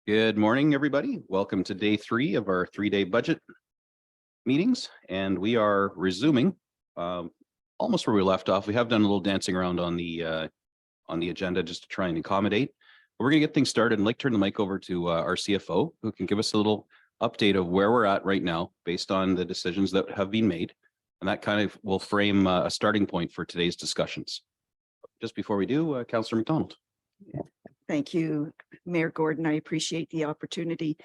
Good morning, everybody. Welcome to day 3 of our 3-day budget meetings, and we are resuming almost where we left off. We have done a little dancing around on the agenda just to try and accommodate. But we're going to get things started, and I'd like to turn the mic over to our CFO, who can give us a little update of where we're at right now based on the decisions that have been made, and that kind of will frame a starting point for today's discussions. Just before we do, Councillor McDonald. Thank you, Mayor Gordon. I appreciate the opportunity.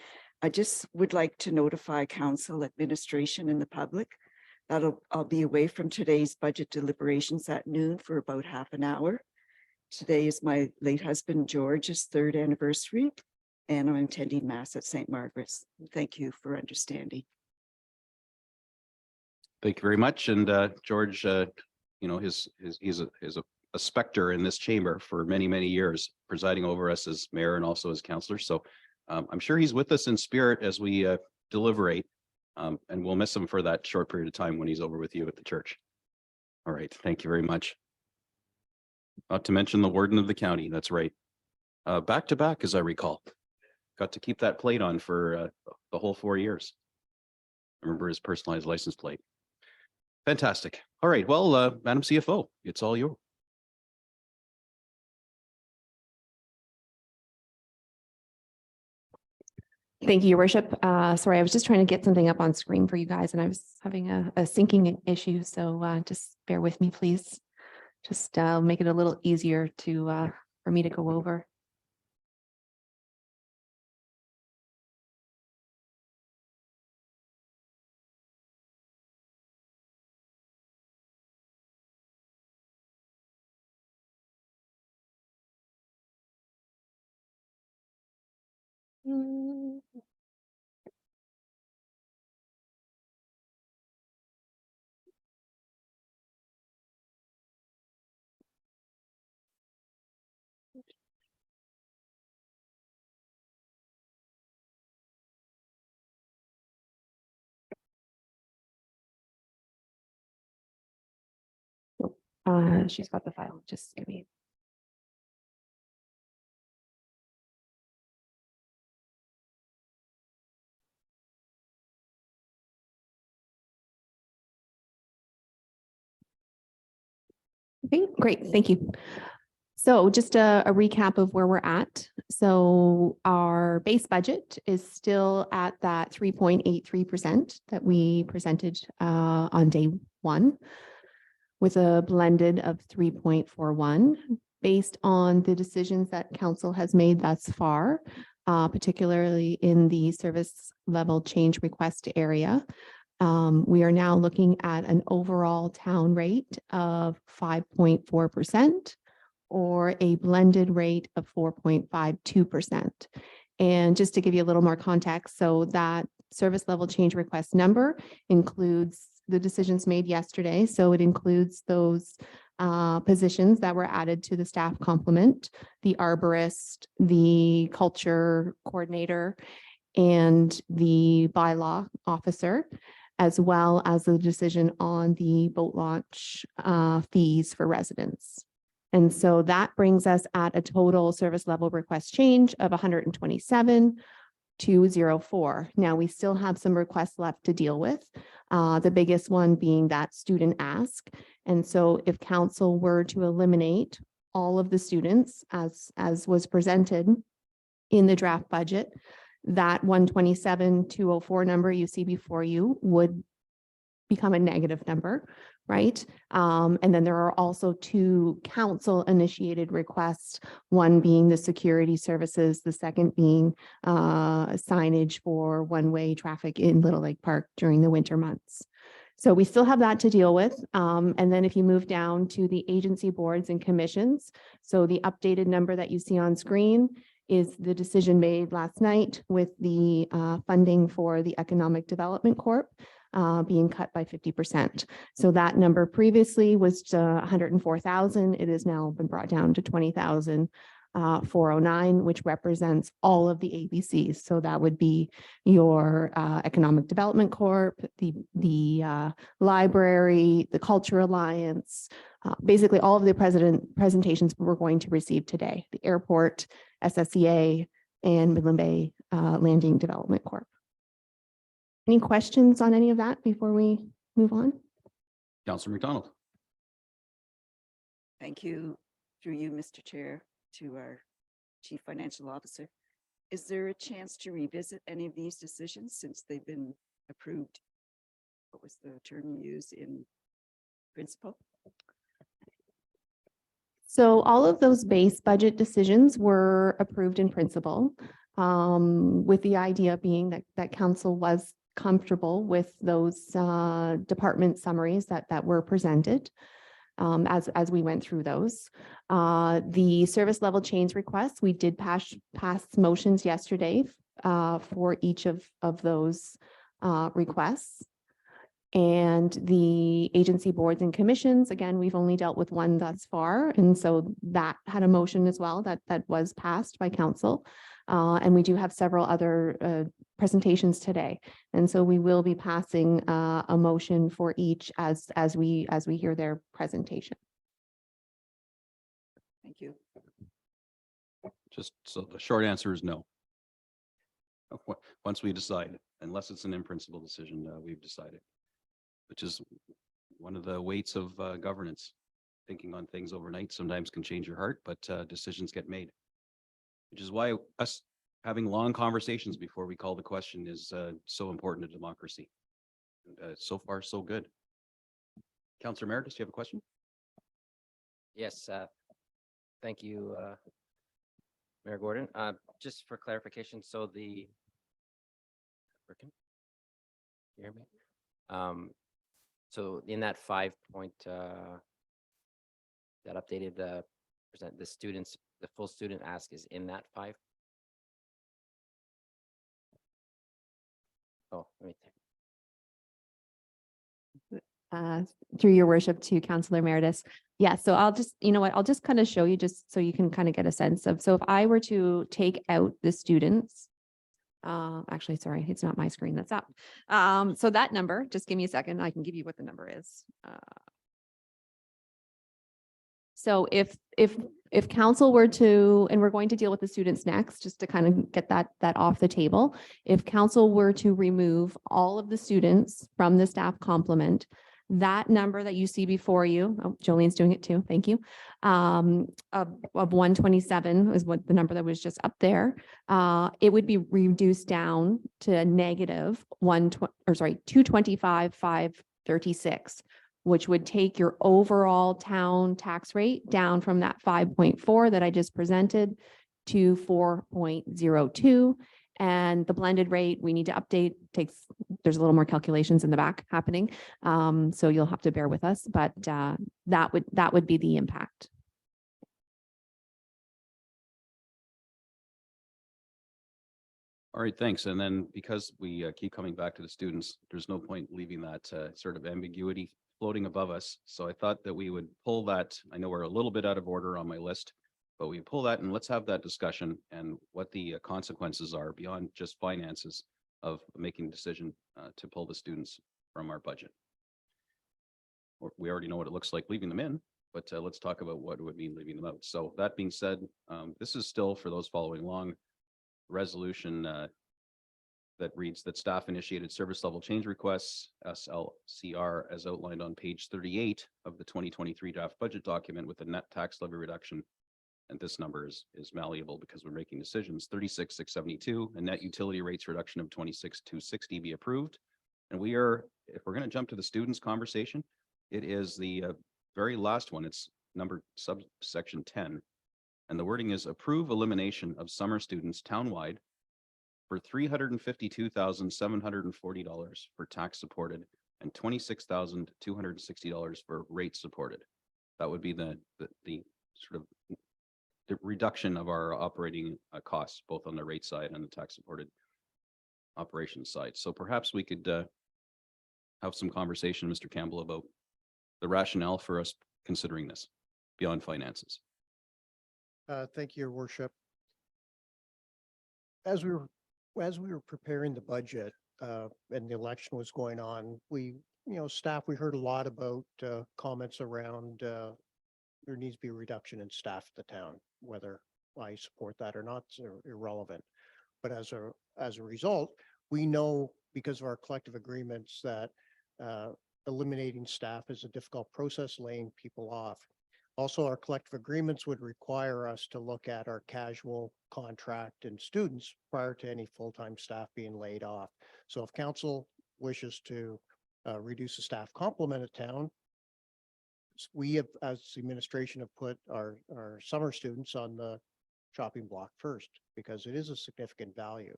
I just would like to notify council, administration, and the public that I'll be away from today's budget deliberations at noon for about half an hour. Today is my late husband George's 3rd anniversary, and I'm attending Mass at St. Margaret's. Thank you for understanding. Thank you very much. And George, you know, he's a specter in this chamber for many, many years, presiding over us as mayor and also as councillor. So I'm sure he's with us in spirit as we deliberate, and we'll miss him for that short period of time when he's over with you at the church. All right. Thank you very much. Not to mention the warden of the county. That's right. Back to back, as I recall. Got to keep that plate on for the whole 4 years. I remember his personalized license plate. Fantastic. All right. Well, Madam CFO, it's all yours. Thank you, Your Worship. Sorry, I was just trying to get something up on screen for you guys, and I was having a syncing issue. So just bear with me, please. Just make it a little easier to for me to go over. She's got the file. Just give me. Okay, great. Thank you. So just a recap of where we're at. So our base budget is still at that 3.83% that we presented on day 1, with a blended of 3.41 based on the decisions that council has made thus far, particularly in the service level change request area. We are now looking at an overall town rate of 5.4% or a blended rate of 4.52%. And just to give you a little more context, so that service level change request number includes the decisions made yesterday. So it includes those positions that were added to the staff complement, the arborist, the culture coordinator, and the bylaw officer, as well as the decision on the boat launch fees for residents. And so that brings us at a total service level request change of 127,204. Now we still have some requests left to deal with. The biggest one being that student ask. And so if council were to eliminate all of the students as was presented in the draft budget, that 127,204 number you see before you would become a negative number, right? And then there are also 2 council initiated requests, one being the security services, the second being signage for one-way traffic in Little Lake Park during the winter months. So we still have that to deal with. And then if you move down to the agency boards and commissions, so the updated number that you see on screen is the decision made last night with the funding for the Economic Development Corp being cut by 50%. So that number previously was 104,000. It has now been brought down to 20,409, which represents all of the ABCs. So that would be your Economic Development Corp, the library, the Culture Alliance, basically all of the presentations we're going to receive today, the airport, SSEA, and Midland Bay Landing Development Corp. Any questions on any of that before we move on? Councillor McDonald. Thank you, through you, Mr. Chair, to our Chief Financial Officer. Is there a chance to revisit any of these decisions since they've been approved? What was the term you used in principle? So all of those base budget decisions were approved in principle, with the idea being that council was comfortable with those department summaries that were presented as we went through those. The service level change requests, we did pass motions yesterday for each of those requests. And the agency boards and commissions, again, we've only dealt with one thus far. And so that had a motion as well that was passed by council. And we do have several other presentations today. And so we will be passing a motion for each as we hear their presentation. Thank you. Just so the short answer is no. Once we decide, unless it's an in-principle decision, we've decided, which is one of the weights of governance. Thinking on things overnight sometimes can change your heart, but decisions get made, which is why us having long conversations before we call the question is so important to democracy. And, so far, so good. Councillor Emeritus, do you have a question? Yes, thank you, Mayor Gordon. Just for clarification, so the working? You hear me? So in that 5 point that updated present the students, the full student ask is in that 5. Oh, let me think. Through your worship to Councillor Emeritus. Yeah, so I'll just, you know what, I'll just kind of show you just so you can kind of get a sense of, so if I were to take out the students, actually, sorry, it's not my screen that's up. So that number, just give me a second, I can give you what the number is. So if council were to, and we're going to deal with the students next, just to kind of get that off the table. If council were to remove all of the students from the staff complement, that number that you see before you, oh, Jolene's doing it too, thank you, of 127 is what the number that was just up there. It would be reduced down to a negative 225,536, which would take your overall town tax rate down from that 5.4 that I just presented to 4.02. And the blended rate we need to update there's a little more calculations in the back happening. So you'll have to bear with us, but that would be the impact. All right, thanks. And then because we keep coming back to the students, there's no point leaving that sort of ambiguity floating above us. So I thought that we would pull that. I know we're a little bit out of order on my list, but we pull that and let's have that discussion and what the consequences are beyond just finances of making a decision to pull the students from our budget. We already know what it looks like leaving them in, but let's talk about what it would mean leaving them out. So that being said, this is still, for those following along, resolution that reads that staff initiated service level change requests, SLCR, as outlined on page 38 of the 2023 draft budget document with a net tax levy reduction. And this number is malleable because we're making decisions. 36,672, a net utility rates reduction of 26,260 be approved. And we are, if we're going to jump to the students conversation, it is the very last one. It's number subsection 10. And the wording is approve elimination of summer students townwide for $352,740 for tax supported and $26,260 for rate supported. That would be the sort of the reduction of our operating costs, both on the rate side and the tax supported operations side. So perhaps we could have some conversation, Mr. Campbell, about the rationale for us considering this beyond finances. Thank you, Your Worship. As we were preparing the budget and the election was going on, staff, we heard a lot about comments around there needs to be a reduction in staff at the town, whether I support that or not, is irrelevant. But as a result, we know because of our collective agreements that eliminating staff is a difficult process, laying people off. Also, our collective agreements would require us to look at our casual contract and students prior to any full-time staff being laid off. So if council wishes to reduce the staff complement of town, we have, as the administration, have put our summer students on the chopping block first because it is a significant value.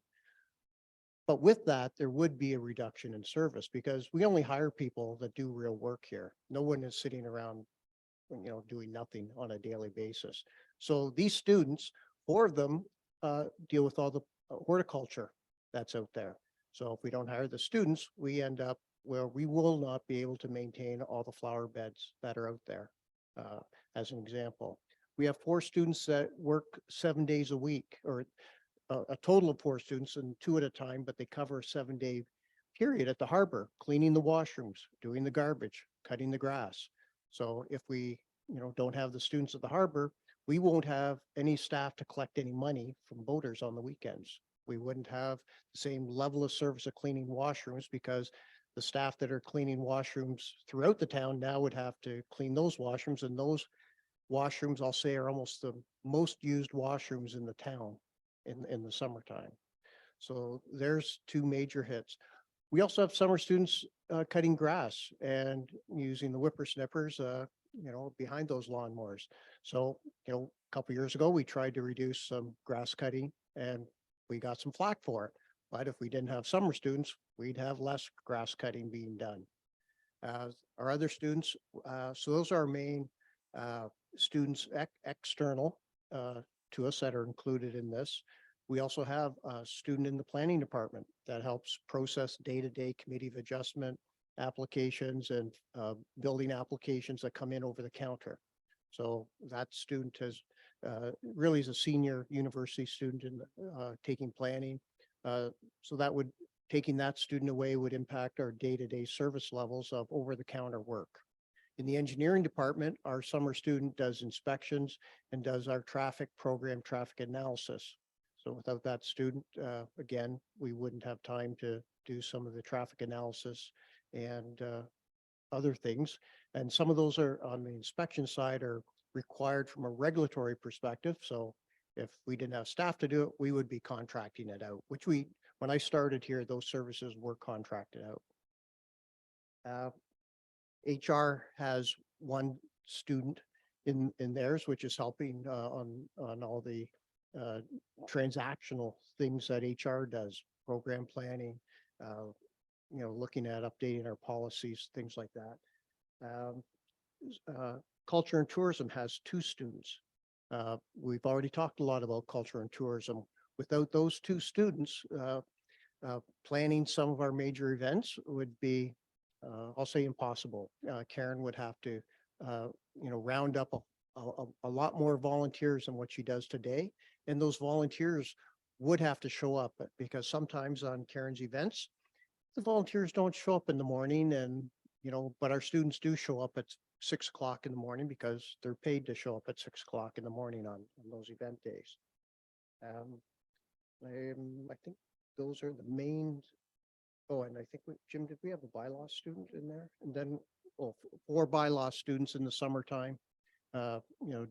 But with that, there would be a reduction in service because we only hire people that do real work here. No one is sitting around, doing nothing on a daily basis. So these students, 4 of them deal with all the horticulture that's out there. So if we don't hire the students, we end up where we will not be able to maintain all the flower beds that are out there. As an example, we have 4 students that work 7 days a week, or a total of 4 students, and 2 at a time, but they cover a 7-day period at the harbor, cleaning the washrooms, doing the garbage, cutting the grass. So if we, don't have the students at the harbor, we won't have any staff to collect any money from boaters on the weekends. We wouldn't have the same level of service of cleaning washrooms because the staff that are cleaning washrooms throughout the town now would have to clean those washrooms, and those washrooms, I'll say, are almost the most used washrooms in the town in the summertime. So there's 2 major hits. We also have summer students cutting grass and using the whippersnippers, behind those lawnmowers. So, a couple years ago, we tried to reduce some grass cutting and we got some flack for it. But if we didn't have summer students, we'd have less grass cutting being done. Our other students, so those are our main students external to us that are included in this. We also have a student in the planning department that helps process day-to-day committee of adjustment applications and building applications that come in over the counter. So that student has really is a senior university student in taking planning. So that would, taking that student away would impact our day-to-day service levels of over-the-counter work. In the engineering department, our summer student does inspections and does our traffic program, traffic analysis. So without that student, again, we wouldn't have time to do some of the traffic analysis and other things. And some of those are on the inspection side are required from a regulatory perspective. So if we didn't have staff to do it, we would be contracting it out, which when I started here, those services were contracted out. HR has 1 student in theirs, which is helping on all the transactional things that HR does, program planning, looking at updating our policies, things like that. Culture and tourism has 2 students. We've already talked a lot about culture and tourism. Without those 2 students, planning some of our major events would be, I'll say, impossible. Karen would have to, round up a lot more volunteers than what she does today. And those volunteers would have to show up because sometimes on Karen's events, the volunteers don't show up in the morning and, but our students do show up at 6 o'clock in the morning because they're paid to show up at 6 o'clock in the morning on those event days. I think those are the main. Oh, and I think, Jim, did we have a bylaw student in there? And then, 4 bylaw students in the summertime,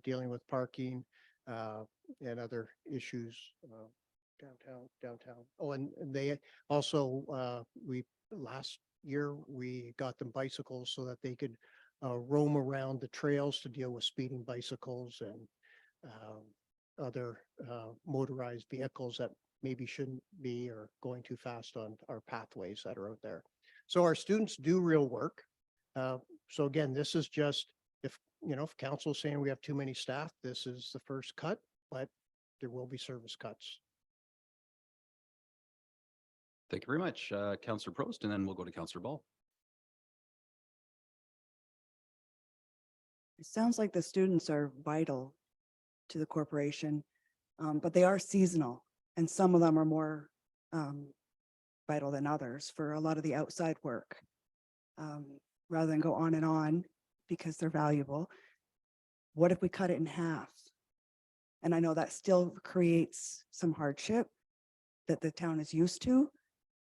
dealing with parking and other issues downtown. Oh, and they also, last year, we got them bicycles so that they could roam around the trails to deal with speeding bicycles and other motorized vehicles that maybe shouldn't be or going too fast on our pathways that are out there. So our students do real work. So again, this is just, if council is saying we have too many staff, this is the first cut, but there will be service cuts. Thank you very much, Councillor Prost, and then we'll go to Councillor Ball. It sounds like the students are vital to the corporation, but they are seasonal, and some of them are more vital than others for a lot of the outside work. Rather than go on and on because they're valuable, what if we cut it in half? And I know that still creates some hardship that the town is used to,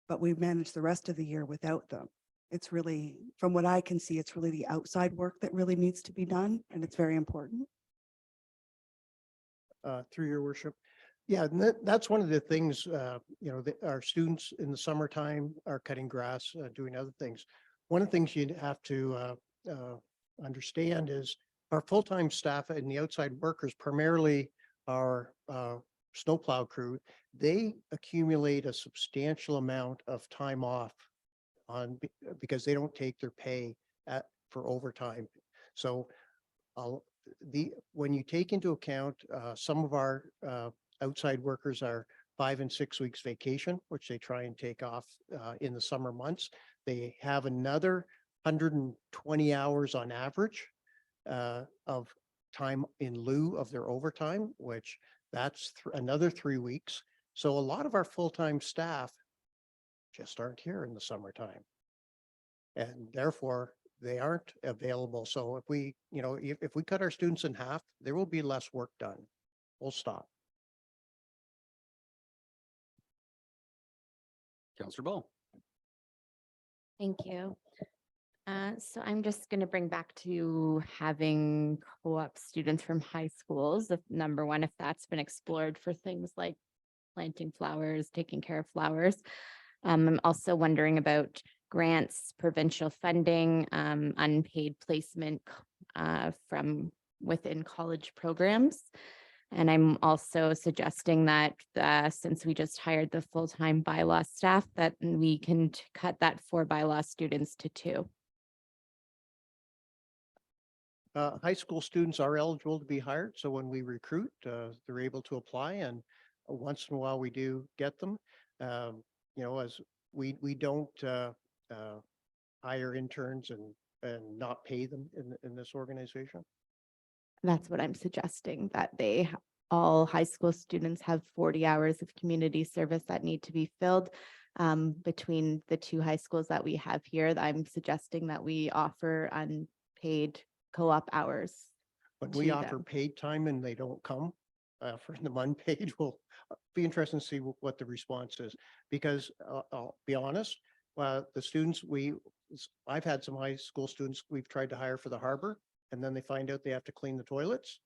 but we've managed the rest of the year without them. It's really, from what I can see, it's really the outside work that really needs to be done, and it's very important. Through your worship. Yeah, and that's one of the things, you know, that our students in the summertime are cutting grass, doing other things. One of the things you have to understand is our full-time staff and the outside workers, primarily our snowplow crew, they accumulate a substantial amount of time off because they don't take their pay for overtime. So when you take into account, some of our outside workers are 5 and 6 weeks vacation, which they try and take off in the summer months. They have another 120 hours on average of time in lieu of their overtime, which that's another 3 weeks. So a lot of our full-time staff just aren't here in the summertime. And therefore, they aren't available. So if we, you know, if we cut our students in half, there will be less work done. We'll stop. Counselor Ball. Thank you. So I'm just going to bring back to having co-op students from high schools. If number one, if that's been explored for things like planting flowers, taking care of flowers. I'm also wondering about grants, provincial funding, unpaid placement from within college programs. And I'm also suggesting that since we just hired the full-time bylaw staff, that we can cut that 4 bylaw students to 2. High school students are eligible to be hired. So when we recruit, they're able to apply, and once in a while we do get them. You know, as we don't hire interns and not pay them in this organization. That's what I'm suggesting, that all high school students have 40 hours of community service that need to be filled. Between the 2 high schools that we have here, I'm suggesting that we offer unpaid co-op hours. When we to offer them. paid time and they don't come, for them unpaid, will be interesting to see what the response is. Because I'll be honest, the students I've had some high school students we've tried to hire for the harbor, and then they find out they have to clean the toilets.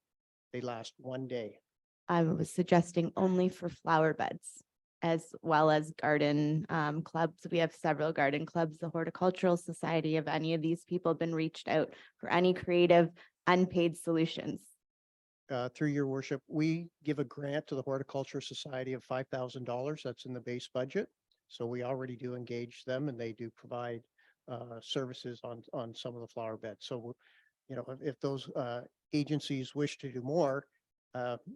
They last 1 day. I was suggesting only for flower beds, as well as garden clubs. We have several garden clubs, the Horticultural Society. Have any of these people been reached out for any creative unpaid solutions? Through your worship, we give a grant to the Horticulture Society of $5,000. That's in the base budget. So we already do engage them, and they do provide services on some of the flower beds. So, you know, if those agencies wish to do more,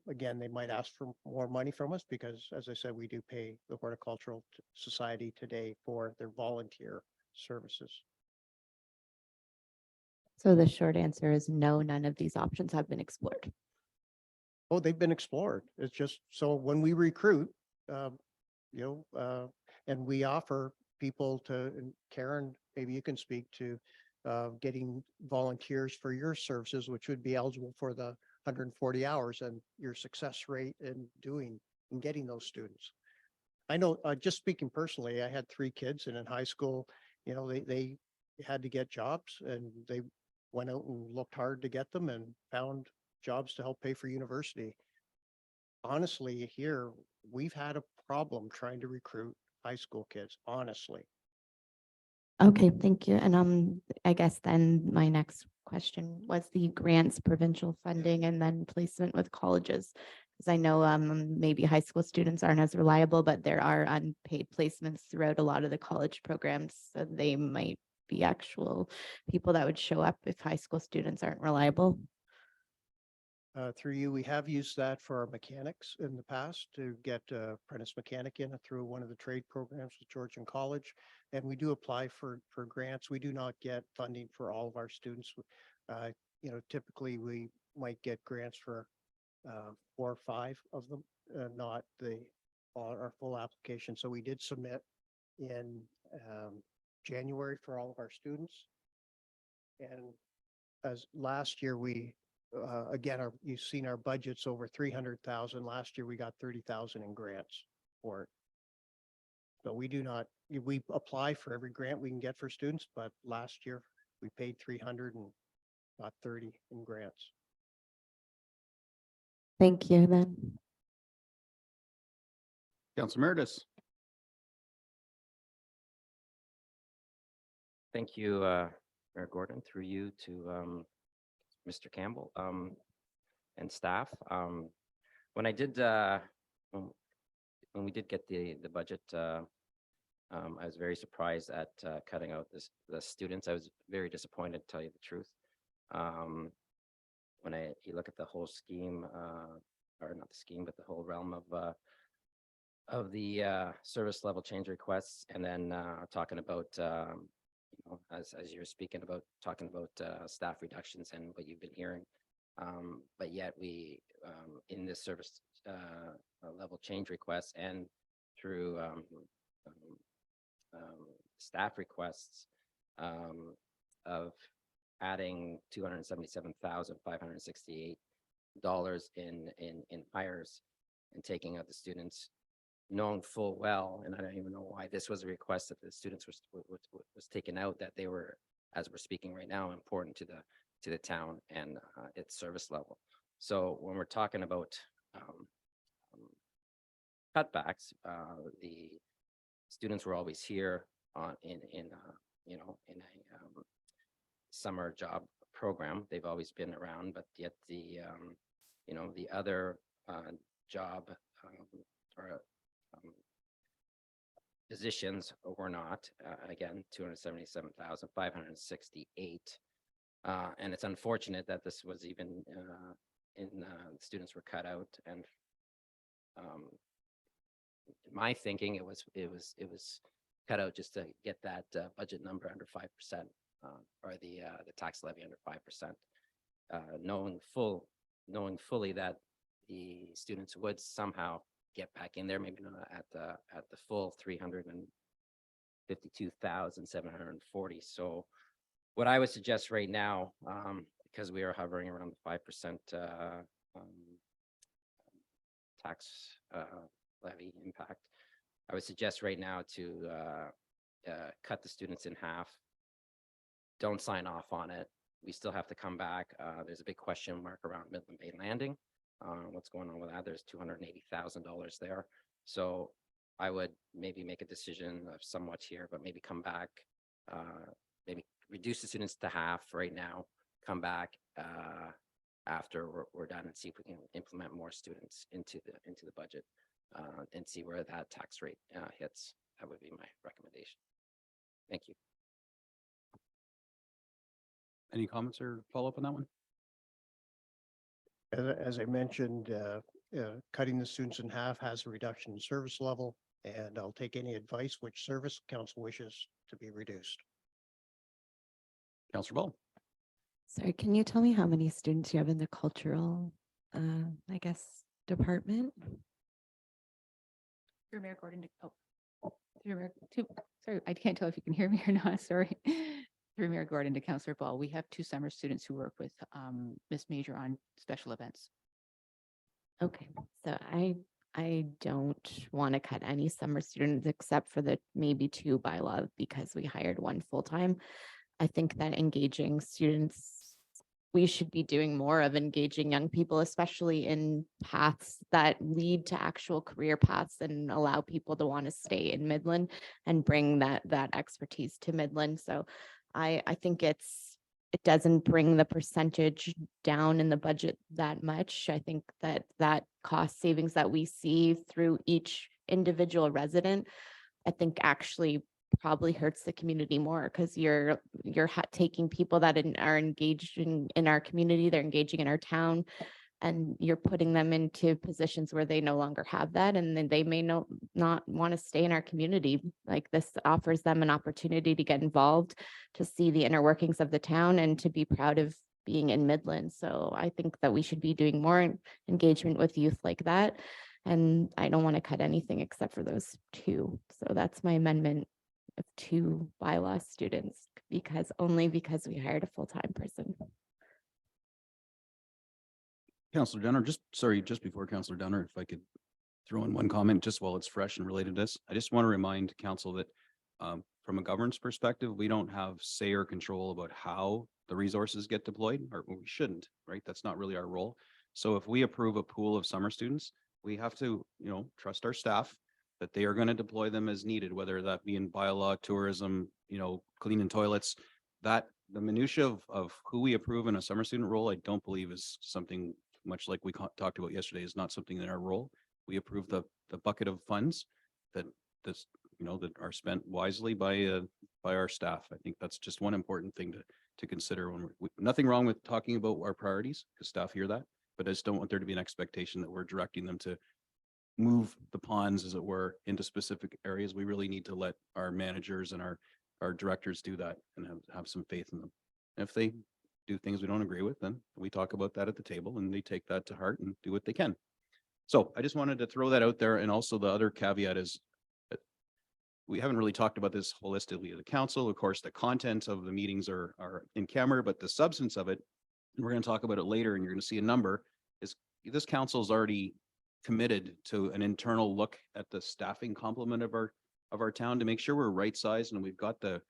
again, they might ask for more money from us because, as I said, we do pay the Horticultural Society today for their volunteer services. So the short answer is no, none of these options have been explored. Oh, they've been explored. It's just, so when we recruit, you know, and we offer people to, and Karen, maybe you can speak to getting volunteers for your services, which would be eligible for the 140 hours and your success rate in getting those students. I know, just speaking personally, I had 3 kids, and in high school, you know, they had to get jobs, and they went out and looked hard to get them and found jobs to help pay for university. Honestly, here, we've had a problem trying to recruit high school kids, honestly. Okay, thank you. And I guess then my next question was the grants, provincial funding, and then placement with colleges. Because I know maybe high school students aren't as reliable, but there are unpaid placements throughout a lot of the college programs. So they might be actual people that would show up if high school students aren't reliable. Through you, we have used that for our mechanics in the past to get apprentice mechanic in through one of the trade programs with Georgian College. And we do apply for grants. We do not get funding for all of our students. You know, typically we might get grants for 4 or 5 of them, not our full application. So we did submit in January for all of our students. And as last year, we again, you've seen our budget's over 300,000. Last year, we got 30,000 in grants for it. So we do not, we apply for every grant we can get for students, but last year we paid 300 and got 30 in grants. Thank you then. Council Meredith. Thank you, Mayor Gordon, through you to Mr. Campbell and staff. When I did, when we did get the budget, I was very surprised at cutting out the students. I was very disappointed, to tell you the truth. When you look at the whole scheme, or not the scheme, but the whole realm of the service level change requests, and then talking about as you're speaking about talking about staff reductions and what you've been hearing, but yet we in this service level change requests and through staff requests of adding $277,568 in hires and taking out the students, knowing full well, and I don't even know why this was a request that the students was taken out, that they were, as we're speaking right now, important to the town and its service level. So when we're talking about cutbacks, the students were always here in a summer job program. They've always been around, but yet the the other job or positions were not. Again, 277,568, and it's unfortunate that this was even students were cut out. And my thinking, it was cut out just to get that budget number under 5%, or the tax levy under 5%, knowing fully that the students would somehow get back in there, maybe not at the full 352,740. So what I would suggest right now, because we are hovering around the 5% tax levy impact, I would suggest right now to cut the students in half. Don't sign off on it. We still have to come back. There's a big question mark around Midland Bay Landing. What's going on with that? There's $280,000 there. So I would maybe make a decision of somewhat here, but maybe come back, maybe reduce the students to half right now, come back after we're done and see if we can implement more students into the budget and see where that tax rate hits. That would be my recommendation. Thank you. Any comments or follow up on that one? As I mentioned, cutting the students in half has a reduction in service level, and I'll take any advice which service council wishes to be reduced. Councillor Ball. Sorry, can you tell me how many students you have in the cultural, I guess, department? Through Mayor Gordon sorry, I can't tell if you can hear me or not, sorry. Through Mayor Gordon to Councillor Ball, we have 2 summer students who work with Miss Major on special events. Okay, so I don't want to cut any summer students except for the maybe 2 by law because we hired 1 full-time. I think that engaging students, we should be doing more of engaging young people, especially in paths that lead to actual career paths and allow people to want to stay in Midland and bring that expertise to Midland. So I think it doesn't bring the percentage down in the budget that much. I think that cost savings that we see through each individual resident, I think actually probably hurts the community more because you're taking people that are engaged in our community, they're engaging in our town, and you're putting them into positions where they no longer have that, and then they may not want to stay in our community. Like, this offers them an opportunity to get involved, to see the inner workings of the town, and to be proud of being in Midland. So I think that we should be doing more engagement with youth like that. And I don't want to cut anything except for those 2. So that's my amendment of 2 bylaw students, only because we hired a full-time person. Counselor Dunner, just before Counselor Dunner, if I could throw in one comment just while it's fresh and related to this. I just want to remind council that from a governance perspective, we don't have say or control about how the resources get deployed, or we shouldn't, right? That's not really our role. So if we approve a pool of summer students, we have to, trust our staff that they are going to deploy them as needed, whether that be in bylaw, tourism, cleaning toilets. That the minutia of who we approve in a summer student role, I don't believe is something much like we talked about yesterday, is not something in our role. We approve the bucket of funds that that are spent wisely by our staff. I think that's just one important thing to consider when nothing wrong with talking about our priorities, because staff hear that, but I just don't want there to be an expectation that we're directing them to move the ponds, as it were, into specific areas. We really need to let our managers and our directors do that and have some faith in them. And if they do things we don't agree with, then we talk about that at the table and they take that to heart and do what they can. So I just wanted to throw that out there. And also the other caveat is that we haven't really talked about this holistically at the council. Of course, the content of the meetings are in camera, but the substance of it, and we're going to talk about it later, and you're going to see a number, is this council is already committed to an internal look at the staffing complement of our town to make sure we're right sized and we've got the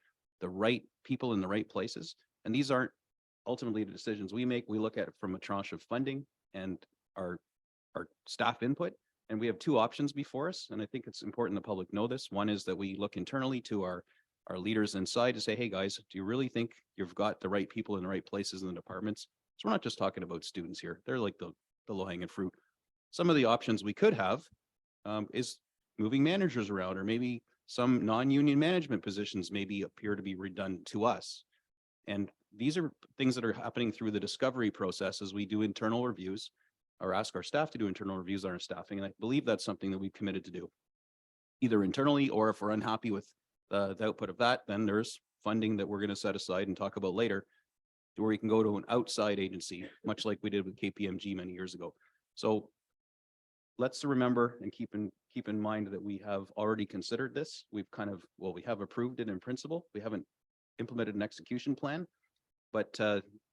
right people in the right places. And these aren't ultimately the decisions we make. We look at it from a tranche of funding and our staff input. And we have two options before us. And I think it's important the public know this. One is that we look internally to our leaders inside to say, hey guys, do you really think you've got the right people in the right places in the departments? So we're not just talking about students here. They're like the low hanging fruit. Some of the options we could have is moving managers around, or maybe some non-union management positions maybe appear to be redundant to us. And these are things that are happening through the discovery process as we do internal reviews or ask our staff to do internal reviews on our staffing. And I believe that's something that we've committed to do either internally, or if we're unhappy with the output of that, then there's funding that we're going to set aside and talk about later, where we can go to an outside agency, much like we did with KPMG many years ago. So let's remember and keep in mind that we have already considered this. We've we have approved it in principle. We haven't implemented an execution plan, but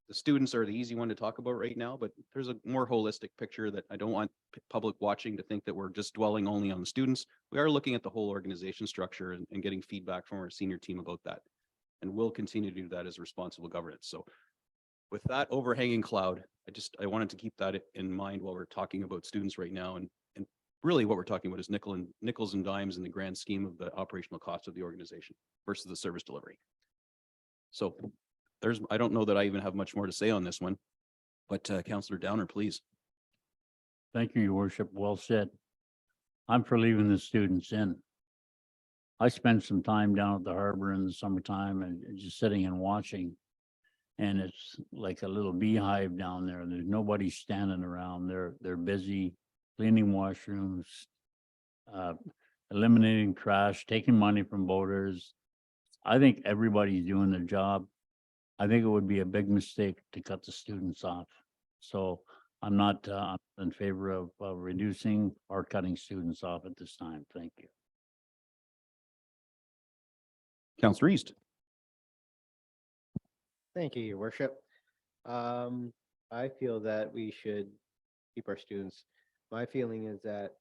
the students are the easy one to talk about right now, but there's a more holistic picture that I don't want public watching to think that we're just dwelling only on the students. We are looking at the whole organization structure and getting feedback from our senior team about that. And we'll continue to do that as responsible governance. So with that overhanging cloud, I wanted to keep that in mind while we're talking about students right now. And really what we're talking about is nickels and dimes in the grand scheme of the operational cost of the organization versus the service delivery. So I don't know that I even have much more to say on this one, but Councillor Downer, please. Thank you, Your Worship. Well said. I'm for leaving the students in. I spent some time down at the harbor in the summertime and just sitting and watching. And it's like a little beehive down there. There's nobody standing around. They're busy cleaning washrooms, eliminating trash, taking money from boaters. I think everybody's doing their job. I think it would be a big mistake to cut the students off. So I'm not in favor of reducing or cutting students off at this time. Thank you. Councillor East. Thank you, Your Worship. I feel that we should keep our students. My feeling is that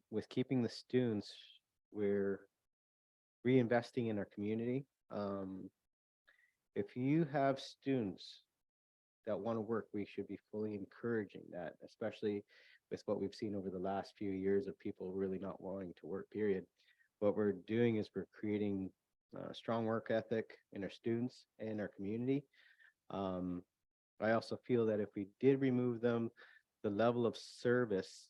with keeping the students, we're reinvesting in our community. If you have students that want to work, we should be fully encouraging that, especially with what we've seen over the last few years of people really not wanting to work, period. What we're doing is we're creating strong work ethic in our students and our community. I also feel that if we did remove them, the level of service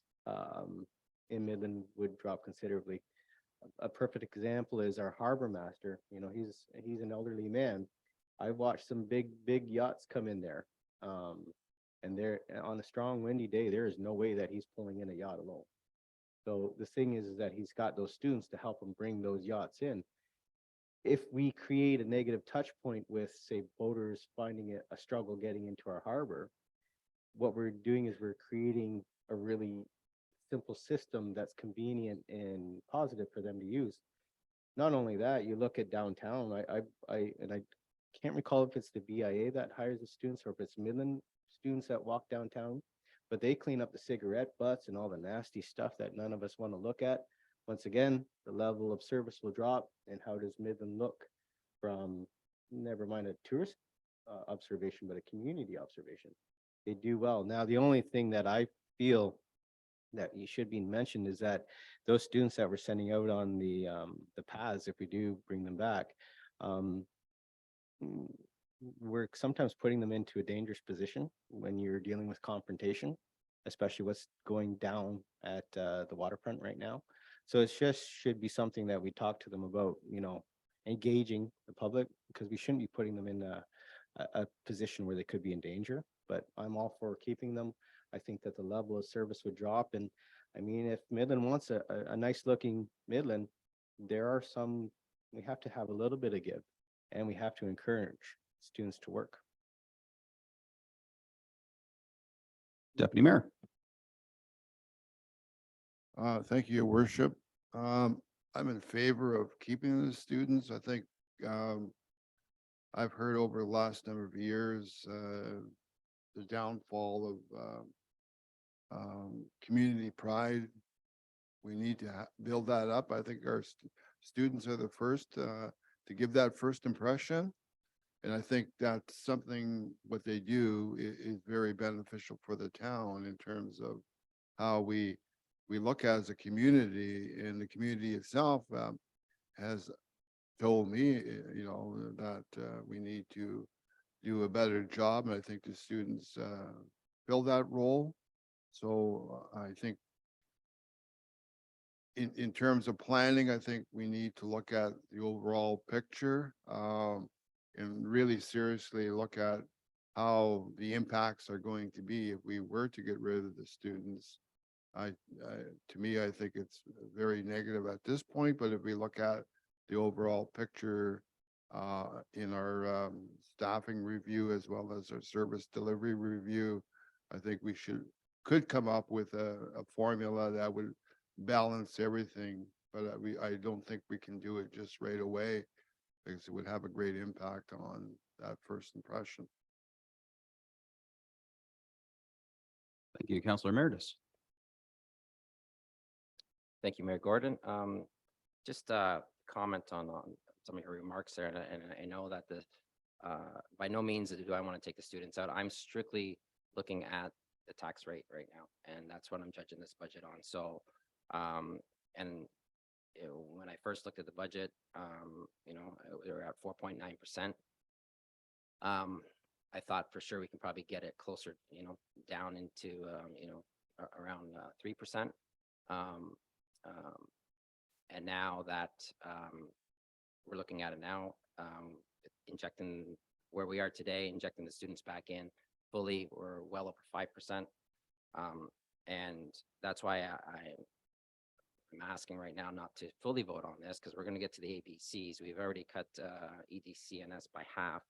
in Midland would drop considerably. A perfect example is our harbor master. He's an elderly man. I watched some big yachts come in there. And there on a strong windy day, there is no way that he's pulling in a yacht alone. So the thing is that he's got those students to help him bring those yachts in. If we create a negative touch point with, say, boaters finding it a struggle getting into our harbor, what we're doing is we're creating a really simple system that's convenient and positive for them to use. Not only that, you look at downtown, I can't recall if it's the BIA that hires the students or if it's Midland students that walk downtown. but they clean up the cigarette butts and all the nasty stuff that none of us want to look at. Once again, the level of service will drop. And how does Midland look from, never mind a tourist observation, but a community observation? They do well. Now, the only thing that I feel that you should be mentioned is that those students that we're sending out on the paths, if we do bring them back, we're sometimes putting them into a dangerous position when you're dealing with confrontation, especially what's going down at the waterfront right now. So it's just should be something that we talk to them about, you know, engaging the public, because we shouldn't be putting them in a position where they could be in danger. But I'm all for keeping them. I think that the level of service would drop. And I mean, if Midland wants a nice looking Midland, there are some, we have to have a little bit of give, and we have to encourage students to work. Deputy Mayor. Thank you, Your Worship. I'm in favor of keeping the students. I think I've heard over the last number of years the downfall of community pride. We need to build that up. I think our students are the first to give that first impression. And I think that's something, what they do is very beneficial for the town in terms of how we look as a community, and the community itself has told me, you know, that we need to do a better job. And I think the students fill that role. So I think in terms of planning, I think we need to look at the overall picture and really seriously look at how the impacts are going to be if we were to get rid of the students. To me, I think it's very negative at this point, but if we look at the overall picture in our staffing review as well as our service delivery review, I think we could come up with a formula that would balance everything, but I don't think we can do it just right away, because it would have a great impact on that first impression. Thank you, Councillor Meredith. Thank you, Mayor Gordon. Just comment on some of your remarks there, and I know that by no means do I want to take the students out. I'm strictly looking at the tax rate right now, and that's what I'm judging this budget on. So, and when I first looked at the budget, you know, we were at 4.9%. I thought for sure we can probably get it closer, you know, down into, you know, around 3%. And now that we're looking at it now, injecting where we are today, injecting the students back in fully, we're well over 5%. And that's why I'm asking right now not to fully vote on this, because we're going to get to the ABCs. We've already cut EDCNS by half.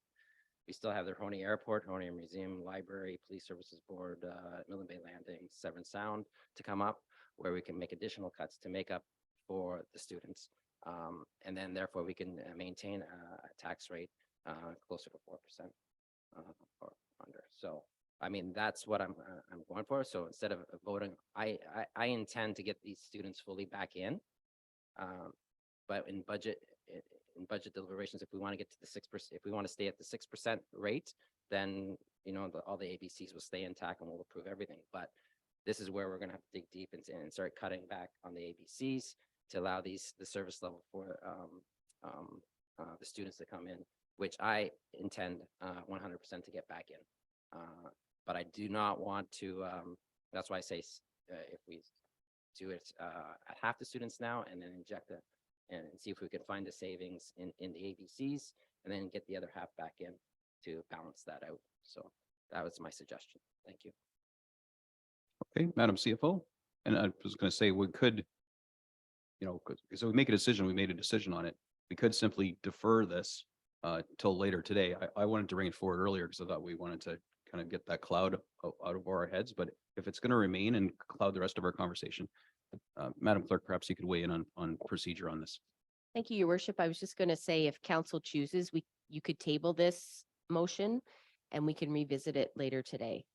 We still have the Honey Airport, Honey Museum, Library, Police Services Board, Midland Bay Landing, Severn Sound to come up, where we can make additional cuts to make up for the students. And then therefore we can maintain a tax rate closer to 4% or under. So, I mean, that's what I'm going for. So instead of voting, I intend to get these students fully back in. But in budget deliberations, if we want to get to the 6%, if we want to stay at the 6% rate, then, you know, all the ABCs will stay intact and we'll approve everything. But this is where we're going to have to dig deep and start cutting back on the ABCs to allow the service level for the students to come in, which I intend 100% to get back in. But I do not want to, that's why I say if we do it at half the students now and then inject it and see if we could find the savings in the ABCs and then get the other half back in to balance that out. So that was my suggestion. Thank you. Okay, Madam CFO. And I was going to say, we could, you know, so we make a decision, we made a decision on it. We could simply defer this till later today. I wanted to bring it forward earlier because I thought we wanted to kind of get that cloud out of our heads. But if it's going to remain and cloud the rest of our conversation, Madam Clerk, perhaps you could weigh in on procedure on this. Thank you, Your Worship. I was just going to say, if council chooses, you could table this motion and we can revisit it later today.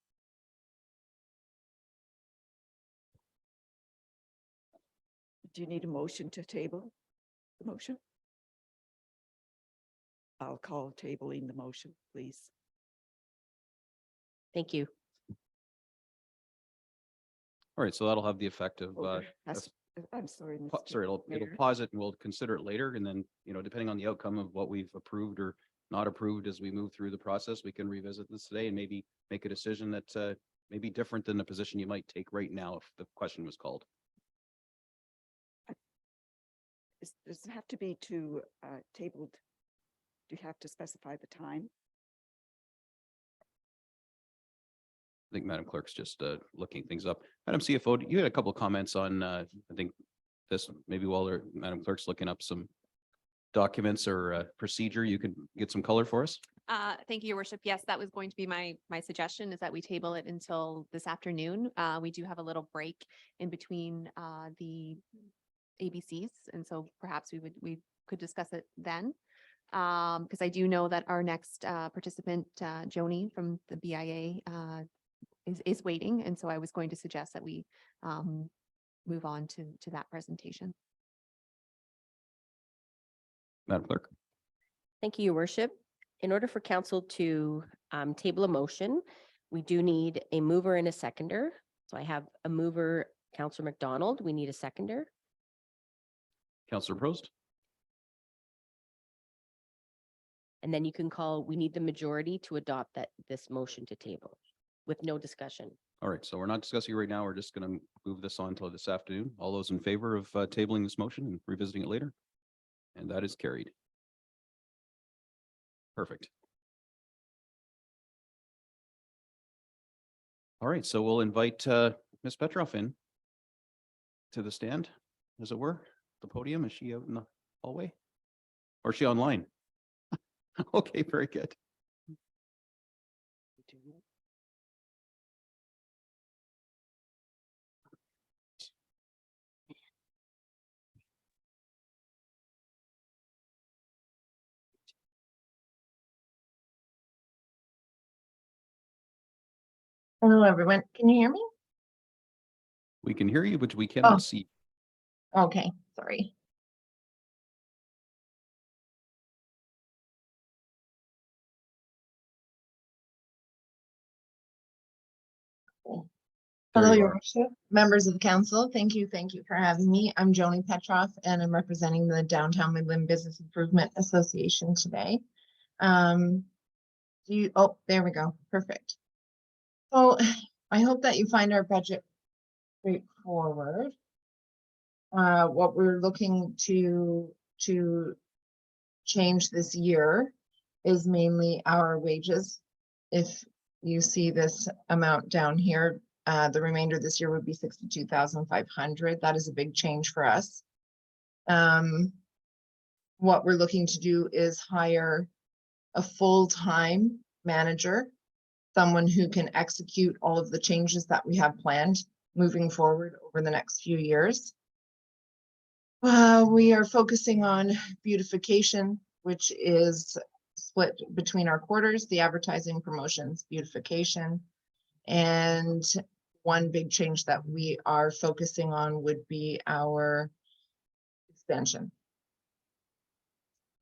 Do you need a motion to table the motion? I'll call tabling the motion, please. Thank you. All right, so that'll have the effect of, Oh, there has- I'm sorry. sorry, Mr. it'll Mayor. pause it and we'll consider it later. And then, depending on the outcome of what we've approved or not approved as we move through the process, we can revisit this today and maybe make a decision that may be different than the position you might take right now if the question was called. Does it have to be tabled? Do you have to specify the time? I think Madam Clerk's just looking things up. Madam CFO, you had a couple of comments on, I think this, maybe while Madam Clerk's looking up some documents or procedure, you could get some color for us. Thank you, Your Worship. Yes, that was going to be my suggestion, is that we table it until this afternoon. We do have a little break in between the ABCs, and so perhaps we could discuss it then. Because I do know that our next participant, Joni from the BIA, is waiting, and so I was going to suggest that we move on to that presentation. Madam Clerk. Thank you, Your Worship. In order for council to table a motion, we do need a mover and a seconder. So I have a mover, Councillor McDonald. We need a seconder. Councillor Prost. And then you can we need the majority to adopt this motion to table with no discussion. All right, so we're not discussing it right now. We're just going to move this on till this afternoon. All those in favor of tabling this motion and revisiting it later? And that is carried. Perfect. All right, so we'll invite Ms. Petroff in to the stand, as it were, the podium. Is she out in the hallway? Or is she online? Okay, very good. Hello, everyone. Can you hear me? We can hear you, but we cannot see. Okay, sorry. There Hello, you Your are. Worship, members of the council. Thank you for having me. I'm Joni Petroff, and I'm representing the Downtown Midland Business Improvement Association today. Oh, there we go. Perfect. So I hope that you find our budget straightforward. What we're looking to change this year is mainly our wages. If you see this amount down here, the remainder this year would be 62,500. That is a big change for us. What we're looking to do is hire a full-time manager, someone who can execute all of the changes that we have planned moving forward over the next few years. We are focusing on beautification, which is split between our quarters, the advertising, promotions, beautification. And one big change that we are focusing on would be our expansion.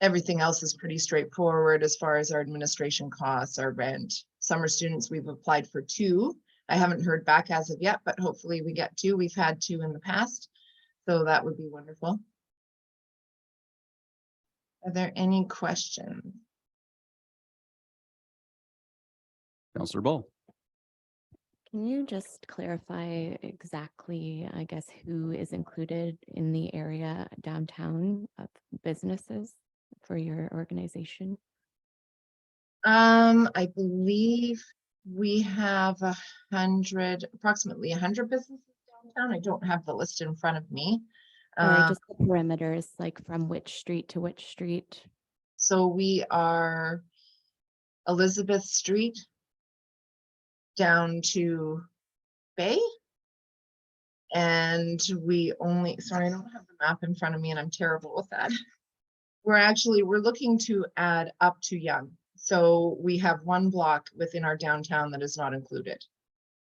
Everything else is pretty straightforward as far as our administration costs, our rent. Summer students, we've applied for 2. I haven't heard back as of yet, but hopefully we get 2. We've had 2 in the past, so that would be wonderful. Are there any questions? Councillor Ball. Can you just clarify exactly, I guess, who is included in the area downtown of businesses for your organization? I believe we have approximately 100 businesses downtown. I don't have the list in front of me. Or just the perimeters, like from which street to which street? So we are Elizabeth Street down to Bay. And we only, sorry, I don't have the map in front of me and I'm terrible with that. We're looking to add up to Young. So we have 1 block within our downtown that is not included.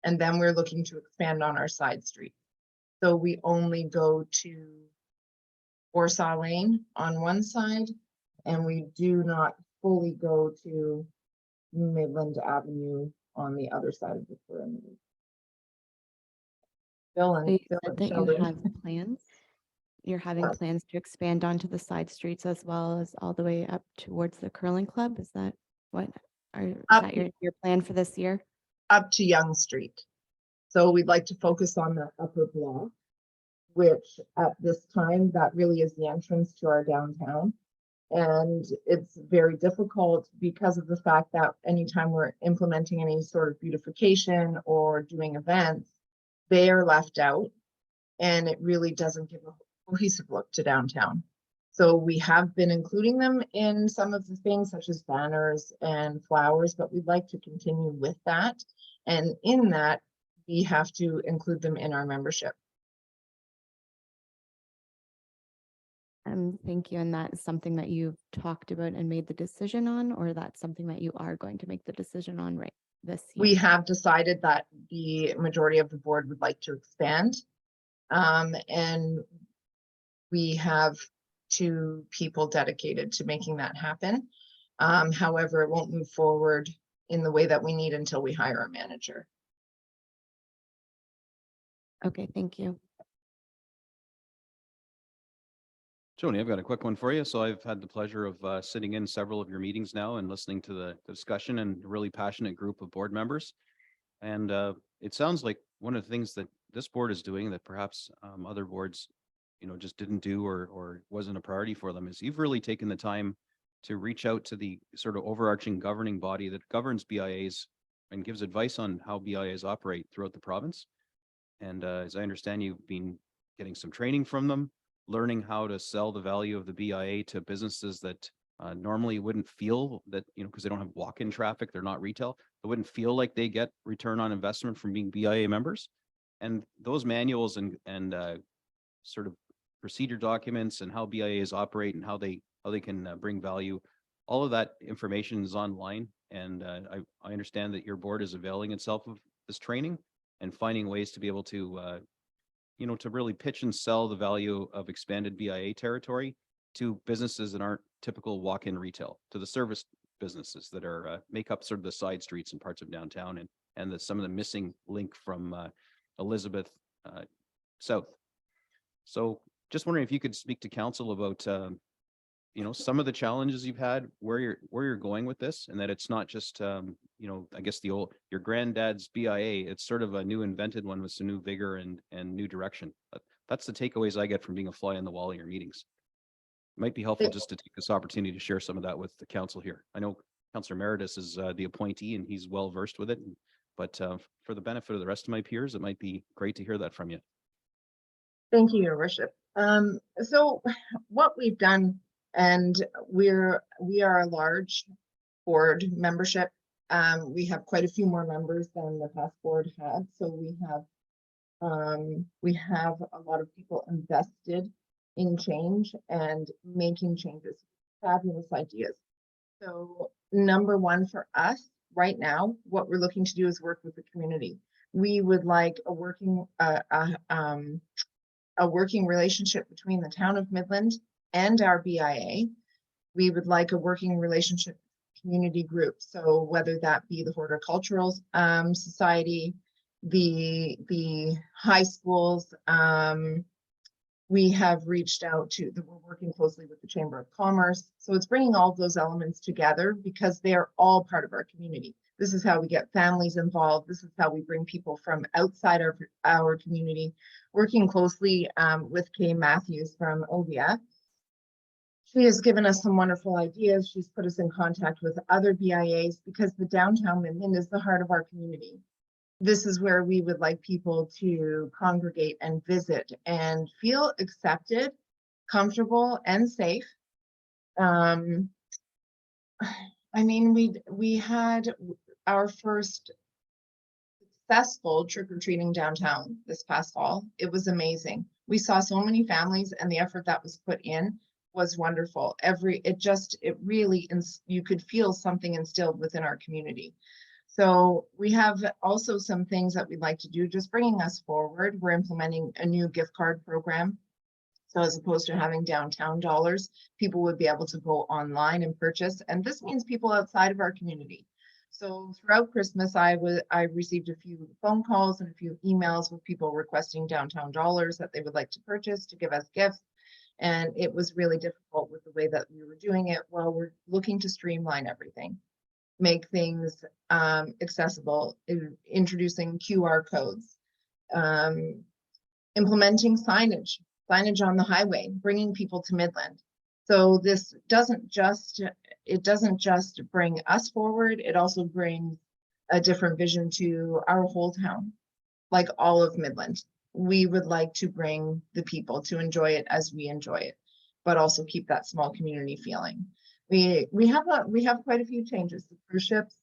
And then we're looking to expand on our side street. So we only go to Warsaw Lane on one side, and we do not fully go to Midland Avenue on the other side of the perimeter. Bill So you and said that you Sheldon. have plans? You're having Yes. plans to expand onto the side streets as well as all the way up towards the curling club? Is that what, is Up that your plan for this year? Up to Young Street. So we'd like to focus on the upper block, which at this time, that really is the entrance to our downtown. And it's very difficult because of the fact that anytime we're implementing any sort of beautification or doing events, they are left out, and it really doesn't give a cohesive look to downtown. So we have been including them in some of the things such as banners and flowers, but we'd like to continue with that. And in that, we have to include them in our membership. Thank you. And that is something that you've talked about and made the decision on, or that's something that you are going to make the decision on right this year? We have decided that the majority of the board would like to expand. And we have 2 people dedicated to making that happen. However, it won't move forward in the way that we need until we hire a manager. Okay, thank you. Joni, I've got a quick one for you. So I've had the pleasure of sitting in several of your meetings now and listening to the discussion and a really passionate group of board members. And it sounds like one of the things that this board is doing that perhaps other boards, just didn't do or wasn't a priority for them is you've really taken the time to reach out to the sort of overarching governing body that governs BIAs and gives advice on how BIAs operate throughout the province. And as I understand, you've been getting some training from them, learning how to sell the value of the BIA to businesses that normally wouldn't feel that, because they don't have walk-in traffic, they're not retail, they wouldn't feel like they get return on investment from being BIA members. And those manuals and sort of procedure documents and how BIAs operate and how they can bring value, all of that information is online. And I understand that your board is availing itself of this training and finding ways to be able to to really pitch and sell the value of expanded BIA territory to businesses that aren't typical walk-in retail, to the service businesses that are make up sort of the side streets and parts of downtown and some of the missing link from Elizabeth south. So just wondering if you could speak to council about some of the challenges you've had, where you're going with this, and that it's not just I guess your granddad's BIA, it's sort of a new invented one with some new vigor and new direction. That's the takeaways I get from being a fly on the wall in your meetings. It might be helpful just to take this opportunity to share some of that with the council here. I know Councillor Meredith is the appointee and he's well versed with it, but for the benefit of the rest of my peers, it might be great to hear that from you. Thank you, Your Worship. So what we've done, and we are a large board membership. We have quite a few more members than the past board had. So we have a lot of people invested in change and making changes. Fabulous ideas. So number one for us right now, what we're looking to do is work with the community. We would like a working relationship between the town of Midland and our BIA. We would like a working relationship community group. So whether that be the Horticultural Society, the high schools, we have reached out to, we're working closely with the Chamber of Commerce. So it's bringing all of those elements together because they're all part of our community. This is how we get families involved. This is how we bring people from outside our community, working closely with Kay Matthews from Ovia. She has given us some wonderful ideas. She's put us in contact with other BIAs because the downtown Midland is the heart of our community. This is where we would like people to congregate and visit and feel accepted, comfortable, and safe. I mean, we had our first successful trick-or-treating downtown this past fall. It was amazing. We saw so many families, and the effort that was put in was wonderful. It really, you could feel something instilled within our community. So we have also some things that we'd like to do, just bringing us forward. We're implementing a new gift card program. So as opposed to having downtown dollars, people would be able to go online and purchase. And this means people outside of our community. So throughout Christmas, I received a few phone calls and a few emails with people requesting downtown dollars that they would like to purchase to give as gifts. And it was really difficult with the way that we were doing it. Well, we're looking to streamline everything, make things accessible, introducing QR codes, implementing signage on the highway, bringing people to Midland. So this doesn't just bring us forward, it also brings a different vision to our whole town, like all of Midland. We would like to bring the people to enjoy it as we enjoy it, but also keep that small community feeling. We have quite a few changes. The cruise ships,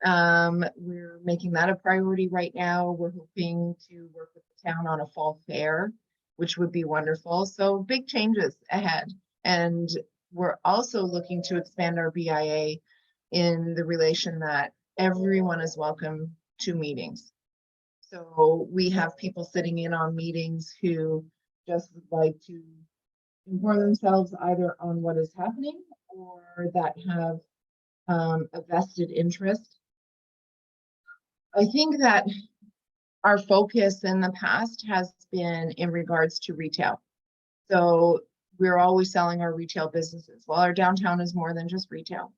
we're making that a priority right now. We're hoping to work with the town on a fall fair, which would be wonderful. So big changes ahead. And we're also looking to expand our BIA in the relation that everyone is welcome to meetings. So we have people sitting in on meetings who just would like to inform themselves either on what is happening or that have a vested interest. I think that our focus in the past has been in regards to retail. So we're always selling our retail businesses. Well, our downtown is more than just retail.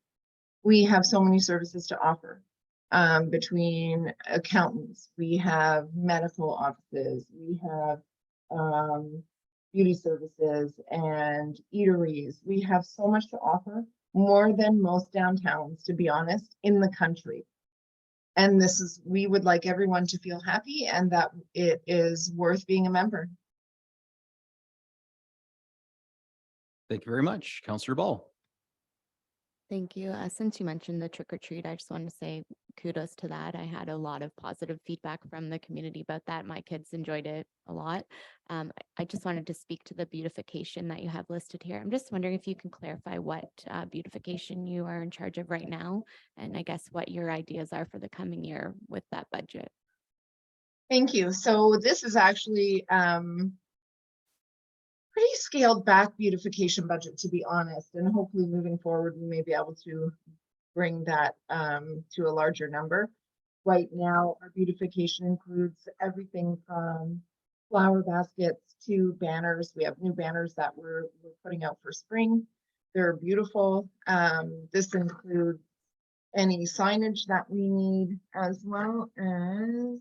We have so many services to offer, between accountants, we have medical offices, we have beauty services and eateries. We have so much to offer, more than most downtowns, to be honest, in the country. And we would like everyone to feel happy and that it is worth being a member. Thank you very much. Councillor Ball. Thank you. Since you mentioned the trick or treat, I just want to say kudos to that. I had a lot of positive feedback from the community about that. My kids enjoyed it a lot. I just wanted to speak to the beautification that you have listed here. I'm just wondering if you can clarify what beautification you are in charge of right now, and I guess what your ideas are for the coming year with that budget. Thank you. So this is actually pretty scaled back beautification budget, to be honest, and hopefully moving forward we may be able to bring that to a larger number. Right now our beautification includes everything from flower baskets to banners. We have new banners that we're putting out for spring. They're beautiful. This includes any signage that we need, as well as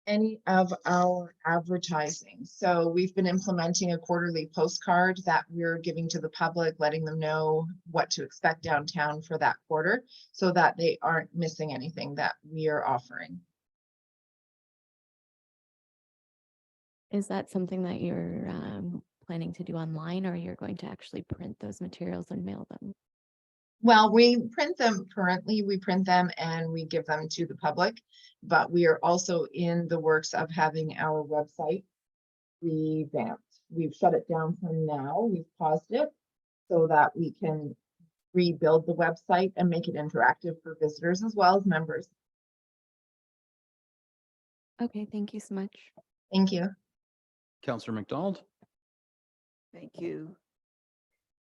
any of our advertising. So we've been implementing a quarterly postcard that we're giving to the public, letting them know what to expect downtown for that quarter so that they aren't missing anything that we are offering. Is that something that you're planning to do online, or you're going to actually print those materials and mail them? Well, we print them currently, we print them and we give them to the public, but we are also in the works of having our website revamped. We've shut it down for now. We've paused it so that we can rebuild the website and make it interactive for visitors as well as members. Okay, thank you so much. Thank you. Councillor McDonald. Thank you.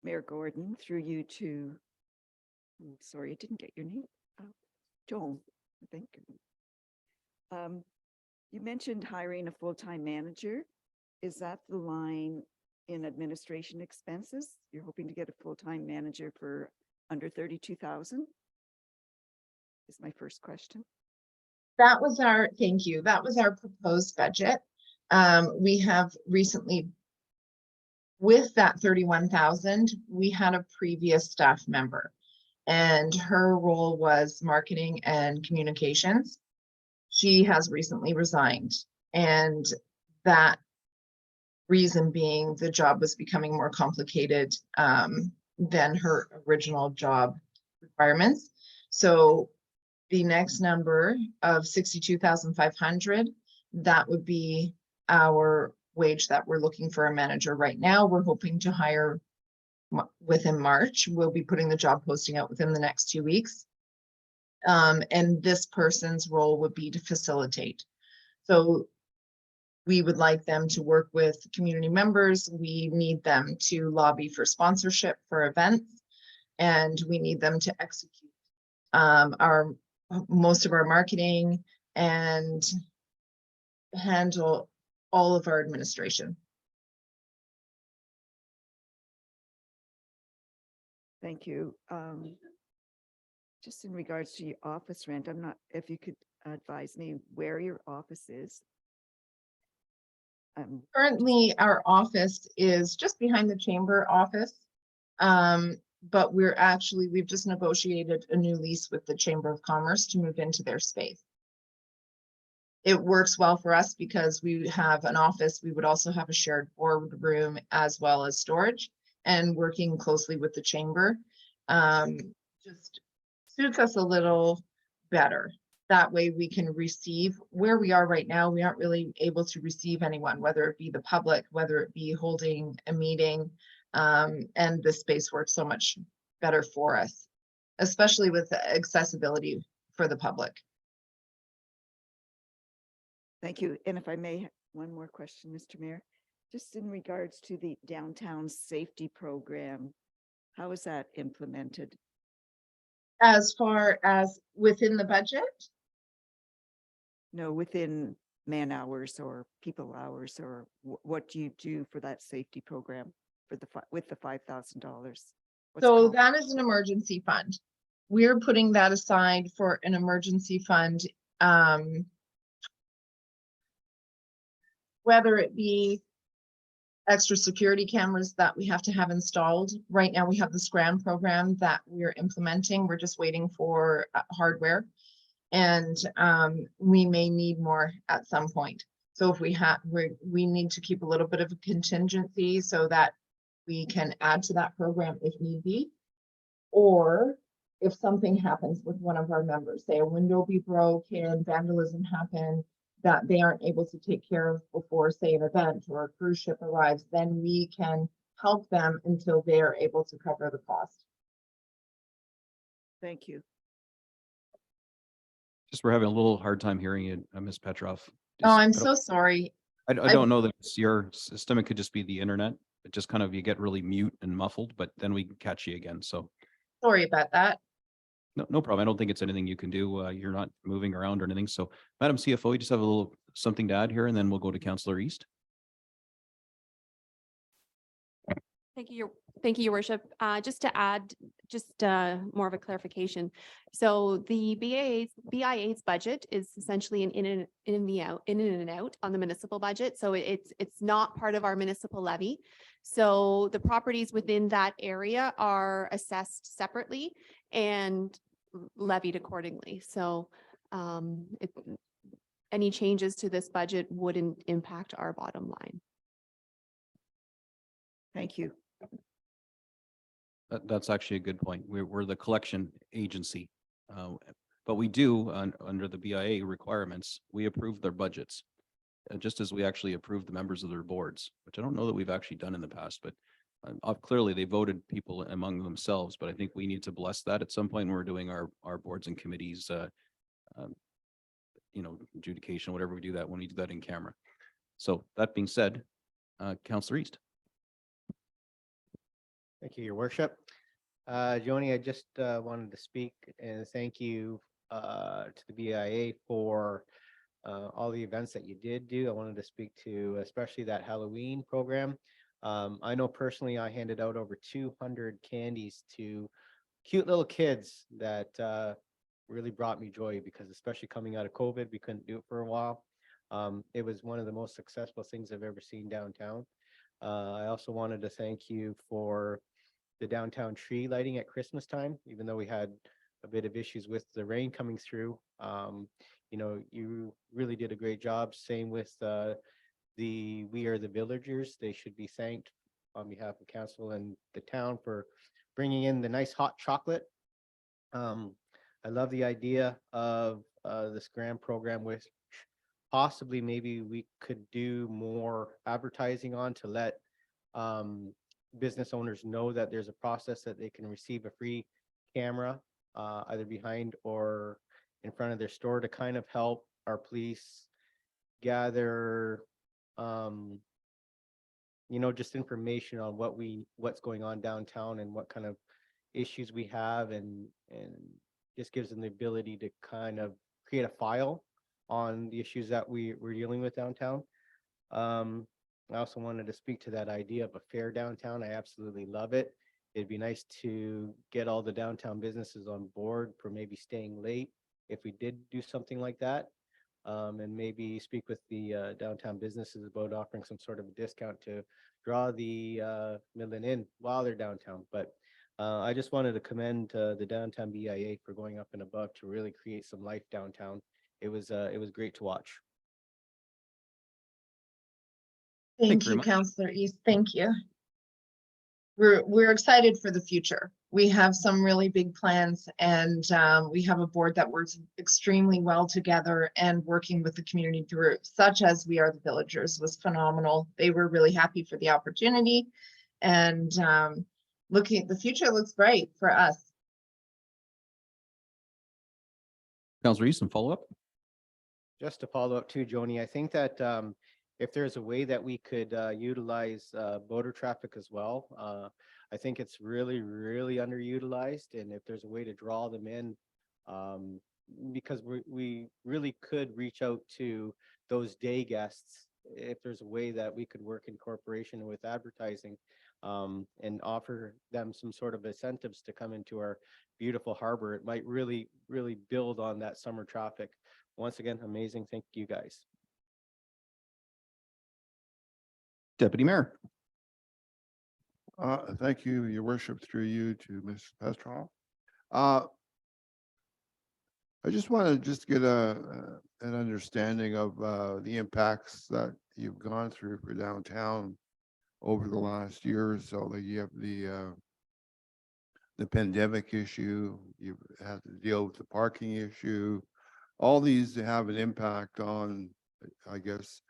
Mayor Gordon, through you to, I'm sorry, I didn't get your name. Joan, I think. You mentioned hiring a full-time manager. Is that the line in administration expenses? You're hoping to get a full-time manager for under 32,000? Is my first question. That was our, thank you. That was our proposed budget. We have recently, with that 31,000, we had a previous staff member and her role was marketing and communications. She has recently resigned, and that reason being the job was becoming more complicated than her original job requirements. So the next number of 62,500, that would be our wage that we're looking for a manager right now. We're hoping to hire within March. We'll be putting the job posting out within the next 2 weeks. And this person's role would be to facilitate. So we would like them to work with community members. We need them to lobby for sponsorship for events, and we need them to execute most of our marketing and handle all of our administration. Thank you. Just in regards to your office rent, I'm not, if you could advise me where your office is. Currently, our office is just behind the chamber office. But we've just negotiated a new lease with the Chamber of Commerce to move into their space. It works well for us because we have an office. We would also have a shared boardroom as well as storage, and working closely with the chamber just suits us a little better. That way we can receive. Where we are right now, we aren't really able to receive anyone, whether it be the public, whether it be holding a meeting. And this space works so much better for us, especially with the accessibility for the public. Thank you. And if I may, one more question, Mr. Mayor, just in regards to the downtown safety program, how is that implemented? As far as within the budget? No, within man hours or people hours, or what do you do for that safety program for with the $5,000? So that is an emergency fund. We're putting that aside for an emergency fund. Whether it be extra security cameras that we have to have installed. Right now we have the SCRAM program that we're implementing. We're just waiting for hardware, and we may need more at some point. So if we need to keep a little bit of a contingency so that we can add to that program if need be. Or if something happens with one of our members, say a window be broken, vandalism happen, that they aren't able to take care of before, say, an event or a cruise ship arrives, then we can help them until they are able to cover the cost. Thank you. Just we're having a little hard time hearing you, Ms. Petrov. Oh, I'm so sorry. I don't know that it's your system. It could just be the internet. It just kind of, you get really mute and muffled, but then we can catch you again. So Sorry about that. no problem. I don't think it's anything you can do. You're not moving around or anything. So Madam CFO, you just have a little something to add here, and then we'll go to Councillor East. Thank you, Your Worship. Just to add, more of a clarification. So the BIA's budget is essentially an in and out on the municipal budget. So it's not part of our municipal levy. So the properties within that area are assessed separately and levied accordingly. So any changes to this budget wouldn't impact our bottom line. Thank you. That's actually a good point. We're the collection agency. But we do, under the BIA requirements, we approve their budgets, just as we actually approve the members of their boards, which I don't know that we've actually done in the past, but clearly they voted people among themselves, but I think we need to bless that at some point when we're doing our boards and committees, adjudication, whatever we do that, when we do that in camera. So that being said, Councillor East. Thank you, Your Worship. Joni, I just wanted to speak and thank you to the BIA for all the events that you did do. I wanted to speak to especially that Halloween program. I know personally I handed out over 200 candies to cute little kids that really brought me joy, because especially coming out of COVID, we couldn't do it for a while. It was one of the most successful things I've ever seen downtown. I also wanted to thank you for the downtown tree lighting at Christmas time, even though we had a bit of issues with the rain coming through. You really did a great job. Same with We Are the Villagers. They should be thanked on behalf of council and the town for bringing in the nice hot chocolate. I love the idea of this grant program, which possibly maybe we could do more advertising on to let business owners know that there's a process that they can receive a free camera either behind or in front of their store to kind of help our police gather, just information on what's going on downtown and what kind of issues we have, and just gives them the ability to kind of create a file on the issues that we're dealing with downtown. I also wanted to speak to that idea of a fair downtown. I absolutely love it. It'd be nice to get all the downtown businesses on board for maybe staying late if we did do something like that. And maybe speak with the downtown businesses about offering some sort of a discount to draw the Midland in while they're downtown. But I just wanted to commend the downtown BIA for going up and above to really create some life downtown. It was great to watch. Thank very you, much. Councillor East. Thank you. We're excited for the future. We have some really big plans, and we have a board that works extremely well together and working with the community through, such as We Are the Villagers was phenomenal. They were really happy for the opportunity, and looking at the future looks bright for us. Councillor East, some follow-up? Just to follow up too, Joni, I think that if there's a way that we could utilize boater traffic as well, I think it's really, really underutilized. And if there's a way to draw them in, because we really could reach out to those day guests, if there's a way that we could work in cooperation with advertising and offer them some sort of incentives to come into our beautiful harbor, it might really, really build on that summer traffic. Once again, amazing. Thank you guys. Deputy Mayor. Thank you, Your Worship, through you to Ms. Petrov. I just want to just get an understanding of the impacts that you've gone through for downtown over the last year or so. Like you have the pandemic issue, you've had to deal with the parking issue. All these have an impact on, I guess,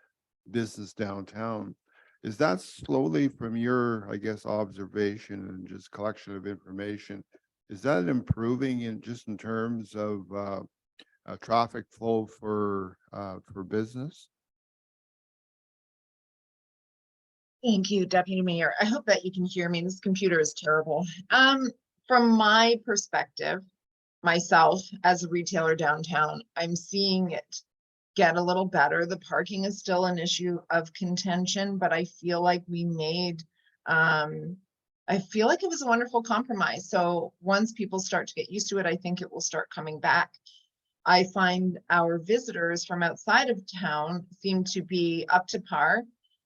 business downtown. Is that slowly, from your, I guess, observation and just collection of information, is that improving in terms of traffic flow for business? Thank you, Deputy Mayor. I hope that you can hear me. This computer is terrible. From my perspective, myself as a retailer downtown, I'm seeing it get a little better. The parking is still an issue of contention, but I feel like we made, I feel like it was a wonderful compromise. So once people start to get used to it, I think it will start coming back. I find our visitors from outside of town seem to be up to par.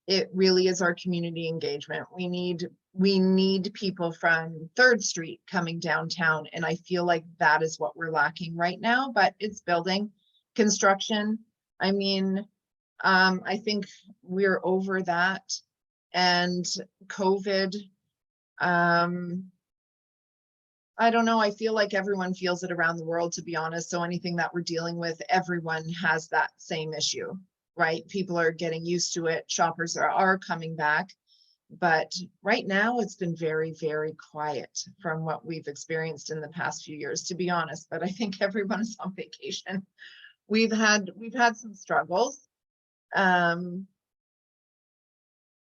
It really is our community engagement. We need people from 3rd Street coming downtown, and I feel like that is what we're lacking right now, but it's building. Construction, I mean, I think we're over that. And COVID, I don't know, I feel like everyone feels it around the world, to be honest. So anything that we're dealing with, everyone has that same issue, right? People are getting used to it. Shoppers are coming back. But right now it's been very, very quiet from what we've experienced in the past few years, to be honest. But I think everyone is on vacation. We've had some struggles. But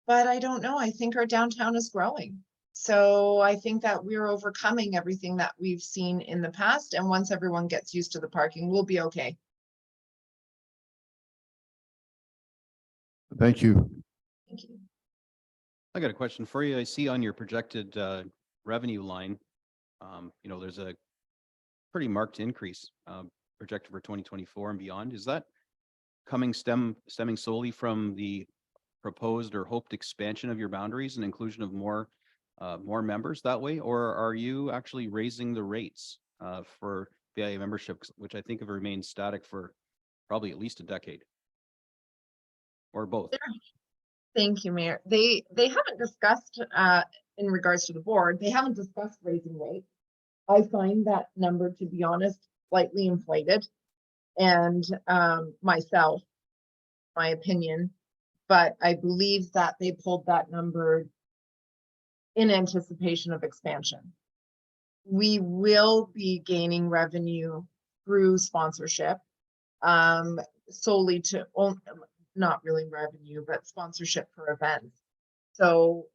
I don't know. I think our downtown is growing. So I think that we're overcoming everything that we've seen in the past. And once everyone gets used to the parking, we'll be okay. Thank you. Thank you. I got a question for you. I see on your projected revenue line, there's a pretty marked increase projected for 2024 and beyond. Is that stemming solely from the proposed or hoped expansion of your boundaries and inclusion of more members that way, or are you actually raising the rates for BIA membership, which I think have remained static for probably at least a decade, or both? Thank you, Mayor. They haven't discussed in regards to the board, they haven't discussed raising rates. I find that number, to be honest, slightly inflated, and myself, my opinion, but I believe that they pulled that number in anticipation of expansion. we will be gaining revenue through sponsorship. Solely to, not really revenue, but sponsorship for events. So,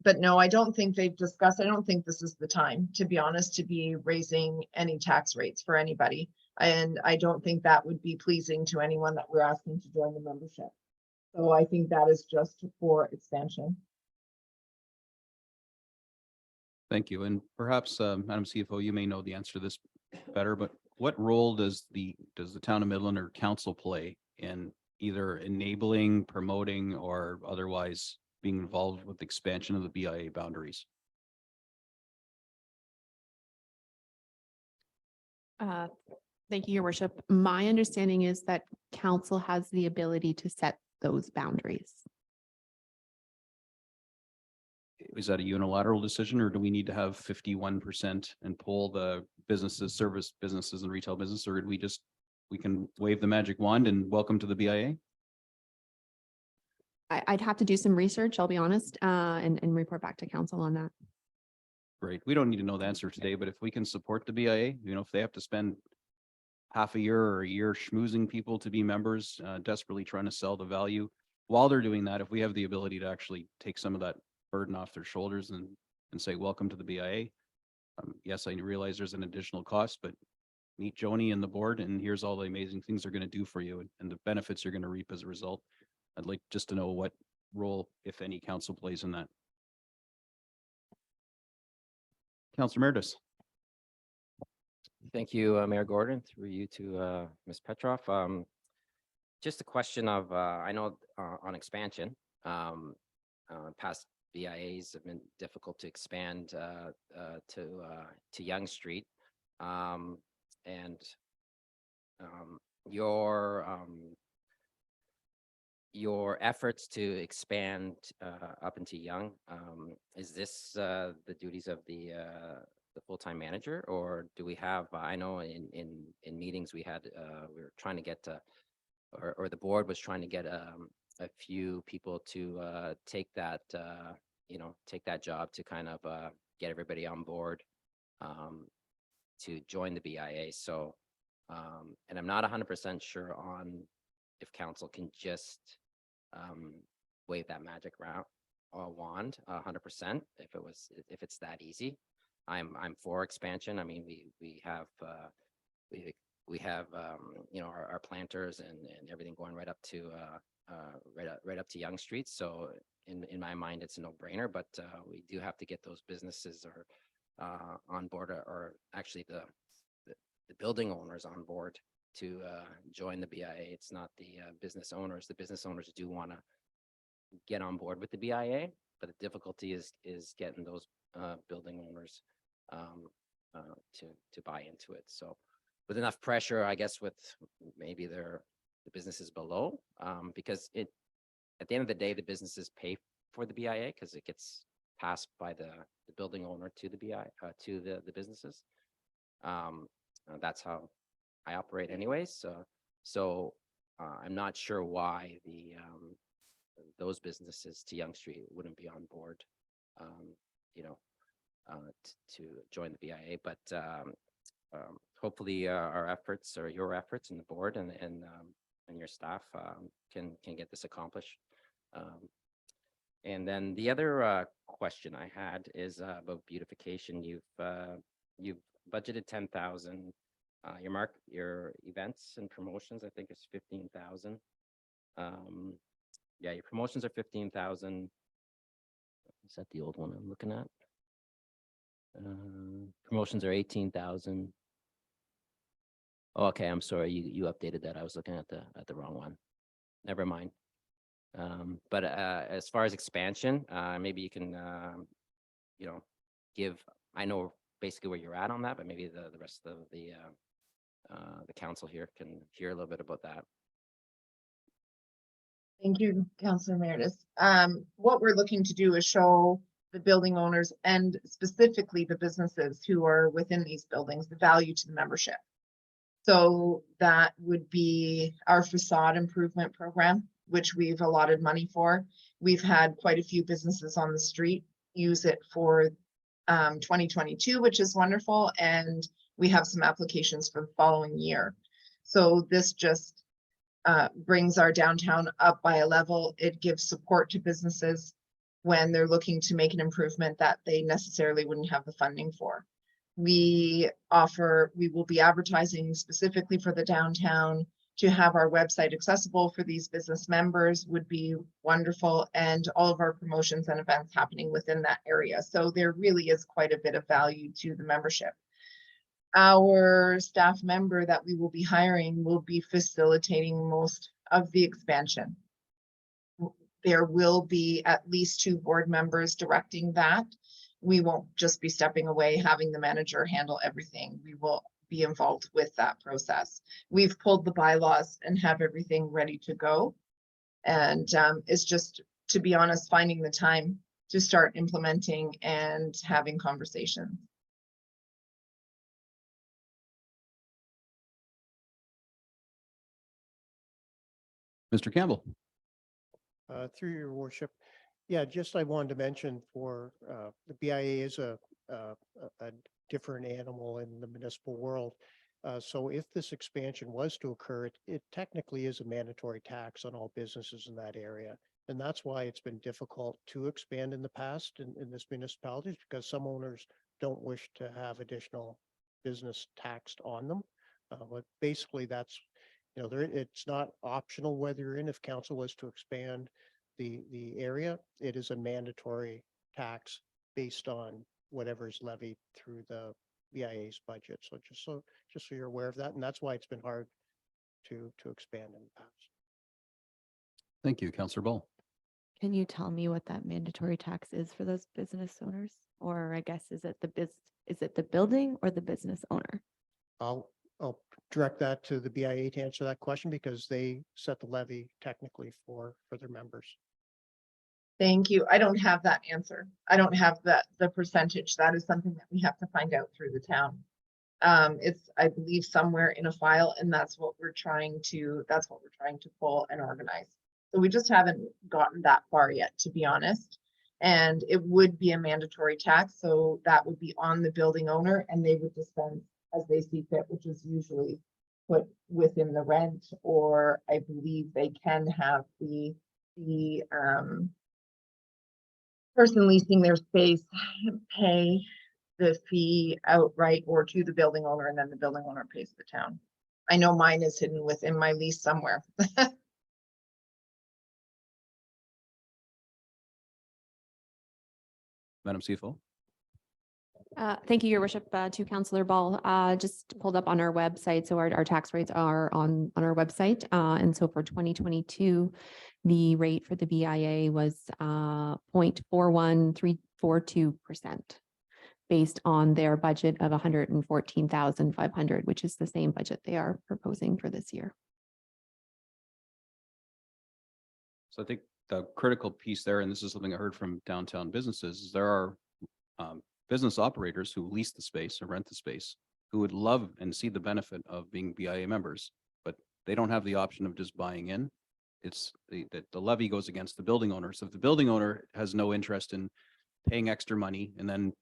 but no, I don't think they've discussed, I don't think this is the time, to be honest, to be raising any tax rates for anybody. And I don't think that would be pleasing to anyone that we're asking to join the membership. So I think that is just for expansion. Thank you. And perhaps, Madam CFO, you may know the answer to this better, but what role does the town of Midland or council play in either enabling, promoting, or otherwise being involved with expansion of the BIA boundaries? Thank you, Your Worship. My understanding is that council has the ability to set those boundaries. Is that a unilateral decision, or do we need to have 51% and pull the businesses, service businesses and retail business, or we can wave the magic wand and welcome to the BIA? I'd have to do some research, I'll be honest, and report back to council on that. Great. We don't need to know the answer today, but if we can support the BIA, if they have to spend half a year or a year schmoozing people to be members, desperately trying to sell the value, while they're doing that, if we have the ability to actually take some of that burden off their shoulders and say, welcome to the BIA. Yes, I realize there's an additional cost, but meet Joni and the board, and here's all the amazing things they're going to do for you and the benefits you're going to reap as a result. I'd like just to know what role, if any, council plays in that. Councilor Meredith. Thank you, Mayor Gordon, through you to Ms. Petroff. Just a question of, I know on expansion, past BIAs have been difficult to expand to Yonge Street. And your efforts to expand up into Yonge, is this the duties of the full-time manager, or do we have, I know in meetings we had, we were trying to get to, or the board was trying to get a few people to take that job to kind of get everybody on board to join the BIA. So, and I'm not 100% sure on if council can just wave that magic wand 100% if it's that easy. I'm for expansion. I mean, we have our planters and everything going right up to Yonge Street. So in my mind, it's a no-brainer. But we do have to get those businesses on board, or actually the building owners on board to join the BIA. It's not the business owners. The business owners do want to get on board with the BIA, but the difficulty is getting those building owners to buy into it. So with enough pressure, I guess, with maybe the businesses below, because at the end of the day, the businesses pay for the BIA because it gets passed by the building owner to the BIA, to the businesses. That's how I operate anyways. So I'm not sure why those businesses to Yonge Street wouldn't be on board, to join the BIA. But hopefully our efforts, or your efforts, and the board and your staff can get this accomplished. And then the other question I had is about beautification. You've budgeted 10,000. Your events and promotions, I think, is 15,000. Yeah, your promotions are 15,000. Is that the old one I'm looking at? Promotions are 18,000. Oh, okay, I'm sorry. You updated that. I was looking at the wrong one. Never mind. But as far as expansion, maybe you can give. I know basically where you're at on that, but maybe the rest of the council here can hear a little bit about that. Thank you, Councillor Meredith. What we're looking to do is show the building owners and specifically the businesses who are within these buildings the value to the membership. So that would be our facade improvement program, which we've allotted money for. We've had quite a few businesses on the street use it for 2022, which is wonderful. And we have some applications for the following year. So this just brings our downtown up by a level. It gives support to businesses when they're looking to make an improvement that they necessarily wouldn't have the funding for. We will be advertising specifically for the downtown. To have our website accessible for these business members would be wonderful, and all of our promotions and events happening within that area. So there really is quite a bit of value to the membership. Our staff member that we will be hiring will be facilitating most of the expansion. There will be at least 2 board members directing that. We won't just be stepping away, having the manager handle everything. We will be involved with that process. We've pulled the bylaws and have everything ready to go. And it's just, to be honest, finding the time to start implementing and having conversations. Mr. Campbell. Through your worship. Yeah, just I wanted to mention for the BIA is a different animal in the municipal world. So if this expansion was to occur, it technically is a mandatory tax on all businesses in that area. And that's why it's been difficult to expand in the past in this municipality, because some owners don't wish to have additional business taxed on them. But basically that's, it's not optional whether you're in. If council was to expand the area, it is a mandatory tax based on whatever is levied through the BIA's budget. So just so you're aware of that, and that's why it's been hard to expand in the past. Thank you, Councillor Ball. Can you tell me what that mandatory tax is for those business owners? Or I guess, is it the building or the business owner? I'll direct that to the BIA to answer that question, because they set the levy technically for their members. Thank you. I don't have that answer. I don't have the percentage. That is something that we have to find out through the town. It's, I believe, somewhere in a file, and that's what we're trying to pull and organize. So we just haven't gotten that far yet, to be honest. And it would be a mandatory tax, so that would be on the building owner, and they would dispense as they see fit, which is usually put within the rent, or I believe they can have the person leasing their space pay the fee outright or to the building owner, and then the building owner pays the town. I know mine is hidden within my lease somewhere. Madam CFO. Thank you, Your Worship, to Councillor Ball. Just pulled up on our website. So our tax rates are on our website. And so for 2022, the rate for the BIA was 0.41342% based on their budget of 114,500, which is the same budget they are proposing for this year. So I think the critical piece there, and this is something I heard from downtown businesses, is there are business operators who lease the space or rent the space who would love and see the benefit of being BIA members, but they don't have the option of just buying in. It's the levy goes against the building owner. So if the building owner has no interest in paying extra money and then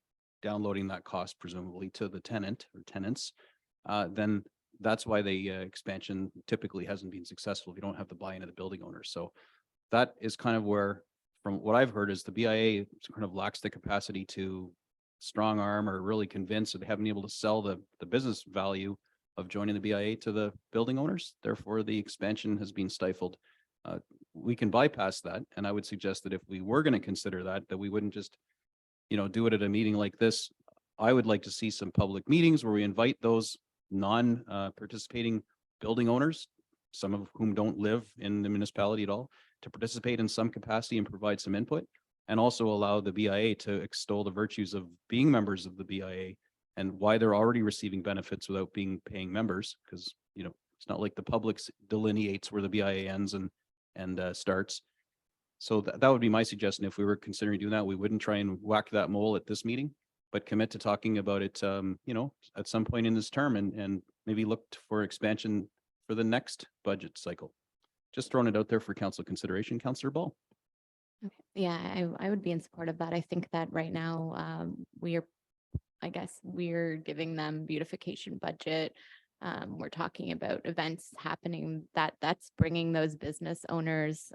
downloading that cost presumably to the tenant or tenants, then that's why the expansion typically hasn't been successful if you don't have the buy-in of the building owner. So that is kind of where, from what I've heard, is the BIA kind of lacks the capacity to strong arm or really convince, or they haven't been able to sell the business value of joining the BIA to the building owners. Therefore, the expansion has been stifled. We can bypass that. And I would suggest that if we were going to consider that we wouldn't just, do it at a meeting like this. I would like to see some public meetings where we invite those non-participating building owners, some of whom don't live in the municipality at all, to participate in some capacity and provide some input, and also allow the BIA to extol the virtues of being members of the BIA and why they're already receiving benefits without paying members. Because, it's not like the public delineates where the BIA ends and starts. So that would be my suggestion. If we were considering doing that, we wouldn't try and whack that mole at this meeting, but commit to talking about it, at some point in this term, and maybe look for expansion for the next budget cycle. Just throwing it out there for council consideration. Councillor Ball. Okay. Yeah, I would be in support of that. I think that right now, I guess we're giving them beautification budget. We're talking about events happening that's bringing those business owners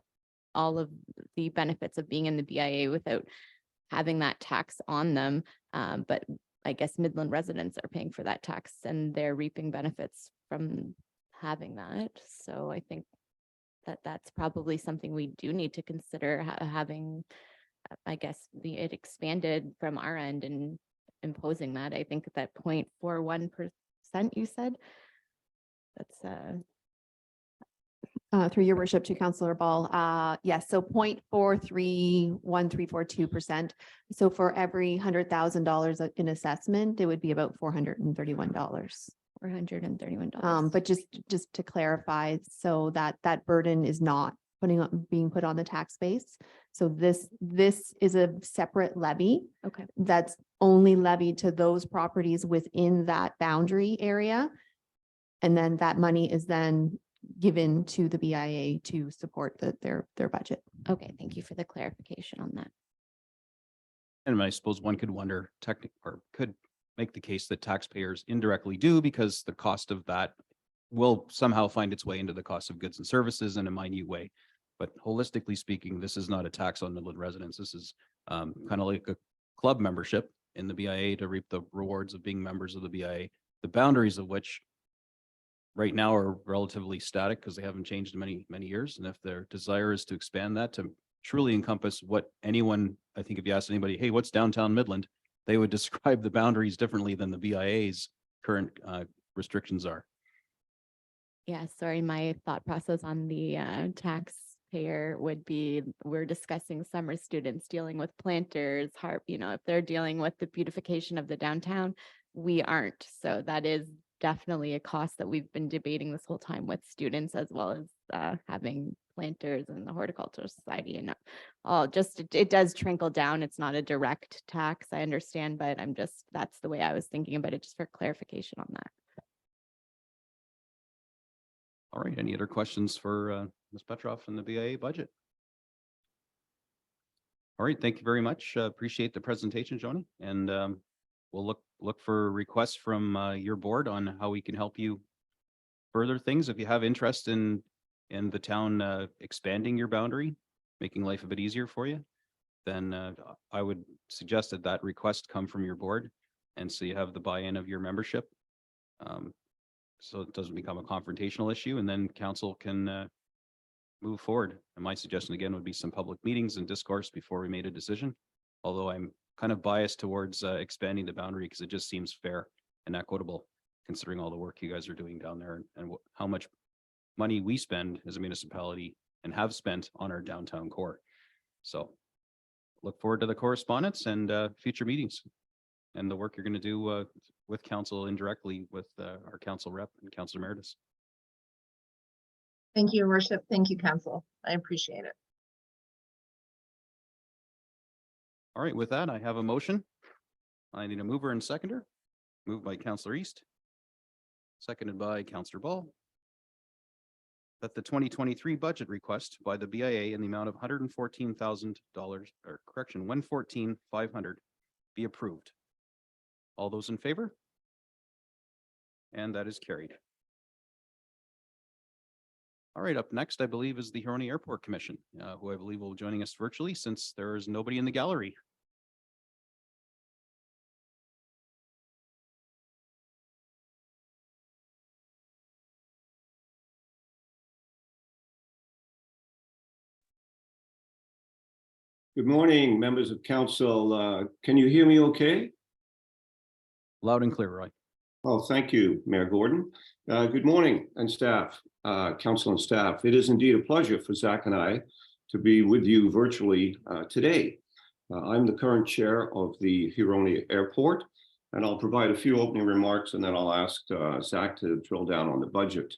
all of the benefits of being in the BIA without having that tax on them. But I guess Midland residents are paying for that tax and they're reaping benefits from having that. So I think that that's probably something we do need to consider having, I guess, it expanded from our end and imposing that. I think that 0.41% you said, that's through your worship to Councillor Ball. Yes, so 0.431342%. So for every $100,000 in assessment, it would be about $431. $431. But just to clarify, so that burden is not being put on the tax base. So this is a separate levy Okay. that's only levied to those properties within that boundary area. And then that money is then given to the BIA to support their budget. Okay, thank you for the clarification on that. And I suppose one could wonder, or could make the case that taxpayers indirectly do, because the cost of that will somehow find its way into the cost of goods and services in a minute way. But holistically speaking, this is not a tax on Midland residents. This is kind of like a club membership in the BIA to reap the rewards of being members of the BIA, the boundaries of which right now are relatively static because they haven't changed in many, many years. And if their desire is to expand that to truly encompass what anyone, I think if you ask anybody, hey, what's downtown Midland, they would describe the boundaries differently than the BIA's current restrictions are. Yeah, sorry, my thought process on the taxpayer would be, we're discussing summer students dealing with planters, if they're dealing with the beautification of the downtown, we aren't. So that is definitely a cost that we've been debating this whole time with students, as well as having planters and the horticultural society and all. Just it does trickle down. It's not a direct tax, I understand, but that's the way I was thinking about it, just for clarification on that. All right, any other questions for Ms. Petroff and the BIA budget? All right, thank you very much. Appreciate the presentation, Joni, and we'll look for requests from your board on how we can help you further things. If you have interest in the town expanding your boundary, making life a bit easier for you, then I would suggest that request come from your board, and so you have the buy-in of your membership. So it doesn't become a confrontational issue, and then council can move forward. And my suggestion again would be some public meetings and discourse before we made a decision. Although I'm kind of biased towards expanding the boundary because it just seems fair and equitable, considering all the work you guys are doing down there and how much money we spend as a municipality and have spent on our downtown core. So look forward to the correspondence and future meetings and the work you're going to do with council indirectly with our council rep and Councilor Emeritus. Thank you, Your Worship. Thank you, Council. I appreciate it. All right, with that, I have a motion. I need a mover and seconder. Moved by Councilor East, seconded by Councilor Ball, that the 2023 budget request by the BIA in the amount of $114,000, or correction, $114,500 be approved. All those in favor? And that is carried. All right, up next, I believe, is the Huronia Airport Commission, who I believe will be joining us virtually since there is nobody in the gallery. Good morning, members of council. Can you hear me okay? Loud and clear, Roy. Oh, thank you, Mayor Gordon. Good morning, and staff, council and staff. It is indeed a pleasure for Zach and I to be with you virtually today. I'm the current chair of the Huronia Airport, and I'll provide a few opening remarks, and then I'll ask Zach to drill down on the budget.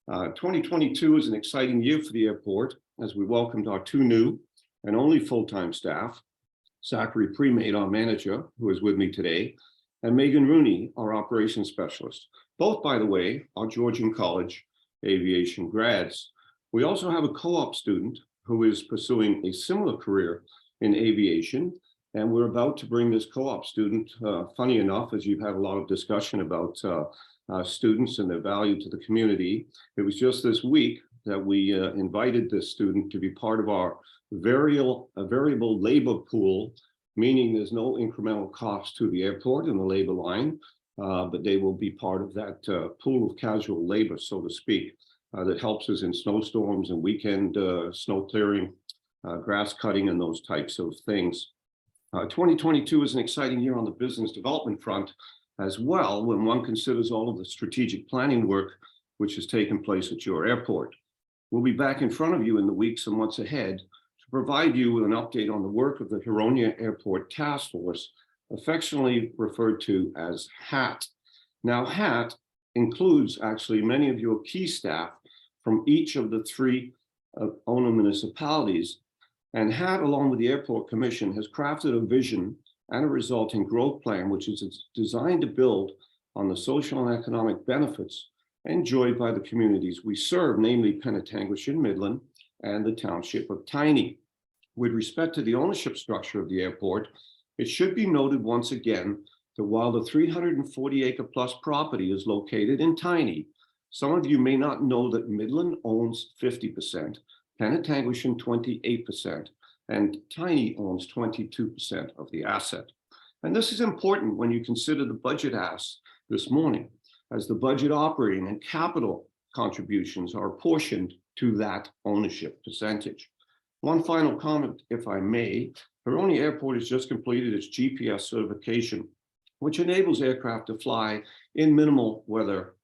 2022 is an exciting year for the airport as we welcomed our two new and only full-time staff, Zachary Premade, our manager, who is with me today, and Megan Rooney, our operations specialist. Both, by the way, are Georgian College aviation grads. We also have a co-op student who is pursuing a similar career in aviation. And we're about to bring this co-op student, funny enough, as you've had a lot of discussion about students and their value to the community. It was just this week that we invited this student to be part of our variable labor pool, meaning there's no incremental cost to the airport in the labor line, but they will be part of that pool of casual labor, so to speak, that helps us in snowstorms and weekend snow clearing, grass cutting, and those types of things. 2022 is an exciting year on the business development front as well, when one considers all of the strategic planning work which has taken place at your airport. We'll be back in front of you in the weeks and months ahead to provide you with an update on the work of the Huronia Airport Task Force, affectionately referred to as HAT. Now, HAT includes actually many of your key staff from each of the three owner municipalities. And HAT, along with the Airport Commission, has crafted a vision and a resulting growth plan, which is designed to build on the social and economic benefits enjoyed by the communities we serve, namely Penetanguishene, Midland, and the township of Tiny. With respect to the ownership structure of the airport, it should be noted once again that while the 340-acre plus property is located in Tiny, some of you may not know that Midland owns 50%, Penetanguishene 28%, and Tiny owns 22% of the asset. And this is important when you consider the budget ask this morning, as the budget operating and capital contributions are apportioned to that ownership percentage. One final comment, if I may. Huronia Airport has just completed its GPS certification, which enables aircraft to fly in minimal weather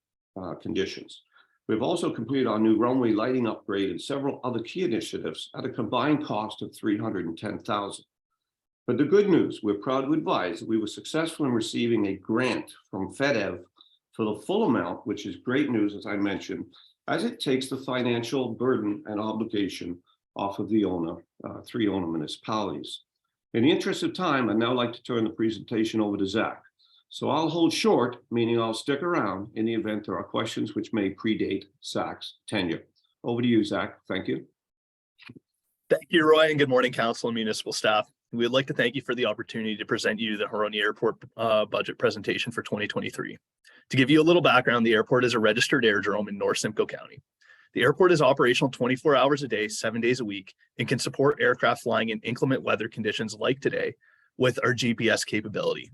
conditions. We've also completed our new runway lighting upgrade and several other key initiatives at a combined cost of $310,000. But the good news, we're proud to advise that we were successful in receiving a grant from FedEv for the full amount, which is great news, as I mentioned, as it takes the financial burden and obligation off of the three owner municipalities. In the interest of time, I'd now like to turn the presentation over to Zach. So I'll hold short, meaning I'll stick around in the event there are questions which may predate Zach's tenure. Over to you, Zach. Thank you. Thank you, Roy, and good morning, council and municipal staff. We would like to thank you for the opportunity to present you the Huronia Airport budget presentation for 2023. To give you a little background, the airport is a registered aerodrome in North Simcoe County. The airport is operational 24 hours a day, 7 days a week, and can support aircraft flying in inclement weather conditions like today with our GPS capability.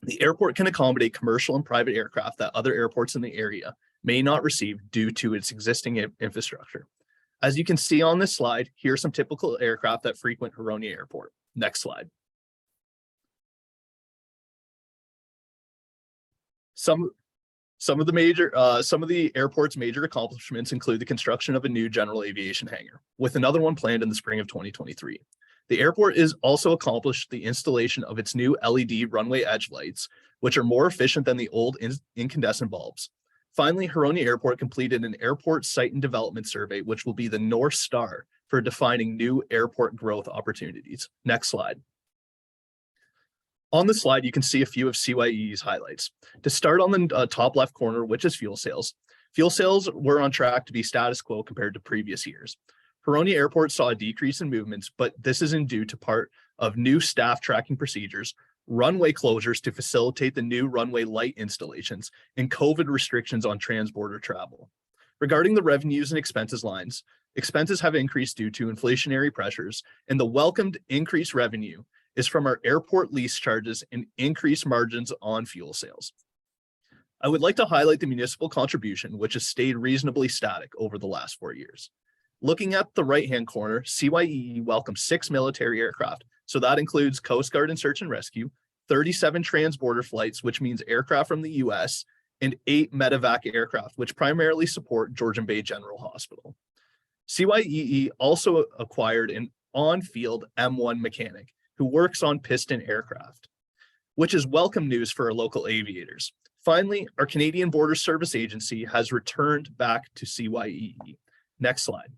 The airport can accommodate commercial and private aircraft that other airports in the area may not receive due to its existing infrastructure. As you can see on this slide, here are some typical aircraft that frequent Huronia Airport. Next slide. Some of the airport's major accomplishments include the construction of a new general aviation hangar, with another one planned in the spring of 2023. The airport is also accomplished the installation of its new LED runway edge lights, which are more efficient than the old incandescent bulbs. Finally, Huronia Airport completed an airport site and development survey, which will be the North Star for defining new airport growth opportunities. Next slide. On the slide, you can see a few of CYE's highlights. To start on the top left corner, which is fuel sales. Fuel sales were on track to be status quo compared to previous years. Huronia Airport saw a decrease in movements, but this isn't due to part of new staff tracking procedures, runway closures to facilitate the new runway light installations, and COVID restrictions on transborder travel. Regarding the revenues and expenses lines, expenses have increased due to inflationary pressures, and the welcomed increased revenue is from our airport lease charges and increased margins on fuel sales. I would like to highlight the municipal contribution, which has stayed reasonably static over the last 4 years. Looking at the right-hand corner, CYE welcomed 6 military aircraft. So that includes Coast Guard and Search and Rescue, 37 transborder flights, which means aircraft from the US, and 8 medevac aircraft, which primarily support Georgian Bay General Hospital. CYEE also acquired an on-field M1 mechanic who works on piston aircraft, which is welcome news for our local aviators. Finally, our Canadian Border Service Agency has returned back to CYEE. Next slide.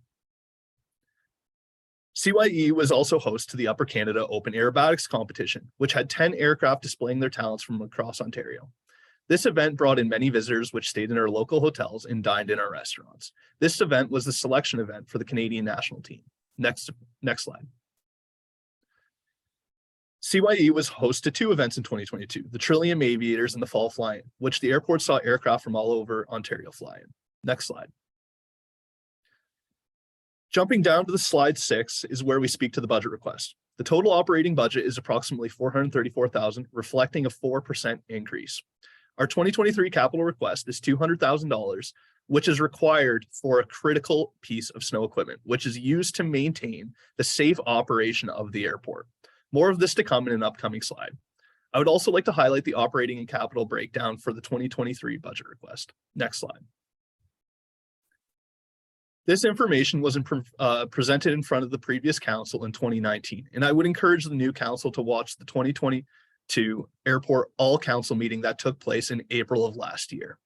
CYE was also host to the Upper Canada Open Aerobatics Competition, which had 10 aircraft displaying their talents from across Ontario. This event brought in many visitors which stayed in our local hotels and dined in our restaurants. This event was the selection event for the Canadian national team. Next slide. CYE was host to two events in 2022, the Trillium Aviators and the Fall Fly-In, which the airport saw aircraft from all over Ontario fly in. Next slide. Jumping down to the slide 6 is where we speak to the budget request. The total operating budget is approximately $434,000, reflecting a 4% increase. Our 2023 capital request is $200,000, which is required for a critical piece of snow equipment, which is used to maintain the safe operation of the airport. More of this to come in an upcoming slide. I would also like to highlight the operating and capital breakdown for the 2023 budget request. Next slide. This information was presented in front of the previous council in 2019, and I would encourage the new council to watch the 2022 airport all council meeting that took place in April of last year.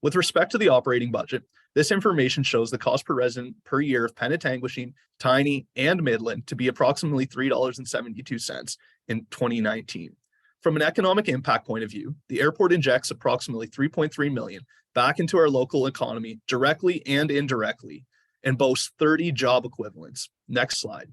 With respect to the operating budget, this information shows the cost per resident per year of Penetanguishene, Tiny, and Midland to be approximately $3.72 in 2019. From an economic impact point of view, the airport injects approximately $3.3 million back into our local economy directly and indirectly, and boasts 30 job equivalents. Next slide.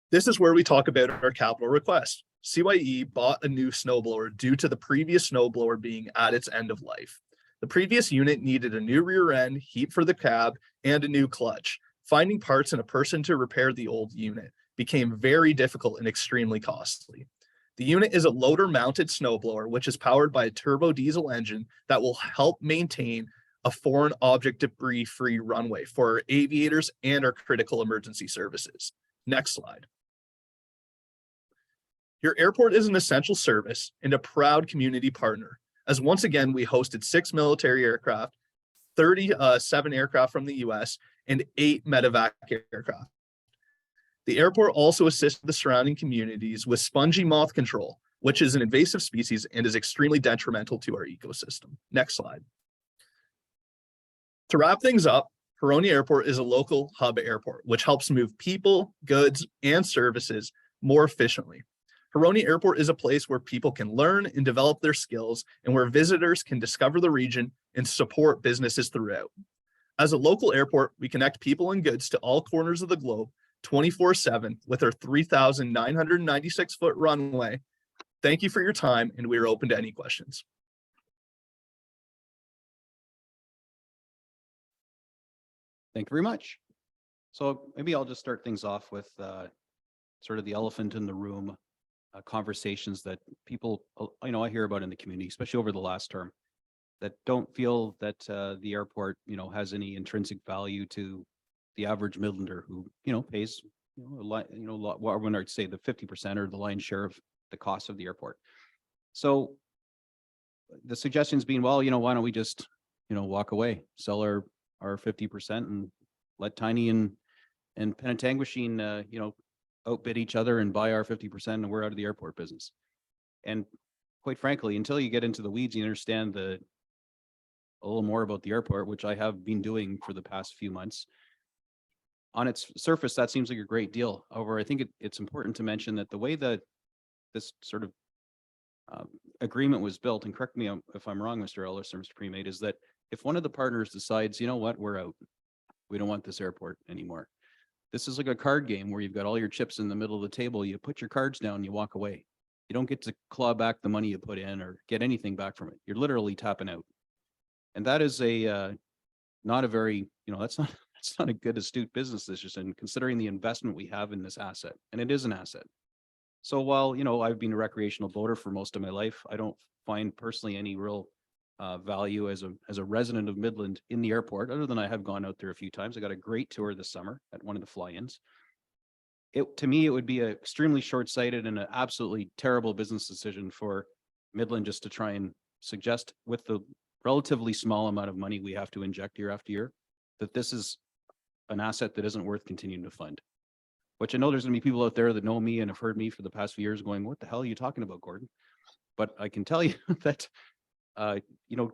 This is where we talk about our capital request. CYE bought a new snowblower due to the previous snowblower being at its end of life. The previous unit needed a new rear end, heat for the cab, and a new clutch. Finding parts and a person to repair the old unit became very difficult and extremely costly. The unit is a loader-mounted snowblower, which is powered by a turbo diesel engine that will help maintain a foreign object debris-free runway for our aviators and our critical emergency services. Next slide. Your airport is an essential service and a proud community partner, as once again, we hosted 6 military aircraft, 37 aircraft from the US, and 8 medevac aircraft. The airport also assisted the surrounding communities with spongy moth control, which is an invasive species and is extremely detrimental to our ecosystem. Next slide. To wrap things up, Huronia Airport is a local hub airport, which helps move people, goods, and services more efficiently. Huronia Airport is a place where people can learn and develop their skills and where visitors can discover the region and support businesses throughout. As a local airport, we connect people and goods to all corners of the globe 24/7 with our 3,996-foot runway. Thank you for your time, and we are open to any questions. Thank you very much. So maybe I'll just start things off with sort of the elephant in the room conversations that people, I hear about in the community, especially over the last term, that don't feel that the airport, has any intrinsic value to the average Midlander who, pays, when I'd say the 50% or the lion's share of the cost of the airport. So the suggestions being, well, why don't we just, walk away, sell our 50% and let Tiny and Penetanguishene, outbid each other and buy our 50% and we're out of the airport business. And quite frankly, until you get into the weeds, you understand a little more about the airport, which I have been doing for the past few months. On its surface, that seems like a great deal. However, I think it's important to mention that the way that this sort of agreement was built, and correct me if I'm wrong, Mr. Ellis or Mr. Premade, is that if one of the partners decides, you know what, we're out, we don't want this airport anymore. This is like a card game where you've got all your chips in the middle of the table. You put your cards down, you walk away. You don't get to claw back the money you put in or get anything back from it. You're literally tapping out. And that is not a very, that's not a good, astute business decision considering the investment we have in this asset. And it is an asset. So while, I've been a recreational boater for most of my life, I don't find personally any real value as a resident of Midland in the airport, other than I have gone out there a few times. I got a great tour this summer at one of the fly-ins. To me, it would be an extremely short-sighted and an absolutely terrible business decision for Midland just to try and suggest, with the relatively small amount of money we have to inject year after year, that this is an asset that isn't worth continuing to fund. Which I know there's going to be people out there that know me and have heard me for the past few years going, what the hell are you talking about, Gordon? But I can tell you that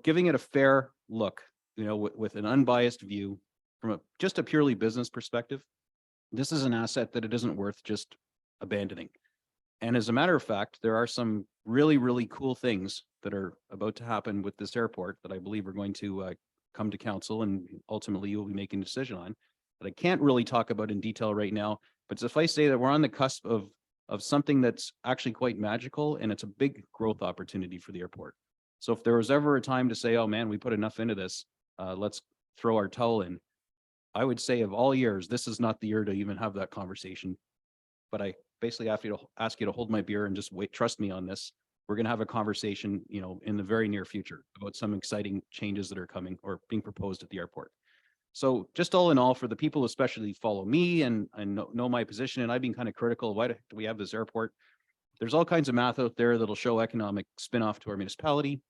giving it a fair look, with an unbiased view from just a purely business perspective, this is an asset that it isn't worth just abandoning. And as a matter of fact, there are some really, really cool things that are about to happen with this airport that I believe are going to come to council and ultimately you'll be making a decision on. that I can't really talk about in detail right now. But suffice to say that we're on the cusp of something that's actually quite magical, and it's a big growth opportunity for the airport. So if there was ever a time to say, oh man, we put enough into this, let's throw our towel in, I would say of all years, this is not the year to even have that conversation. But I basically have to ask you to hold my beer and just wait, trust me on this. We're going to have a conversation, you know, in the very near future about some exciting changes that are coming or being proposed at the airport. So just all in all, for the people who especially follow me and know my position, and I've been kind of critical, why do we have this airport? There's all kinds of math out there that'll show economic spinoff to our municipality.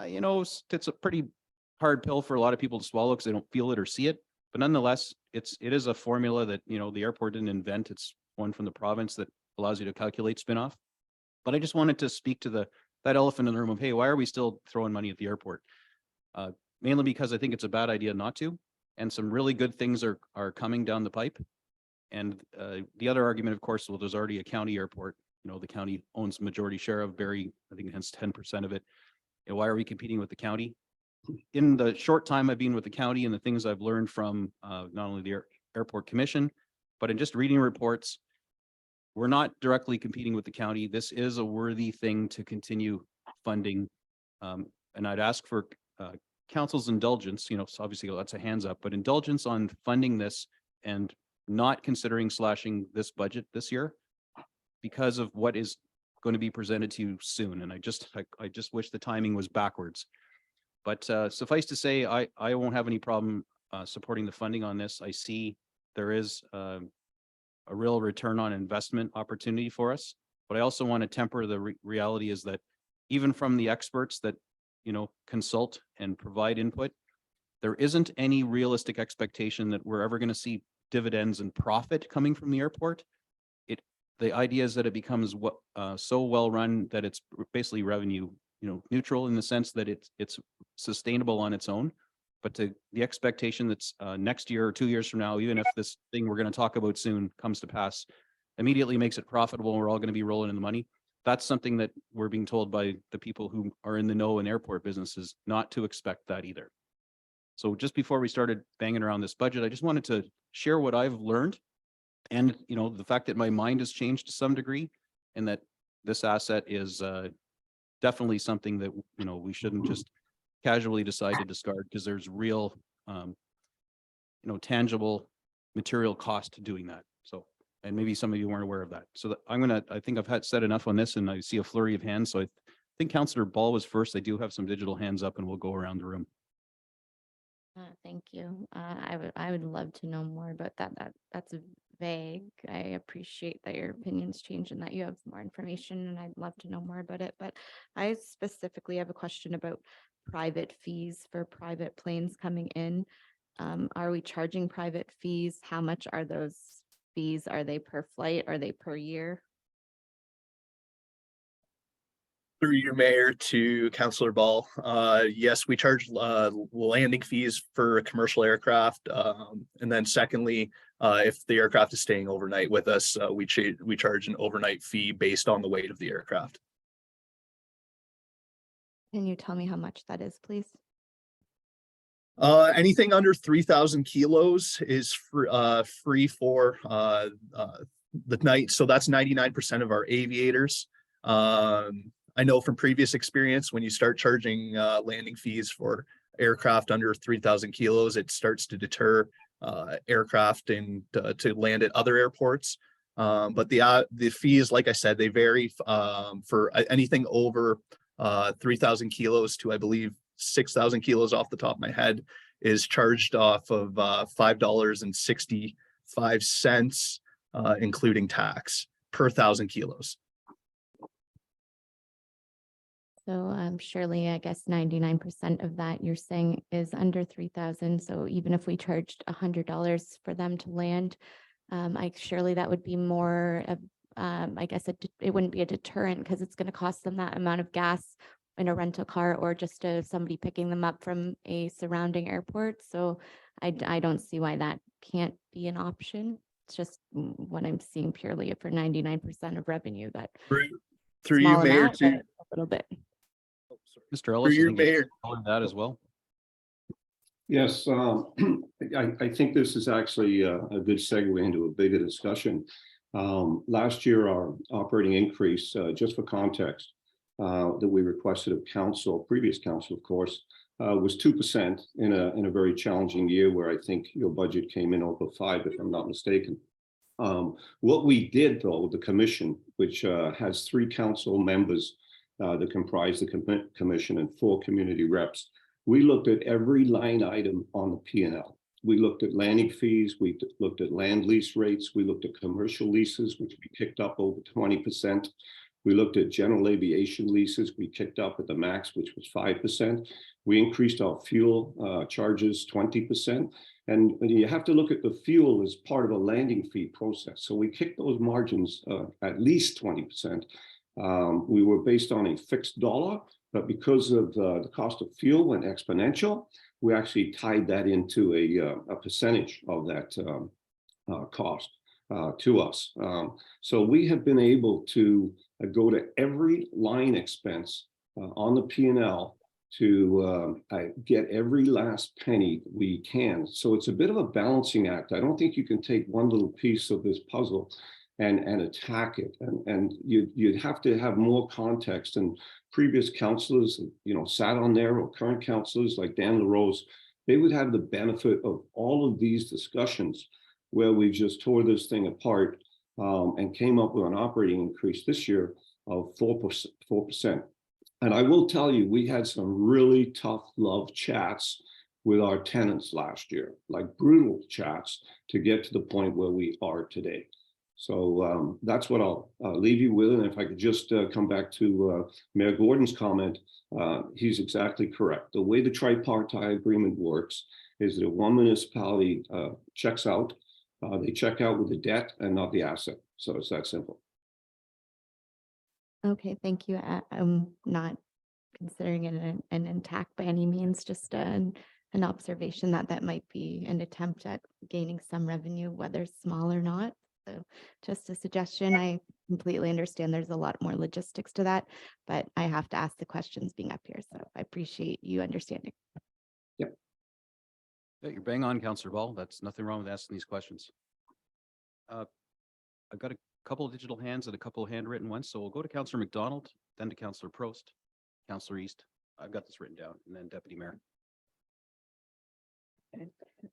You know, it's a pretty hard pill for a lot of people to swallow because they don't feel it or see it. But nonetheless, it is a formula that, you know, the airport didn't invent. It's one from the province that allows you to calculate spinoff. But I just wanted to speak to that elephant in the room of, hey, why are we still throwing money at the airport? Mainly because I think it's a bad idea not to. And some really good things are coming down the pipe. And the other argument, of course, well, there's already a county airport. You know, the county owns majority share of Barrie. I think it has 10% of it. And why are we competing with the county? In the short time I've been with the county and the things I've learned from not only the airport commission, but in just reading reports, we're not directly competing with the county. This is a worthy thing to continue funding. And I'd ask for council's indulgence, you know, so obviously lots of hands up, but indulgence on funding this and not considering slashing this budget this year because of what is going to be presented to you soon. And I just wish the timing was backwards. But suffice to say, I won't have any problem supporting the funding on this. I see there is a real return on investment opportunity for us. But I also want to temper the reality is that even from the experts that, you know, consult and provide input, there isn't any realistic expectation that we're ever going to see dividends and profit coming from the airport. The idea is that it becomes so well run that it's basically revenue, you know, neutral in the sense that it's sustainable on its own. But the expectation that's next year or 2 years from now, even if this thing we're going to talk about soon comes to pass, immediately makes it profitable and we're all going to be rolling in the money. That's something that we're being told by the people who are in the know in airport businesses not to expect that either. So just before we started banging around this budget, I just wanted to share what I've learned. And, you know, the fact that my mind has changed to some degree and that this asset is definitely something that, you know, we shouldn't just casually decide to discard because there's real, you know, tangible material cost to doing that. So, and maybe some of you weren't aware of that. So I think I've said enough on this and I see a flurry of hands. So I think Councillor Ball was first. I do have some digital hands up and we'll go around the room. Thank you. I would love to know more about that. That's vague. I appreciate that your opinions change and that you have more information, and I'd love to know more about it. But I specifically have a question about private fees for private planes coming in. Are we charging private fees? How much are those fees? Are they per flight? Are they per year? Through your mayor to Councillor Ball. Yes, we charge landing fees for a commercial aircraft. And then secondly, if the aircraft is staying overnight with us, we charge an overnight fee based on the weight of the aircraft. Can you tell me how much that is, please? Anything under 3,000 kilos is free for the night. So that's 99% of our aviators. I know from previous experience, when you start charging landing fees for aircraft under 3,000 kilos, it starts to deter aircraft and to land at other airports. But the fees, like I said, they vary for anything over 3,000 kilos to, I believe, 6,000 kilos off the top of my head is charged off of $5.65, including tax per 1,000 kilos. So surely, I guess 99% of that you're saying is under 3,000. So even if we charged $100 for them to land, surely that would be more of, I guess it wouldn't be a deterrent because it's going to cost them that amount of gas in a rental car or just somebody picking them up from a surrounding airport. So I don't see why that can't be an option. It's just what I'm seeing purely for 99% of revenue that through you, small Mayor, amount, to but a little bit. Mr. Ellis, I your think you mayor. covered that as well. Yes, I think this is actually a good segue into a bigger discussion. Last year, our operating increase, just for context, that we requested of council, previous council, of course, was 2% in a very challenging year where I think your budget came in over 5%, if I'm not mistaken. What we did though, the commission, which has 3 council members that comprise the commission and 4 community reps, we looked at every line item on the P&L. We looked at landing fees, we looked at land lease rates, we looked at commercial leases, which we kicked up over 20%. We looked at general aviation leases, we kicked up at the max, which was 5%. We increased our fuel charges 20%. And you have to look at the fuel as part of a landing fee process. So we kicked those margins at least 20%. We were based on a fixed dollar, but because of the cost of fuel went exponential, we actually tied that into a percentage of that cost to us. So we have been able to go to every line expense on the P&L to get every last penny we can. So it's a bit of a balancing act. I don't think you can take one little piece of this puzzle and attack it. And you'd have to have more context. And previous councillors, sat on there, or current councillors like Dan LaRose, they would have the benefit of all of these discussions where we just tore this thing apart and came up with an operating increase this year of 4%. And I will tell you, we had some really tough love chats with our tenants last year, like brutal chats to get to the point where we are today. So that's what I'll leave you with. And if I could just come back to Mayor Gordon's comment, he's exactly correct. The way the tripartite agreement works is that if one municipality checks out, they check out with the debt and not the asset. So it's that simple. Okay, thank you. I'm not considering it an attack by any means, just an observation that might be an attempt at gaining some revenue, whether small or not. So just a suggestion. I completely understand there's a lot more logistics to that, but I have to ask the questions being up here. So I appreciate you understanding. Yep. Yeah, you're bang on, Councillor Ball. That's nothing wrong with asking these questions. I've got a couple of digital hands and a couple of handwritten ones. So we'll go to Councillor McDonald, then to Councillor Prost, Councillor East. I've got this written down, and then Deputy Mayor.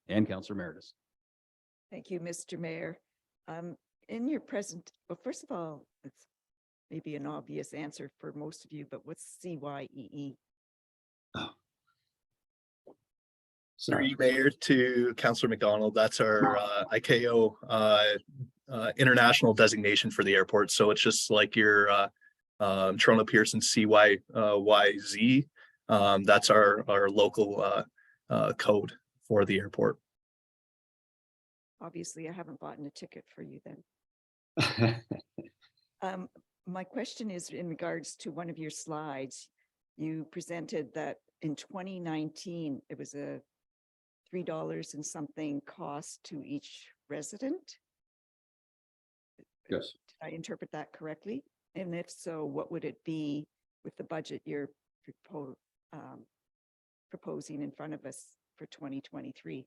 And Councillor Meredith. Thank you, Mr. Mayor. In your well, first of all, it's maybe an obvious answer for most of you, but what's CYEE? Through you, Mayor, to Councillor McDonald, that's our ICAO international designation for the airport. So it's just like your Toronto Pearson CYYZ. That's our local code for the airport. Obviously, I haven't bought a ticket for you then. My question is in regards to one of your slides. You presented that in 2019, it was a $3 and something cost to each resident. Yes. Did I interpret that correctly? And if so, what would it be with the budget you're proposing in front of us for 2023?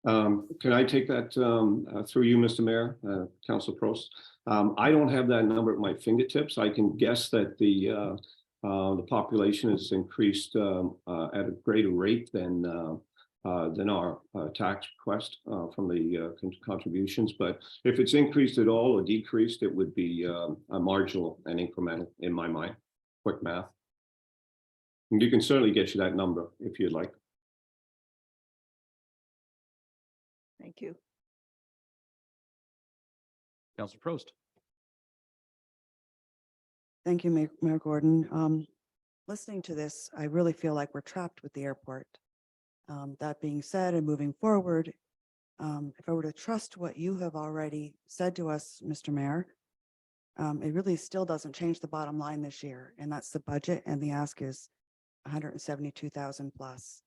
Can I take that through you, Mr. Mayor, Council Prost? I don't have that number at my fingertips. I can guess that the population has increased at a greater rate than our tax request from the contributions. But if it's increased at all or decreased, it would be a marginal and incremental in my mind. Quick math. And you can certainly get you that number if you'd like. Thank you. Councillor Prost. Thank you, Mayor Gordon. Listening to this, I really feel like we're trapped with the airport. That being said, and moving forward, if I were to trust what you have already said to us, Mr. Mayor, it really still doesn't change the bottom line this year, and that's the budget, and the ask is 172,000 plus.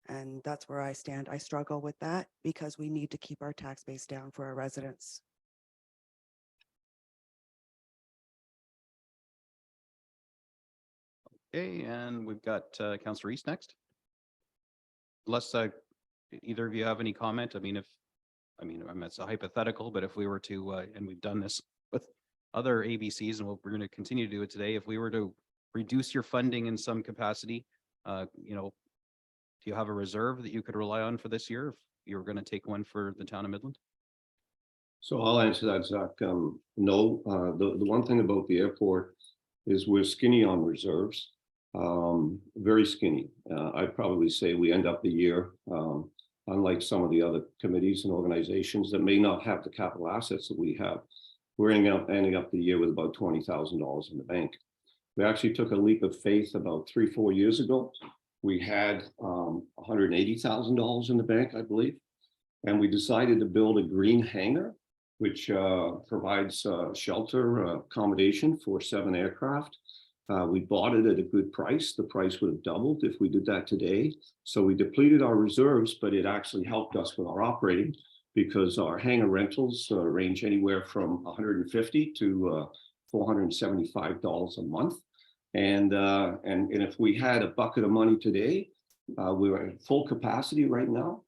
And that's where I stand. I struggle with that because we need to keep our tax base down for our residents. Okay, and we've got Councillor East next. Unless either of you have any comment, I mean, it's a hypothetical, but if we were to, and we've done this with other ABCs, and we're going to continue to do it today, if we were to reduce your funding in some capacity, do you have a reserve that you could rely on for this year if you were going to take one for the town of Midland? So I'll answer that, Zach. No, the one thing about the airport is we're skinny on reserves, very skinny. I'd probably say we end up the year, unlike some of the other committees and organizations that may not have the capital assets that we have, we're ending up the year with about $20,000 in the bank. We actually took a leap of faith about 3-4 years ago. We had $180,000 in the bank, I believe, and we decided to build a green hangar, which provides shelter accommodation for 7 aircraft. We bought it at a good price. The price would have doubled if we did that today. So we depleted our reserves, but it actually helped us with our operating because our hangar rentals range anywhere from $150 to $475 a month. And if we had a bucket of money today, we were at full capacity right now.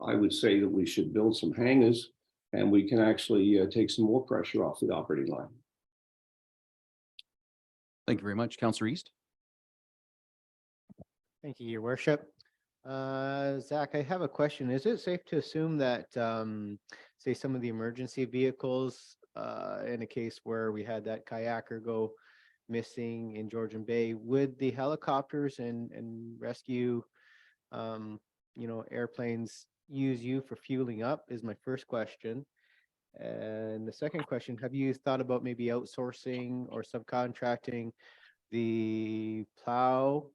I would say that we should build some hangars and we can actually take some more pressure off the operating line. Thank you very much. Councillor East. Thank you, Your Worship. Zach, I have a question. Is it safe to assume that, say, some of the emergency vehicles, in a case where we had that kayaker go missing in Georgian Bay, would the helicopters and rescue, airplanes use you for fueling up? Is my first question. And the second question, have you thought about maybe outsourcing or subcontracting the plow?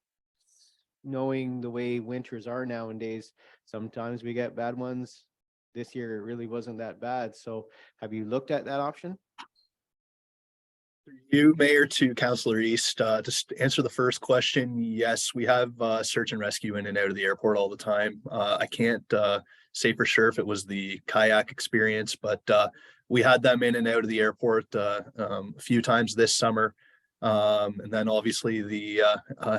Knowing the way winters are nowadays, sometimes we get bad ones. This year, it really wasn't that bad. So have you looked at that option? You, Mayor, to Councillor East, to answer the first question, yes, we have search and rescue in and out of the airport all the time. I can't say for sure if it was the kayak experience, but we had them in and out of the airport a few times this summer. And then obviously the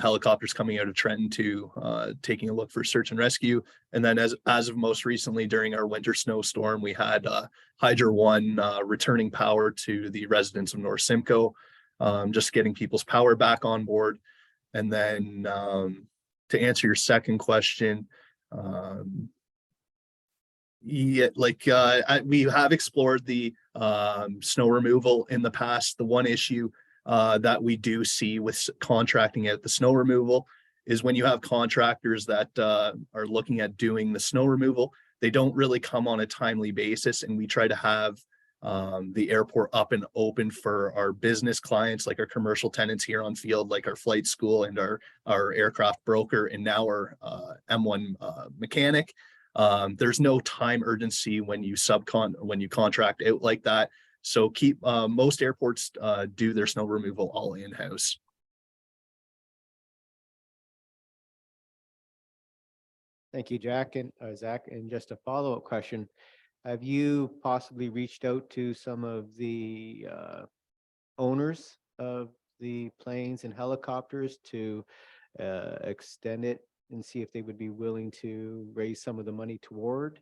helicopters coming out of Trenton to taking a look for search and rescue. And then as of most recently during our winter snowstorm, we had Hydro One returning power to the residents of North Simcoe, just getting people's power back on board. And then to answer your second question, we have explored the snow removal in the past. The one issue that we do see with contracting out the snow removal is when you have contractors that are looking at doing the snow removal, they don't really come on a timely basis. And we try to have the airport up and open for our business clients, like our commercial tenants here on field, like our flight school and our aircraft broker, and now our M1 mechanic. There's no time urgency when you contract out like that. So most airports do their snow removal all in-house. Thank you, Jack and Zach. And just a follow-up question. Have you possibly reached out to some of the owners of the planes and helicopters to extend it and see if they would be willing to raise some of the money toward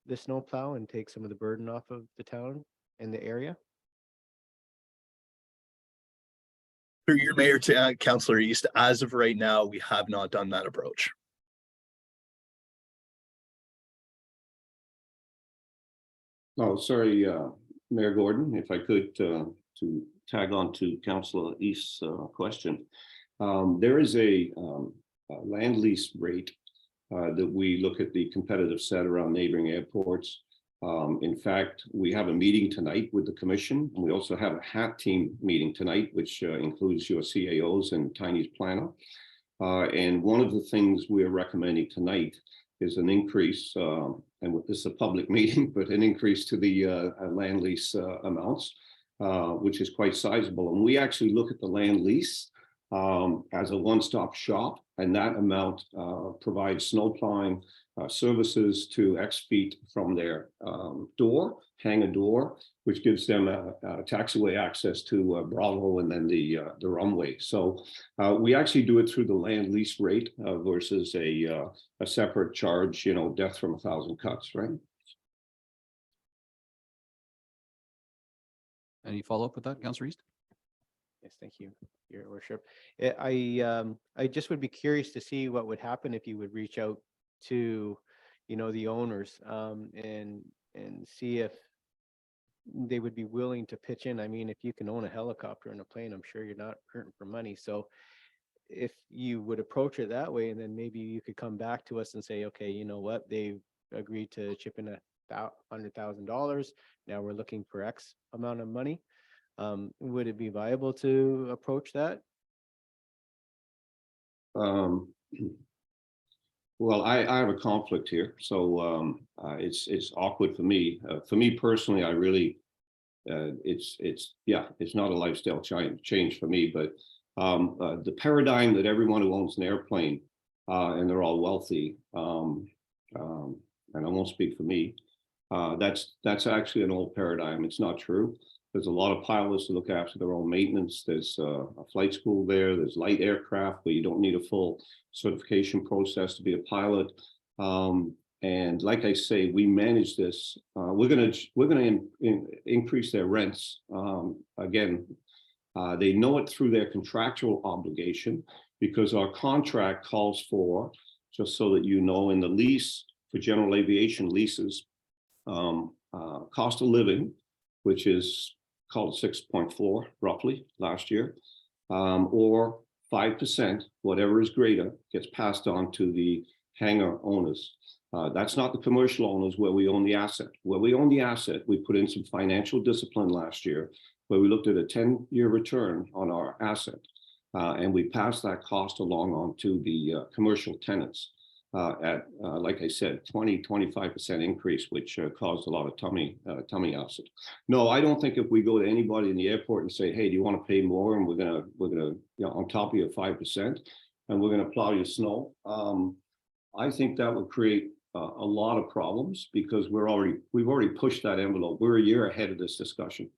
the snowplow and take some of the burden off of the town in the area? Through your mayor to Councillor East, as of right now, we have not done that approach. Oh, sorry, Mayor Gordon, if I could to tag on to Councillor East's question. There is a land lease rate that we look at the competitive set around neighboring airports. In fact, we have a meeting tonight with the commission, and we also have a HAT team meeting tonight, which includes your CAOs and Tiny's planner. And one of the things we're recommending tonight is an increase, and this is a public meeting, but an increase to the land lease amounts, which is quite sizable. And we actually look at the land lease as a one-stop shop, and that amount provides snow plowing services to X feet from their hangar door, which gives them a taxiway access to Bravo and then the runway. So we actually do it through the land lease rate versus a separate charge, death from 1,000 cuts, right? Any follow-up with that, Councillor East? Yes, thank you, Your Worship. I just would be curious to see what would happen if you would reach out to, the owners, and see if they would be willing to pitch in. I mean, if you can own a helicopter and a plane, I'm sure you're not hurting for money. So if you would approach it that way, and then maybe you could come back to us and say, okay, you know what, they've agreed to chip in $100,000. Now we're looking for X amount of money. Would it be viable to approach that? Well, I have a conflict here, so it's awkward for me. For me personally, I really, it's not a lifestyle change for me, but the paradigm that everyone who owns an airplane and they're all wealthy, and I won't speak for me, that's actually an old paradigm. It's not true. There's a lot of pilots who look after their own maintenance. There's a flight school there. There's light aircraft where you don't need a full certification process to be a pilot. And like I say, we manage this. We're gonna increase their rents. Again, they know it through their contractual obligation, because our contract calls for, just so that you know, in the lease for general aviation leases, cost of living, which is called 6.4 roughly last year, or 5%, whatever is greater, gets passed on to the hangar owners. That's not the commercial owners where we own the asset. Where we own the asset, we put in some financial discipline last year, where we looked at a 10-year return on our asset, and we passed that cost along on to the commercial tenants. At, like I said, 20–25% increase, which caused a lot of tummy upset. No, I don't think if we go to anybody in the airport and say, hey, do you want to pay more? And we're gonna on top of your 5%, and we're gonna plow your snow. I think that would create a lot of problems, because we've already pushed that envelope. We're a year ahead of this discussion.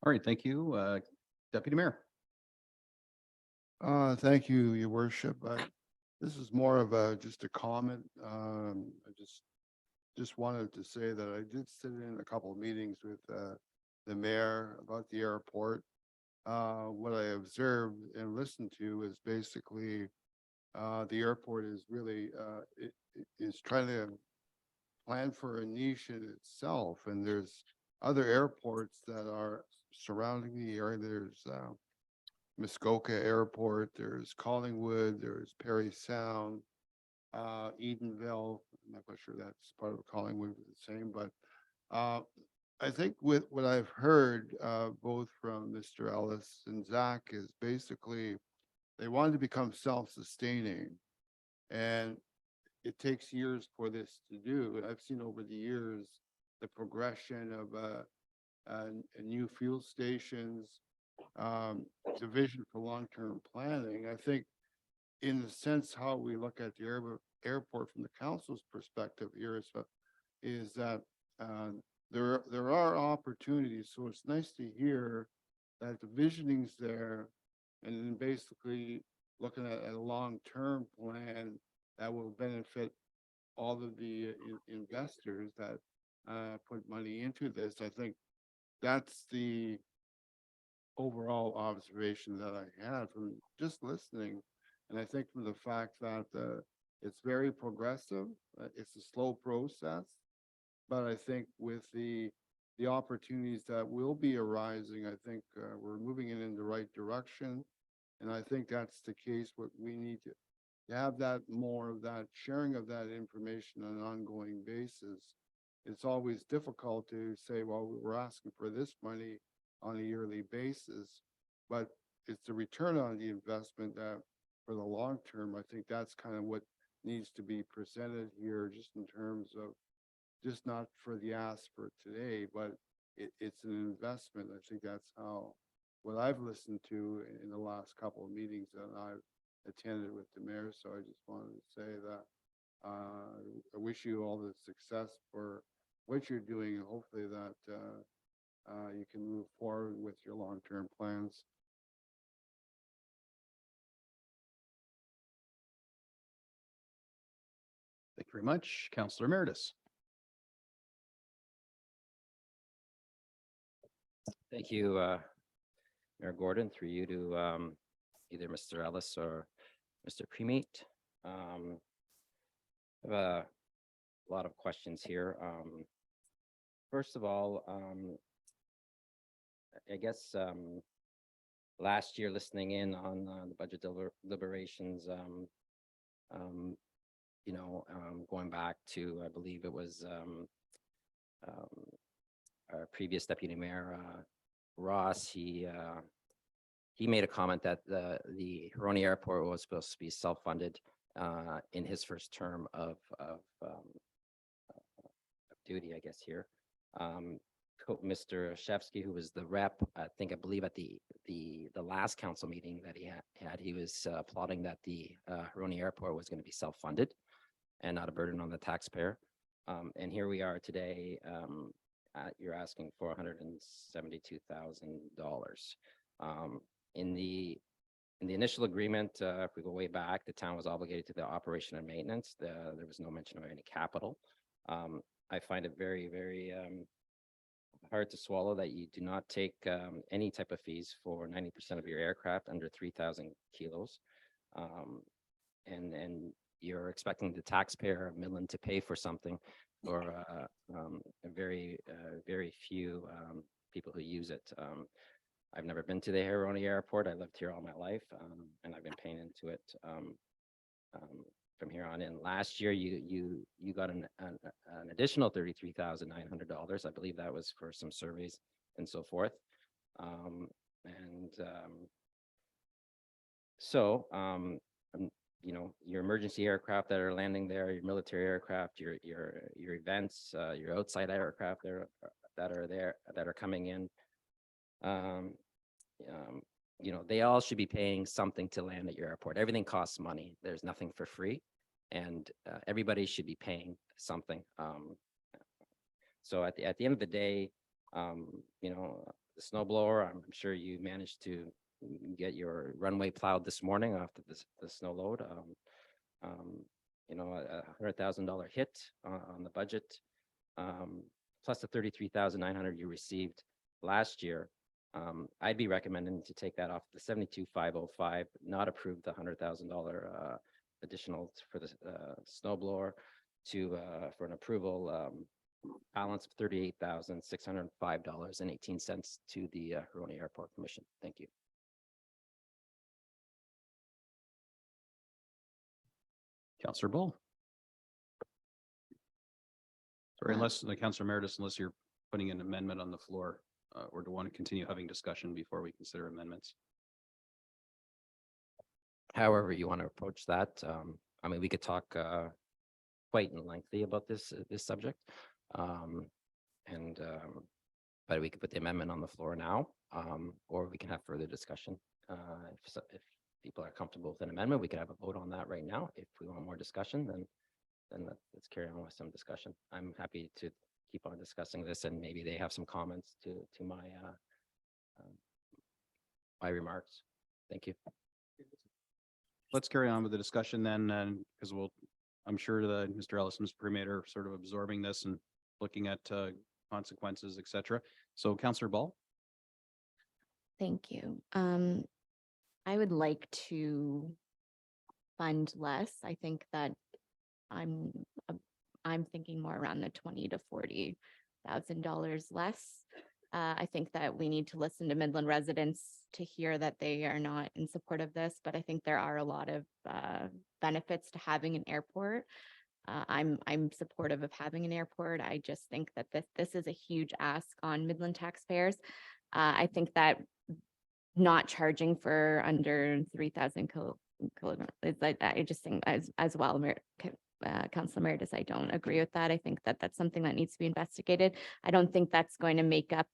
All right, thank you, Deputy Mayor. Thank you, Your Worship. This is more of just a comment. I just wanted to say that I did sit in a couple of meetings with the mayor about the airport. What I observed and listened to is basically the airport is really is trying to plan for a niche in itself, and there's other airports that are surrounding the area. There's Muskoka Airport, there's Collingwood, there's Perry Sound, Edenville. I'm not quite sure that's part of Collingwood, the same, but I think with what I've heard both from Mr. Ellis and Zach is basically they wanted to become self-sustaining, and it takes years for this to do. I've seen over the years the progression of new fuel stations, division for long-term planning. I think in the sense how we look at the airport from the council's perspective here is that there are opportunities. So it's nice to hear that the visioning's there, and then basically looking at a long-term plan that will benefit all of the investors that put money into this. I think that's the overall observation that I had from just listening. And I think from the fact that it's very progressive, it's a slow process, but I think with the opportunities that will be arising, I think we're moving in the right direction. And I think that's the case. What we need to have that more of that sharing of that information on an ongoing basis. It's always difficult to say, well, we're asking for this money on a yearly basis, but it's the return on the investment that for the long term, I think that's kind of what needs to be presented here, just in terms of just not for the ask for today, but it's an investment. I think that's how, what I've listened to in the last couple of meetings that I've attended with the mayor. So I just wanted to say that I wish you all the success for what you're doing, and hopefully that you can move forward with your long-term plans. Thank you very much. Councillor Emeritus. Thank you, Mayor Gordon, through you to either Mr. Ellis or Mr. Premate. I have a lot of questions here. First of all, I guess last year listening in on the budget deliberations, going back to, I believe it was our previous deputy mayor, Ross, he made a comment that the Huronia Airport was supposed to be self-funded in his first term of duty, I guess here. Mr. Shevsky, who was the rep, I believe at the last council meeting that he had, he was applauding that the Huronia Airport was going to be self-funded and not a burden on the taxpayer. And here we are today. You're asking for $172,000. In the initial agreement, if we go way back, the town was obligated to the operation and maintenance. There was no mention of any capital. I find it very, very hard to swallow that you do not take any type of fees for 90% of your aircraft under 3,000 kilos. And you're expecting the taxpayer of Midland to pay for something, or very few people who use it. I've never been to the Huronia Airport. I lived here all my life, and I've been paying into it from here on in. Last year, you got an additional $33,900. I believe that was for some surveys and so forth. Your emergency aircraft that are landing there, your military aircraft, your events, your outside aircraft that are coming in. They all should be paying something to land at your airport. Everything costs money. There's nothing for free, and everybody should be paying something. So at the end of the day, the snow blower, I'm sure you managed to get your runway plowed this morning after the snow load. $100,000 hit on the budget, plus the $33,900 you received last year. I'd be recommending to take that off the 72,505, not approve the $100,000 additional for the snow blower for an approval balance of $38,605.18 to the Huronia Airport Commission. Thank you. Councillor Bull. Sorry, unless the Councillor Emeritus, unless you're putting an amendment on the floor, or do want to continue having discussion before we consider amendments? However you want to approach that. We could talk quite lengthy about this subject. But we could put the amendment on the floor now, or we can have further discussion. If people are comfortable with an amendment, we could have a vote on that right now. If we want more discussion, then let's carry on with some discussion. I'm happy to keep on discussing this, and maybe they have some comments to my remarks. Thank you. Let's carry on with the discussion then, because I'm sure that Mr. Ellis and Mr. Premate are sort of absorbing this and looking at consequences, etc. So Councillor Ball. Thank you. I would like to fund less. I think that I'm thinking more around the $20,000 to $40,000 less. I think that we need to listen to Midland residents to hear that they are not in support of this, but I think there are a lot of benefits to having an airport. I'm supportive of having an airport. I just think that this is a huge ask on Midland taxpayers. I think that not charging for under 3,000 kilograms, I just think as well, Councilor Meredith, I don't agree with that. I think that that's something that needs to be investigated. I don't think that's going to make up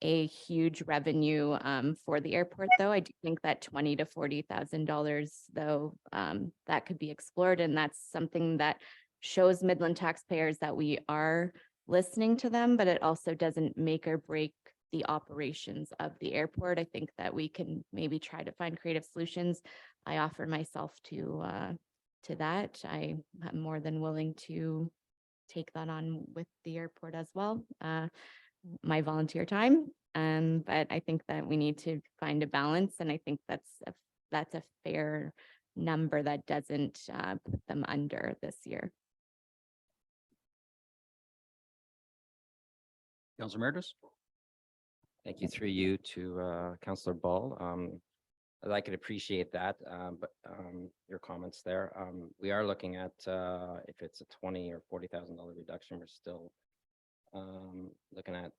a huge revenue for the airport, though. I do think that $20,000 to $40,000, though, that could be explored, and that's something that shows Midland taxpayers that we are listening to them, but it also doesn't make or break the operations of the airport. I think that we can maybe try to find creative solutions. I offer myself to that. I am more than willing to take that on with the airport as well. My volunteer time. But I think that we need to find a balance, and I think that's a fair number that doesn't put them under this year. Councilor Meredith? Thank you through you to Councillor Ball. I could appreciate that, but your comments there. We are looking at if it's a $20,000 or $40,000 reduction, we're still looking at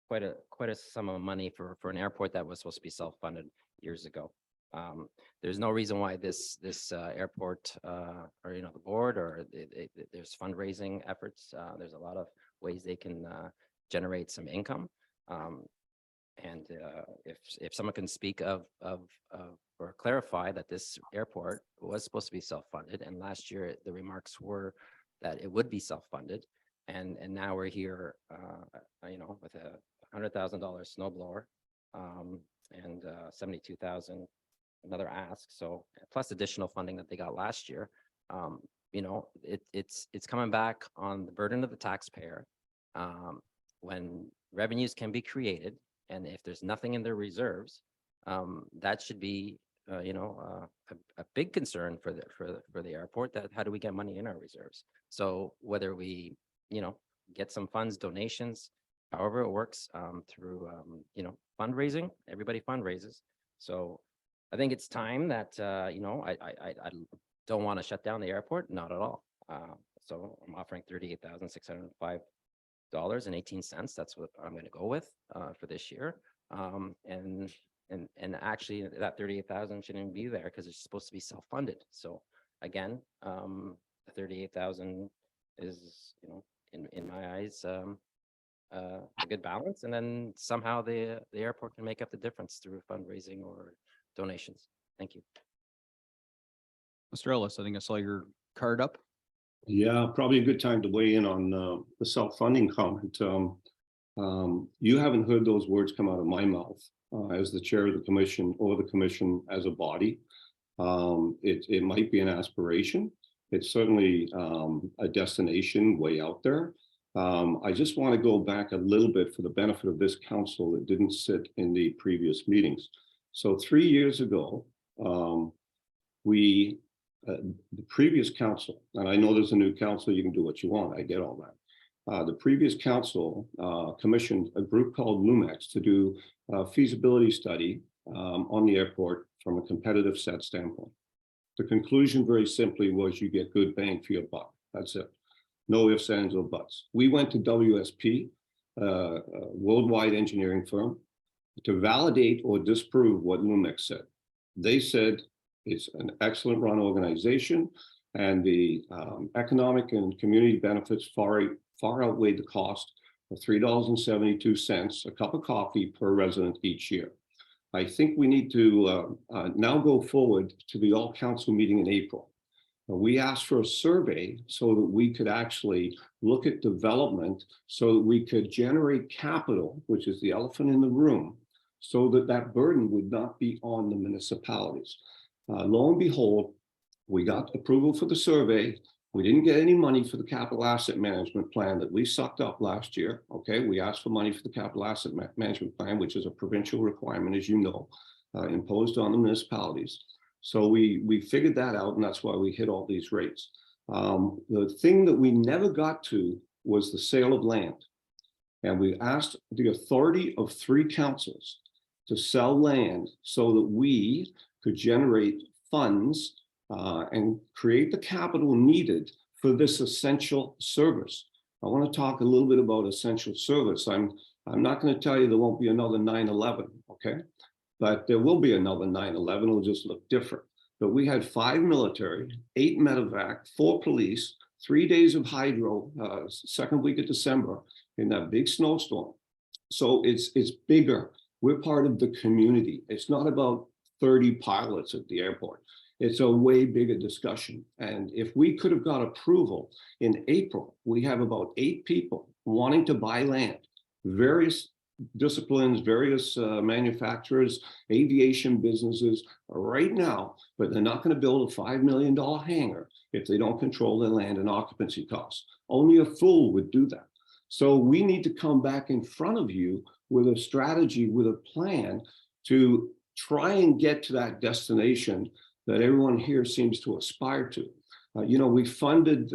quite a sum of money for an airport that was supposed to be self-funded years ago. There's no reason why this airport or the board or there's fundraising efforts. There's a lot of ways they can generate some income. And if someone can speak of or clarify that this airport was supposed to be self-funded, and last year the remarks were that it would be self-funded, and now we're here, with a $100,000 snow blower and 72,000 another ask. So plus additional funding that they got last year. It's coming back on the burden of the taxpayer when revenues can be created. And if there's nothing in their reserves, that should be, a big concern for the airport. That how do we get money in our reserves? So whether we, get some funds, donations, however it works, through, fundraising. Everybody fundraises. So I think it's time that, I don't want to shut down the airport, not at all. So I'm offering $38,605.18. That's what I'm going to go with for this year. And actually that 38,000 shouldn't even be there because it's supposed to be self-funded. So again, the 38,000 is, in my eyes, a good balance. And then somehow the airport can make up the difference through fundraising or donations. Thank you. Mr. Ellis, I think I saw your card up. Yeah, probably a good time to weigh in on the self-funding comment. You haven't heard those words come out of my mouth as the chair of the commission or the commission as a body. It might be an aspiration. It's certainly a destination way out there. I just want to go back a little bit for the benefit of this council that didn't sit in the previous meetings. So 3 years ago, the previous council, and I know there's a new council, you can do what you want, I get all that. The previous council commissioned a group called Lumex to do a feasibility study on the airport from a competitive set standpoint. The conclusion very simply was you get good bang for your buck. That's it. No ifs, ands, or buts. We went to WSP, a worldwide engineering firm, to validate or disprove what Lumex said. They said it's an excellent run organization and the economic and community benefits far outweigh the cost of $3.72 a cup of coffee per resident each year. I think we need to now go forward to the all council meeting in April. We asked for a survey so that we could actually look at development so that we could generate capital, which is the elephant in the room, so that that burden would not be on the municipalities. Lo and behold, we got approval for the survey. We didn't get any money for the capital asset management plan that we sucked up last year. Okay, we asked for money for the capital asset management plan, which is a provincial requirement, as you know, imposed on the municipalities. So we figured that out, and that's why we hit all these rates. The thing that we never got to was the sale of land. And we asked the authority of 3 councils to sell land so that we could generate funds and create the capital needed for this essential service. I want to talk a little bit about essential service. I'm not going to tell you there won't be another 9/11, okay? But there will be another 9/11. It'll just look different. but we had 5 military, 8 medevac, 4 police, 3 days of hydro, second week of December in that big snowstorm. So it's bigger. We're part of the community. It's not about 30 pilots at the airport. It's a way bigger discussion. And if we could have got approval in April, we have about 8 people wanting to buy land, various disciplines, various manufacturers, aviation businesses right now, but they're not going to build a $5 million hangar if they don't control their land and occupancy costs. Only a fool would do that. So we need to come back in front of you with a strategy, with a plan to try and get to that destination that everyone here seems to aspire to. We funded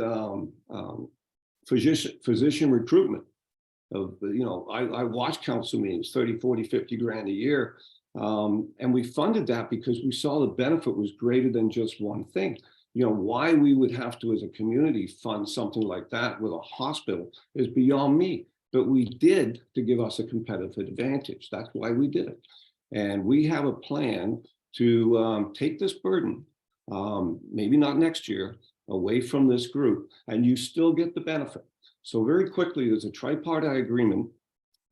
physician recruitment. I watch council meetings, 30, 40, 50 grand a year. And we funded that because we saw the benefit was greater than just one thing. Why we would have to, as a community, fund something like that with a hospital is beyond me. But we did to give us a competitive advantage. That's why we did it. And we have a plan to take this burden, maybe not next year, away from this group, and you still get the benefit. So very quickly, there's a tripartite agreement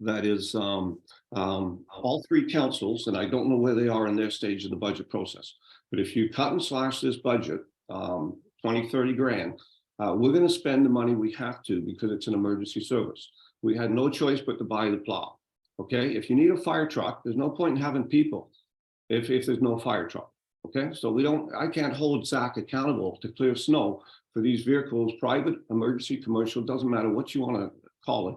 that is all 3 councils, and I don't know where they are in their stage of the budget process. But if you cut and slash this budget, 20, 30 grand, we're going to spend the money we have to because it's an emergency service. We had no choice but to buy the plow. Okay, if you need a fire truck, there's no point in having people if there's no fire truck. Okay, so I can't hold Zach accountable to clear snow for these vehicles, private, emergency, commercial, doesn't matter what you want to call it,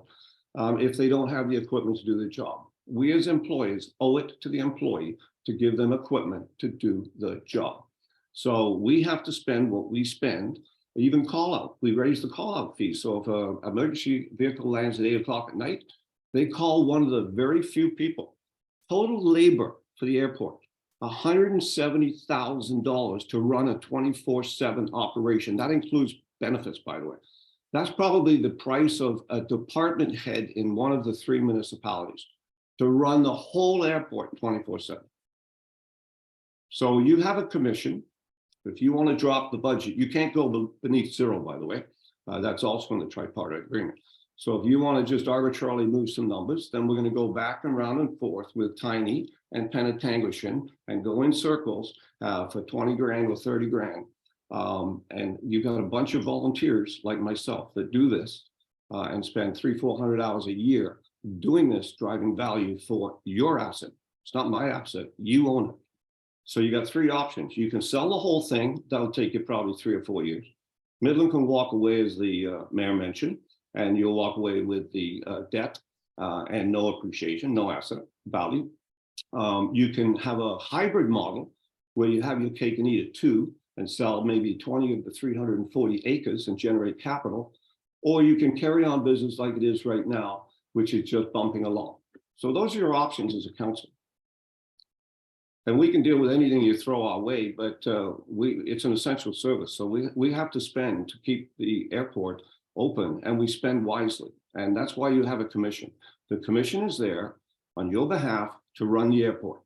if they don't have the equipment to do the job. We as employees owe it to the employee to give them equipment to do the job. So we have to spend what we spend, even call out. We raise the call out fee. So if an emergency vehicle lands at 8 o'clock at night, they call one of the very few people. Total labor for the airport, $170,000 to run a 24/7 operation. That includes benefits, by the way. That's probably the price of a department head in one of the 3 municipalities to run the whole airport 24/7. So you have a commission. If you want to drop the budget, you can't go beneath 0, by the way. That's also in the tripartite agreement. So if you want to just arbitrarily move some numbers, then we're going to go back and round and forth with Tiny and Penetanguishn and go in circles for 20 grand or 30 grand. And you've got a bunch of volunteers like myself that do this and spend 300-400 hours a year doing this, driving value for your asset. It's not my asset, you own it. So you got 3 options. You can sell the whole thing. That'll take you probably 3 or 4 years. Midland can walk away, as the mayor mentioned, and you'll walk away with the debt and no appreciation, no asset value. You can have a hybrid model where you have your cake and eat it too, and sell maybe 20 of the 340 acres and generate capital, or you can carry on business like it is right now, which is just bumping along. So those are your options as a council. And we can deal with anything you throw our way, but it's an essential service. So we have to spend to keep the airport open, and we spend wisely. And that's why you have a commission. The commission is there on your behalf to run the airport.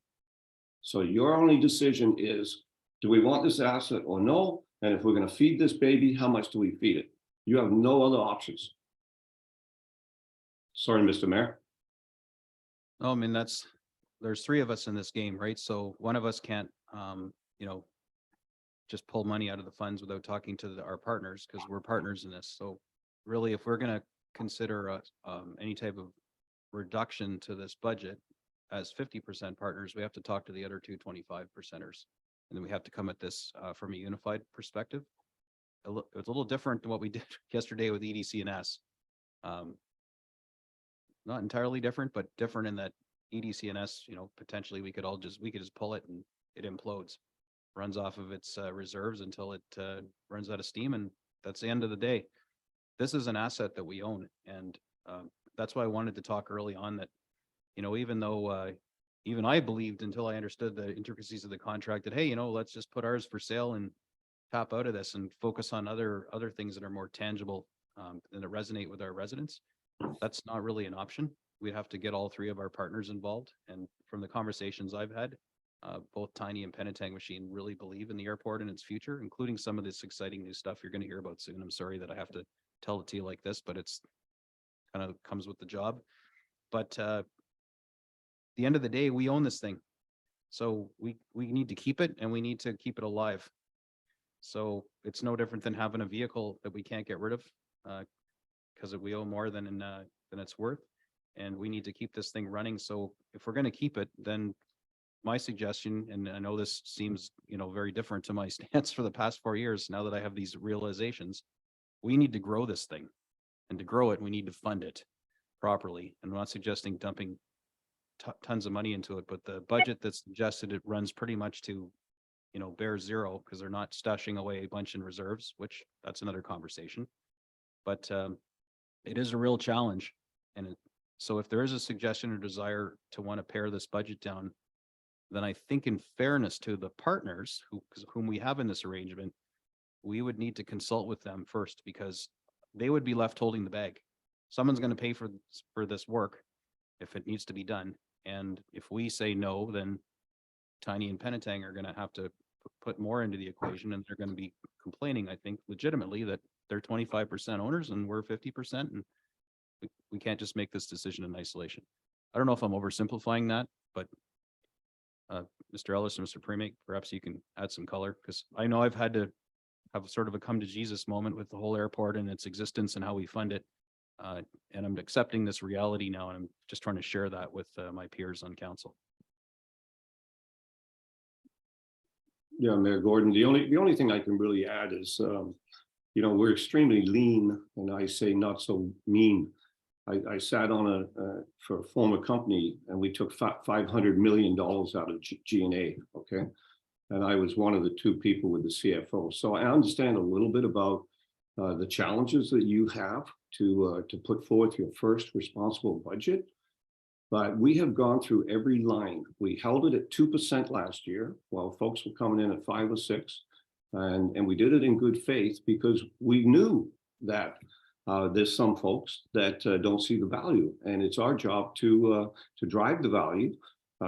So your only decision is, do we want this asset or no? And if we're going to feed this baby, how much do we feed it? You have no other options. Sorry, Mr. Mayor. No, I mean, there's 3 of us in this game, right? So one of us can't, just pull money out of the funds without talking to our partners, because we're partners in this. So really, if we're going to consider any type of reduction to this budget as 50% partners, we have to talk to the other 2 25%ers. And then we have to come at this from a unified perspective. It's a little different than what we did yesterday with EDC&S. Not entirely different, but different in that EDC&S, potentially we could just pull it and it implodes, runs off of its reserves until it runs out of steam, and that's the end of the day. This is an asset that we own, and that's why I wanted to talk early on that, even though even I believed until I understood the intricacies of the contract that, hey, let's just put ours for sale and tap out of this and focus on other things that are more tangible and that resonate with our residents. That's not really an option. We have to get all 3 of our partners involved. And from the conversations I've had, both Tiny and Penetang Machine really believe in the airport and its future, including some of this exciting new stuff you're going to hear about soon. I'm sorry that I have to tell it to you like this, but it's kind of comes with the job. But the end of the day, we own this thing. So we need to keep it, and we need to keep it alive. So it's no different than having a vehicle that we can't get rid of because we owe more than it's worth. And we need to keep this thing running. So if we're going to keep it, then my suggestion, and I know this seems, very different to my stance for the past 4 years, now that I have these realizations, we need to grow this thing. And to grow it, we need to fund it properly. And I'm not suggesting dumping tons of money into it, but the budget that's suggested, it runs pretty much to, bare zero, because they're not stashing away a bunch in reserves, which that's another conversation. But it is a real challenge. And so if there is a suggestion or desire to want to pare this budget down, then I think in fairness to the partners whom we have in this arrangement, we would need to consult with them first, because they would be left holding the bag. Someone's going to pay for this work if it needs to be done. And if we say no, then Tiny and Penetang are going to have to put more into the equation, and they're going to be complaining, I think, legitimately, that they're 25% owners and we're 50%. And we can't just make this decision in isolation. I don't know if I'm oversimplifying that, but Mr. Ellis and Mr. Premake, perhaps you can add some color, because I know I've had to have sort of a come to Jesus moment with the whole airport and its existence and how we fund it. And I'm accepting this reality now, and I'm just trying to share that with my peers on council. Yeah, Mayor Gordon, the only thing I can really add is, we're extremely lean, and I say not so mean. I sat on for a former company, and we took $500 million out of G&A, okay? And I was one of the two people with the CFO. So I understand a little bit about the challenges that you have to put forth your first responsible budget. But we have gone through every line. We held it at 2% last year, while folks were coming in at 5 or 6. And we did it in good faith, because we knew that there's some folks that don't see the value, and it's our job to drive the value,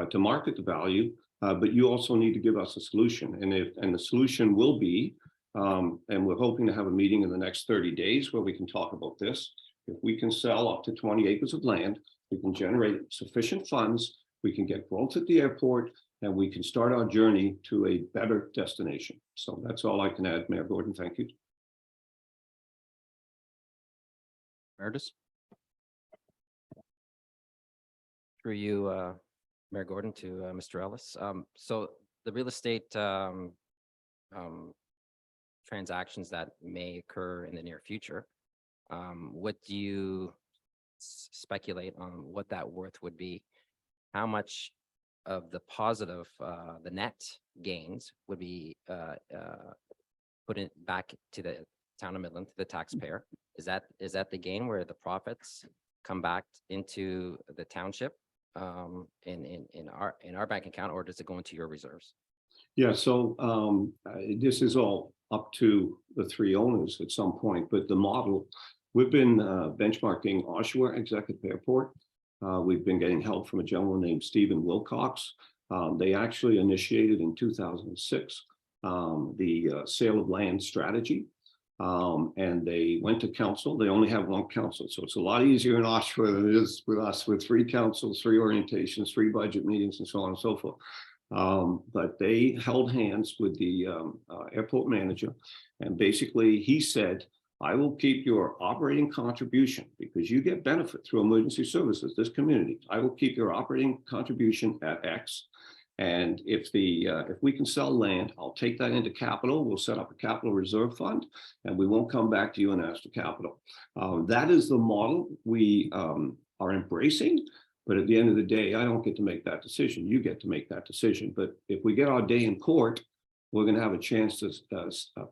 to market the value. But you also need to give us a solution, and the solution will be, and we're hoping to have a meeting in the next 30 days where we can talk about this. If we can sell up to 20 acres of land, we can generate sufficient funds, we can get growth at the airport, and we can start our journey to a better destination. So that's all I can add, Mayor Gordon. Thank you. Meredith? Through you, Mayor Gordon, to Mr. Ellis. So the real estate transactions that may occur in the near future, what do you speculate on what that worth would be? How much of the positive, the net gains would be put in back to the town of Midland, to the taxpayer? Is that the gain where the profits come back into the township in our bank account, or does it go into your reserves? Yeah, so this is all up to the 3 owners at some point, but the model, we've been benchmarking Oshawa Executive Airport. We've been getting help from a gentleman named Stephen Wilcox. They actually initiated in 2006 the sale of land strategy. And they went to council. They only have 1 council, so it's a lot easier in Oshawa than it is with us, with 3 councils, 3 orientations, 3 budget meetings, and so on and so forth. But they held hands with the airport manager, and basically he said, I will keep your operating contribution, because you get benefit through emergency services, this community. I will keep your operating contribution at X. And if we can sell land, I'll take that into capital. We'll set up a capital reserve fund, and we won't come back to you and ask for capital. That is the model we are embracing. But at the end of the day, I don't get to make that decision. You get to make that decision. But if we get our day in court, we're going to have a chance to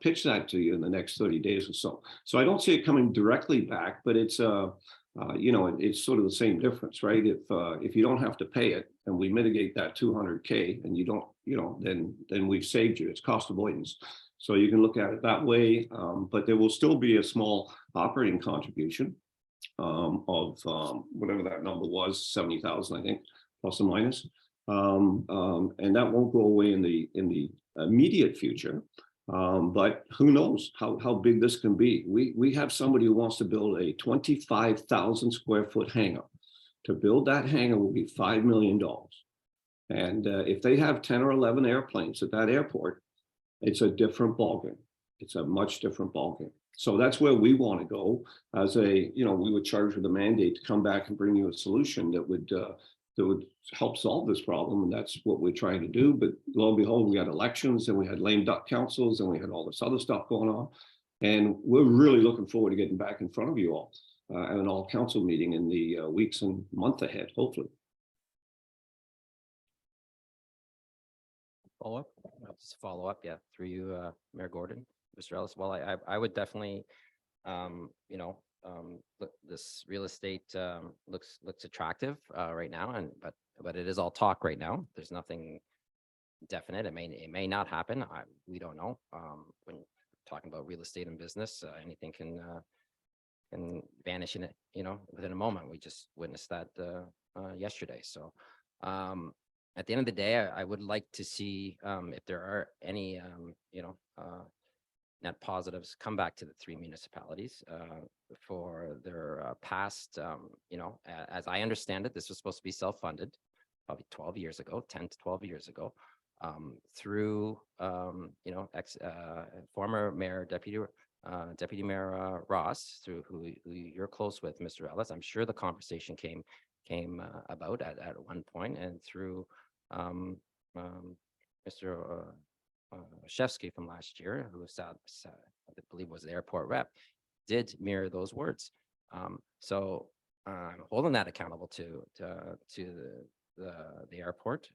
pitch that to you in the next 30 days or so. So I don't see it coming directly back, but it's it's sort of the same difference, right? If you don't have to pay it, and we mitigate that $200K, and you don't, then we've saved you. It's cost avoidance. So you can look at it that way, but there will still be a small operating contribution of whatever that number was, 70,000, I think, plus or minus. And that won't go away in the immediate future. But who knows how big this can be. We have somebody who wants to build a 25,000 square foot hangar. To build that hangar will be $5 million. And if they have 10 or 11 airplanes at that airport, it's a different ballgame. It's a much different ballgame. So that's where we want to go as we would charge with a mandate to come back and bring you a solution that would help solve this problem. And that's what we're trying to do. But lo and behold, we had elections and we had lame duck councils and we had all this other stuff going on. And we're really looking forward to getting back in front of you all at an all council meeting in the weeks and month ahead, hopefully. Follow up? Just follow up, yeah, through you, Mayor Gordon, Mr. Ellis. Well, I would definitely, look, this real estate looks attractive right now, but it is all talk right now. There's nothing definite. It may not happen. We don't know. When talking about real estate and business, anything can vanish in it, within a moment. We just witnessed that yesterday. So at the end of the day, I would like to see if there are any, net positives come back to the three municipalities for their past, as I understand it, this was supposed to be self-funded probably 12 years ago, 10 to 12 years ago, through, former mayor, Deputy Mayor Ross, through who you're close with, Mr. Ellis. I'm sure the conversation came about at one point, and through Mr. Shevsky from last year, who I believe was the airport rep, did mirror those words. So I'm holding that accountable to the airport.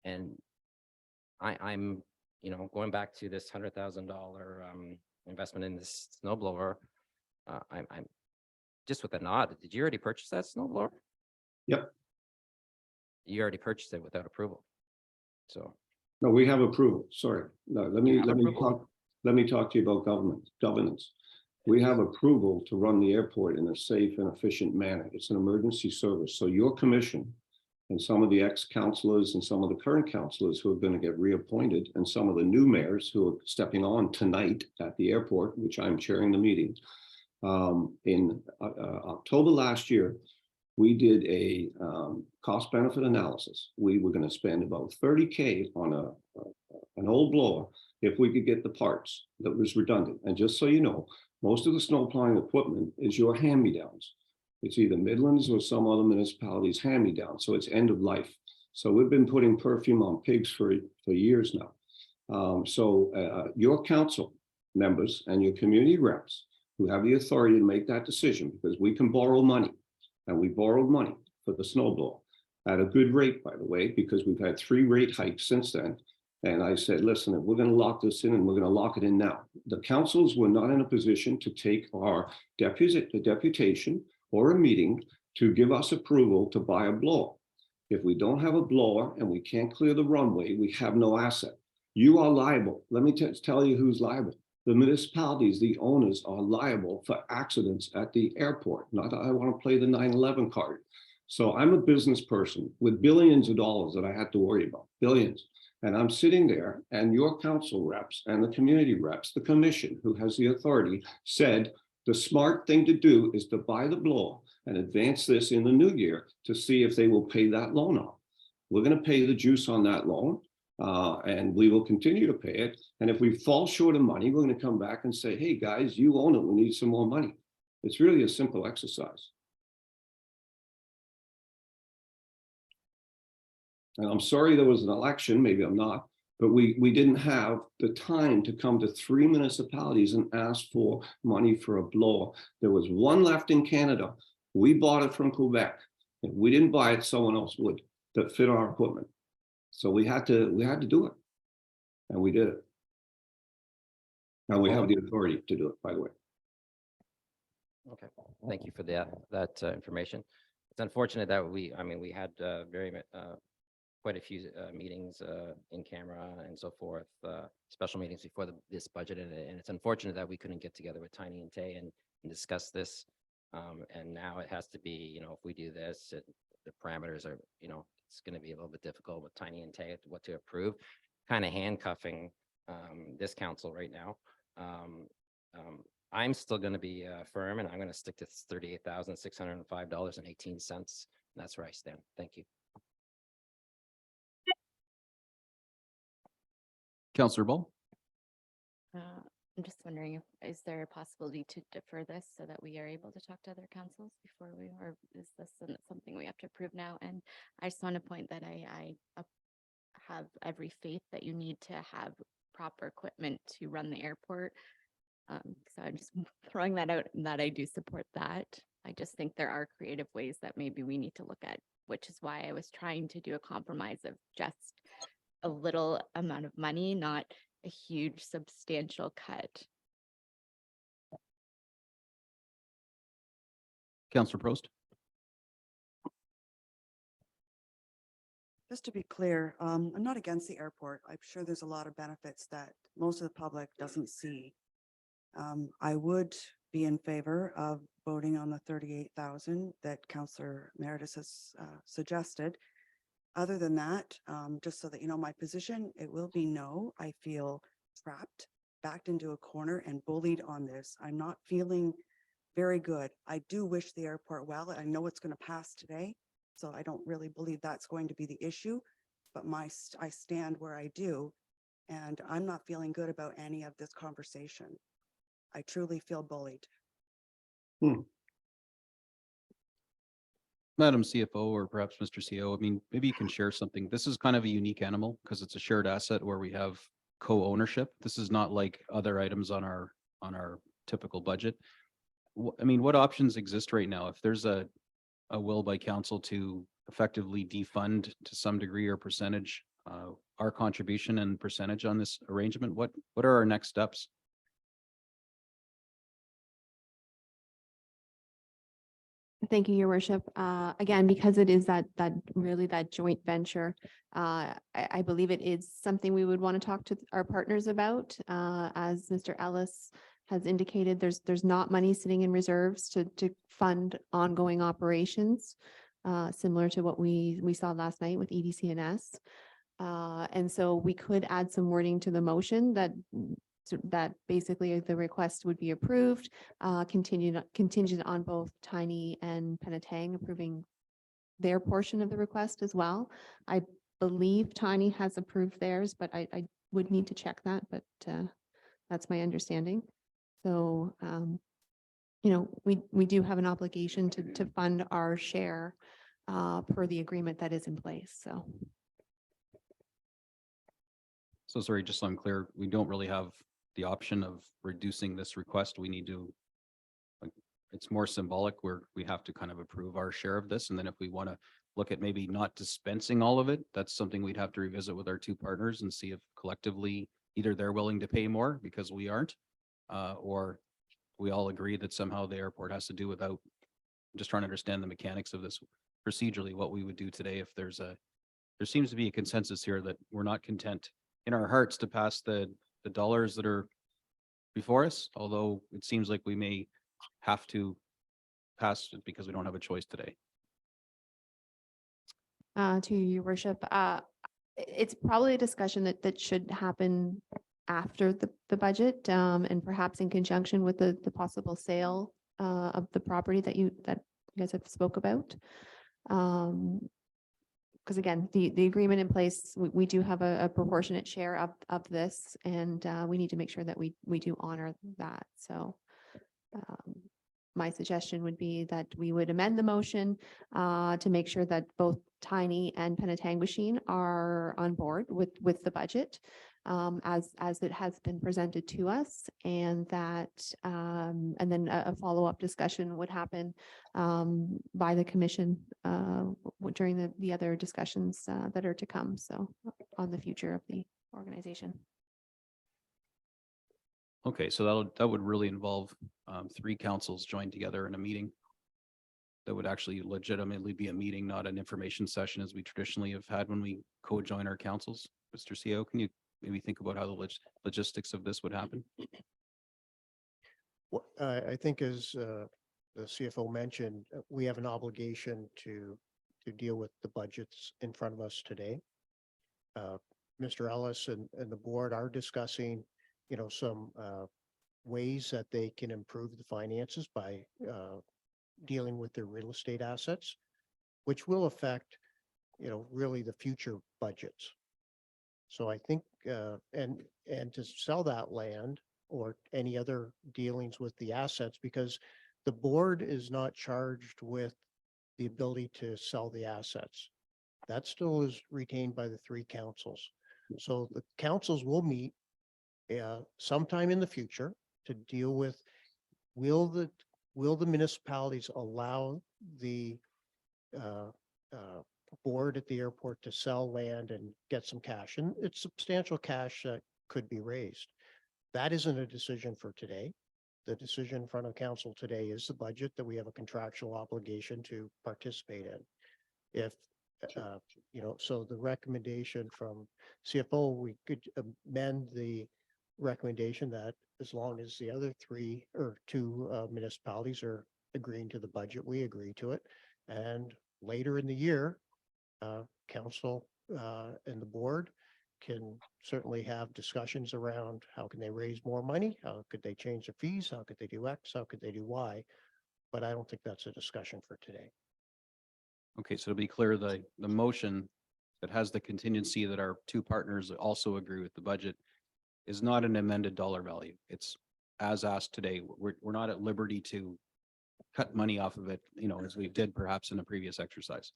And I'm going back to this $100,000 investment in this snow blower. I'm just with a nod. Did you already purchase that snow blower? Yep. You already purchased it without approval. So No, we have approval. Sorry. No, let me talk to you about governance. We have approval to run the airport in a safe and efficient manner. It's an emergency service. So your commission and some of the ex-councilors and some of the current councilors who are going to get reappointed, and some of the new mayors who are stepping on tonight at the airport, which I'm chairing the meeting. In October last year, we did a cost benefit analysis. We were going to spend about $30K on an old blower if we could get the parts that was redundant. And just so you know, most of the snow plowing equipment is your hand-me-downs. It's either Midlands or some other municipalities hand-me-down, so it's end of life. So we've been putting perfume on pigs for years now. Your council members and your community reps who have the authority to make that decision, because we can borrow money. And we borrowed money for the snowblower at a good rate, by the way, because we've had 3 rate hikes since then. And I said, listen, if we're going to lock this in, and we're going to lock it in now. The councils were not in a position to take our deputation or a meeting to give us approval to buy a blower. If we don't have a blower and we can't clear the runway, we have no asset. You are liable. Let me tell you who's liable. The municipalities, the owners, are liable for accidents at the airport. Not that I want to play the 9/11 card. So I'm a business person with billions of dollars that I had to worry about, billions. And I'm sitting there, and your council reps and the community reps, the commission who has the authority, said the smart thing to do is to buy the blower and advance this in the new year to see if they will pay that loan off. We're going to pay the juice on that loan. And we will continue to pay it. And if we fall short of money, we're going to come back and say, hey, guys, you own it. We need some more money. It's really a simple exercise. And I'm sorry there was an election. Maybe I'm not. But we didn't have the time to come to 3 municipalities and ask for money for a blower. There was one left in Canada. We bought it from Quebec. If we didn't buy it, someone else would, that fit our equipment. So we had to do it, and we did it. And we have the authority to do it, by the way. okay, thank you for that information. It's unfortunate that we had quite a few meetings in camera and so forth, special meetings before this budget, and it's unfortunate that we couldn't get together with Tiny and Tay and discuss this. And now it has to be, if we do this, the parameters are, it's going to be a little bit difficult with Tiny and Tag what to approve, kind of handcuffing this council right now. I'm still going to be firm, and I'm going to stick to $38,605.18. That's where I stand. Thank you. Councillor Ball. I'm just wondering if, is there a possibility to defer this so that we are able to talk to other councils before we, or is this something we have to approve now? And I just want to point that I have every faith that you need to have proper equipment to run the airport. So I'm just throwing that out, and that I do support that. I just think there are creative ways that maybe we need to look at, which is why I was trying to do a compromise of just a little amount of money, not a huge substantial cut. Councillor Prost. Just to be clear, I'm not against the airport. I'm sure there's a lot of benefits that most of the public doesn't see. I would be in favor of voting on the 38,000 that Councillor Meredith has suggested. Other than that, just so that you know my position, it will be no. I feel trapped, backed into a corner and bullied on this. I'm not feeling very good. I do wish the airport well. I know it's going to pass today, so I don't really believe that's going to be the issue, but I stand where I do, and I'm not feeling good about any of this conversation. I truly feel bullied. Madam CFO, or perhaps Mr. CO, I mean, maybe you can share something. This is kind of a unique animal because it's a shared asset where we have co-ownership. This is not like other items on our typical budget. I mean, what options exist right now? If there's a will by council to effectively defund to some degree or percentage our contribution and percentage on this arrangement, what are our next steps? Thank you, Your Worship. Again, because it is that joint venture, I believe it is something we would want to talk to our partners about. As Mr. Ellis has indicated, there's not money sitting in reserves to fund ongoing operations, similar to what we saw last night with EDCNS. And so we could add some wording to the motion that basically the request would be approved, contingent on both Tiny and Penetang approving their portion of the request as well. I believe Tiny has approved theirs, but I would need to check that, but that's my understanding. So, we do have an obligation to fund our share per the agreement that is in place, so. So sorry, just so I'm clear, we don't really have the option of reducing this request. We need to, like, it's more symbolic where we have to kind of approve our share of this. And then if we want to look at maybe not dispensing all of it, that's something we'd have to revisit with our two partners and see if collectively either they're willing to pay more because we aren't, or we all agree that somehow the airport has to do without. I'm just trying to understand the mechanics of this procedurally, what we would do today if there seems to be a consensus here that we're not content in our hearts to pass the dollars that are before us, although it seems like we may have to pass it because we don't have a choice today. To Your Worship, it's probably a discussion that should happen after the budget, and perhaps in conjunction with the possible sale of the property that you guys have spoke about. Because again, the agreement in place, we do have a proportionate share of this, and we need to make sure that we do honor that. So my suggestion would be that we would amend the motion to make sure that both Tiny and Penetang are on board with the budget as it has been presented to us, and that and then a follow-up discussion would happen by the commission during the other discussions that are to come, so on the future of the organization. Okay, so that would really involve three councils joined together in a meeting. That would actually legitimately be a meeting, not an information session as we traditionally have had when we co-join our councils. Mr. CO, can you maybe think about how the logistics of this would happen? Well, I think as the CFO mentioned, we have an obligation to to deal with the budgets in front of us today. Mr. Ellis and the board are discussing, some ways that they can improve the finances by dealing with their real estate assets, which will affect, really the future budgets. So I think, and to sell that land or any other dealings with the assets, because the board is not charged with the ability to sell the assets. That still is retained by the three councils. So the councils will meet sometime in the future to deal with, will the municipalities allow the board at the airport to sell land and get some cash? And it's substantial cash that could be raised. That isn't a decision for today. The decision in front of council today is the budget that we have a contractual obligation to participate in. If, so the recommendation from CFO, we could amend the recommendation that as long as the other two municipalities are agreeing to the budget, we agree to it. And later in the year, council and the board can certainly have discussions around how can they raise more money? How could they change the fees? How could they do X? How could they do Y? But I don't think that's a discussion for today. Okay, so to be clear, the motion that has the contingency that our two partners also agree with the budget is not an amended dollar value. It's as asked today. We're not at liberty to cut money off of it, as we did perhaps in a previous exercise.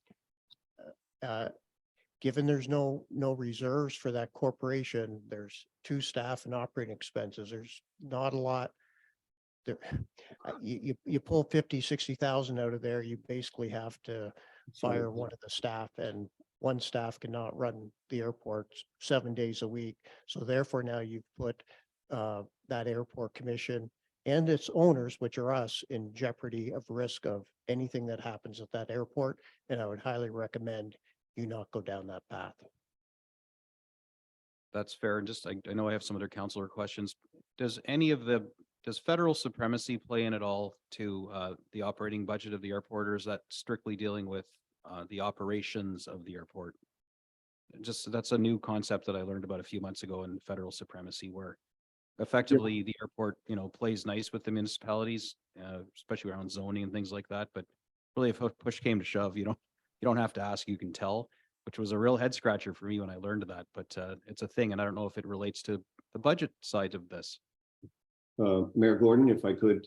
Given there's no reserves for that corporation, there's two staff and operating expenses. There's not a lot. There, you pull 50,000-60,000 out of there, you basically have to fire one of the staff, and one staff cannot run the airport 7 days a week. So therefore now you've put that airport commission and its owners, which are us, in jeopardy of risk of anything that happens at that airport. And I would highly recommend you not go down that path. That's fair. And just, I know I have some other councillor questions. Does federal supremacy play in at all to the operating budget of the airport, or is that strictly dealing with the operations of the airport? Just, that's a new concept that I learned about a few months ago in federal supremacy, where effectively the airport, plays nice with the municipalities, especially around zoning and things like that. But really, if push came to shove, you don't have to ask, you can tell, which was a real head scratcher for me when I learned that. But it's a thing, and I don't know if it relates to the budget side of this. Mayor Gordon, if I could,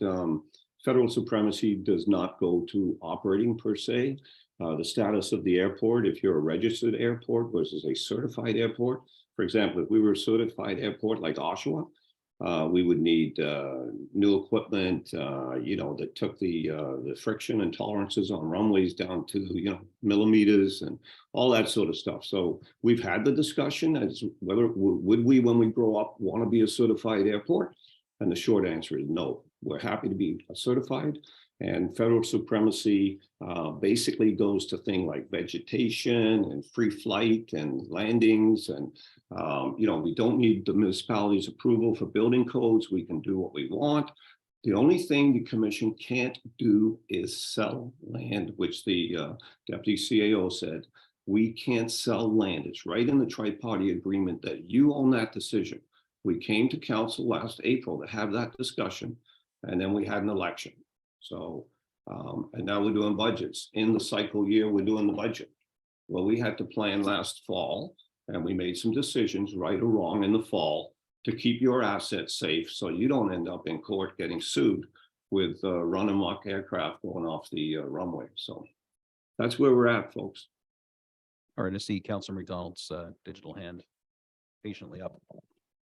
federal supremacy does not go to operating per se. The status of the airport, if you're a registered airport versus a certified airport, for example, if we were a certified airport like Oshawa, we would need new equipment, that took the friction and tolerances on runways down to, millimeters and all that sort of stuff. So we've had the discussion as whether would we, when we grow up, want to be a certified airport? And the short answer is no. We're happy to be certified. And federal supremacy basically goes to things like vegetation and free flight and landings. And, we don't need the municipality's approval for building codes. We can do what we want. The only thing the commission can't do is sell land, which the deputy CAO said. We can't sell land. It's right in the tri-party agreement that you own that decision. We came to council last April to have that discussion, and then we had an election. So, and now we're doing budgets. In the cycle year, we're doing the budget. Well, we had to plan last fall, and we made some decisions, right or wrong, in the fall to keep your assets safe so you don't end up in court getting sued with run amok aircraft going off the runway. So that's where we're at, folks. All right, I see Councillor McDonald's digital hand patiently up.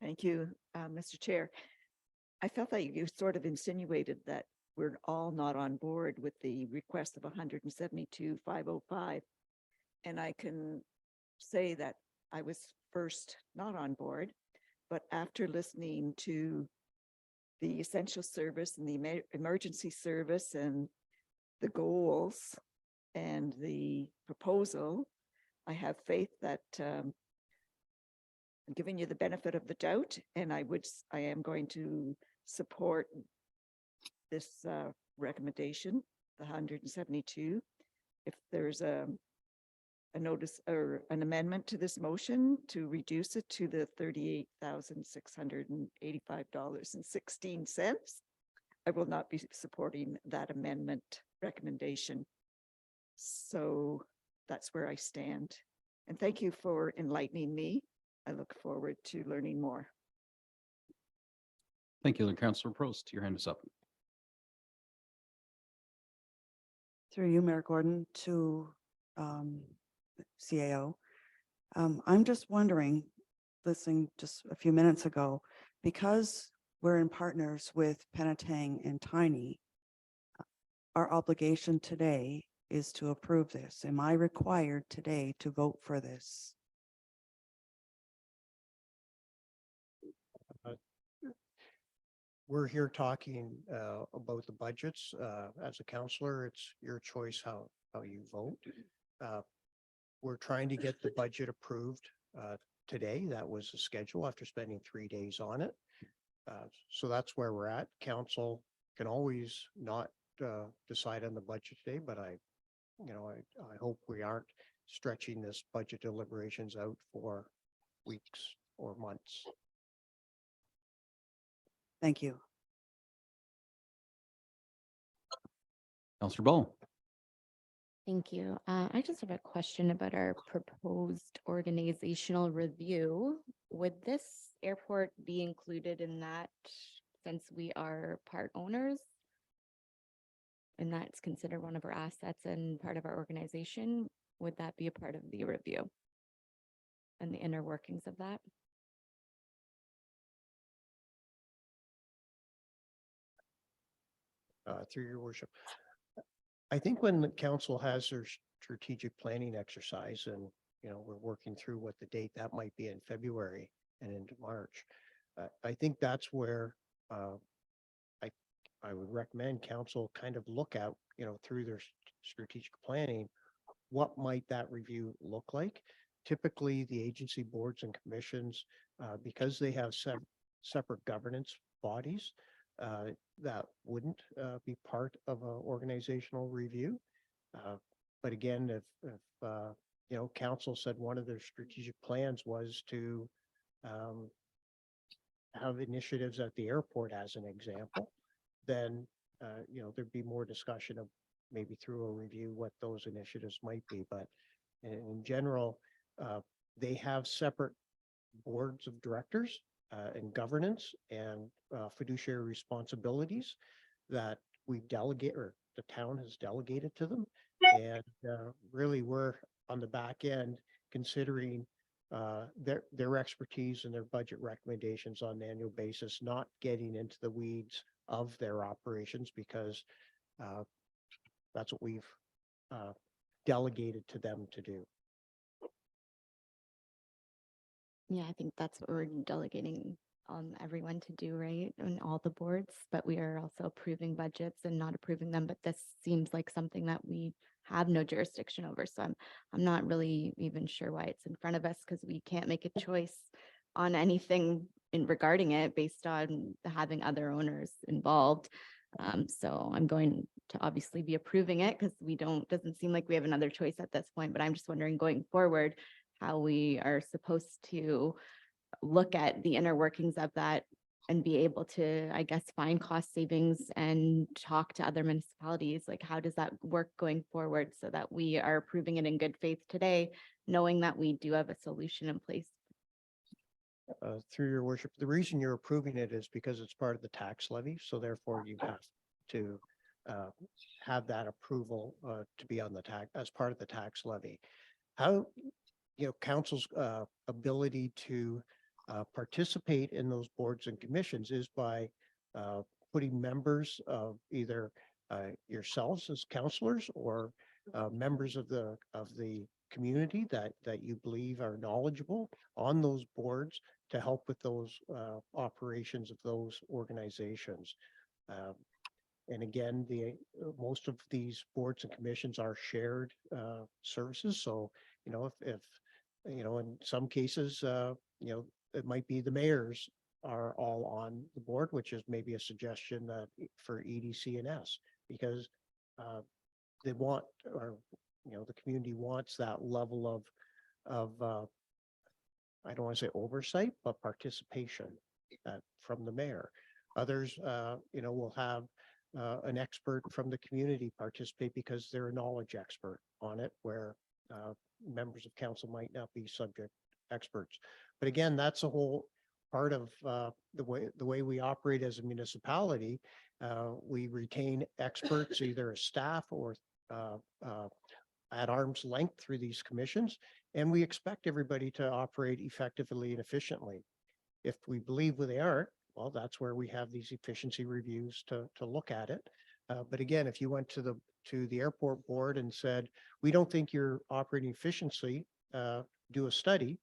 Thank you, Mr. Chair. I felt that you sort of insinuated that we're all not on board with the request of 172,505. And I can say that I was first not on board, but after listening to the essential service and the emergency service and the goals and the proposal, I have faith that I'm giving you the benefit of the doubt, and I am going to support this recommendation, the 172. If there's a a notice or an amendment to this motion to reduce it to the $38,685.16. I will not be supporting that amendment recommendation. So that's where I stand. And thank you for enlightening me. I look forward to learning more. Thank you, Councillor Prost. Your hand is up. Through you, Mayor Gordon, to CAO. I'm just wondering, listening just a few minutes ago, because we're in partners with Penetang and Tiny, our obligation today is to approve this. Am I required today to vote for this? We're here talking about the budgets. As a counselor, it's your choice how you vote. We're trying to get the budget approved today. That was the schedule after spending 3 days on it. So that's where we're at. Council can always not decide on the budget today, but I hope we aren't stretching this budget deliberations out for weeks or months. Thank you. Councillor Ball. Thank you. I just have a question about our proposed organizational review. Would this airport be included in that since we are part owners? And that's considered one of our assets and part of our organization? Would that be a part of the review and the inner workings of that? Through your worship. I think when the council has their strategic planning exercise and, we're working through what the date that might be in February and into March. I think that's where I would recommend council kind of look at, through their strategic planning, what might that review look like? Typically, the agency boards and commissions, because they have separate governance bodies, that wouldn't be part of an organizational review. But again, if council said one of their strategic plans was to have initiatives at the airport as an example, then there'd be more discussion of maybe through a review what those initiatives might be. But in general, they have separate boards of directors and governance and fiduciary responsibilities that we delegate, or the town has delegated to them. And really we're on the back end considering their expertise and their budget recommendations on an annual basis, not getting into the weeds of their operations, because that's what we've delegated to them to do. Yeah, I think that's what we're delegating on everyone to do, right? And all the boards, but we are also approving budgets and not approving them. But this seems like something that we have no jurisdiction over. So I'm not really even sure why it's in front of us, because we can't make a choice on anything in regarding it based on having other owners involved. So I'm going to obviously be approving it because doesn't seem like we have another choice at this point, but I'm just wondering going forward how we are supposed to look at the inner workings of that and be able to, I guess, find cost savings and talk to other municipalities. Like, how does that work going forward so that we are approving it in good faith today, knowing that we do have a solution in place? Through your worship, the reason you're approving it is because it's part of the tax levy. So therefore you have to have that approval to be on the tax as part of the tax levy. How, council's ability to participate in those boards and commissions is by putting members of either yourselves as counselors or members of the community that you believe are knowledgeable on those boards to help with those operations of those organizations. And again, most of these boards and commissions are shared services. So, if in some cases, it might be the mayors are all on the board, which is maybe a suggestion that for EDC&S, because they want, or the community wants that level of I don't want to say oversight, but participation from the mayor. Others, will have an expert from the community participate because they're a knowledge expert on it, where members of council might not be subject experts. But again, that's a whole part of the way we operate as a municipality. We retain experts, either as staff or at arm's length through these commissions, and we expect everybody to operate effectively and efficiently. If we believe they aren't, well, that's where we have these efficiency reviews to look at it. But again, if you went to the airport board and said, we don't think you're operating efficiently, do a study,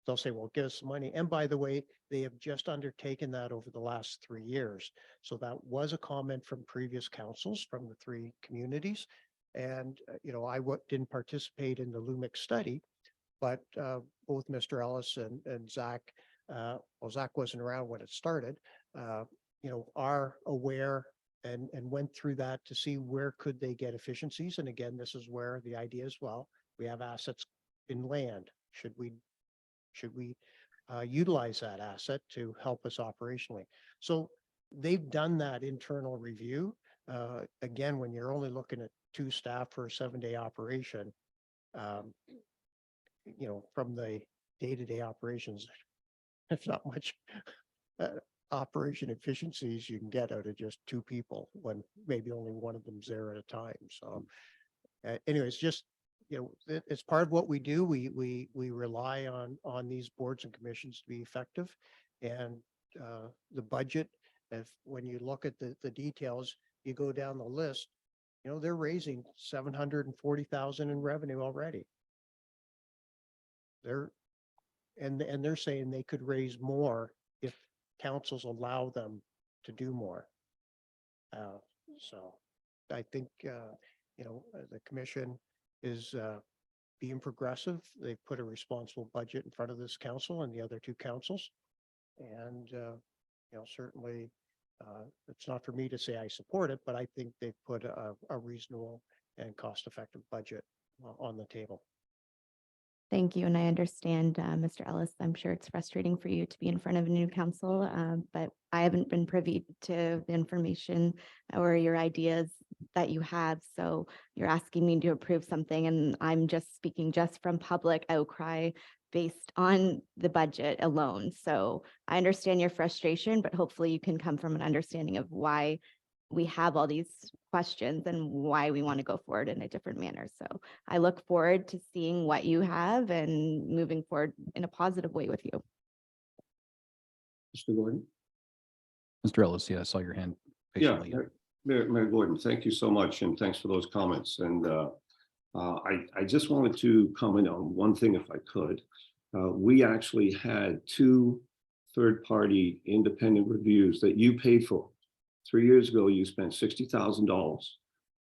they'll say, well, give us some money. And by the way, they have just undertaken that over the last 3 years. So that was a comment from previous councils from the 3 communities. And, I didn't participate in the LUMIC study, but both Mr. Ellis and Zach, Zach wasn't around when it started, are aware and went through that to see where could they get efficiencies. And again, this is where the idea is, well, we have assets in land. Should we utilize that asset to help us operationally? So they've done that internal review. Again, when you're only looking at 2 staff for a 7-day operation, from the day-to-day operations, there's not much operation efficiencies you can get out of just 2 people when maybe only one of them's there at a time. So anyways, just, it's part of what we do. We rely on these boards and commissions to be effective. And the budget, when you look at the details, you go down the list, they're raising 740,000 in revenue already. They're saying they could raise more if councils allow them to do more. So I think, the commission is being progressive. They've put a responsible budget in front of this council and the other 2 councils. And, certainly it's not for me to say I support it, but I think they've put a reasonable and cost-effective budget on the table. Thank you. And I understand, Mr. Ellis, I'm sure it's frustrating for you to be in front of a new council, but I haven't been privy to the information or your ideas that you have. So you're asking me to approve something, and I'm just speaking just from public outcry based on the budget alone. So I understand your frustration, but hopefully you can come from an understanding of why we have all these questions and why we want to go forward in a different manner. So I look forward to seeing what you have and moving forward in a positive way with you. Mr. Gordon? Mr. Ellis, yeah, I saw your hand Yeah, patiently. Mayor Gordon, thank you so much, and thanks for those comments. And I just wanted to comment on one thing, if I could. We actually had 2 third-party independent reviews that you paid for. 3 years ago, you spent $60,000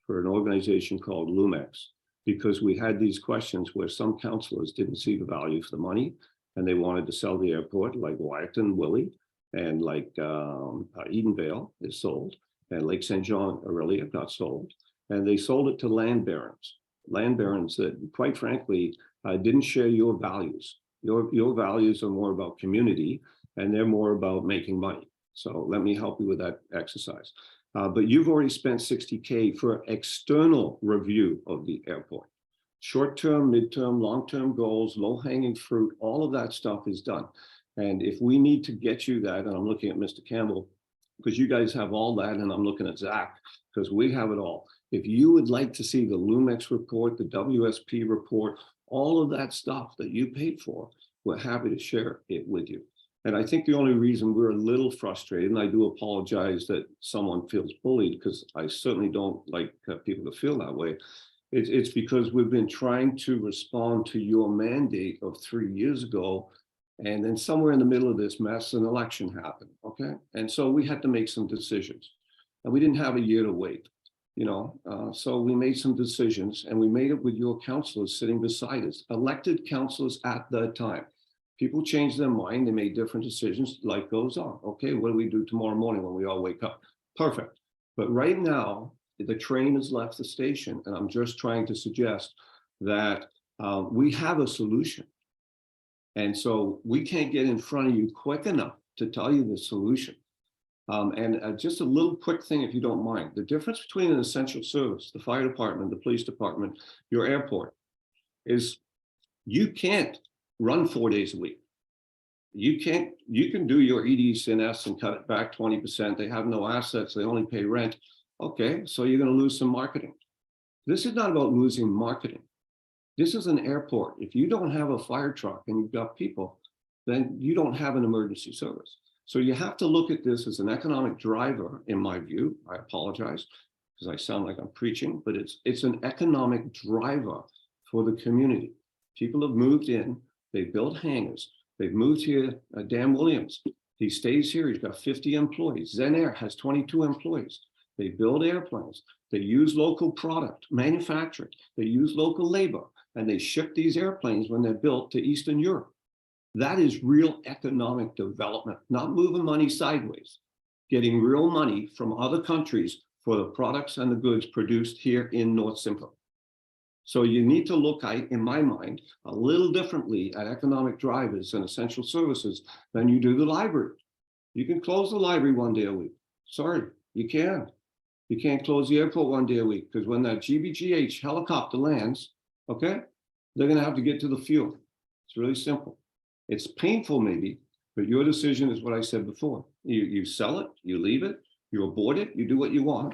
for an organization called Lumex, because we had these questions where some councilors didn't see the value for the money, and they wanted to sell the airport, like Wyerton, Willie, and like Edenvale is sold, and Lake St. John, Aurelia, got sold, and they sold it to land barons that, quite frankly, didn't share your values. Your values are more about community, and they're more about making money. So let me help you with that exercise. But you've already spent $60K for external review of the airport. Short-term, mid-term, long-term goals, low-hanging fruit, all of that stuff is done. And if we need to get you that, and I'm looking at Mr. Campbell, because you guys have all that, and I'm looking at Zach, because we have it all. If you would like to see the Lumex report, the WSP report, all of that stuff that you paid for, we're happy to share it with you. And I think the only reason we're a little frustrated, and I do apologize that someone feels bullied, because I certainly don't like people to feel that way. It's because we've been trying to respond to your mandate of 3 years ago. And then somewhere in the middle of this mess, an election happened, okay? And so we had to make some decisions. And we didn't have a year to wait, so we made some decisions, and we made it with your councilors sitting beside us, elected councilors at the time. People change their mind, they made different decisions, life goes on. Okay, what do we do tomorrow morning when we all wake up? Perfect. But right now, the train has left the station, and I'm just trying to suggest that we have a solution. And so we can't get in front of you quick enough to tell you the solution. Just a little quick thing, if you don't mind, the difference between an essential service, the fire department, the police department, your airport, is you can't run 4 days a week. You can do your EDCNS and cut it back 20%. They have no assets. They only pay rent. Okay, so you're going to lose some marketing. This is not about losing marketing. This is an airport. If you don't have a fire truck and you've got people, then you don't have an emergency service. So you have to look at this as an economic driver, in my view. I apologize because I sound like I'm preaching, but it's an economic driver for the community. People have moved in, they built hangars, they've moved here. Dan Williams, he stays here, he's got 50 employees. Zen Air has 22 employees. They build airplanes, they use local product, manufacturing, they use local labor, and they ship these airplanes when they're built to Eastern Europe. That is real economic development, not moving money sideways, getting real money from other countries for the products and the goods produced here in North Simcoe. So you need to look, in my mind, a little differently at economic drivers and essential services than you do the library. You can close the library 1 day a week. Sorry, you can. You can't close the airport 1 day a week because when that GBGH helicopter lands, okay, they're going to have to get to the fuel. It's really simple. It's painful maybe, but your decision is what I said before. You sell it, you leave it, you abort it, you do what you want,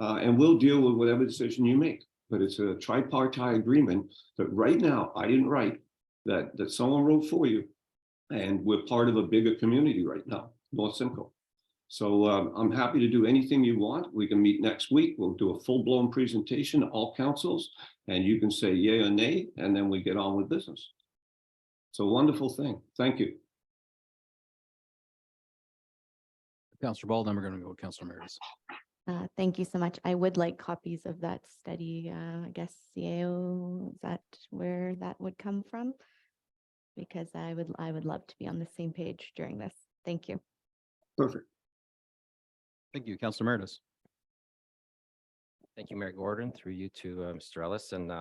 and we'll deal with whatever decision you make. But it's a tripartite agreement that right now I didn't write, that someone wrote for you, and we're part of a bigger community right now, North Simcoe. So I'm happy to do anything you want. We can meet next week. We'll do a full-blown presentation to all councils, and you can say yay or nay, and then we get on with business. It's a wonderful thing. Thank you. Councillor Ball, then we're going to go with Councillor Meredith. Thank you so much. I would like copies of that study. I guess CAO, is that where that would come from? Because I would love to be on the same page during this. Thank you. Perfect. Thank you, Councillor Meredith. Thank you, Mayor Gordon, through you to Mr. Ellis, and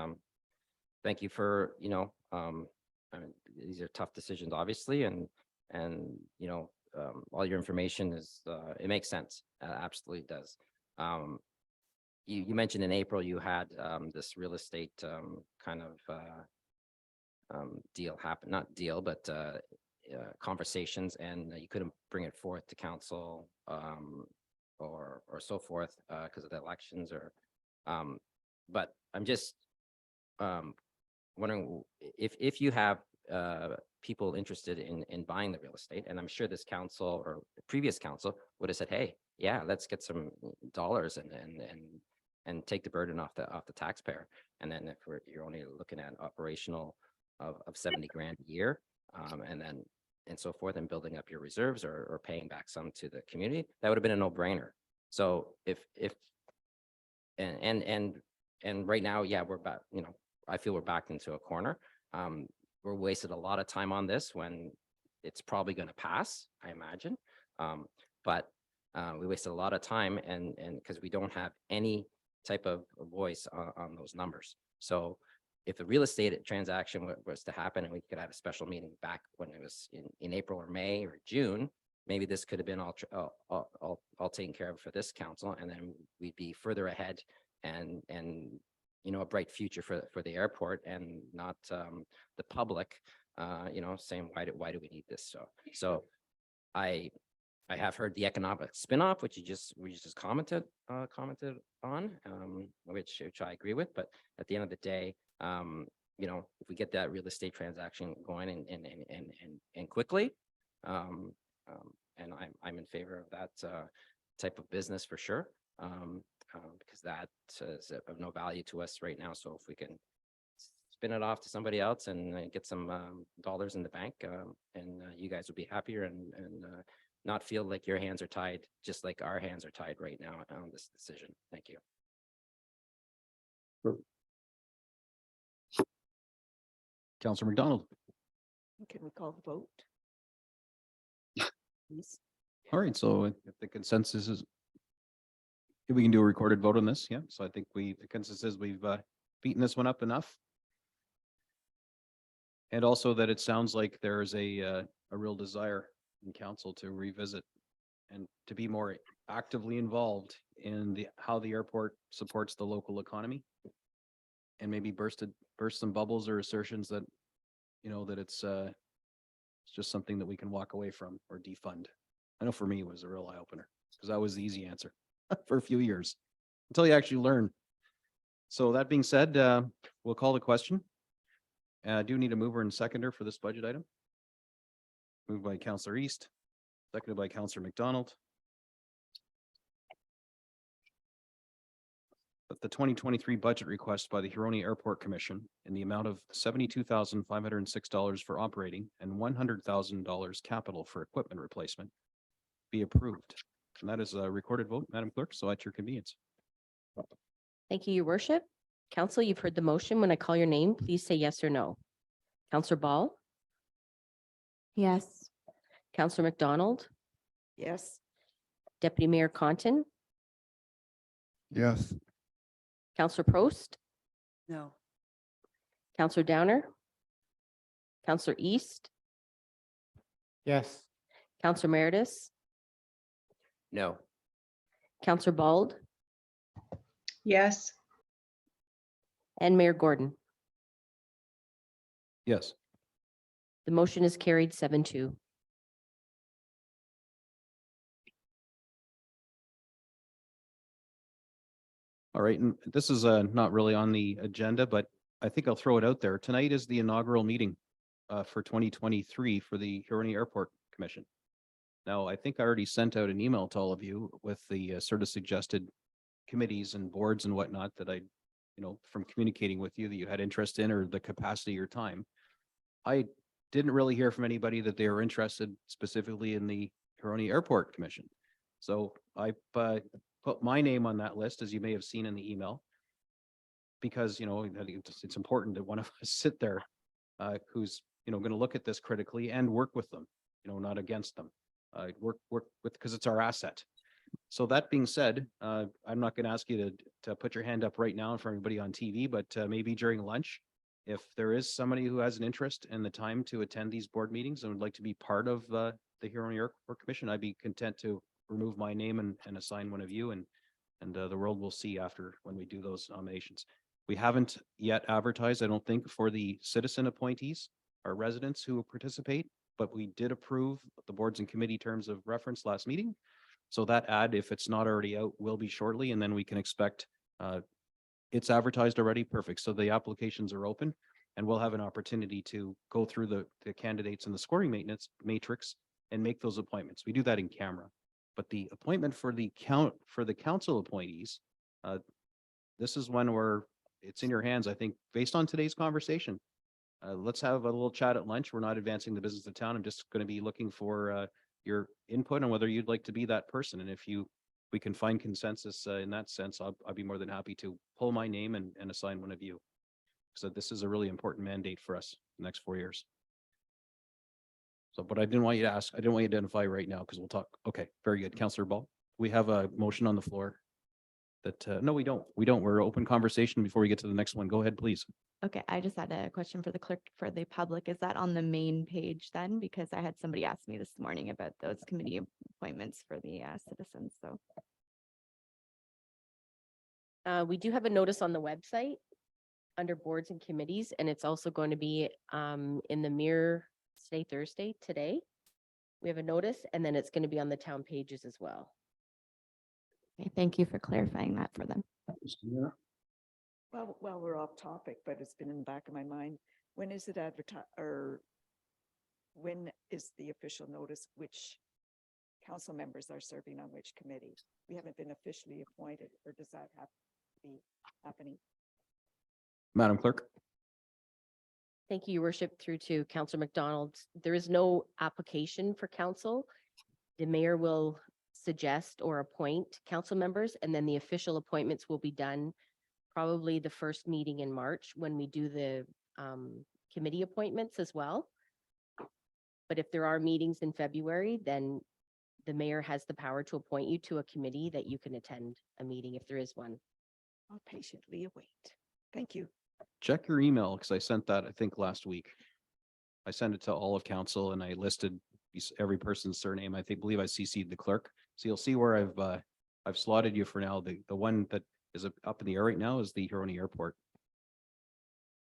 thank you for, I mean, these are tough decisions, obviously, and all your information is, it makes sense. Absolutely does. You mentioned in April you had this real estate kind of deal happen, not deal, but conversations, and you couldn't bring it forth to council or so forth because of the elections, or but I'm just wondering if you have people interested in buying the real estate, and I'm sure this council or previous council would have said, hey, yeah, let's get some dollars and take the burden off the taxpayer. And then if you're only looking at operational of 70 grand a year, and so forth, and building up your reserves or paying back some to the community, that would have been a no-brainer. So and right now, yeah, we're back, I feel we're backed into a corner. We're wasted a lot of time on this when it's probably going to pass, I imagine. But we wasted a lot of time and because we don't have any type of voice on those numbers. So if a real estate transaction was to happen and we could have a special meeting back when it was in April or May or June, maybe this could have been all taken care of for this council, and then we'd be further ahead and a bright future for the airport, and not the public saying why do we need this. So I have heard the economic spinoff, which we just commented on, which I agree with, but at the end of the day, if we get that real estate transaction going and quickly, and I'm in favor of that type of business for sure, because that is of no value to us right now. So if we can spin it off to somebody else and get some dollars in the bank, and you guys will be happier and not feel like your hands are tied, just like our hands are tied right now on this decision. Thank you. Councillor McDonald. Can we call the vote? Please. All right, so if the consensus is We can do a recorded vote on this. Yeah. So I think the consensus is we've beaten this one up enough. And also that it sounds like there's a real desire in council to revisit and to be more actively involved in how the airport supports the local economy. And maybe burst some bubbles or assertions that, that it's just something that we can walk away from or defund. I know for me it was a real eye opener because that was the easy answer for a few years until you actually learn. So that being said, we'll call the question. I do need a mover and seconder for this budget item. Moved by Councillor East, seconded by Councillor McDonald. That the 2023 budget request by the Huronia Airport Commission in the amount of $72,506 for operating and $100,000 capital for equipment replacement be approved. And that is a recorded vote, Madam Clerk, so at your convenience. Thank you, Your Worship. Council, you've heard the motion. When I call your name, please say yes or no. Councillor Ball, Yes. Councillor McDonald, Yes. Deputy Mayor Contin, Yes. Councillor Prost, No. Councillor Downer, Councillor East, Yes. Councillor Meredith, No. Councillor Bald, Yes. and Mayor Gordon. Yes. The motion is carried 7-2. All right, and this is not really on the agenda, but I think I'll throw it out there. Tonight is the inaugural meeting for 2023 for the Huronia Airport Commission. Now, I think I already sent out an email to all of you with the sort of suggested committees and boards and whatnot that I, from communicating with you that you had interest in or the capacity or time. I didn't really hear from anybody that they were interested specifically in the Huronia Airport Commission. So I put my name on that list, as you may have seen in the email, because, it's important that one of us sit there who's, going to look at this critically and work with them, not against them. Work with, because it's our asset. So that being said, I'm not going to ask you to put your hand up right now in front of everybody on TV, but maybe during lunch, if there is somebody who has an interest and the time to attend these board meetings and would like to be part of the Huronia Airport Commission, I'd be content to remove my name and assign one of you, and the world will see after when we do those nominations. We haven't yet advertised, I don't think, for the citizen appointees or residents who will participate, but we did approve the boards and committee terms of reference last meeting. So that ad, if it's not already out, will be shortly, and then we can expect it's advertised already. Perfect. So the applications are open and we'll have an opportunity to go through the candidates and the scoring maintenance matrix and make those appointments. We do that in camera, but the appointment for the council appointees, this is one where it's in your hands, I think, based on today's conversation. Let's have a little chat at lunch. We're not advancing the business of town. I'm just going to be looking for your input on whether you'd like to be that person. And if we can find consensus in that sense, I'll be more than happy to pull my name and assign one of you. So this is a really important mandate for us the next 4 years. So, but I didn't want you to ask, I didn't want you to identify right now because we'll talk. Okay, very good. Councillor Ball, we have a motion on the floor that, no, we don't. We're open conversation before we get to the next one. Go ahead, please. Okay, I just had a question for the clerk, for the public. Is that on the main page then? Because I had somebody ask me this morning about those committee appointments for the citizens, so. We do have a notice on the website under boards and committees, and it's also going to be in the Mirror Thursday today. We have a notice, and then it's going to be on the town pages as well. Okay, thank you for clarifying that for them. Well, we're off topic, but it's been in the back of my mind. When is it advertised, or when is the official notice which council members are serving on which committee? We haven't been officially appointed, or does that have to be happening? Madam Clerk. Thank you, Your Worship, through to Councillor McDonald. There is no application for council. The mayor will suggest or appoint council members, and then the official appointments will be done probably the first meeting in March when we do the committee appointments as well. But if there are meetings in February, then the mayor has the power to appoint you to a committee that you can attend a meeting if there is one. I'll patiently await. Thank you. Check your email because I sent that, I think, last week. I sent it to all of council and I listed every person's surname. Believe I CC'd the clerk. So you'll see where I've slotted you for now. The one that is up in the air right now is the Huroney Airport.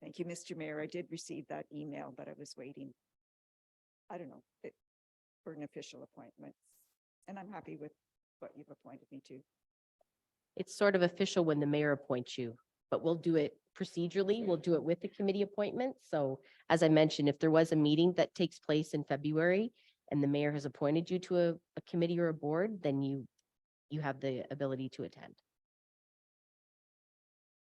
Thank you, Mr. Mayor. I did receive that email, but I was waiting. I don't know, for an official appointment. And I'm happy with what you've appointed me to. It's sort of official when the mayor appoints you, but we'll do it procedurally. We'll do it with the committee appointment. So as I mentioned, if there was a meeting that takes place in February and the mayor has appointed you to a committee or a board, then you have the ability to attend.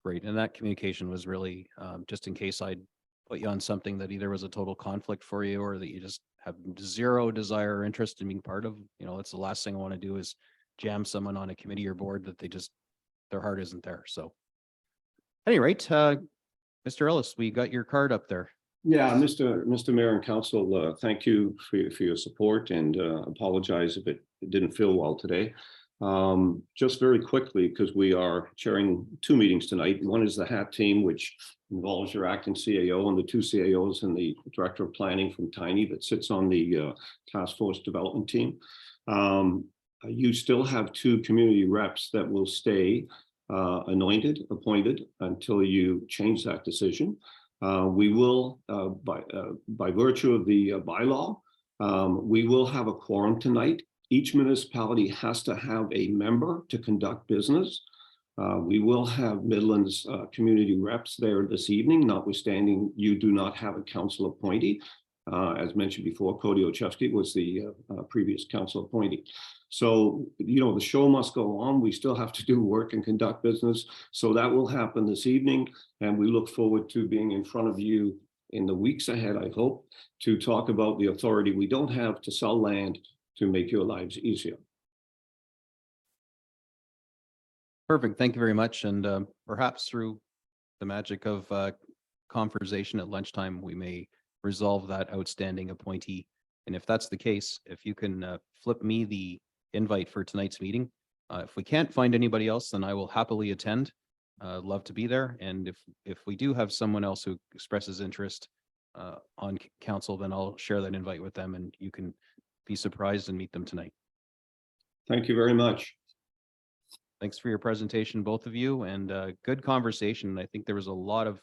Great. And that communication was really just in case I'd put you on something that either was a total conflict for you or that you just have zero desire or interest in being part of. That's the last thing I want to do is jam someone on a committee or board that their heart isn't there. So at any rate, Mr. Ellis, we got your card up there. Yeah, Mr. Mayor and Council, thank you for your support and apologize if it didn't feel well today. Just very quickly, because we are chairing two meetings tonight. One is the HAT team, which involves your acting CAO and the two CAOs and the Director of Planning from Tiny that sits on the Task Force Development team. You still have two community reps that will stay appointed until you change that decision. We will, by virtue of the bylaw, we will have a quorum tonight. Each municipality has to have a member to conduct business. We will have Midland's community reps there this evening, notwithstanding you do not have a council appointee. As mentioned before, Cody Ochevsky was the previous council appointee. So, the show must go on. We still have to do work and conduct business. So that will happen this evening. And we look forward to being in front of you in the weeks ahead, I hope, to talk about the authority we don't have to sell land to make your lives easier. Perfect. Thank you very much. And perhaps through the magic of conversation at lunchtime, we may resolve that outstanding appointee. And if that's the case, if you can flip me the invite for tonight's meeting. If we can't find anybody else, then I will happily attend. Love to be there. And if we do have someone else who expresses interest on council, then I'll share that invite with them and you can be surprised and meet them tonight. Thank you very much. Thanks for your presentation, both of you, and good conversation. I think there was a lot of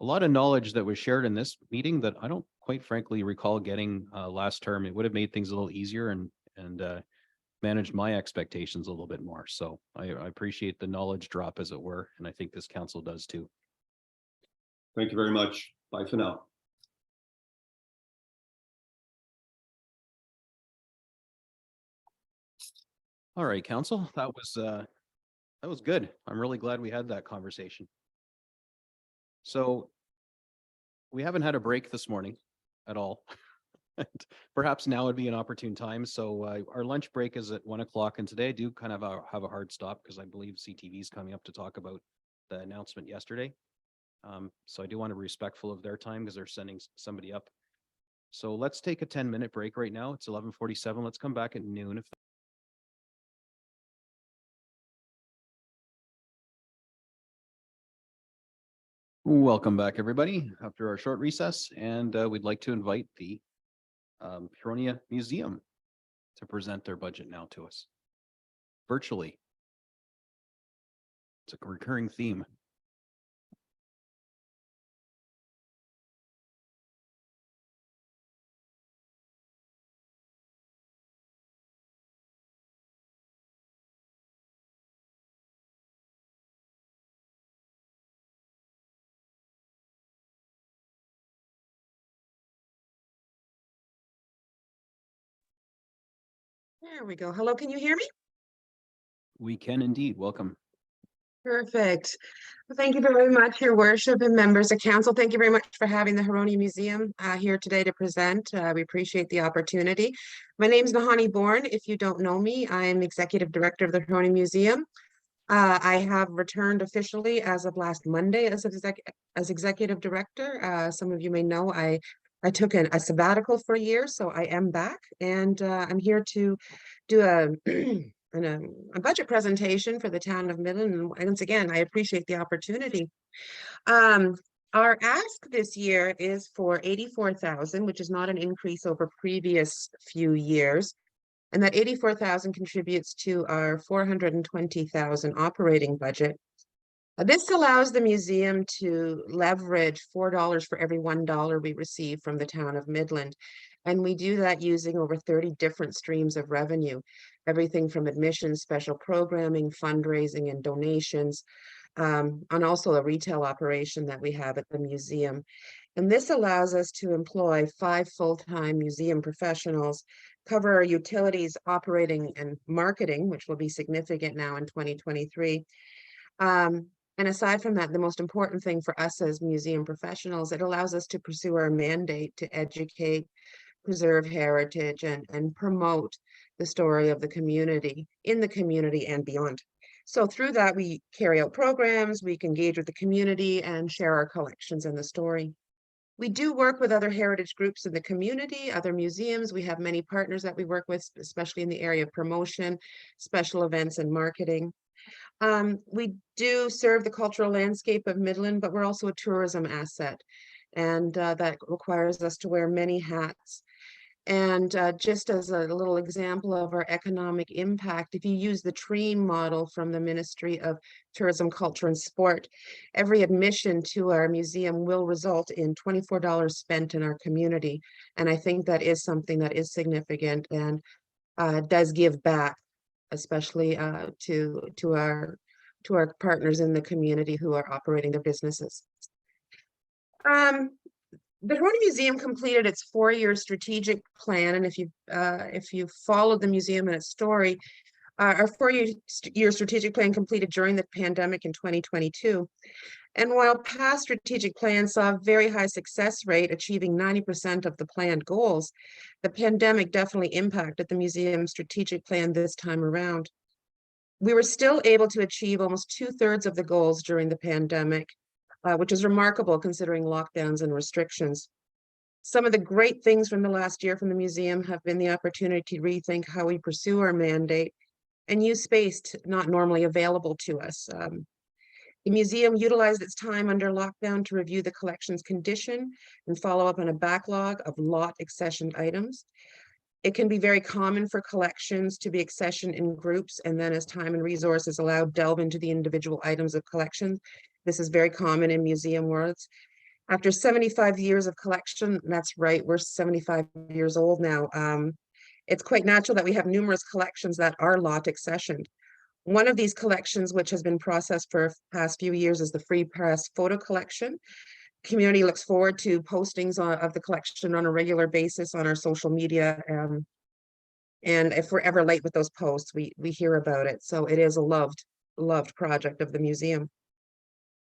knowledge that was shared in this meeting that I don't quite frankly recall getting last term. It would have made things a little easier and managed my expectations a little bit more. So I appreciate the knowledge drop, as it were, and I think this council does too. Thank you very much. Bye for now. All right, council, that was good. I'm really glad we had that conversation. So we haven't had a break this morning at all. Perhaps now would be an opportune time. So our lunch break is at 1 o'clock, and today I do kind of have a hard stop because I believe CTV is coming up to talk about the announcement yesterday. So I do want to be respectful of their time because they're sending somebody up. So let's take a 10-minute break right now. It's 11:47. Let's come back at noon. Welcome back, everybody, after our short recess, and we'd like to invite the Huronia Museum to present their budget now to us virtually. It's a recurring theme. There we go. Hello, can you hear me? We can indeed. Welcome. Perfect. Well, thank you very much, Your Worship and members of council. Thank you very much for having the Huronia Museum here today to present. We appreciate the opportunity. My name is Nahani Bourne. If you don't know me, I'm Executive Director of the Huronia Museum. I have returned officially as of last Monday as Executive Director. Some of you may know I I took a sabbatical for a year, so I am back, and I'm here to do a a budget presentation for the town of Midland. And once again, I appreciate the opportunity. Our ask this year is for 84,000, which is not an increase over previous few years. And that 84,000 contributes to our 420,000 operating budget. This allows the museum to leverage $4 for every $1 we receive from the town of Midland. And we do that using over 30 different streams of revenue, everything from admissions, special programming, fundraising, and donations, and also a retail operation that we have at the museum. And this allows us to employ 5 full-time museum professionals, cover our utilities, operating, and marketing, which will be significant now in 2023. And aside from that, the most important thing for us as museum professionals, it allows us to pursue our mandate to educate, preserve heritage, and promote the story of the community, in the community and beyond. So through that, we carry out programs, we can engage with the community and share our collections and the story. We do work with other heritage groups in the community, other museums. We have many partners that we work with, especially in the area of promotion, special events, and marketing. We do serve the cultural landscape of Midland, but we're also a tourism asset, and that requires us to wear many hats. And just as a little example of our economic impact, if you use the TREAM model from the Ministry of Tourism, Culture, and Sport, every admission to our museum will result in $24 spent in our community. And I think that is something that is significant and does give back, especially to our partners in the community who are operating their businesses. The Haroni Museum completed its 4-year strategic plan, and if you followed the museum and its story, our 4-year strategic plan completed during the pandemic in 2022. And while past strategic plans saw a very high success rate, achieving 90% of the planned goals, the pandemic definitely impacted the museum's strategic plan this time around. We were still able to achieve almost 2/3 of the goals during the pandemic, which is remarkable considering lockdowns and restrictions. Some of the great things from the last year from the museum have been the opportunity to rethink how we pursue our mandate and use space not normally available to us. The museum utilized its time under lockdown to review the collection's condition and follow up on a backlog of lot accessioned items. It can be very common for collections to be accessioned in groups, and then as time and resources allow, delve into the individual items of collection. This is very common in museum worlds. After 75 years of collection, that's right, we're 75 years old now. It's quite natural that we have numerous collections that are lot accessioned. One of these collections, which has been processed for the past few years, is the Free Press photo collection. Community looks forward to postings of the collection on a regular basis on our social media. And if we're ever late with those posts, we hear about it. So it is a loved project of the museum.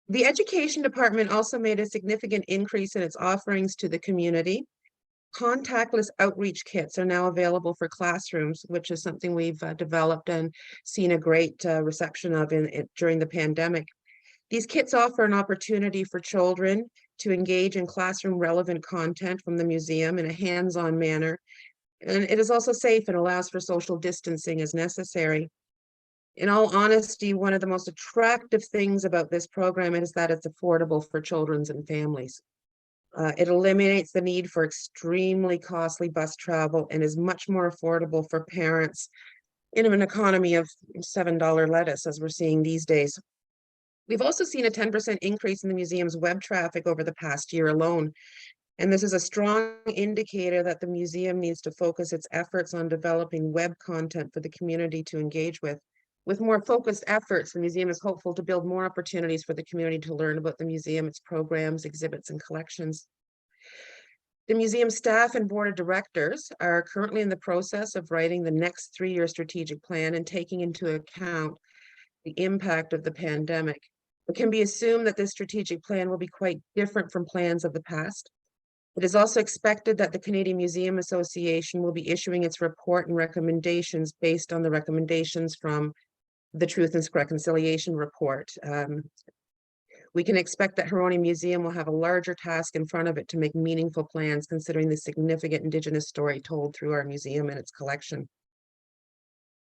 The education department also made a significant increase in its offerings to the community. Contactless outreach kits are now available for classrooms, which is something we've developed and seen a great reception of during the pandemic. These kits offer an opportunity for children to engage in classroom relevant content from the museum in a hands-on manner. And it is also safe and allows for social distancing as necessary. In all honesty, one of the most attractive things about this program is that it's affordable for children and families. It eliminates the need for extremely costly bus travel and is much more affordable for parents in an economy of $7 lettuce, as we're seeing these days. We've also seen a 10% increase in the museum's web traffic over the past year alone. And this is a strong indicator that the museum needs to focus its efforts on developing web content for the community to engage with. With more focused efforts, the museum is hopeful to build more opportunities for the community to learn about the museum, its programs, exhibits, and collections. The museum staff and board of directors are currently in the process of writing the next 3-year strategic plan and taking into account the impact of the pandemic. It can be assumed that this strategic plan will be quite different from plans of the past. It is also expected that the Canadian Museum Association will be issuing its report and recommendations based on the recommendations from the Truth and Reconciliation report. We can expect that Huronia Museum will have a larger task in front of it to make meaningful plans considering the significant Indigenous story told through our museum and its collection.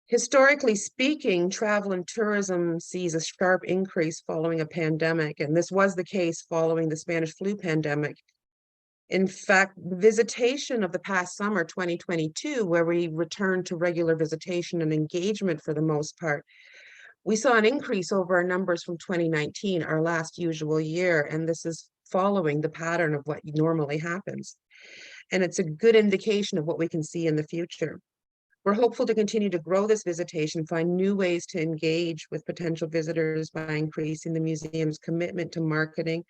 Historically speaking, travel and tourism sees a sharp increase following a pandemic, and this was the case following the Spanish flu pandemic. In fact, visitation of the past summer, 2022, where we returned to regular visitation and engagement for the most part, we saw an increase over our numbers from 2019, our last usual year, and this is following the pattern of what normally happens. And it's a good indication of what we can see in the future. We're hopeful to continue to grow this visitation, find new ways to engage with potential visitors by increasing the museum's commitment to marketing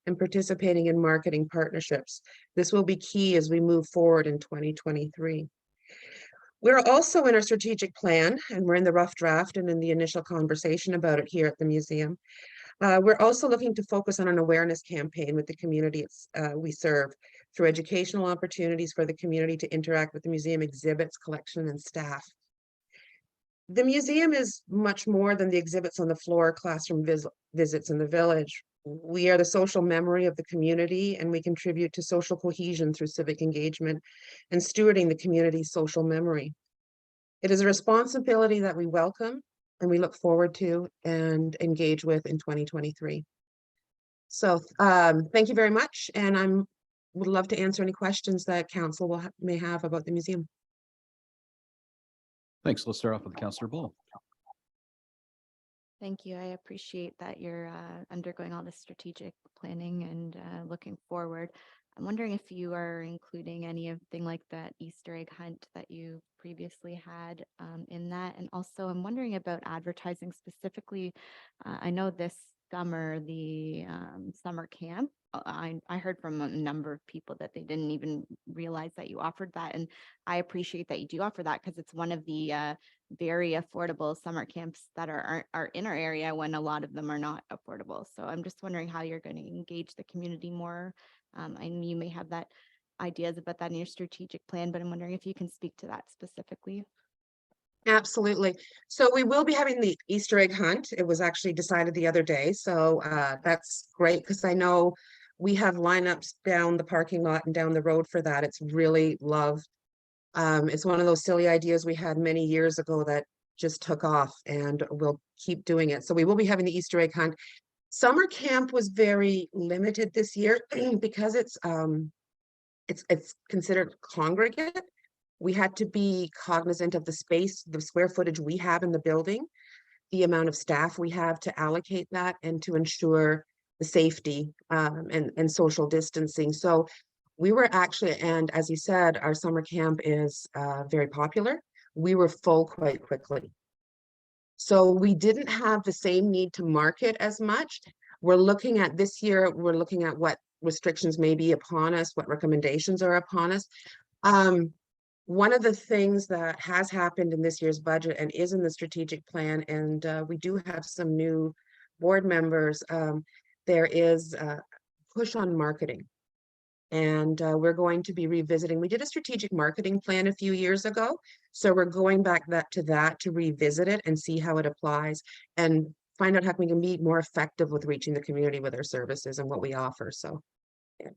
and participating in marketing partnerships. This will be key as we move forward in 2023. We're also in our strategic plan, and we're in the rough draft and in the initial conversation about it here at the museum. We're also looking to focus on an awareness campaign with the communities we serve through educational opportunities for the community to interact with the museum exhibits, collection, and staff. The museum is much more than the exhibits on the floor, classroom visits in the village. We are the social memory of the community, and we contribute to social cohesion through civic engagement and stewarding the community's social memory. It is a responsibility that we welcome and we look forward to and engage with in 2023. So thank you very much, and I would love to answer any questions that council may have about the museum. Thanks. Let's start off with Councillor Ball. Thank you. I appreciate that you're undergoing all this strategic planning and looking forward. I'm wondering if you are including anything like that Easter egg hunt that you previously had in that. And also I'm wondering about advertising specifically. I know this summer, the summer camp, I heard from a number of people that they didn't even realize that you offered that. And I appreciate that you do offer that because it's one of the very affordable summer camps that are in our area when a lot of them are not affordable. So I'm just wondering how you're going to engage the community more. I know you may have that ideas about that in your strategic plan, but I'm wondering if you can speak to that specifically. Absolutely. So we will be having the Easter egg hunt. It was actually decided the other day. So that's great because I know we have lineups down the parking lot and down the road for that. It's really loved. It's one of those silly ideas we had many years ago that just took off, and we'll keep doing it. So we will be having the Easter egg hunt. Summer camp was very limited this year because it's considered congregate. We had to be cognizant of the space, the square footage we have in the building, the amount of staff we have to allocate that, and to ensure the safety and social distancing. So we were actually, and as you said, our summer camp is very popular. We were full quite quickly. So we didn't have the same need to market as much. We're looking at this year, we're looking at what restrictions may be upon us, what recommendations are upon us. One of the things that has happened in this year's budget and is in the strategic plan, and we do have some new board members, there is a push on marketing. And we're going to be revisiting. We did a strategic marketing plan a few years ago. So we're going back to revisit it and see how it applies and find out how we can be more effective with reaching the community with our services and what we offer. So, yeah.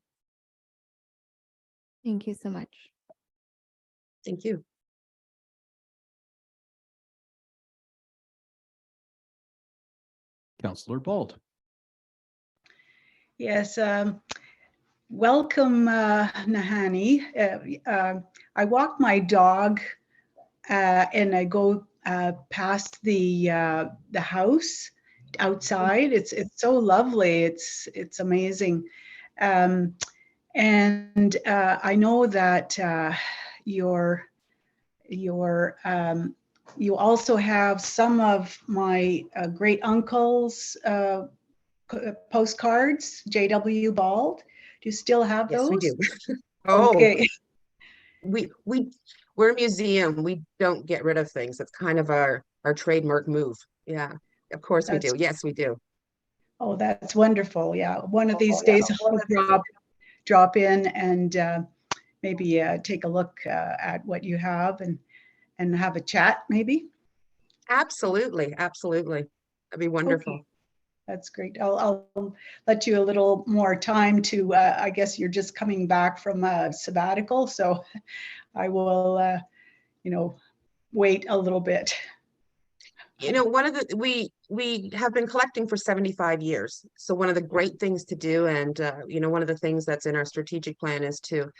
Thank you so much. Thank you. Councillor Bald. Yes, welcome, Nahani. I walk my dog and I go past the house outside. It's so lovely. It's amazing. And I know that you also have some of my great uncle's postcards, J.W. Bald. Do you still have those? Yes, we do. Okay. We're a museum. We don't get rid of things. It's kind of our trademark move. Yeah, of course we do. Yes, we do. Oh, that's wonderful. Yeah, one of these days I'll drop in and maybe take a look at what you have and have a chat maybe. Absolutely, absolutely. That'd be wonderful. Okay. That's great. I'll let you a little more time to, I guess you're just coming back from a sabbatical, so I will, wait a little bit. One of the, we have been collecting for 75 years. So one of the great things to do, and, one of the things that's in our strategic plan is to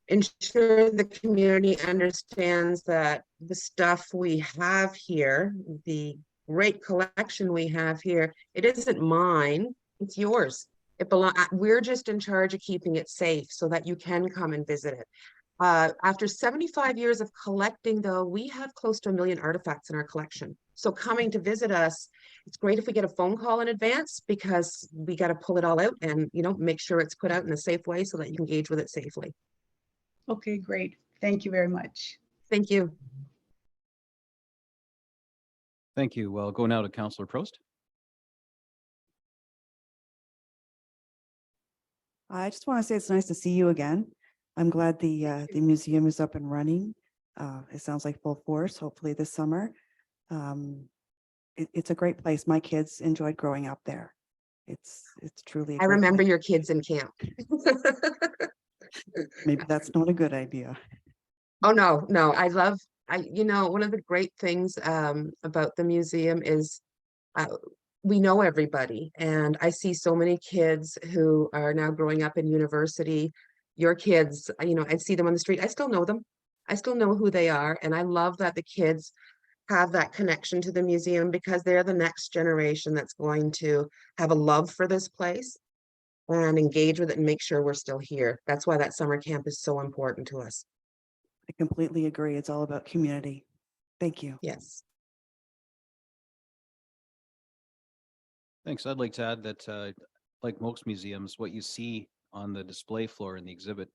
ensure the community understands that the stuff we have here, the great collection we have here, it isn't mine, it's yours. We're just in charge of keeping it safe so that you can come and visit it. After 75 years of collecting, though, we have close to 1 million artifacts in our collection. So coming to visit us, it's great if we get a phone call in advance, because we got to pull it all out and, make sure it's put out in a safe way so that you can engage with it safely. Okay, great. Thank you very much. Thank you. Thank you. Well, go now to Councillor Prost. I just want to say it's nice to see you again. I'm glad the museum is up and running. It sounds like full force, hopefully this summer. It's a great place. My kids enjoyed growing up there. It's truly a I great remember place. your kids in camp. Maybe that's not a good idea. Oh, no, one of the great things about the museum is we know everybody, and I see so many kids who are now growing up in university. Your kids, I see them on the street. I still know them. I still know who they are. And I love that the kids have that connection to the museum, because they're the next generation that's going to have a love for this place and engage with it and make sure we're still here. That's why that summer camp is so important to us. I completely agree. It's all about community. Thank you. Yes. Thanks. I'd like to add that, like most museums, what you see on the display floor in the exhibit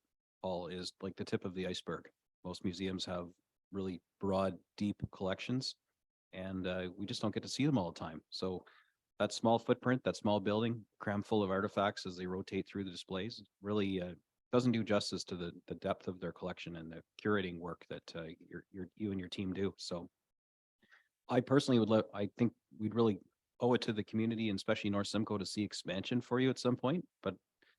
hall is like the tip of the iceberg. Most museums have really broad, deep collections, and we just don't get to see them all the time. So that small footprint, that small building, crammed full of artifacts as they rotate through the displays, really doesn't do justice to the depth of their collection and the curating work that you and your team do. So I personally I think we'd really owe it to the community, and especially North Simcoe, to see expansion for you at some point, but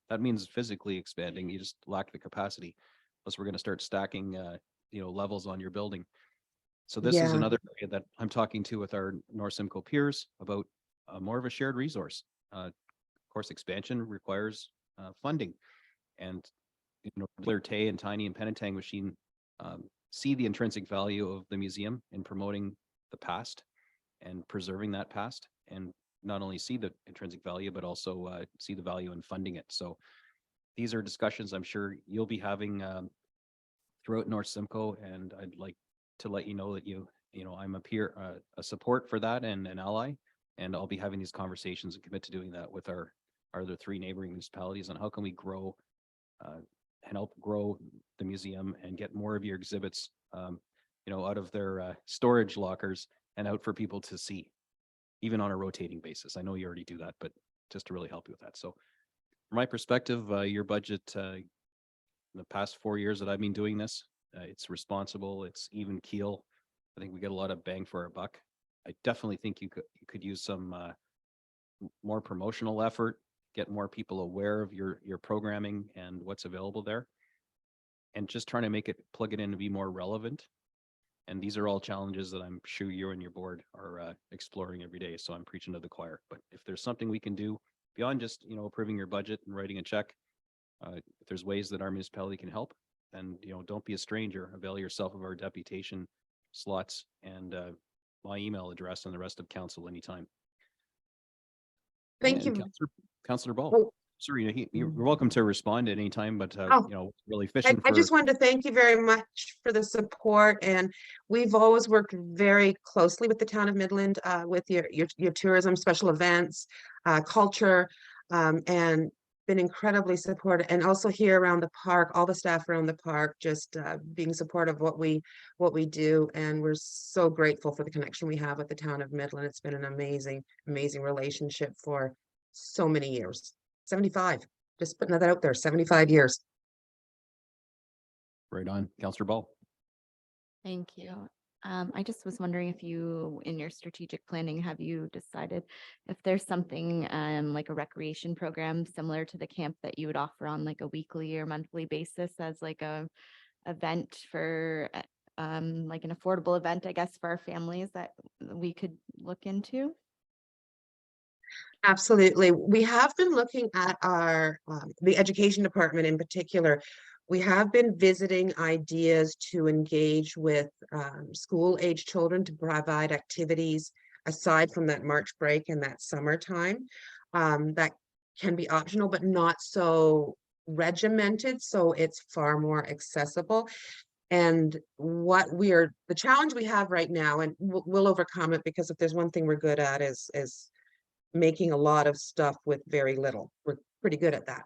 that means physically expanding. You just lack the capacity, unless we're going to start stacking, levels on your building. So this is Yeah. another area that I'm talking to with our North Simcoe peers about more of a shared resource. Of course, expansion requires funding, and Blair Tay and Tiny and Penetang Machine see the intrinsic value of the museum in promoting the past and preserving that past, and not only see the intrinsic value, but also see the value in funding it. So these are discussions I'm sure you'll be having throughout North Simcoe, and I'd like to let you know that I'm a peer, a support for that and an ally, and I'll be having these conversations and commit to doing that with our other 3 neighboring municipalities on how can we grow and help grow the museum and get more of your exhibits, out of their storage lockers and out for people to see, even on a rotating basis. I know you already do that, but just to really help you with that. So from my perspective, your budget in the past 4 years that I've been doing this, it's responsible, it's even keel. I think we get a lot of bang for our buck. I definitely think you could use some more promotional effort, get more people aware of your programming and what's available there, and just trying to plug it in to be more relevant. And these are all challenges that I'm sure you and your board are exploring every day. So I'm preaching to the choir. But if there's something we can do beyond just, approving your budget and writing a check, if there's ways that our municipality can help, then, don't be a stranger. Avail yourself of our deputation slots and my email address and the rest of council anytime. Thank And you. Councillor Ball. Oh. Sorry, you're welcome to respond at any time, but really I fishing I for. just wanted to thank you very much for the support, and we've always worked very closely with the town of Midland, with your tourism, special events, culture, and been incredibly supportive, and also here around the park, all the staff around the park, just being supportive of what we do, and we're so grateful for the connection we have with the town of Midland. It's been an amazing relationship for so many years. 75, just putting that out there, 75 years. Right on. Councillor Ball. Thank you. I just was wondering if you, in your strategic planning, have you decided if there's something like a recreation program similar to the camp that you would offer on like a weekly or monthly basis as like a event for like an affordable event, I guess, for our families that we could look into? Absolutely. We have been looking at our, the education department in particular. We have been visiting ideas to engage with school age children to provide activities aside from that March break and that summertime. That can be optional, but not so regimented, so it's far more accessible. And the challenge we have right now, and we'll overcome it, because if there's one thing we're good at is making a lot of stuff with very little. We're pretty good at that.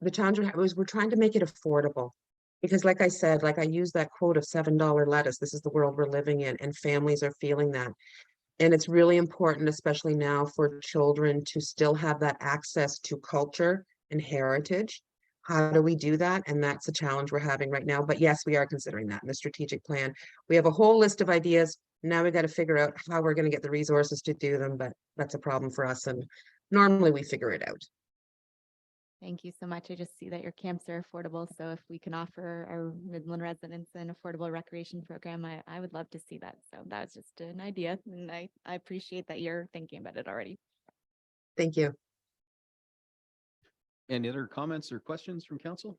The challenge we have is we're trying to make it affordable. Because like I said, like I used that quote of $7 lettuce, this is the world we're living in, and families are feeling that. And it's really important, especially now, for children to still have that access to culture and heritage. How do we do that? And that's a challenge we're having right now. But yes, we are considering that in the strategic plan. We have a whole list of ideas. Now we got to figure out how we're going to get the resources to do them, but that's a problem for us. And normally we figure it out. Thank you so much. I just see that your camps are affordable. So if we can offer our Midland residents an affordable recreation program, I would love to see that. So that was just an idea. And I appreciate that you're thinking about it already. Thank you. Any other comments or questions from council?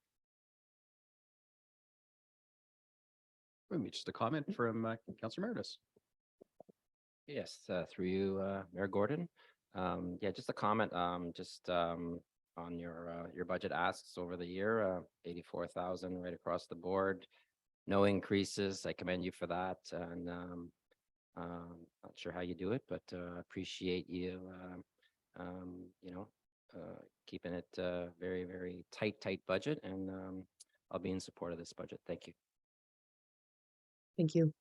Maybe just a comment from Councillor Meredith. Yes, through you, Mayor Gordon. Yeah, just a comment, on your budget asks over the year, 84,000 right across the board. No increases. I commend you for that. And not sure how you do it, but appreciate you, keeping it very, very tight budget. And I'll be in support of this budget. Thank you. Thank you.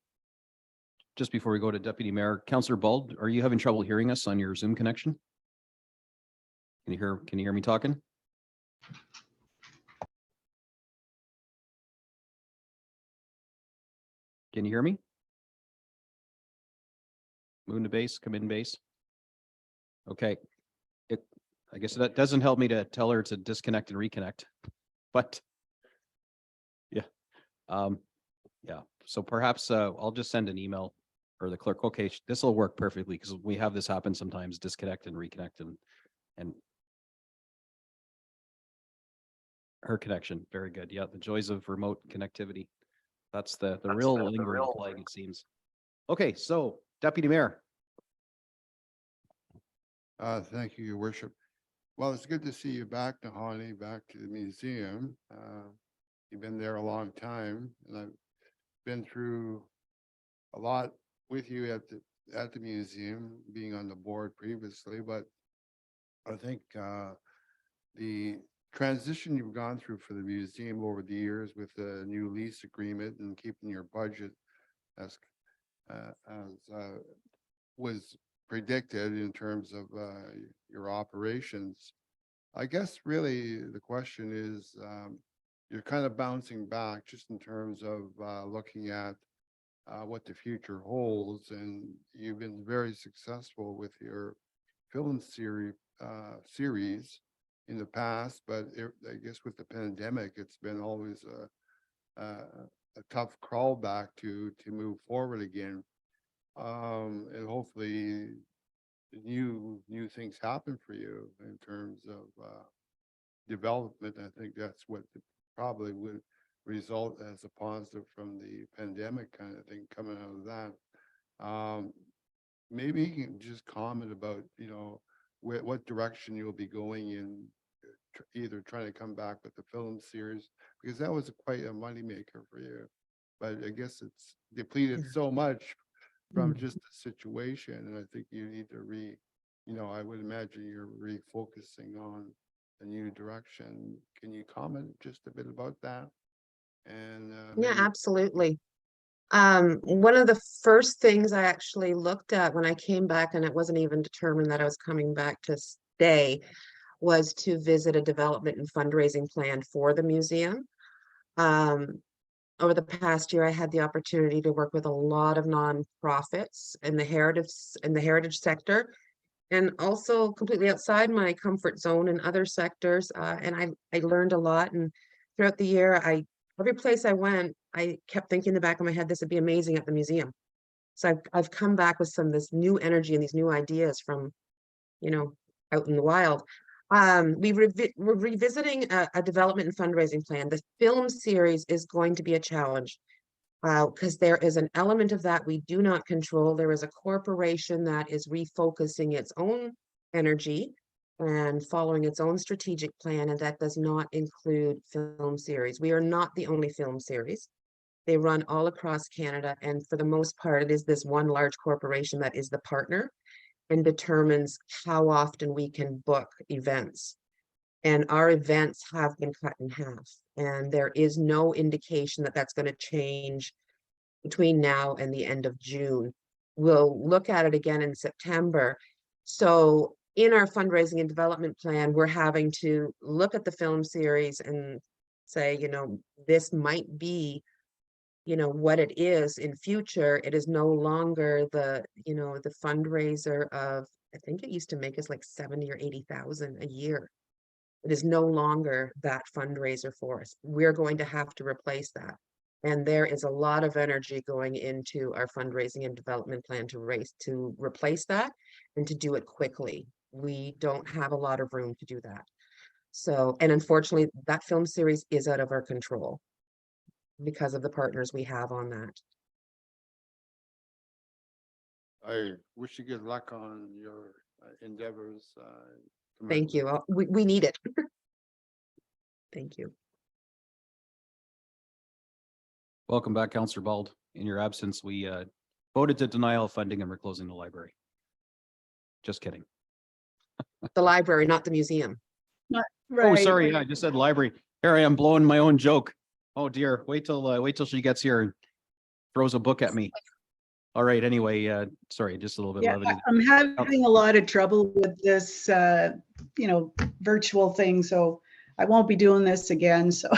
Just before we go to Deputy Mayor, Councillor Bald, are you having trouble hearing us on your Zoom connection? Can you hear me talking? Can you hear me? Move to base, come in base. Okay. I guess that doesn't help me to tell her to disconnect and reconnect, but yeah. Yeah. So perhaps I'll just send an email or the clerk. Okay, this will work perfectly because we have this happen sometimes, disconnect and reconnect and her connection. Very good. Yeah, the joys of remote connectivity. That's the real lingering plague, it seems. Okay, so Deputy Mayor. Thank you, Your Worship. Well, it's good to see you back, Nahani, back to the museum. You've been there a long time, and I've been through a lot with you at the museum, being on the board previously, but I think the transition you've gone through for the museum over the years with the new lease agreement and keeping your budget as was predicted in terms of your operations. I guess really the question is, you're kind of bouncing back just in terms of looking at what the future holds, and you've been very successful with your film series in the past, but I guess with the pandemic, it's been always a tough crawl back to move forward again. And hopefully new things happen for you in terms of development. I think that's what probably would result as a positive from the pandemic kind of thing coming out of that. Maybe you can just comment about, what direction you'll be going in, either trying to come back with the film series, because that was quite a moneymaker for you. But I guess it's depleted so much from just the situation, and I think you need to I would imagine you're refocusing on a new direction. Can you comment just a bit about that? And Yeah, absolutely. One of the first things I actually looked at when I came back, and it wasn't even determined that I was coming back to stay, was to visit a development and fundraising plan for the museum. over the past year, I had the opportunity to work with a lot of nonprofits in the heritage sector, and also completely outside my comfort zone in other sectors. And I learned a lot. And throughout the year, every place I went, I kept thinking in the back of my head, this would be amazing at the museum. So I've come back with some of this new energy and these new ideas from, out in the wild. We're revisiting a development and fundraising plan. The film series is going to be a challenge because there is an element of that we do not control. There is a corporation that is refocusing its own energy and following its own strategic plan, and that does not include film series. We are not the only film series. They run all across Canada, and for the most part, it is this one large corporation that is the partner and determines how often we can book events. And our events have been cut in half, and there is no indication that that's going to change between now and the end of June. We'll look at it again in September. So in our fundraising and development plan, we're having to look at the film series and say, this might be what it is in future. It is no longer the fundraiser of, I think it used to make us like 70 or 80,000 a year. It is no longer that fundraiser for us. We're going to have to replace that. And there is a lot of energy going into our fundraising and development plan to replace that and to do it quickly. We don't have a lot of room to do that. So, and unfortunately, that film series is out of our control because of the partners we have on that. I wish you good luck on your endeavors. Thank you. We need it. Thank you. Welcome back, Councillor Bald. In your absence, we voted to denial of funding and we're closing the library. Just kidding. The library, not the museum. Oh, Right. sorry. Yeah, I just said library. Here I am blowing my own joke. Oh dear. Wait till she gets here and throws a book at me. All right. Anyway, sorry, just a little bit Yeah, levity. I'm having a lot of trouble with this, virtual thing, so I won't be doing this again, so.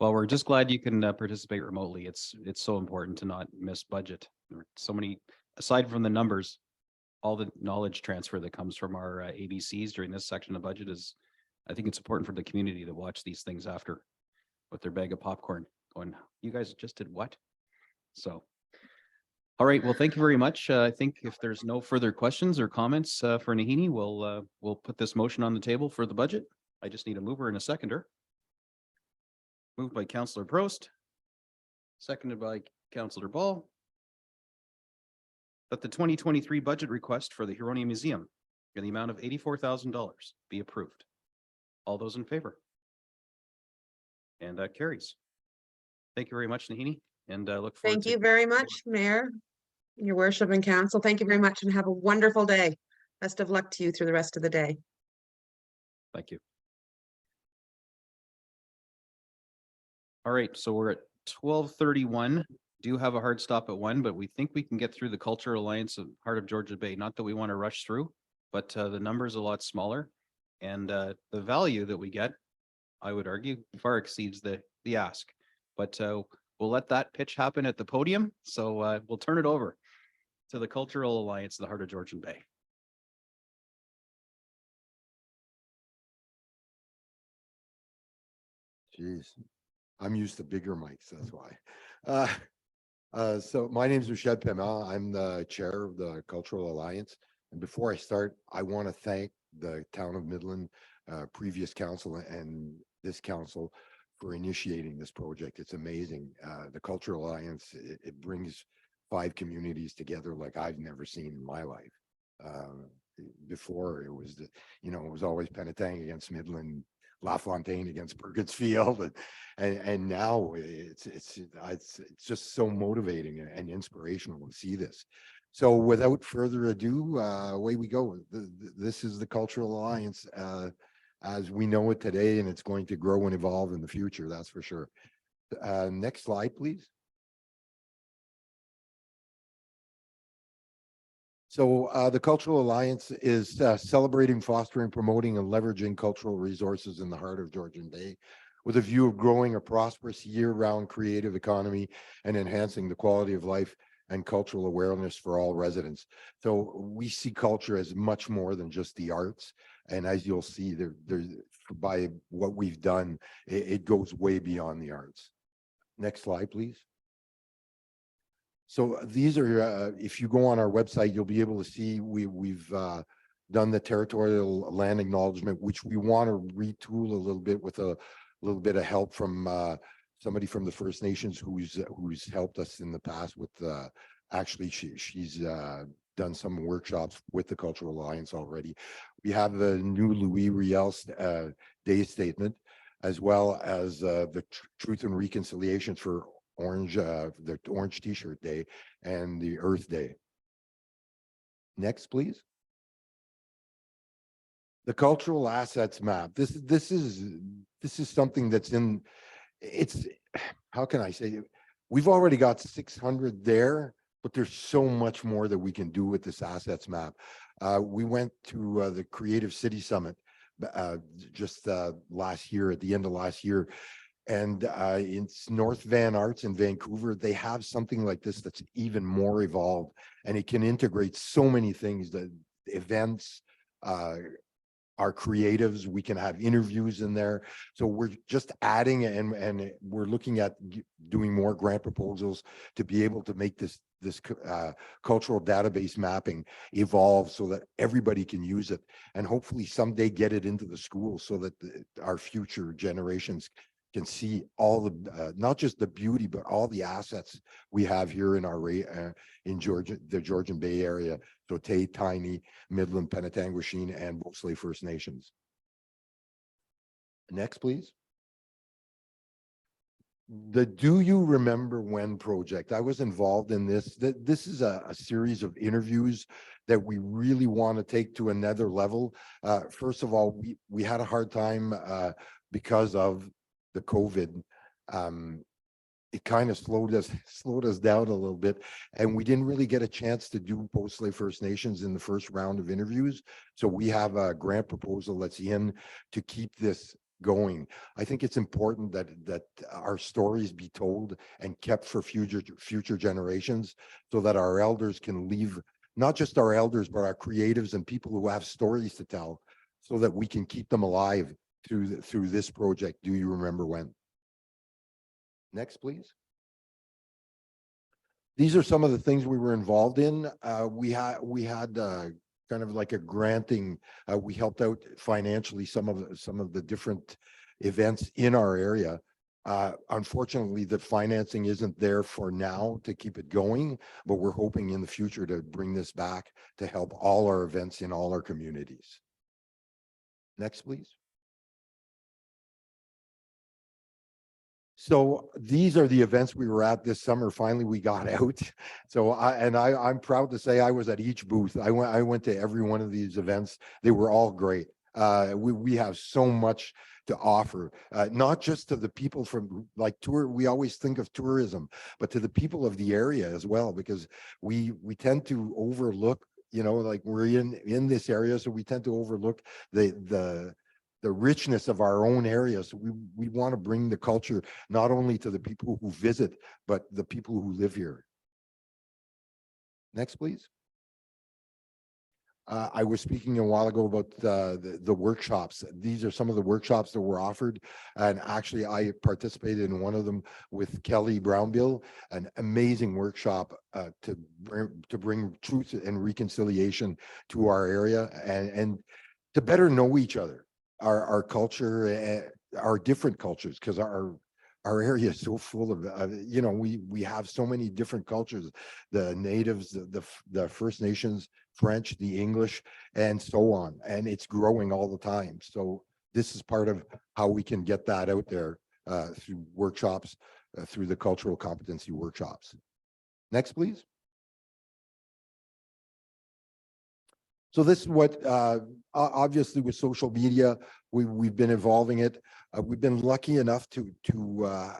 Well, we're just glad you can participate remotely. It's so important to not miss budget. There are so many, aside from the numbers, all the knowledge transfer that comes from our ABCs during this section of budget is, I think it's important for the community to watch these things after with their bag of popcorn going, you guys just did what? So, all right. Well, thank you very much. I think if there's no further questions or comments for Naheenie, we'll put this motion on the table for the budget. I just need a mover and a seconder. Moved by Councillor Prost, seconded by Councillor Ball. That the 2023 budget request for the Huronia Museum in the amount of $84,000 be approved. All those in favor? And that carries. Thank you very much, Naheenie, and I look forward Thank to. you very much, Mayor, your worship and council. Thank you very much and have a wonderful day. Best of luck to you through the rest of the day. Thank you. All right, so we're at 12:31. Do have a hard stop at 1, but we think we can get through the Cultural Alliance of Heart of Georgian Bay. Not that we want to rush through, but the number is a lot smaller, and the value that we get, I would argue, far exceeds the ask. But we'll let that pitch happen at the podium. So we'll turn it over to the Cultural Alliance of the Heart of Georgian Bay. Jeez, I'm used to bigger mics, that's why. So my name is Michel Pema. I'm the chair of the Cultural Alliance. And before I start, I want to thank the town of Midland, previous council and this council for initiating this project. It's amazing. The Cultural Alliance, it brings 5 communities together like I've never seen in my life. Before it was, it was always Penetang against Midland, LaFontaine against Burgessfield, and now it's just so motivating and inspirational to see this. So without further ado, away we go. This is the Cultural Alliance as we know it today, and it's going to grow and evolve in the future, that's for sure. Next slide, please. So the Cultural Alliance is celebrating, fostering, promoting, and leveraging cultural resources in the heart of Georgian Bay. with a view of growing a prosperous year-round creative economy and enhancing the quality of life and cultural awareness for all residents. So we see culture as much more than just the arts. And as you'll see, there's by what we've done, it goes way beyond the arts. Next slide, please. So these are, if you go on our website, you'll be able to see we've done the territorial land acknowledgement, which we want to retool a little bit with a little bit of help from somebody from the First Nations who's helped us in the past with actually she's done some workshops with the Cultural Alliance already. We have the new Louis Riel Day Statement, as well as the Truth and Reconciliation for Orange, the Orange T-shirt Day and the Earth Day. Next, please. The cultural assets map. This is something that's in. It's, how can I say? We've already got 600 there, but there's so much more that we can do with this assets map. We went to the Creative City Summit just last year, at the end of last year. And in North Van Arts in Vancouver, they have something like this that's even more evolved, and it can integrate so many things, the events, our creatives, we can have interviews in there. So we're just adding, and we're looking at doing more grant proposals to be able to make this cultural database mapping evolve so that everybody can use it, and hopefully someday get it into the schools so that our future generations can see all the not just the beauty, but all the assets we have here in our in Georgia, the Georgian Bay area. So Tay, Tiny, Midland, Penetanguishene, and mostly First Nations. Next, please. The Do You Remember When project. I was involved in this. This is a series of interviews that we really want to take to another level. First of all, we had a hard time because of the COVID. It kind of slowed us down a little bit, and we didn't really get a chance to do Post Slave First Nations in the first round of interviews. So we have a grant proposal that's in to keep this going. I think it's important that our stories be told and kept for future generations, so that our elders can leave, not just our elders, but our creatives and people who have stories to tell, so that we can keep them alive through this project. Do You Remember When? Next, please. These are some of the things we were involved in. We had kind of like a granting. We helped out financially some of the different events in our area. Unfortunately, the financing isn't there for now to keep it going, but we're hoping in the future to bring this back to help all our events in all our communities. Next, please. So these are the events we were at this summer. Finally, we got out. So I'm proud to say I was at each booth. I went to every one of these events. They were all great. We have so much to offer, not just to the people from like tour. We always think of tourism, but to the people of the area as well, because we tend to overlook, you know, like we're in this area, so we tend to overlook the richness of our own area. So we want to bring the culture not only to the people who visit, but the people who live here. Next, please. I was speaking a while ago about the workshops. These are some of the workshops that were offered, and actually I participated in one of them with Kelly Brownbill, an amazing workshop to bring truth and reconciliation to our area, and to better know each other. Our culture, our different cultures, because our area is so full of, you know, we have so many different cultures, the natives, the First Nations, French, the English, and so on. And it's growing all the time. So this is part of how we can get that out there through workshops, through the cultural competency workshops. Next, please. So this is what, obviously with social media, we've been evolving it. We've been lucky enough to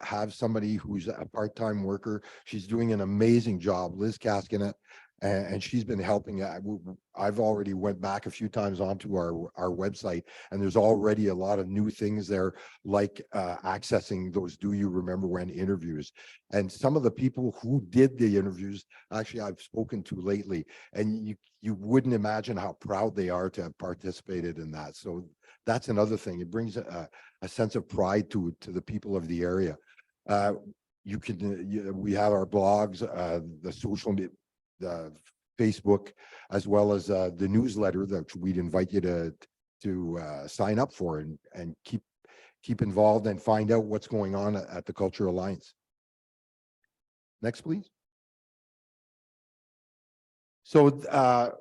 have somebody who's a part-time worker. She's doing an amazing job, Liz Kaskinet. And she's been helping. I've already went back a few times onto our website, and there's already a lot of new things there, like accessing those "Do you remember when" interviews. And some of the people who did the interviews, actually, I've spoken to lately, and you wouldn't imagine how proud they are to have participated in that. So that's another thing. It brings a sense of pride to the people of the area. You can, we have our blogs, the social media, the Facebook, as well as the newsletter that we'd invite you to sign up for and keep involved and find out what's going on at the Cultural Alliance. Next, please. So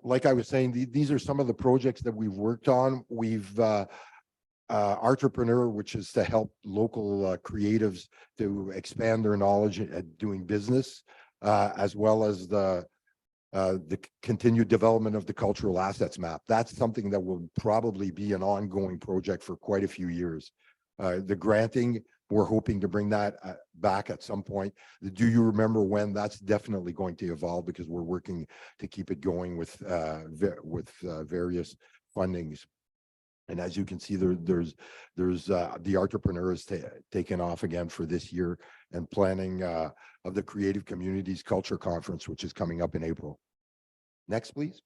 like I was saying, these are some of the projects that we've worked on. We've Entrepreneur, which is to help local creatives to expand their knowledge at doing business, as well as the continued development of the cultural assets map. That's something that will probably be an ongoing project for quite a few years. The granting, we're hoping to bring that back at some point. The "Do you remember when?" That's definitely going to evolve because we're working to keep it going with various fundings. And as you can see, there's the Entrepreneur is taken off again for this year, and planning of the Creative Communities Culture Conference, which is coming up in April. Next, please.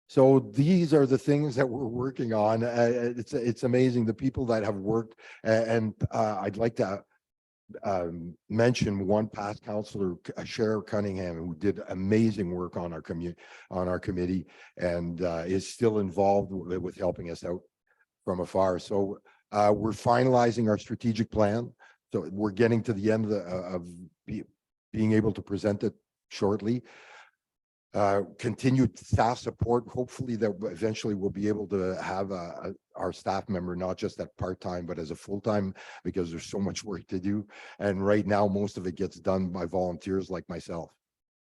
So these are the things that we're working on. It's amazing the people that have worked, and I'd like to mention one past councillor, Sheriff Cunningham, who did amazing work on our committee, and is still involved with helping us out from afar. So we're finalizing our strategic plan. So we're getting to the end of being able to present it shortly. Continued staff support. Hopefully that eventually we'll be able to have our staff member, not just at part-time, but as a full-time, because there's so much work to do. And right now, most of it gets done by volunteers like myself.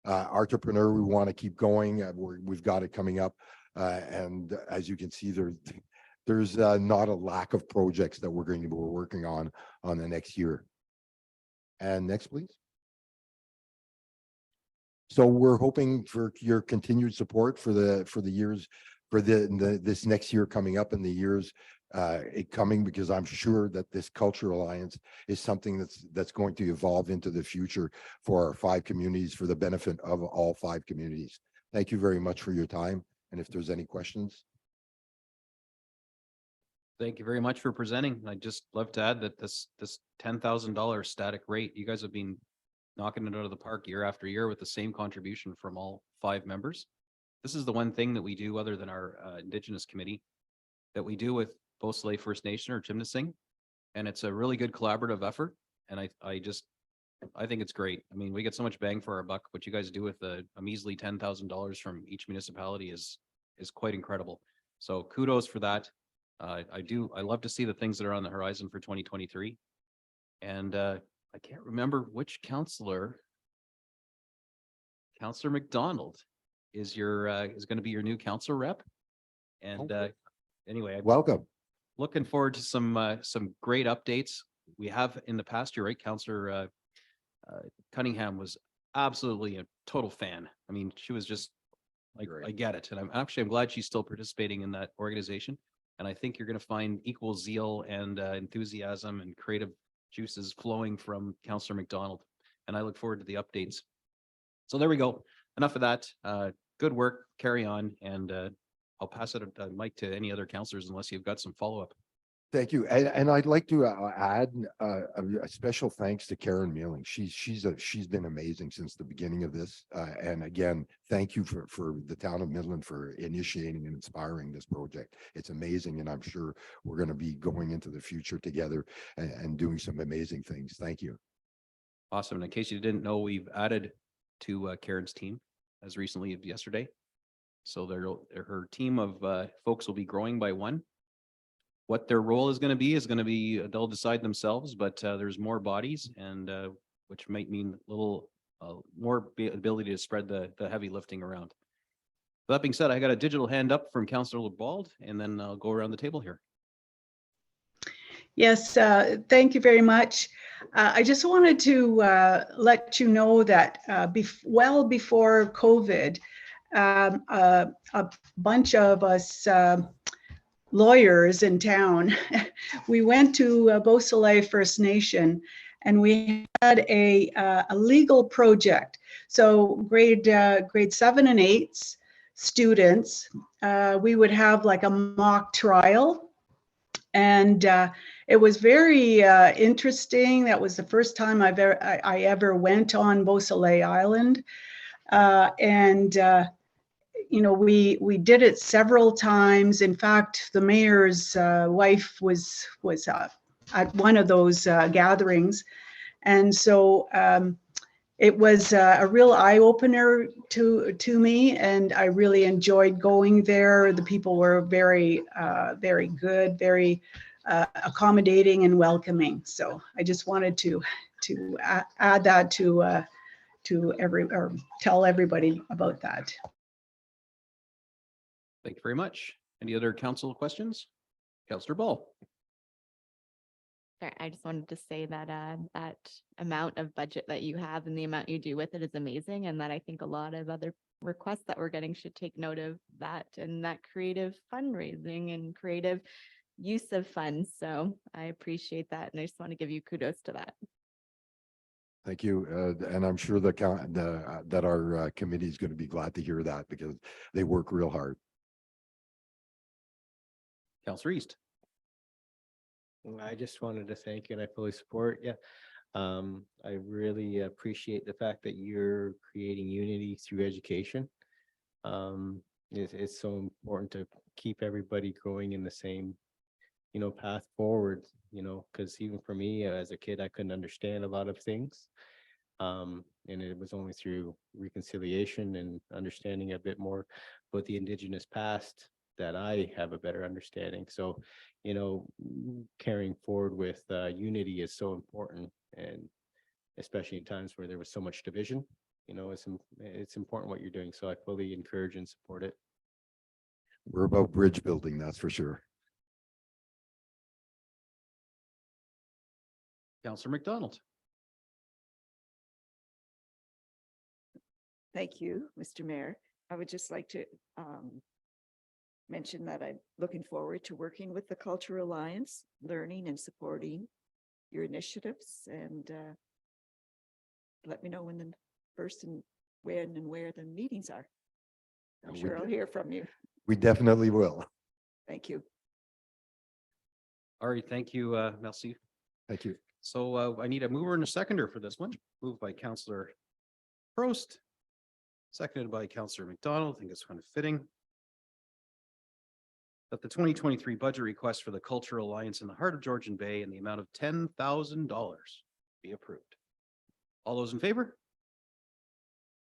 Entrepreneur, we want to keep going. We've got it coming up. And as you can see, there's not a lack of projects that we're going to be working on the next year. And next, please. So we're hoping for your continued support for the years, for this next year coming up, and the years coming, because I'm sure that this Cultural Alliance is something that's going to evolve into the future for our 5 communities, for the benefit of all 5 communities. Thank you very much for your time. And if there's any questions. Thank you very much for presenting. I'd just love to add that this $10,000 static rate, you guys have been knocking it out of the park year after year with the same contribution from all 5 members. This is the one thing that we do, other than our Indigenous committee, that we do with both Slave First Nation or Chimnasing. And it's a really good collaborative effort. And I think it's great. I mean, we get so much bang for our buck. What you guys do with a measly $10,000 from each municipality is quite incredible. So kudos for that. I love to see the things that are on the horizon for 2023. And I can't remember which Councillor McDonald is going to be your new council rep. And anyway, welcome. Looking forward to some great updates. We have in the past, you're right, Councillor Cunningham was absolutely a total fan. I mean, she was just like, I get it. And I'm glad she's still participating in that organization. And I think you're going to find equal zeal and enthusiasm and creative juices flowing from Councillor McDonald. And I look forward to the updates. So there we go. Enough of that. Good work. Carry on. And I'll pass it, Mike, to any other councillors unless you've got some follow-up. Thank you. And I'd like to add a special thanks to Karen Mealing. She's been amazing since the beginning of this. And again, thank you for the town of Midland for initiating and inspiring this project. It's amazing. And I'm sure we're going to be going into the future together and doing some amazing things. Thank you. Awesome. And in case you didn't know, we've added to Karen's team as recently as yesterday. So her team of folks will be growing by 1. What their role is going to be they'll decide themselves, but there's more bodies, and which might mean a little more ability to spread the heavy lifting around. That being said, I got a digital hand up from Councillor Bald, and then I'll go around the table here. Yes, thank you very much. I just wanted to let you know that well before COVID, a bunch of us lawyers in town, we went to Beausoleil First Nation, and we had a legal project. So grade 7 and 8 students, we would have like a mock trial, and it was very interesting. That was the first time I ever went on Beausoleil Island, and you know, we did it several times. In fact, the mayor's wife was at one of those gatherings, and so it was a real eye opener to me, and I really enjoyed going there. The people were very very good, very accommodating and welcoming. So I just wanted to add that to tell everybody about that. Thank you very much. Any other council questions? Councillor Ball. Sorry, I just wanted to say that that amount of budget that you have and the amount you do with it is amazing, and that I think a lot of other requests that we're getting should take note of that and that creative fundraising and creative use of funds. So I appreciate that, and I just want to give you kudos to that. Thank you. And I'm sure that our committee is going to be glad to hear that, because they work real hard. Councillor East. I just wanted to thank you, and I fully support you. I really appreciate the fact that you're creating unity through education. It's so important to keep everybody going in the same, path forward, because even for me as a kid, I couldn't understand a lot of things. And it was only through reconciliation and understanding a bit more about the Indigenous past that I have a better understanding. So, carrying forward with unity is so important, and especially in times where there was so much division, it's important what you're doing. So I fully encourage and support it. We're about bridge building, that's for sure. Councillor McDonald. Thank you, Mr. Mayor. I would just like to mention that I'm looking forward to working with the Cultural Alliance, learning and supporting your initiatives, and let me know when the first and when and where the meetings are. I'm sure I'll hear from you. We definitely will. Thank you. All right, thank you, Merci. Thank you. So I need a mover and a seconder for this one. Moved by Councillor Prost, seconded by Councillor McDonald. I think it's kind of fitting that the 2023 budget request for the Cultural Alliance in the heart of Georgian Bay in the amount of $10,000 be approved. All those in favor?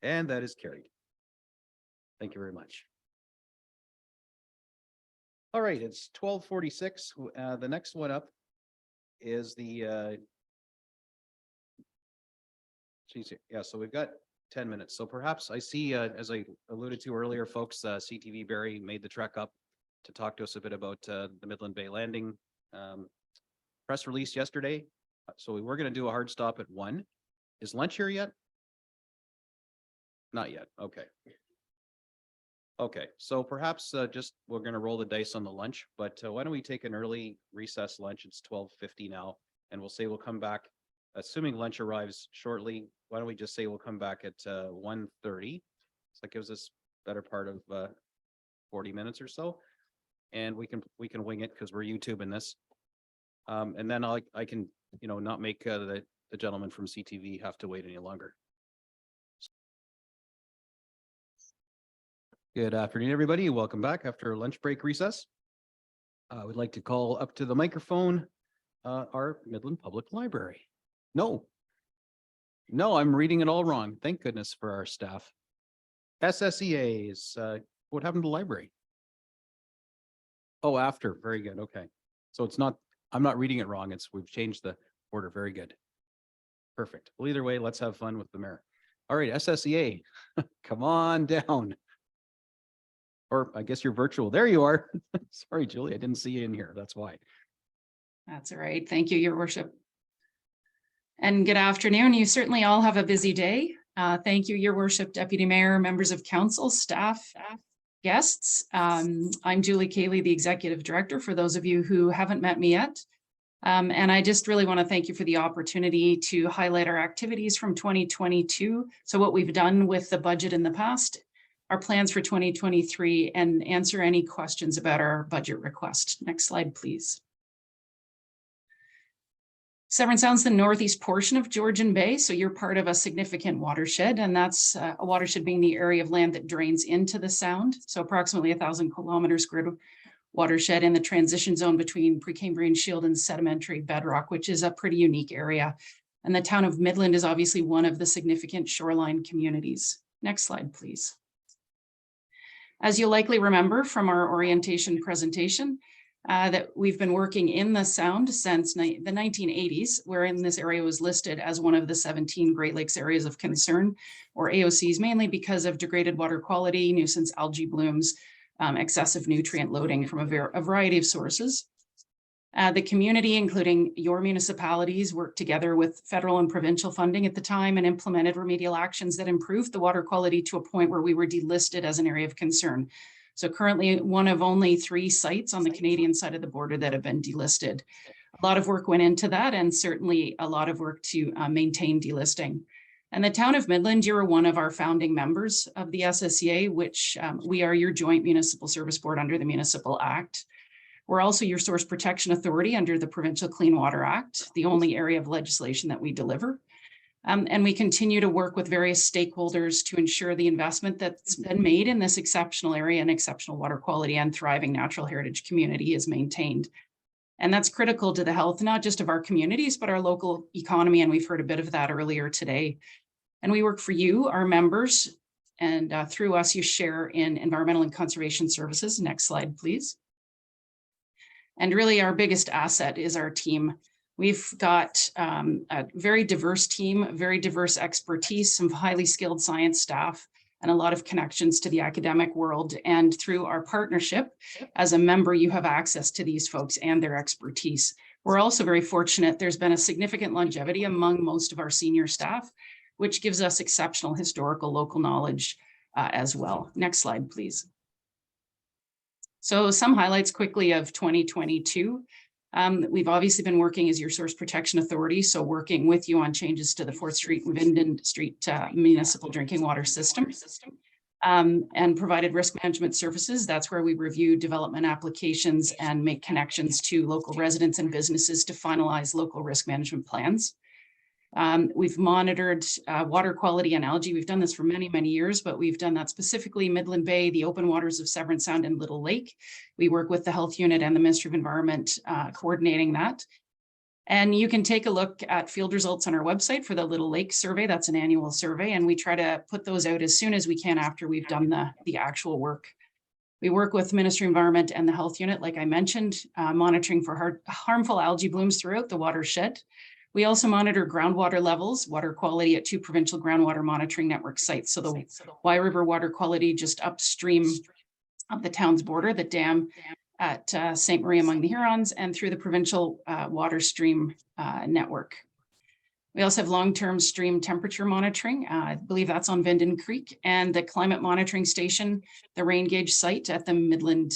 And that is carried. Thank you very much. All right, it's 12:46. The next one up is the yeah, so we've got 10 minutes. So perhaps I see, as I alluded to earlier, folks, CTV Barry made the trek up to talk to us a bit about the Midland Bay Landing press release yesterday. So we were going to do a hard stop at 1. Is lunch here yet? Not yet. Okay. Okay, so perhaps just we're going to roll the dice on the lunch, but why don't we take an early recess lunch? It's 12:50 now, and we'll say we'll come back, assuming lunch arrives shortly. Why don't we just say we'll come back at 1:30? So that gives us better part of 40 minutes or so, and we can wing it because we're YouTubing this, and then I can not make the gentleman from CTV have to wait any longer. Good afternoon, everybody. Welcome back after lunch break recess. I would like to call up to the microphone our Midland Public Library. No, I'm reading it all wrong. Thank goodness for our staff. SSEA's, what happened to the library? Oh, after. Very good. Okay. So it's not, I'm not reading it wrong. We've changed the order. Very good. Perfect. Well, either way, let's have fun with the mayor. All right, SSEA, come on down. Or I guess you're virtual. There you are. Sorry, Julie, I didn't see you in here. That's why. That's all right. Thank you, Your Worship. And good afternoon. You certainly all have a busy day. Thank you, Your Worship, Deputy Mayor, members of council, staff, guests. I'm Julie Cayley, the Executive Director, for those of you who haven't met me yet. And I just really want to thank you for the opportunity to highlight our activities from 2022. So what we've done with the budget in the past, our plans for 2023, and answer any questions about our budget request. Next slide, please. Severn Sound's the northeast portion of Georgian Bay, so you're part of a significant watershed, and that's a watershed being the area of land that drains into the Sound. So approximately 1,000 kilometers grid watershed in the transition zone between Precambrian shield and sedimentary bedrock, which is a pretty unique area. And the town of Midland is obviously one of the significant shoreline communities. Next slide, please. As you'll likely remember from our orientation presentation, that we've been working in the Sound since the 1980s, wherein this area was listed as one of the 17 Great Lakes Areas of Concern, or AOCs, mainly because of degraded water quality, nuisance algae blooms, excessive nutrient loading from a variety of sources. The community, including your municipalities, worked together with federal and provincial funding at the time and implemented remedial actions that improved the water quality to a point where we were delisted as an area of concern. So currently one of only 3 sites on the Canadian side of the border that have been delisted. A lot of work went into that, and certainly a lot of work to maintain delisting. And the town of Midland, you're one of our founding members of the SSEA, which we are your joint municipal service board under the Municipal Act. We're also your source protection authority under the Provincial Clean Water Act, the only area of legislation that we deliver. And we continue to work with various stakeholders to ensure the investment that's been made in this exceptional area and exceptional water quality and thriving natural heritage community is maintained. And that's critical to the health, not just of our communities, but our local economy. And we've heard a bit of that earlier today. And we work for you, our members, and through us, you share in environmental and conservation services. Next slide, please. And really our biggest asset is our team. We've got a very diverse team, very diverse expertise, some highly skilled science staff, and a lot of connections to the academic world. And through our partnership, as a member, you have access to these folks and their expertise. We're also very fortunate. There's been a significant longevity among most of our senior staff, which gives us exceptional historical local knowledge as well. Next slide, please. So some highlights quickly of 2022. We've obviously been working as your source protection authority, so working with you on changes to the 4th Street and Minden Street municipal drinking water system, and provided risk management services. That's where we review development applications and make connections to local residents and businesses to finalize local risk management plans. We've monitored water quality and algae. We've done this for many, many years, but we've done that specifically Midland Bay, the open waters of Severn Sound and Little Lake. We work with the Health Unit and the Ministry of Environment coordinating that. And you can take a look at field results on our website for the Little Lake survey. That's an annual survey, and we try to put those out as soon as we can after we've done the actual work. We work with Ministry of Environment and the Health Unit, like I mentioned, monitoring for harmful algae blooms throughout the watershed. We also monitor groundwater levels, water quality at 2 provincial groundwater monitoring network sites. So the Wye River water quality just upstream of the town's border, the dam at St. Marie among the Hurons, and through the provincial water stream network. We also have long-term stream temperature monitoring. I believe that's on Minden Creek, and the climate monitoring station, the rain gauge site at the Midland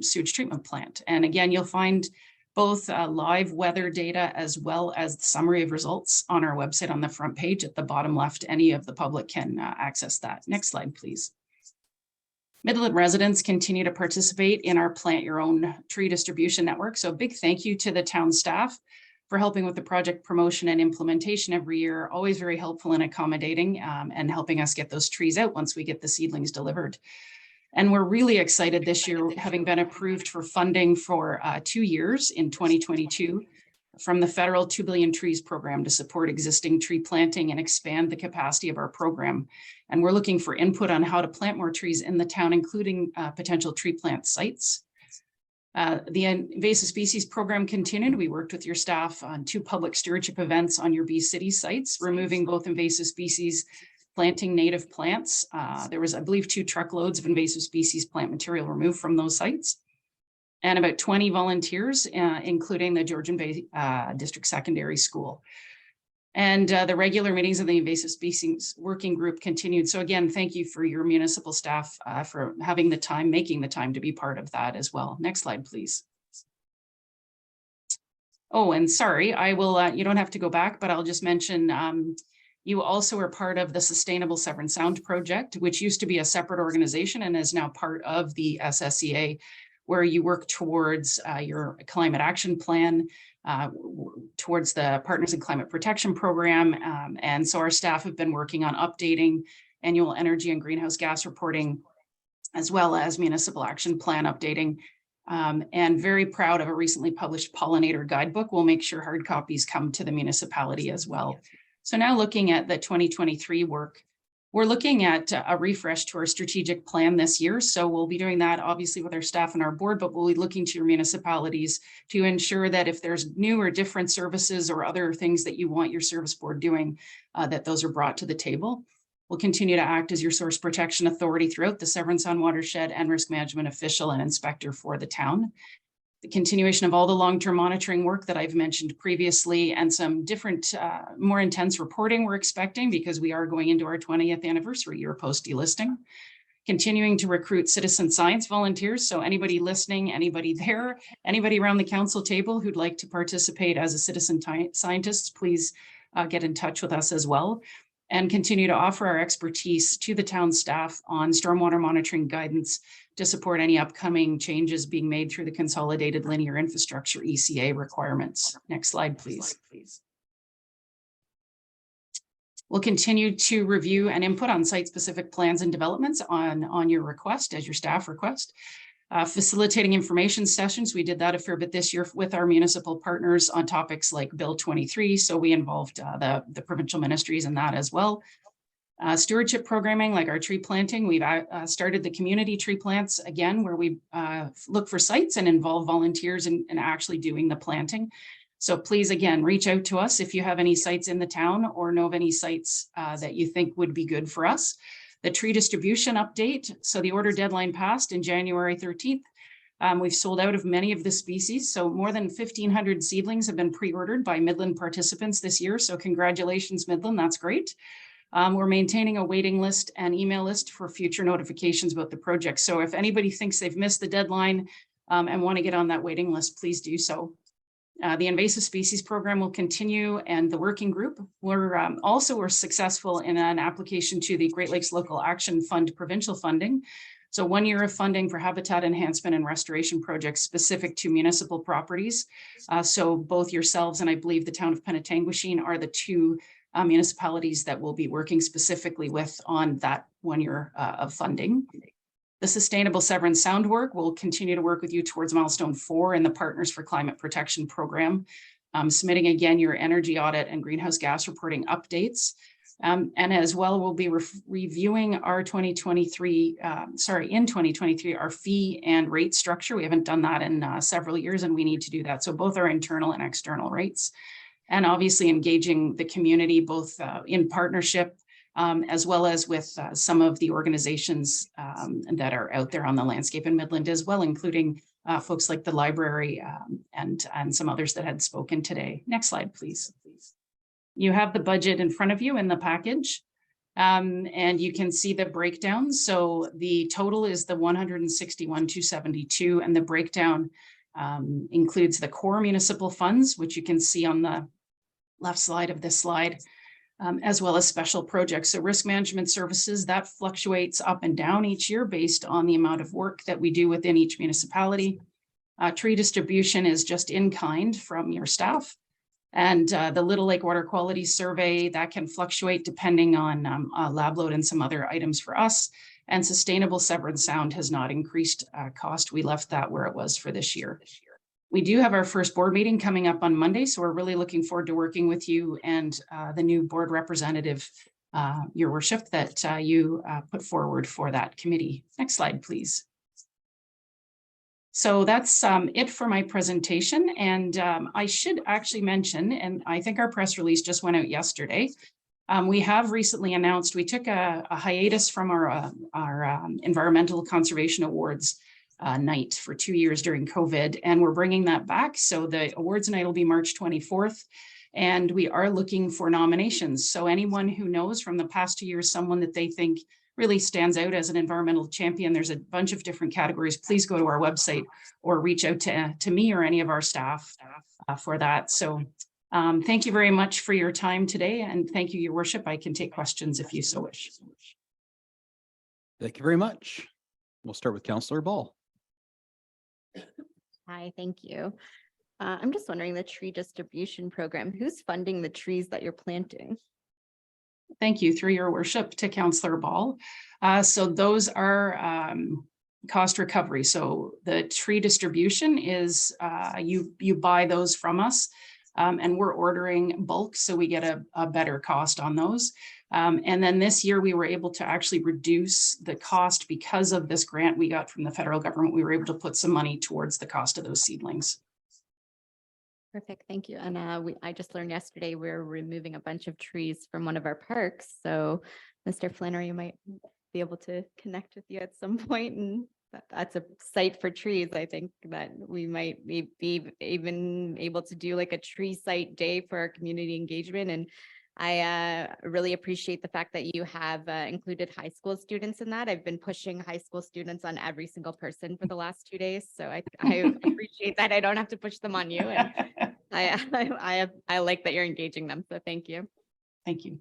sewage treatment plant. And again, you'll find both live weather data as well as the summary of results on our website on the front page at the bottom left. Any of the public can access that. Next slide, please. Midland residents continue to participate in our Plant Your Own tree distribution network. So a big thank you to the town staff for helping with the project promotion and implementation every year. Always very helpful and accommodating and helping us get those trees out once we get the seedlings delivered. And we're really excited this year, having been approved for funding for 2 years in 2022 from the federal 2 Billion Trees program to support existing tree planting and expand the capacity of our program. And we're looking for input on how to plant more trees in the town, including potential tree plant sites. The invasive species program continued. We worked with your staff on 2 public stewardship events on your Bee City sites, removing both invasive species, planting native plants. There was, I believe, 2 truckloads of invasive species plant material removed from those sites. and about 20 volunteers, including the Georgian Bay District Secondary School. And the regular meetings of the invasive species working group continued. So again, thank you for your municipal staff for having the time, making the time to be part of that as well. Next slide, please. Oh, and sorry, I will, you don't have to go back, but I'll just mention you also are part of the Sustainable Severn Sound Project, which used to be a separate organization and is now part of the SSEA, where you work towards your climate action plan, towards the Partners in Climate Protection Program. And so our staff have been working on updating annual energy and greenhouse gas reporting, as well as municipal action plan updating. And very proud of a recently published pollinator guidebook. We'll make sure hard copies come to the municipality as well. So now looking at the 2023 work, we're looking at a refresh to our strategic plan this year. So we'll be doing that obviously with our staff and our board, but we'll be looking to your municipalities to ensure that if there's new or different services or other things that you want your service board doing, that those are brought to the table. We'll continue to act as your source protection authority throughout the Severn Sound watershed and risk management official and inspector for the town. The continuation of all the long-term monitoring work that I've mentioned previously, and some different, more intense reporting we're expecting because we are going into our 20th anniversary year post delisting. Continuing to recruit citizen science volunteers. So anybody listening, anybody there, anybody around the council table who'd like to participate as a citizen scientist, please get in touch with us as well. And continue to offer our expertise to the town staff on stormwater monitoring guidance to support any upcoming changes being made through the Consolidated Linear Infrastructure ECA requirements. Next slide, please. We'll continue to review and input on site-specific plans and developments on your request, as your staff request. Facilitating information sessions. We did that a fair bit this year with our municipal partners on topics like Bill 23. So we involved the provincial ministries in that as well. Stewardship programming like our tree planting. We've started the community tree plants again, where we look for sites and involve volunteers in actually doing the planting. So please, again, reach out to us if you have any sites in the town or know of any sites that you think would be good for us. The tree distribution update. So the order deadline passed in January 13th. We've sold out of many of the species. So more than 1,500 seedlings have been pre-ordered by Midland participants this year. So congratulations, Midland, that's great. We're maintaining a waiting list and email list for future notifications about the project. So if anybody thinks they've missed the deadline and want to get on that waiting list, please do so. The invasive species program will continue, and the working group were successful in an application to the Great Lakes Local Action Fund provincial funding. So 1 year of funding for habitat enhancement and restoration projects specific to municipal properties. So both yourselves and I believe the town of Penetanguishene are the two municipalities that will be working specifically with on that 1 year of funding. The Sustainable Severn Sound work will continue to work with you towards milestone 4 in the Partners for Climate Protection Program, submitting again your energy audit and greenhouse gas reporting updates. And as well, we'll be reviewing our in 2023, our fee and rate structure. We haven't done that in several years, and we need to do that. So both our internal and external rates, and obviously engaging the community, both in partnership as well as with some of the organizations that are out there on the landscape in Midland as well, including folks like the library and some others that had spoken today. Next slide, please. You have the budget in front of you in the package, and you can see the breakdown. So the total is the 161,272, and the breakdown includes the core municipal funds, which you can see on the left side of this slide, as well as special projects. So risk management services, that fluctuates up and down each year based on the amount of work that we do within each municipality. Tree distribution is just in kind from your staff. And the Little Lake Water Quality Survey, that can fluctuate depending on lab load and some other items for us. And Sustainable Severn Sound has not increased cost. We left that where it was for this year. We do have our first board meeting coming up on Monday, so we're really looking forward to working with you and the new board representative, your worship, that you put forward for that committee. Next slide, please. So that's it for my presentation. And I should actually mention, and I think our press release just went out yesterday, we have recently announced we took a hiatus from our environmental conservation awards night for 2 years during COVID, and we're bringing that back. So the awards night will be March 24th. And we are looking for nominations. So anyone who knows from the past 2 years, someone that they think really stands out as an environmental champion, there's a bunch of different categories. Please go to our website or reach out to me or any of our staff for that. So thank you very much for your time today. And thank you, Your Worship. I can take questions if you so wish. Thank you very much. We'll start with Councillor Ball. Hi, thank you. I'm just wondering, the tree distribution program, who's funding the trees that you're planting? Thank you, through Your Worship, to Councillor Ball. So those are cost recovery. So the tree distribution is you buy those from us, and we're ordering bulk, so we get a better cost on those. And then this year we were able to actually reduce the cost because of this grant we got from the federal government. We were able to put some money towards the cost of those seedlings. Perfect, thank you. And I just learned yesterday we're removing a bunch of trees from one of our parks. So Mr. Flannery, you might be able to connect with you at some point, and that's a site for trees. I think that we might be even able to do like a tree site day for our community engagement. And I really appreciate the fact that you have included high school students in that. I've been pushing high school students on every single person for the last 2 days. So I appreciate that. I don't have to push them on you. And I like that you're engaging them. So thank you. Thank you.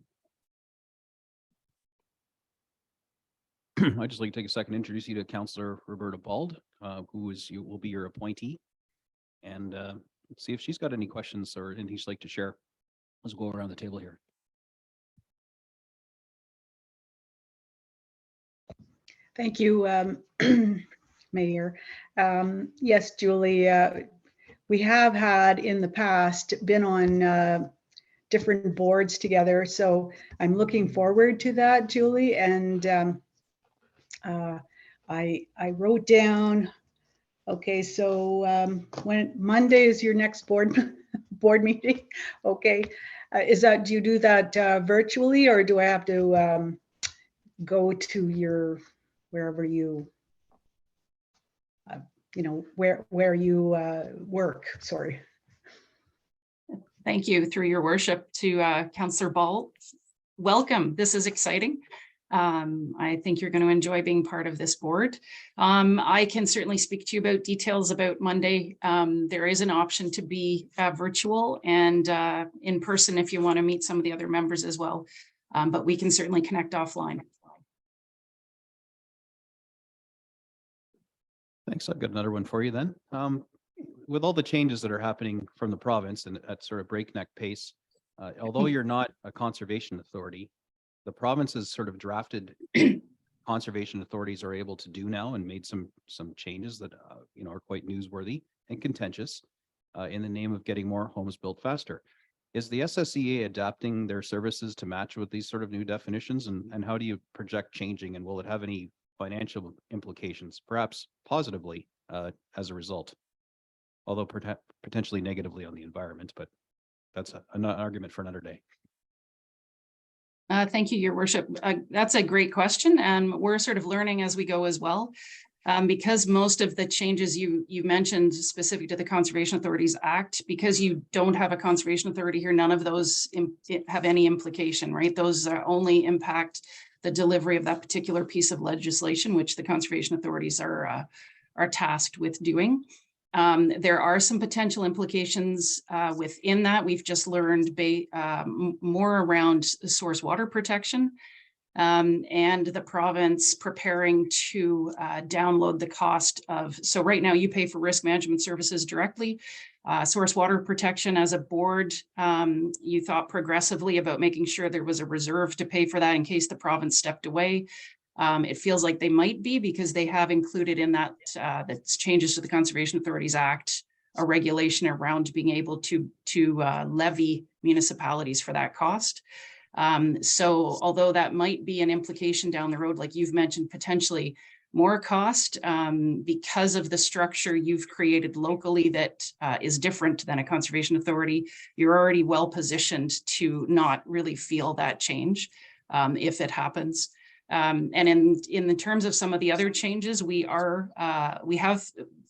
I'd just like to take a second to introduce you to Councillor Roberta Bald, who will be your appointee. And let's see if she's got any questions or anything she'd like to share. Let's go around the table here. Thank you, Mayor. Yes, Julie, we have had in the past been on different boards together. So I'm looking forward to that, Julie. And I wrote down, okay, so when Monday is your next board meeting, okay. Do you do that virtually, or do I have to go to your, wherever you, where you work, sorry. Thank you, through Your Worship, to Councillor Ball. Welcome, this is exciting. I think you're going to enjoy being part of this board. I can certainly speak to you about details about Monday. There is an option to be virtual and in person if you want to meet some of the other members as well. But we can certainly connect offline. Thanks. I've got another one for you then. With all the changes that are happening from the province and at sort of breakneck pace, although you're not a conservation authority, the province has sort of drafted conservation authorities are able to do now and made some changes that are quite newsworthy and contentious in the name of getting more homes built faster. Is the SSEA adapting their services to match with these sort of new definitions, and how do you project changing, and will it have any financial implications, perhaps positively as a result, although potentially negatively on the environment, but that's an argument for another day. Thank you, Your Worship. That's a great question, and we're sort of learning as we go as well. Because most of the changes you mentioned specific to the Conservation Authorities Act, because you don't have a conservation authority here, none of those have any implication, right? Those only impact the delivery of that particular piece of legislation, which the conservation authorities are tasked with doing. There are some potential implications within that. We've just learned more around source water protection and the province preparing to download the cost of, so right now you pay for risk management services directly. Source water protection, as a board, you thought progressively about making sure there was a reserve to pay for that in case the province stepped away. It feels like they might be, because they have included in that that's changes to the Conservation Authorities Act, a regulation around being able to levy municipalities for that cost. So although that might be an implication down the road, like you've mentioned, potentially more cost because of the structure you've created locally that is different than a conservation authority, you're already well positioned to not really feel that change if it happens. And in the terms of some of the other changes, we're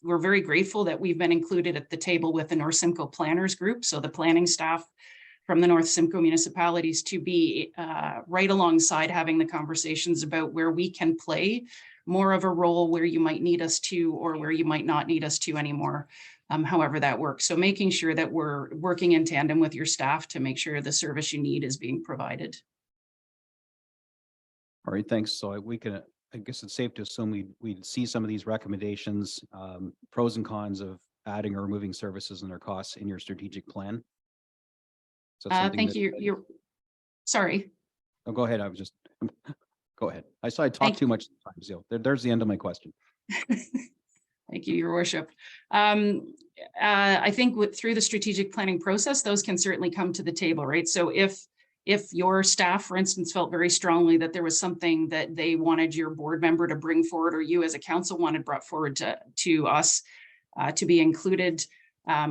very grateful that we've been included at the table with the North Simcoe Planners Group. So the planning staff from the North Simcoe municipalities to be right alongside having the conversations about where we can play more of a role, where you might need us to, or where you might not need us to anymore, however that works. So making sure that we're working in tandem with your staff to make sure the service you need is being provided. All right, thanks. So I guess it's safe to assume we'd see some of these recommendations, pros and cons of adding or removing services and their costs in your strategic plan. Is that something Thank that- you. Sorry. Oh, go ahead. I was just, go ahead. I saw I talked too much sometimes. You know, there's the end of my question. Thank you, Your Worship. I think through the strategic planning process, those can certainly come to the table, right? So if your staff, for instance, felt very strongly that there was something that they wanted your board member to bring forward, or you as a council wanted brought forward to us to be included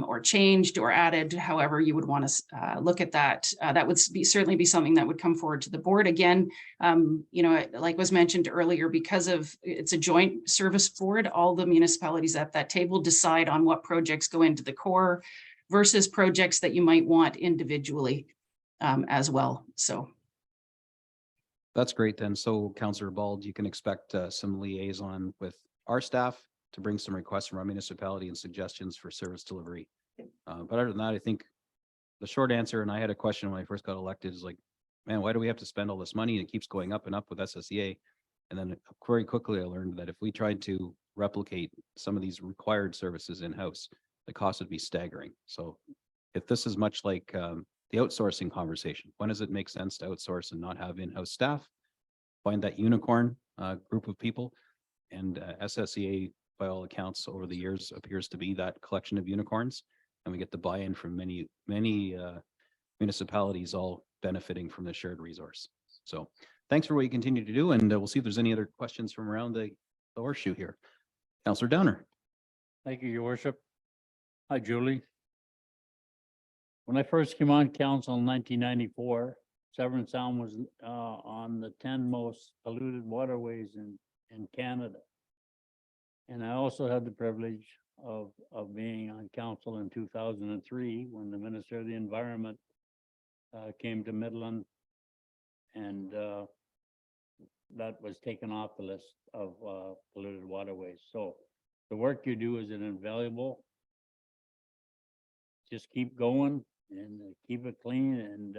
or changed or added, however you would want to look at that, that would certainly be something that would come forward to the board. Again, you know, like was mentioned earlier, because of it's a joint service board, all the municipalities at that table decide on what projects go into the core versus projects that you might want individually as well. So That's great then. So Councillor Bald, you can expect some liaison with our staff to bring some requests from our municipality and suggestions for service delivery. But other than that, I think the short answer, and I had a question when I first got elected, is like, man, why do we have to spend all this money? And it keeps going up and up with SSEA. And then very quickly I learned that if we tried to replicate some of these required services in-house, the cost would be staggering. So if this is much like the outsourcing conversation, when does it make sense to outsource and not have in-house staff? Find that unicorn group of people, and SSEA, by all accounts, over the years appears to be that collection of unicorns, and we get the buy-in from many municipalities, all benefiting from the shared resource. So thanks for what you continue to do, and we'll see if there's any other questions from around the horseshoe here. Councillor Downer. Thank you, Your Worship. Hi, Julie. When I first came on council in 1994, Severn Sound was on the 10 most polluted waterways in Canada. And I also had the privilege of being on council in 2003 when the Minister of the Environment came to Midland, and that was taken off the list of polluted waterways. So the work you do is invaluable. Just keep going and keep it clean, and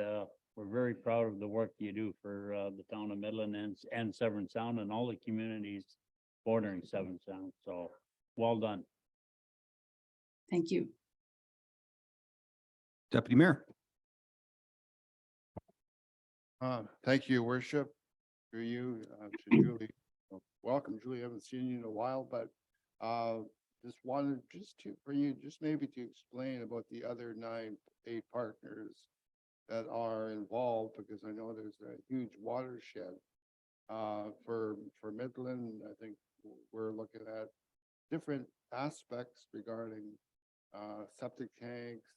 we're very proud of the work you do for the town of Midland and Severn Sound and all the communities bordering Severn Sound. So well done. thank you. Deputy Mayor. Thank you, Your Worship. Through you to Julie. Welcome, Julie. I haven't seen you in a while, but just wanted for you maybe to explain about the other 8 partners that are involved, because I know there's a huge watershed for Midland. I think we're looking at different aspects regarding septic tanks,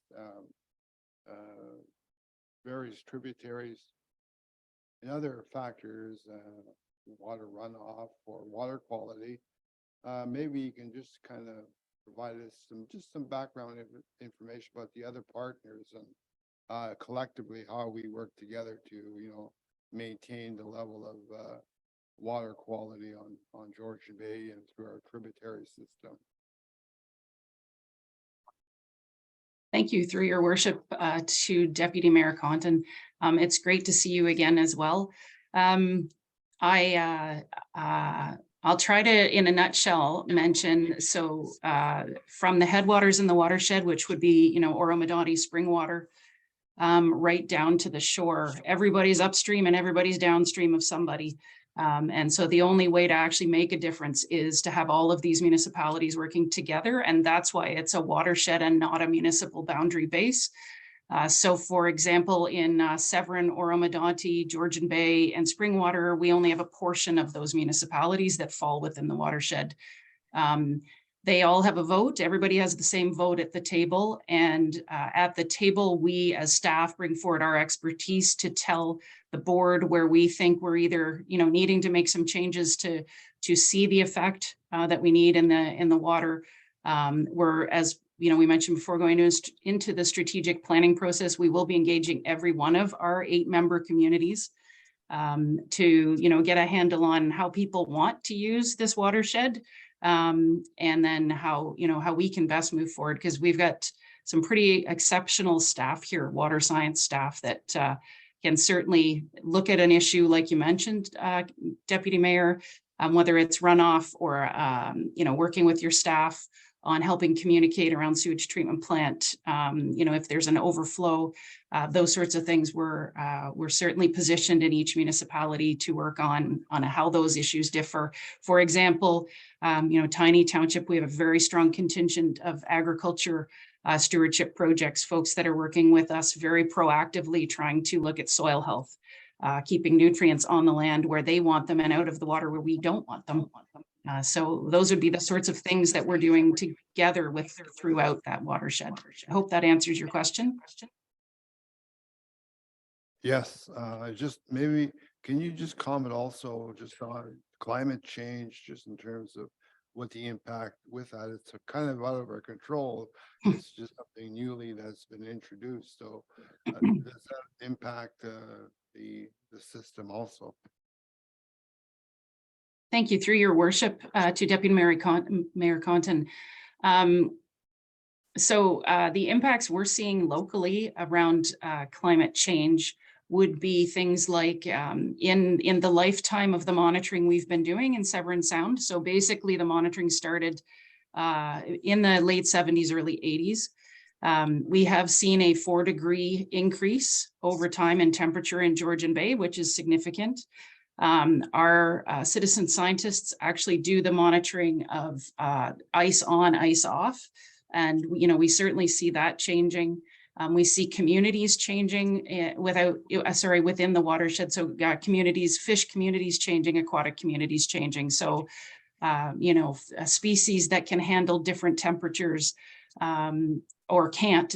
various tributaries, and other factors, water runoff or water quality. Maybe you can just kind of provide us some background information about the other partners and collectively how we work together to, maintain the level of water quality on Georgian Bay and through our tributary system. Thank you, through your worship, to Deputy Mayor Conton. It's great to see you again as well. I'll try to, in a nutshell, mention, so from the headwaters in the watershed, which would be, Oromadati spring water, right down to the shore, everybody's upstream and everybody's downstream of somebody. And so the only way to actually make a difference is to have all of these municipalities working together. And that's why it's a watershed and not a municipal boundary base. So for example, in Severn, Oromadati, Georgian Bay, and Springwater, we only have a portion of those municipalities that fall within the watershed. They all have a vote. Everybody has the same vote at the table. And at the table, we as staff bring forward our expertise to tell the board where we think we're either, needing to make some changes to see the effect that we need in the water. We're, as we mentioned before, going into the strategic planning process, we will be engaging every one of our 8-member communities to, get a handle on how people want to use this watershed. And then how we can best move forward, because we've got some pretty exceptional staff here, water science staff that can certainly look at an issue like you mentioned, Deputy Mayor, whether it's runoff or, working with your staff on helping communicate around sewage treatment plant. If there's an overflow, those sorts of things, we're certainly positioned in each municipality to work on how those issues differ. For example, Tiny Township, we have a very strong contingent of agriculture stewardship projects, folks that are working with us very proactively trying to look at soil health, keeping nutrients on the land where they want them and out of the water where we don't want them. So those would be the sorts of things that we're doing together throughout that watershed. I hope that answers your question. Yes, just maybe, can you just comment also just on climate change, just in terms of what the impact with that? It's kind of out of our control. It's just something newly that's been introduced. So does that impact the system also? Thank you. Through your worship to Deputy Mayor Conton. So the impacts we're seeing locally around climate change would be things like in the lifetime of the monitoring we've been doing in Severn Sound. So basically the monitoring started in the late 70s, early 80s. We have seen a 4-degree increase over time in temperature in Georgian Bay, which is significant. Our citizen scientists actually do the monitoring of ice on, ice off. And, we certainly see that changing. We see communities changing within the watershed. So communities, fish communities changing, aquatic communities changing. So, species that can handle different temperatures or can't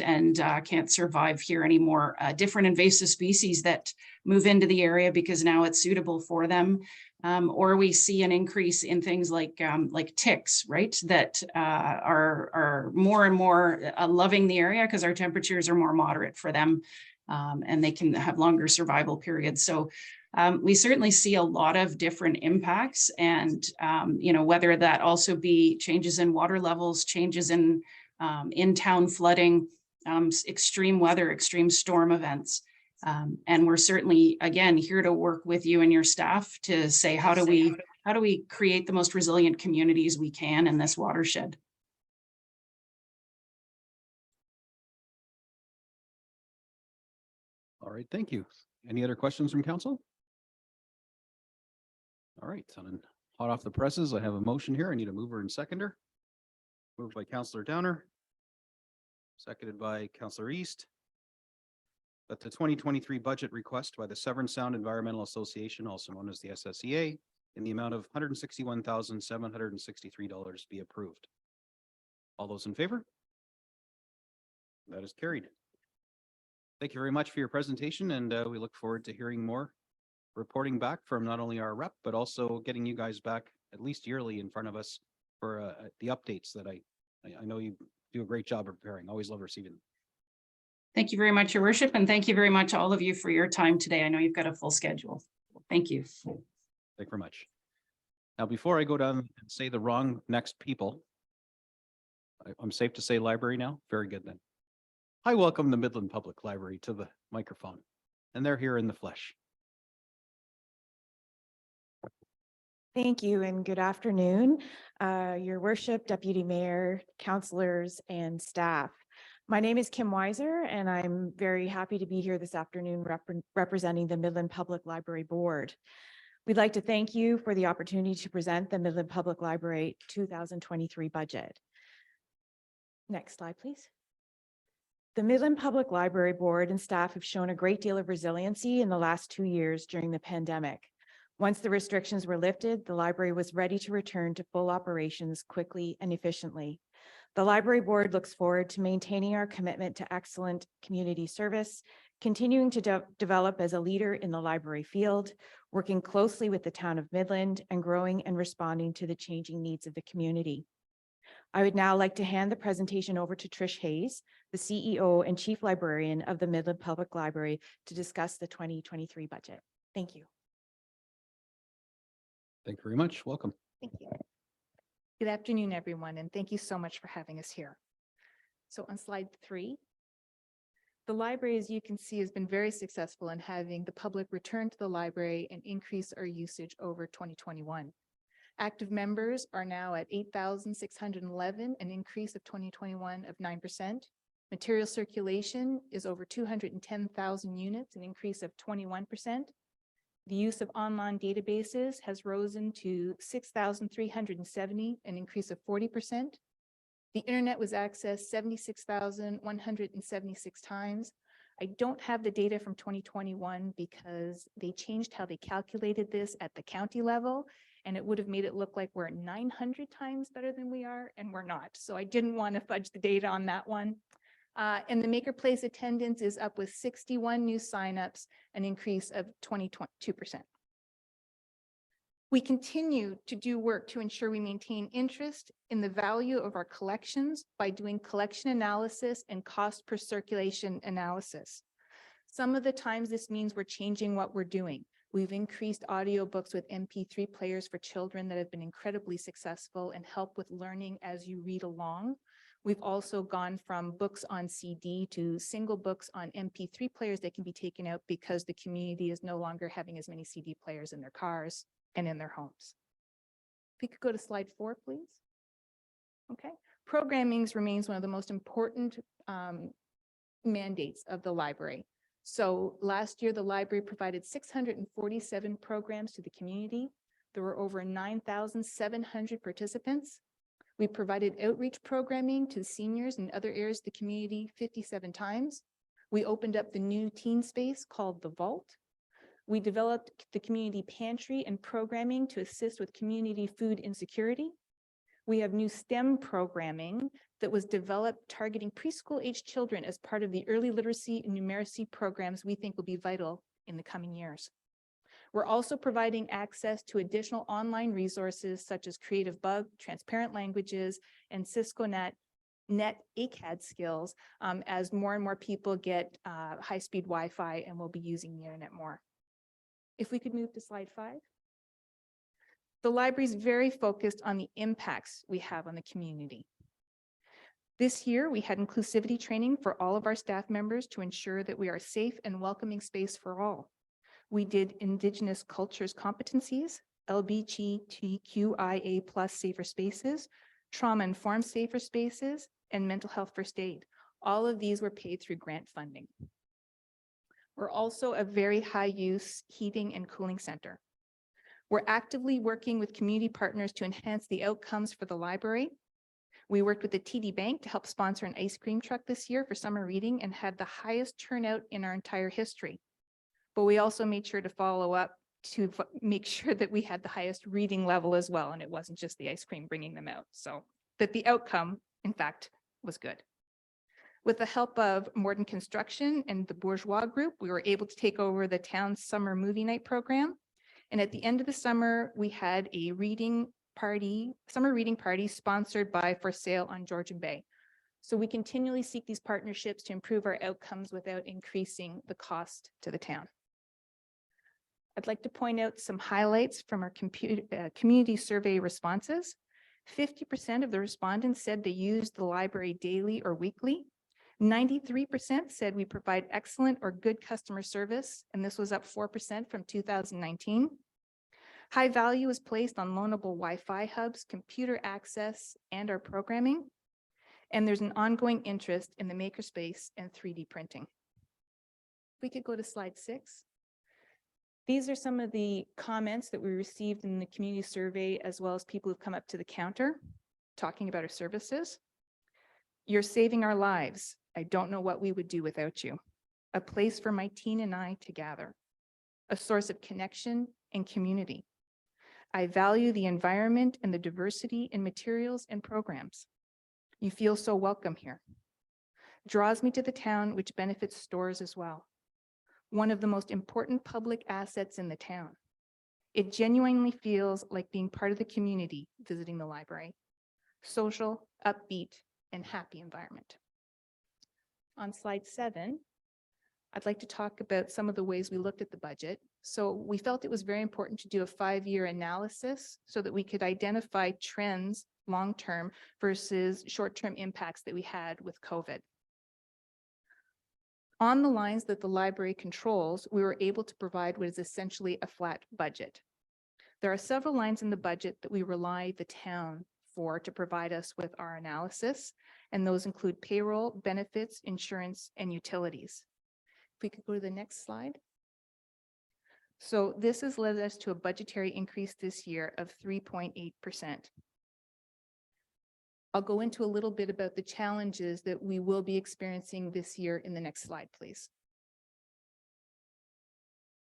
survive here anymore. Different invasive species that move into the area because now it's suitable for them. Or we see an increase in things like ticks, right? That are more and more loving the area because our temperatures are more moderate for them, and they can have longer survival periods. So we certainly see a lot of different impacts, and whether that also be changes in water levels, changes in town flooding, extreme weather, extreme storm events. And we're certainly, again, here to work with you and your staff to say, how do we create the most resilient communities we can in this watershed? All right, thank you. Any other questions from council? All right, so then hot off the presses, I have a motion here. I need a mover and seconder. Moved by Councillor Downer, seconded by Councillor East, that the 2023 budget request by the Severn Sound Environmental Association, also known as the SSEA, in the amount of $161,763 be approved. All those in favor? That is carried. Thank you very much for your presentation, and we look forward to hearing more reporting back from not only our rep, but also getting you guys back at least yearly in front of us for the updates that I know you do a great job of preparing. Always love receiving them. Thank you very much, Your Worship, and thank you very much, all of you, for your time today. I know you've got a full schedule. Thank you. Thank you very much. Now, before I go down and say the wrong next people, I'm safe to say library now? Very good then. I welcome the Midland Public Library to the microphone, and they're here in the flesh. Thank you and good afternoon, Your Worship, Deputy Mayor, councillors, and staff. My name is Kim Weiser, and I'm very happy to be here this afternoon representing the Midland Public Library Board. We'd like to thank you for the opportunity to present the Midland Public Library 2023 budget. Next slide, please. The Midland Public Library Board and staff have shown a great deal of resiliency in the last 2 years during the pandemic. Once the restrictions were lifted, the library was ready to return to full operations quickly and efficiently. The library board looks forward to maintaining our commitment to excellent community service, continuing to develop as a leader in the library field, working closely with the town of Midland, and growing and responding to the changing needs of the community. I would now like to hand the presentation over to Trish Hayes, the CEO and Chief Librarian of the Midland Public Library, to discuss the 2023 budget. Thank you. Thank you very much. Welcome. Thank you. Good afternoon, everyone, and thank you so much for having us here. So on slide 3, the library, as you can see, has been very successful in having the public return to the library and increase our usage over 2021. Active members are now at 8,611, an increase of 2021 of 9%. Material circulation is over 210,000 units, an increase of 21%. The use of online databases has risen to 6,370, an increase of 40%. The internet was accessed 76,176 times. I don't have the data from 2021 because they changed how they calculated this at the county level, and it would have made it look like we're 900 times better than we are, and we're not. So I didn't want to fudge the data on that one. And the Maker Place attendance is up with 61 new signups, an increase of 22%. We continue to do work to ensure we maintain interest in the value of our collections by doing collection analysis and cost per circulation analysis. Some of the times this means we're changing what we're doing. We've increased audiobooks with MP3 players for children that have been incredibly successful and help with learning as you read along. We've also gone from books on CD to single books on MP3 players that can be taken out because the community is no longer having as many CD players in their cars and in their homes. If we could go to slide 4, please. Okay. Programming remains one of the most important mandates of the library. So last year, the library provided 647 programs to the community. There were over 9,700 participants. We provided outreach programming to seniors and other areas of the community 57 times. We opened up the new teen space called The Vault. We developed the community pantry and programming to assist with community food insecurity. We have new STEM programming that was developed targeting preschool age children as part of the early literacy and numeracy programs we think will be vital in the coming years. We're also providing access to additional online resources such as Creative Bug, Transparent Languages, and Cisco Net ACAD skills as more and more people get high-speed Wi-Fi and will be using the internet more. If we could move to slide 5. The library is very focused on the impacts we have on the community. This year, we had inclusivity training for all of our staff members to ensure that we are a safe and welcoming space for all. We did Indigenous cultures competencies, LGBTQIA+ safer spaces, trauma-informed safer spaces, and mental health first aid. All of these were paid through grant funding. We're also a very high-use heating and cooling center. We're actively working with community partners to enhance the outcomes for the library. We worked with the TD Bank to help sponsor an ice cream truck this year for summer reading and had the highest turnout in our entire history. But we also made sure to follow up to make sure that we had the highest reading level as well, and it wasn't just the ice cream bringing them out. So that the outcome, in fact, was good. With the help of Morden Construction and the Bourgeois Group, we were able to take over the town's summer movie night program. And at the end of the summer, we had a summer reading party sponsored by For Sale on Georgian Bay. So we continually seek these partnerships to improve our outcomes without increasing the cost to the town. I'd like to point out some highlights from our community survey responses. 50% of the respondents said they used the library daily or weekly. 93% said we provide excellent or good customer service, and this was up 4% from 2019. High value is placed on loanable Wi-Fi hubs, computer access, and our programming. And there's an ongoing interest in the makerspace and 3D printing. If we could go to slide 6. These are some of the comments that we received in the community survey, as well as people who've come up to the counter talking about our services. You're saving our lives. I don't know what we would do without you. A place for my teen and I to gather. A source of connection and community. I value the environment and the diversity in materials and programs. You feel so welcome here. Draws me to the town, which benefits stores as well. One of the most important public assets in the town. It genuinely feels like being part of the community visiting the library. Social, upbeat, and happy environment. On slide 7, I'd like to talk about some of the ways we looked at the budget. So we felt it was very important to do a 5-year analysis so that we could identify trends long-term versus short-term impacts that we had with COVID. On the lines that the library controls, we were able to provide what is essentially a flat budget. There are several lines in the budget that we rely the town for to provide us with our analysis, and those include payroll, benefits, insurance, and utilities. If we could go to the next slide. So this has led us to a budgetary increase this year of 3.8%. I'll go into a little bit about the challenges that we will be experiencing this year in the next slide, please.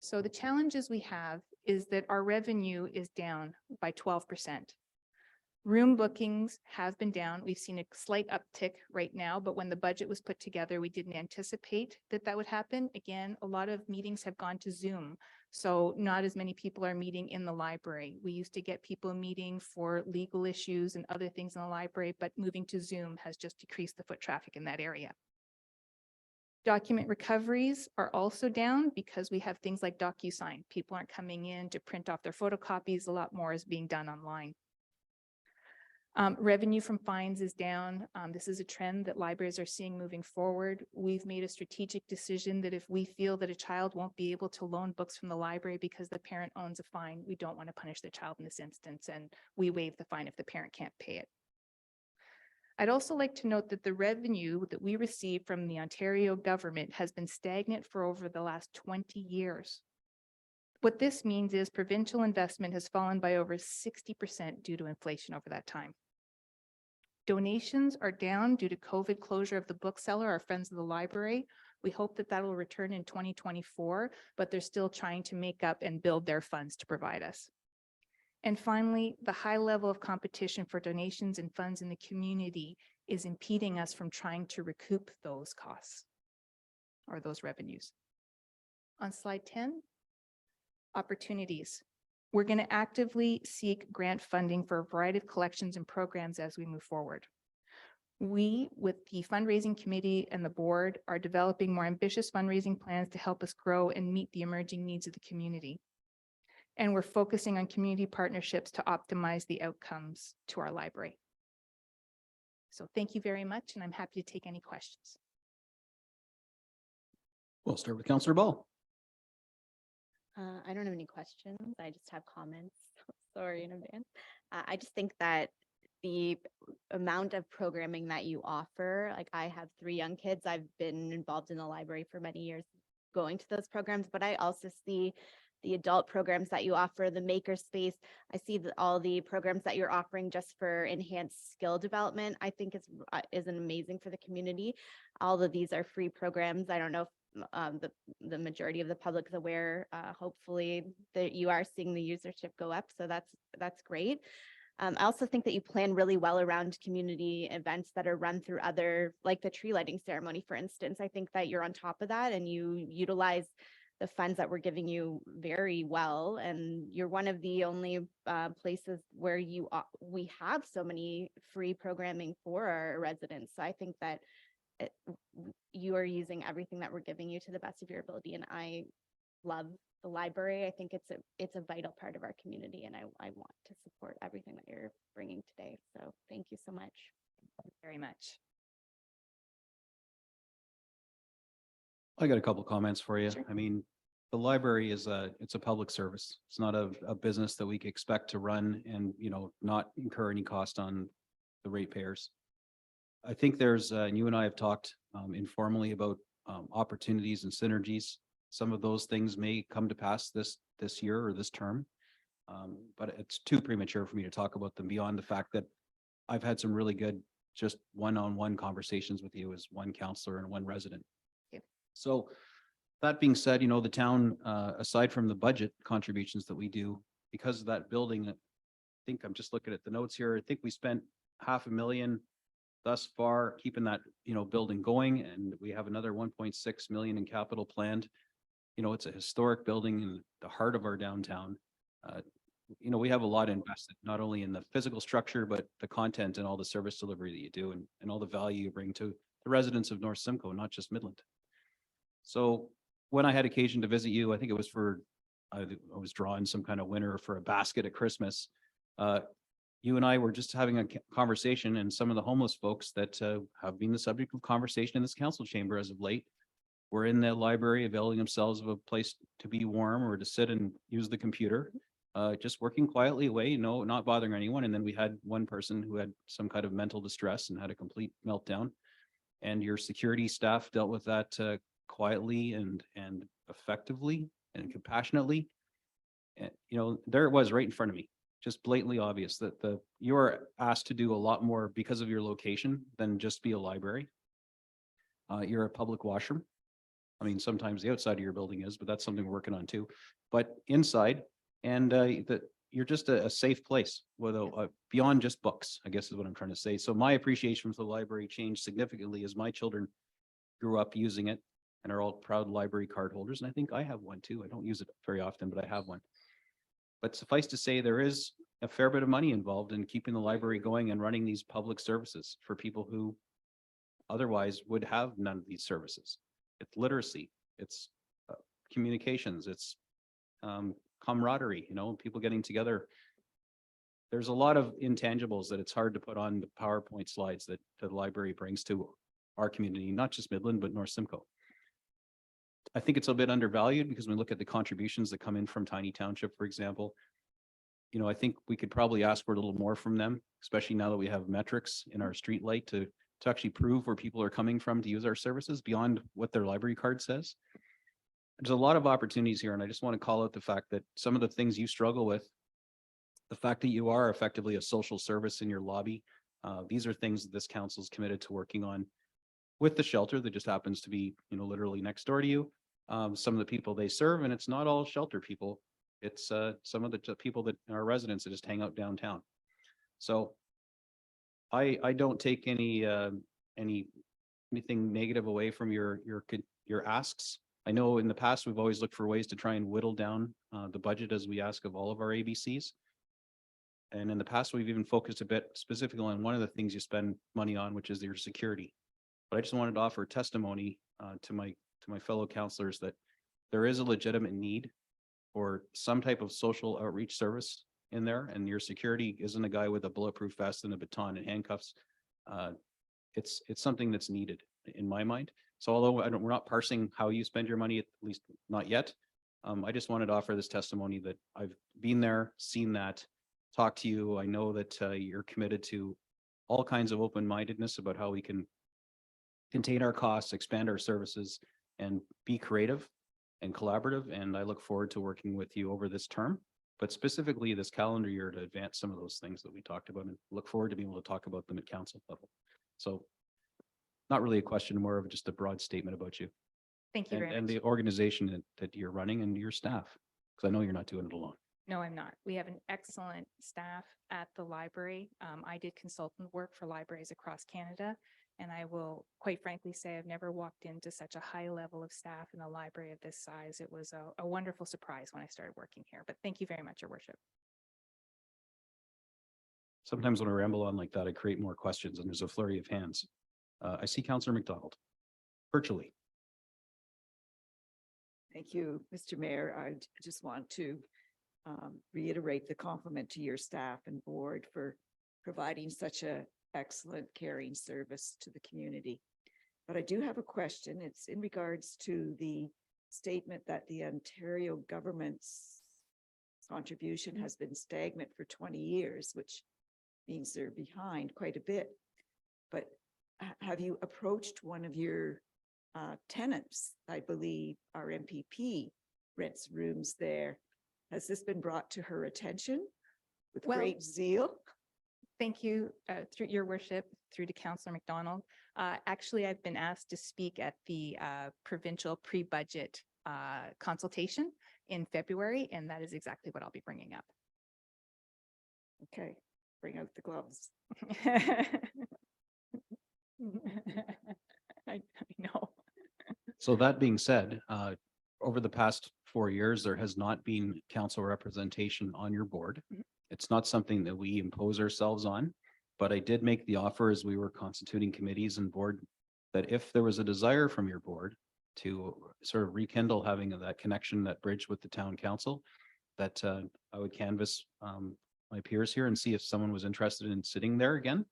So the challenges we have is that our revenue is down by 12%. Room bookings have been down. We've seen a slight uptick right now, but when the budget was put together, we didn't anticipate that that would happen. Again, a lot of meetings have gone to Zoom, so not as many people are meeting in the library. We used to get people meeting for legal issues and other things in the library, but moving to Zoom has just decreased the foot traffic in that area. Document recoveries are also down because we have things like DocuSign. People aren't coming in to print off their photocopies. A lot more is being done online. Revenue from fines is down. This is a trend that libraries are seeing moving forward. We've made a strategic decision that if we feel that a child won't be able to loan books from the library because the parent owns a fine, we don't want to punish the child in this instance, and we waive the fine if the parent can't pay it. I'd also like to note that the revenue that we receive from the Ontario government has been stagnant for over the last 20 years. What this means is provincial investment has fallen by over 60% due to inflation over that time. Donations are down due to COVID closure of the bookseller, our Friends of the Library. We hope that that will return in 2024, but they're still trying to make up and build their funds to provide us. And finally, the high level of competition for donations and funds in the community is impeding us from trying to recoup those costs or those revenues. On slide 10, opportunities. We're going to actively seek grant funding for a variety of collections and programs as we move forward. We, with the fundraising committee and the board, are developing more ambitious fundraising plans to help us grow and meet the emerging needs of the community. And we're focusing on community partnerships to optimize the outcomes to our library. So thank you very much, and I'm happy to take any questions. We'll start with Councillor Ball. I don't have any questions. I just have comments. Sorry in advance. I just think that the amount of programming that you offer, like I have 3 young kids. I've been involved in the library for many years going to those programs, but I also see the adult programs that you offer, the makerspace. I see all the programs that you're offering just for enhanced skill development. I think is amazing for the community. All of these are free programs. I don't know if the majority of the public is aware. Hopefully that you are seeing the usership go up, so that's great. I also think that you plan really well around community events that are run through other, like the tree lighting ceremony, for instance. I think that you're on top of that and you utilize the funds that we're giving you very well. And you're one of the only places where we have so many free programming for our residents. So I think that you are using everything that we're giving you to the best of your ability. And I love the library. I think it's a vital part of our community, and I want to support everything that you're bringing today. So thank you so much. Thank you very much. I got a couple comments for you. Sure. I mean, the library is it's a public service. It's not a business that we can expect to run and, not incur any cost on the ratepayers. I think there's, and you and I have talked informally about opportunities and synergies. Some of those things may come to pass this year or this term, but it's too premature for me to talk about them beyond the fact that I've had some really good just one-on-one conversations with you as one counselor and one resident. Yep. So That being said, the town, aside from the budget contributions that we do, because of that building, I think I'm just looking at the notes here. I think we spent $500,000 thus far, keeping that, building going, and we have another 1.6 million in capital planned. It's a historic building in the heart of our downtown. We have a lot invested, not only in the physical structure, but the content and all the service delivery that you do and all the value you bring to the residents of North Simcoe, not just Midland. So when I had occasion to visit you, I think it was I was drawing some kind of winner for a basket at Christmas. You and I were just having a conversation, and some of the homeless folks that have been the subject of conversation in this council chamber as of late were in the library availing themselves of a place to be warm or to sit and use the computer, just working quietly away, not bothering anyone. And then we had one person who had some kind of mental distress and had a complete meltdown. And your security staff dealt with that quietly and effectively and compassionately. And, there it was right in front of me, just blatantly obvious that you are asked to do a lot more because of your location than just be a library. You're a public washroom. I mean, sometimes the outside of your building is, but that's something we're working on too. But inside, and that you're just a safe place with beyond just books, I guess is what I'm trying to say. So my appreciation for the library changed significantly as my children grew up using it and are all proud library card holders. And I think I have one too. I don't use it very often, but I have one. But suffice to say, there is a fair bit of money involved in keeping the library going and running these public services for people who otherwise would have none of these services. It's literacy, it's communications, it's camaraderie, people getting together. There's a lot of intangibles that it's hard to put on the PowerPoint slides that the library brings to our community, not just Midland, but North Simcoe. I think it's a bit undervalued because when we look at the contributions that come in from Tiny Township, for example, I think we could probably ask for a little more from them, especially now that we have metrics in our street light to actually prove where people are coming from to use our services beyond what their library card says. There's a lot of opportunities here, and I just want to call out the fact that some of the things you struggle with, the fact that you are effectively a social service in your lobby, these are things that this council is committed to working on with the shelter that just happens to be, literally next door to you. Some of the people they serve, and it's not all shelter people. It's some of the people that are residents that just hang out downtown. So I don't take anything negative away from your asks. I know in the past, we've always looked for ways to try and whittle down the budget as we ask of all of our ABCs. And in the past, we've even focused a bit specifically on one of the things you spend money on, which is your security. But I just wanted to offer testimony to my fellow councillors that there is a legitimate need for some type of social outreach service in there, and your security isn't a guy with a bulletproof vest and a baton and handcuffs. It's something that's needed in my mind. So although we're not parsing how you spend your money, at least not yet, I just wanted to offer this testimony that I've been there, seen that, talked to you. I know that you're committed to all kinds of open-mindedness about how we can contain our costs, expand our services, and be creative and collaborative. And I look forward to working with you over this term, but specifically this calendar year to advance some of those things that we talked about, and look forward to being able to talk about them at council level. So not really a question, more of just a broad statement about you. Thank you very And much. the organization that you're running and your staff, because I know you're not doing it alone. No, I'm not. We have an excellent staff at the library. I did consultant work for libraries across Canada, and I will quite frankly say I've never walked into such a high level of staff in a library of this size. It was a wonderful surprise when I started working here, but thank you very much, Your Worship. Sometimes when I ramble on like that, I create more questions and there's a flurry of hands. I see Councillor McDonald virtually. Thank you, Mr. Mayor. I just want to reiterate the compliment to your staff and board for providing such a excellent caring service to the community. But I do have a question. It's in regards to the statement that the Ontario government's contribution has been stagnant for 20 years, which means they're behind quite a bit. But have you approached one of your tenants? I believe our MPP rents rooms there. Has this been brought to her attention with great zeal? Thank you, through Your Worship, through to Councillor McDonald. Actually, I've been asked to speak at the provincial pre-budget consultation in February, and that is exactly what I'll be bringing up. Okay, bring out the gloves. I know. So that being said, over the past 4 years, there has not been council representation on your board. Mhm. It's not something that we impose ourselves on, but I did make the offer as we were constituting committees and board that if there was a desire from your board to sort of rekindle having that connection, that bridge with the town council, that I would canvass my peers here and see if someone was interested in sitting there again.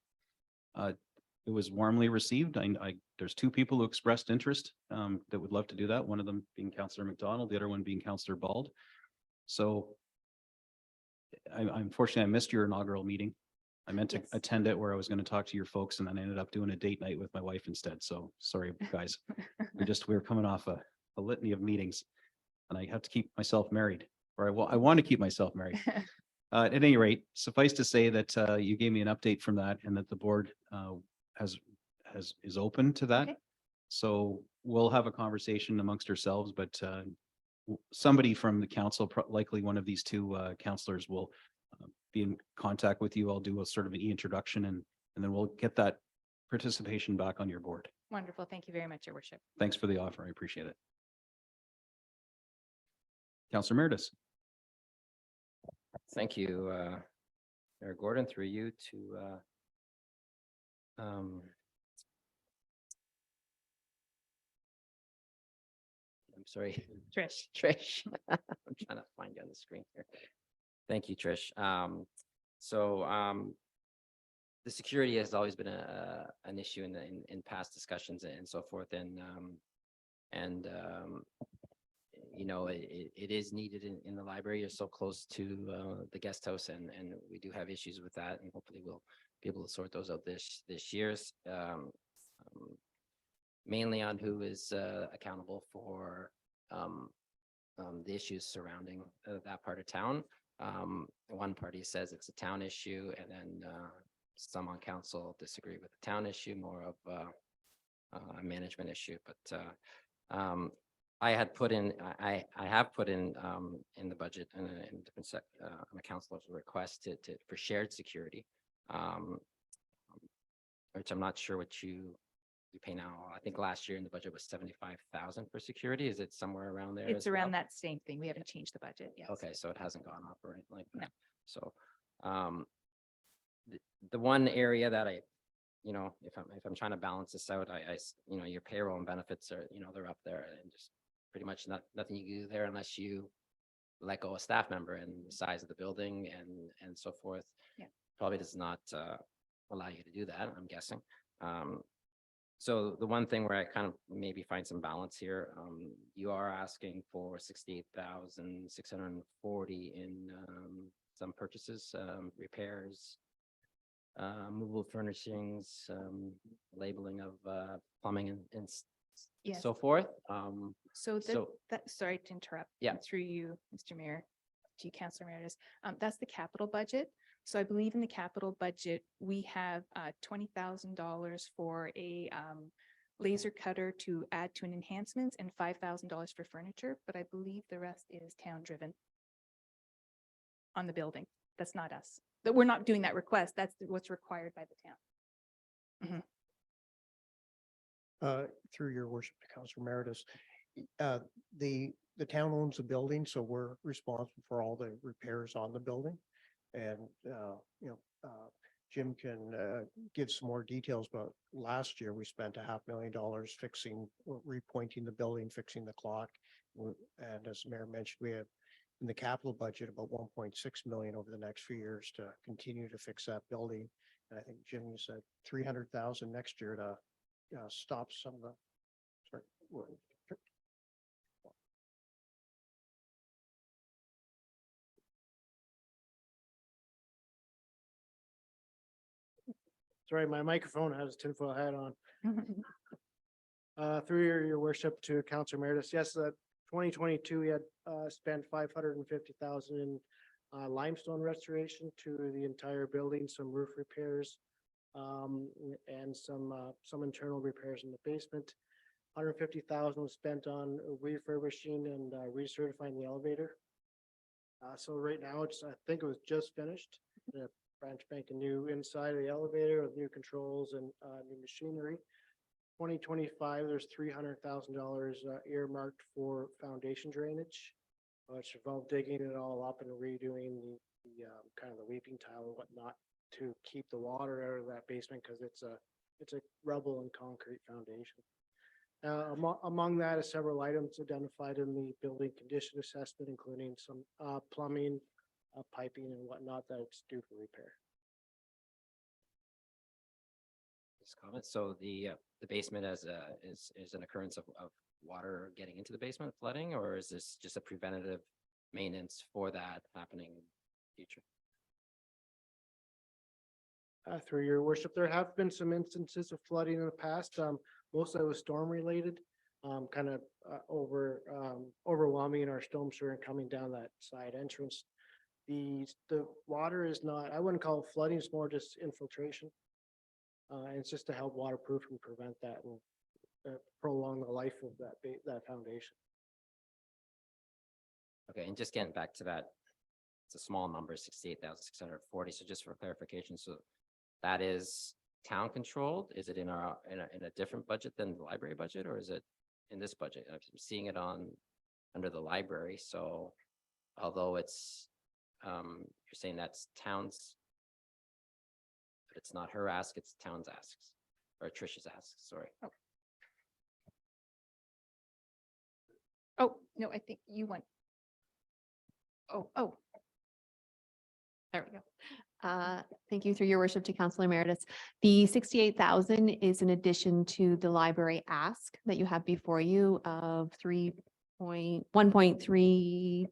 It was warmly received. There's 2 people who expressed interest that would love to do that. One of them being Councillor McDonald, the other one being Councillor Bald. So unfortunately, I missed your inaugural meeting. I meant to Yes. attend it where I was going to talk to your folks, and then I ended up doing a date night with my wife instead. So sorry, guys. We were coming off a litany of meetings, and I have to keep myself married, or I want to keep myself married. At any rate, suffice to say that you gave me an update from that, and that the board is open to that. Okay. So we'll have a conversation amongst ourselves, but somebody from the council, likely one of these 2 councillors, will be in contact with you. I'll do a sort of an introduction, and then we'll get that participation back on your board. Wonderful. Thank you very much, Your Worship. Thanks for the offer. I appreciate it. Councillor Meredith. Thank you, Mayor Gordon, through you to I'm sorry, Trish. Trish. I'm trying to find you on the screen here. Thank you, Trish. The security has always been an issue in past discussions and so forth, and you know, it is needed in the library. You're so close to the guest house, and we do have issues with that, and hopefully we'll be able to sort those out this year's. Mainly on who is accountable for the issues surrounding that part of town. One party says it's a town issue, and then some on council disagree with the town issue, more of a management issue. But I have put in in the budget and in different on a council's request for shared security, which I'm not sure what you pay now. I think last year in the budget was 75,000 for security. Is it somewhere around there? It's as around well? that same thing. We haven't changed the budget yet. Okay, so it hasn't gone up or anything like No. that. So the one area that you know, if I'm trying to balance this out, you know, your payroll and benefits are, you know, they're up there, and just pretty much nothing you can do there unless you let go a staff member, and the size of the building and so forth. Yeah. Probably does not allow you to do that, I'm guessing. So the one thing where I kind of maybe find some balance here, you are asking for 68,640 in some purchases, repairs, movable furnishings, labeling of plumbing and Yes. so forth. So sorry to interrupt. Yeah. Through you, Mr. Mayor, to you, Councillor Meredith. That's the capital budget. So I believe in the capital budget, we have $20,000 for a laser cutter to add to an enhancements and $5,000 for furniture, but I believe the rest is town driven on the building. That's not us. But we're not doing that request. That's what's required by the town. Through your worship, Councillor Meredith, the town owns the building, so we're responsible for all the repairs on the building. And, you know, Jim can give some more details, but last year we spent $500,000 fixing, repointing the building, fixing the clock. And as the mayor mentioned, we have in the capital budget about 1.6 million over the next few years to continue to fix that building. And I think Jim, you said 300,000 next year to stop some of the, sorry. Sorry, my microphone has a tinfoil hat on. Through your worship to Councillor Meredith, yes, 2022, we had spent 550,000 in limestone restoration to the entire building, some roof repairs, and some internal repairs in the basement. 150,000 was spent on refurbishing and recertifying the elevator. So right now I think it was just finished. The branch banking new inside of the elevator with new controls and new machinery. 2025, there's $300,000 earmarked for foundation drainage, which involved digging it all up and redoing the kind of the weeping tile and whatnot to keep the water out of that basement because it's a rubble and concrete foundation. Among that is several items identified in the building condition assessment, including some plumbing, piping and whatnot that's due for repair. This comment. So the basement is an occurrence of water getting into the basement, flooding, or is this just a preventative maintenance for that happening in the future? Through your worship, there have been some instances of flooding in the past. Most of it was storm related, kind of overwhelming our storm sewer coming down that side entrance. The water is not, I wouldn't call it flooding, it's more just infiltration. And it's just to help waterproof and prevent that and prolong the life of that foundation. Okay, and just getting back to that, it's a small number, 68,640. So just for clarification, so that is town controlled? Is it in a different budget than the library budget, or is it in this budget? I'm seeing it under the library. So although it's you're saying that's town's, but it's not her ask, it's town's asks, or Trish's asks, sorry. Oh, no, I think you went. Oh. There we go. Thank you through your worship to Councilor Emeritus. The 68,000 is in addition to the library ask that you have before you of 1.324,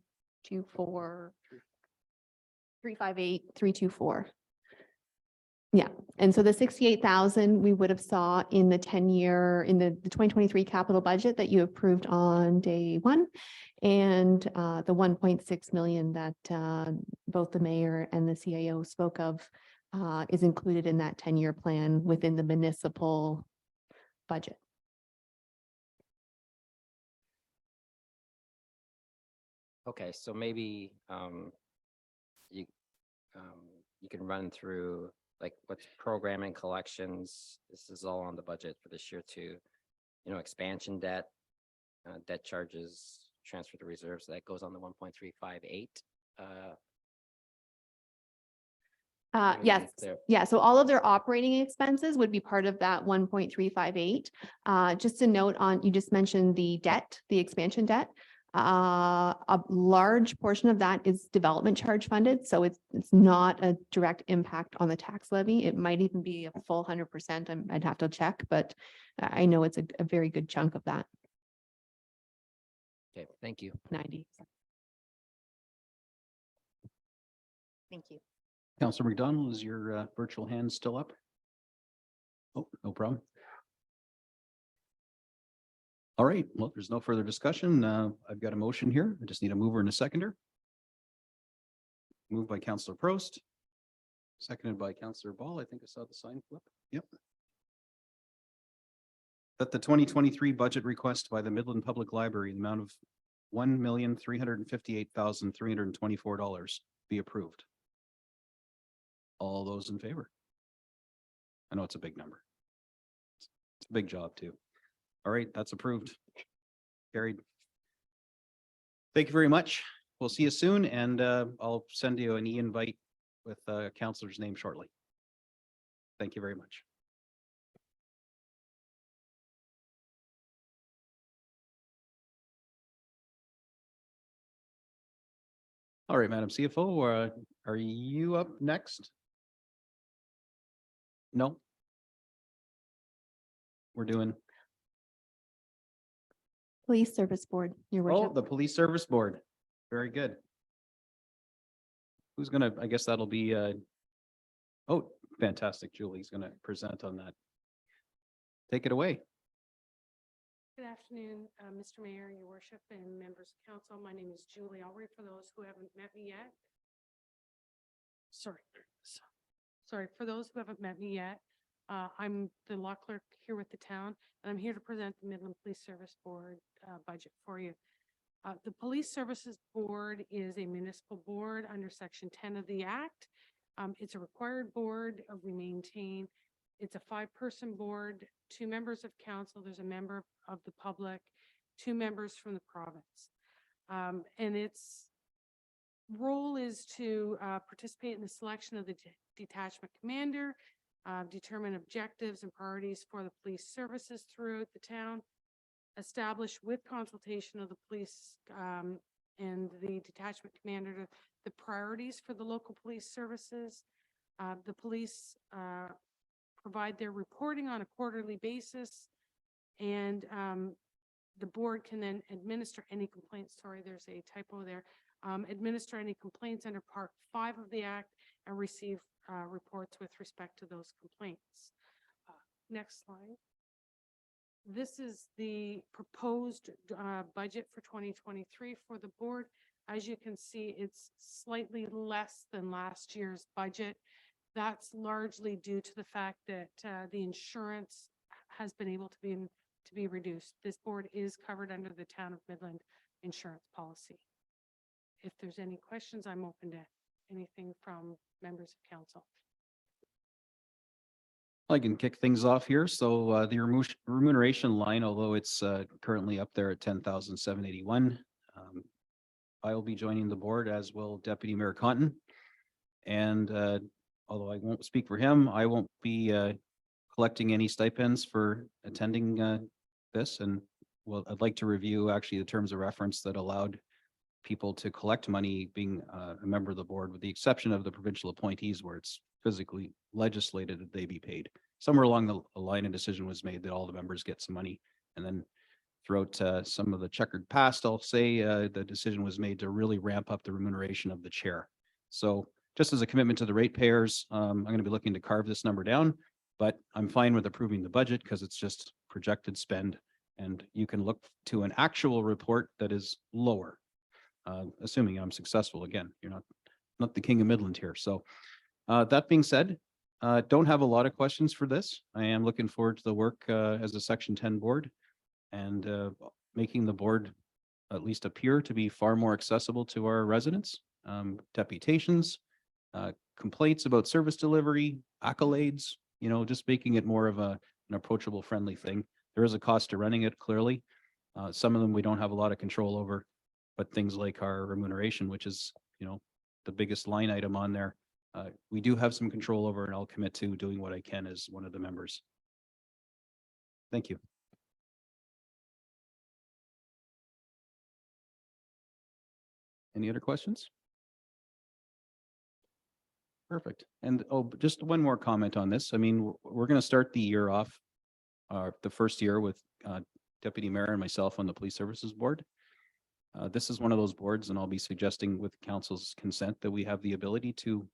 358,324. Yeah, and so the 68,000 we would have saw in the 10-year, in the 2023 capital budget that you approved on day one, and the 1.6 million that both the mayor and the CAO spoke of is included in that 10-year plan within the municipal budget. Okay, so maybe you can run through like what's programming collections. This is all on the budget for this year too. Expansion debt, debt charges, transfer to reserves, that goes on the 1.358. Yes, yeah. So all of their operating expenses would be part of that 1.358. Just a note on, you just mentioned the debt, the expansion debt. A large portion of that is development charge funded, so it's not a direct impact on the tax levy. It might even be a full 100%. I'd have to check, but I know it's a very good chunk of that. Okay, thank you. 90. Thank you. Councilor McDonald, is your virtual hand still up? Oh, no problem. All right, well, there's no further discussion. I've got a motion here. I just need a mover and a seconder. Moved by Councilor Prost, seconded by Councilor Ball. I think I saw the sign flip. Yep. That the 2023 budget request by the Midland Public Library in the amount of $1,358,324 be approved. All those in favor? I know it's a big number. It's a big job too. All right, that's approved. Carried. Thank you very much. We'll see you soon, and I'll send you an e-invite with a counselor's name shortly. Thank you very much. All right, Madam CFO, are you up next? No? We're doing. Police Service Board, your Oh, worship. the Police Service Board. Very good. Who's gonna, I guess that'll be, oh, fantastic. Julie's gonna present on that. Take it away. Good afternoon, Mr. Mayor, your worship, and members of council. My name is Julie Alry, for those who haven't met me yet. Sorry, for those who haven't met me yet, I'm the law clerk here with the town, and I'm here to present the Midland Police Service Board budget for you. The Police Services Board is a municipal board under Section 10 of the Act. It's a required board. We maintain. It's a 5-person board, 2 members of council. There's a member of the public, 2 members from the province. And its role is to participate in the selection of the detachment commander, determine objectives and priorities for the police services throughout the town, establish with consultation of the police and the detachment commander the priorities for the local police services. The police provide their reporting on a quarterly basis, and the board can then administer any complaints. Sorry, there's a typo there. Administer any complaints under Part 5 of the Act and receive reports with respect to those complaints. Next slide. This is the proposed budget for 2023 for the board. As you can see, it's slightly less than last year's budget. That's largely due to the fact that the insurance has been able to be reduced. This board is covered under the Town of Midland insurance policy. If there's any questions, I'm open to anything from members of council. I can kick things off here. So the remuneration line, although it's currently up there at 10,781, I will be joining the board, as will Deputy Mayor Conton. And although I won't speak for him, I won't be collecting any stipends for attending this. And well, I'd like to review actually the terms of reference that allowed people to collect money being a member of the board, with the exception of the provincial appointees where it's physically legislated that they be paid. Somewhere along the line, a decision was made that all the members get some money. And then throughout some of the checkered past, I'll say the decision was made to really ramp up the remuneration of the chair. So just as a commitment to the ratepayers, I'm going to be looking to carve this number down, but I'm fine with approving the budget because it's just projected spend. And you can look to an actual report that is lower, assuming I'm successful. Again, you're not the king of Midland here. So that being said, don't have a lot of questions for this. I am looking forward to the work as a Section 10 board and making the board at least appear to be far more accessible to our residents. Deputations, complaints about service delivery, accolades, just making it more of an approachable, friendly thing. There is a cost to running it, clearly. Some of them we don't have a lot of control over, but things like our remuneration, which is, the biggest line item on there, we do have some control over, and I'll commit to doing what I can as one of the members. Thank you. Any other questions? Perfect. And just one more comment on this. I mean, we're going to start the year off, the first year with Deputy Mayor and myself on the Police Services Board. This is one of those boards, and I'll be suggesting with council's consent that we have the ability to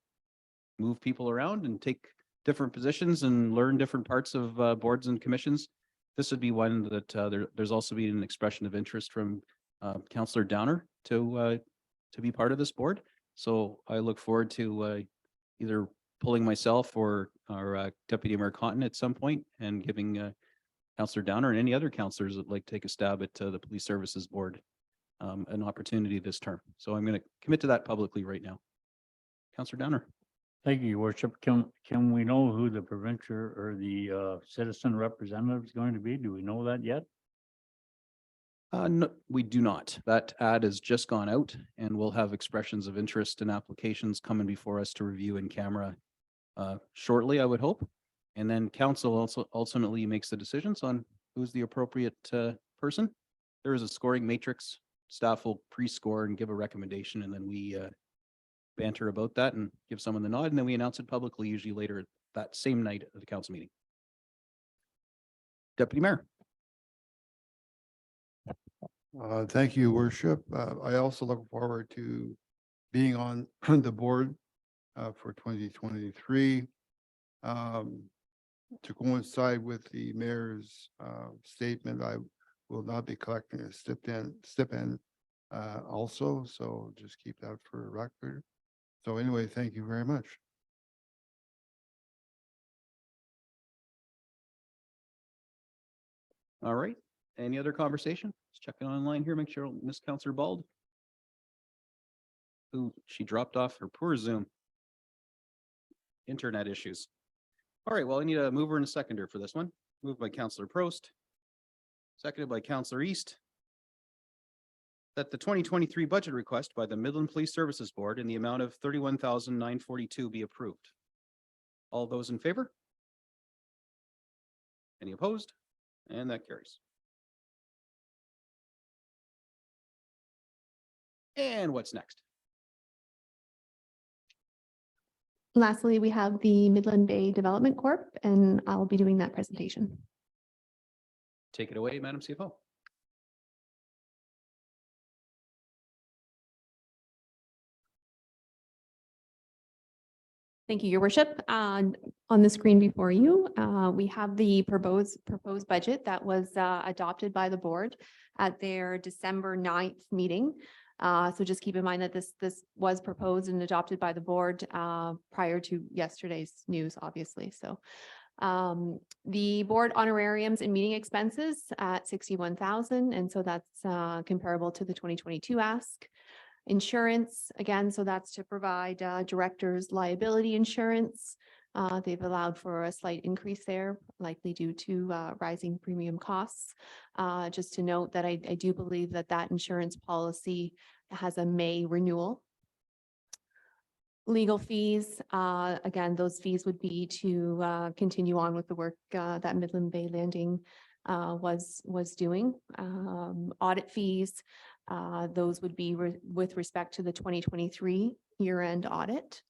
move people around and take different positions and learn different parts of boards and commissions. This would be one that there's also been an expression of interest from Councillor Downer to be part of this board. So I look forward to either pulling myself or Deputy Mayor Conton at some point and giving Councillor Downer and any other councillors that like to take a stab at the Police Services Board an opportunity this term. So I'm going to commit to that publicly right now. Councillor Downer. Thank you, Your Worship. Can we know who the provincial or the citizen representative is going to be? Do we know that yet? No, we do not. That ad has just gone out, and we'll have expressions of interest and applications coming before us to review in camera shortly, I would hope. And then council also ultimately makes the decisions on who's the appropriate person. There is a scoring matrix. Staff will pre-score and give a recommendation, and then we banter about that and give someone the nod, and then we announce it publicly, usually later that same night at the council meeting. Deputy Mayor. Thank you, Worship. I also look forward to being on the board for 2023. To coincide with the mayor's statement, I will not be collecting a stipend also, so just keep that for record. So anyway, thank you very much. All right. Any other conversation? Just checking online here, make sure Miss Counselor Bald. Ooh, she dropped off her poor Zoom. Internet issues. All right, well, I need a mover and a seconder for this one. Moved by Counselor Prost. Seconded by Counselor East. That the 2023 budget request by the Midland Police Services Board in the amount of 31,942 be approved. All those in favor? Any opposed? And that carries. And what's next? Lastly, we have the Midland Bay Development Corp, and I'll be doing that presentation. Take it away, Madam CFO. Thank you, Your Worship. On the screen before you, we have the proposed budget that was adopted by the board at their December 9th meeting. So just keep in mind that this was proposed and adopted by the board prior to yesterday's news, obviously. So the board honorariums and meeting expenses at 61,000, and so that's comparable to the 2022 ask. Insurance, again, so that's to provide directors liability insurance. They've allowed for a slight increase there, likely due to rising premium costs. Just to note that I do believe that that insurance policy has a May renewal. Legal fees, again, those fees would be to continue on with the work that Midland Bay Landing was doing. Audit fees, those would be with respect to the 2023 year-end audit.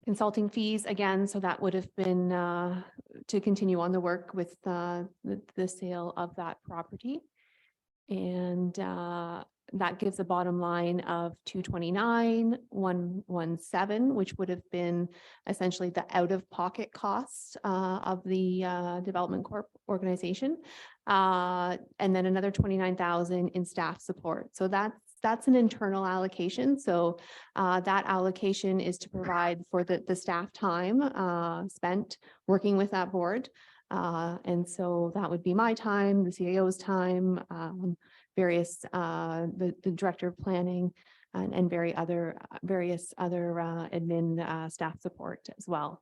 Consulting fees, again, so that would have been to continue on the work with the sale of that property. And that gives a bottom line of 229,117, which would have been essentially the out-of-pocket costs of the Development Corp organization. And then another 29,000 in staff support. So that's an internal allocation. So that allocation is to provide for the staff time spent working with that board. And so that would be my time, the CAO's time, various, the director of planning and various other admin staff support as well.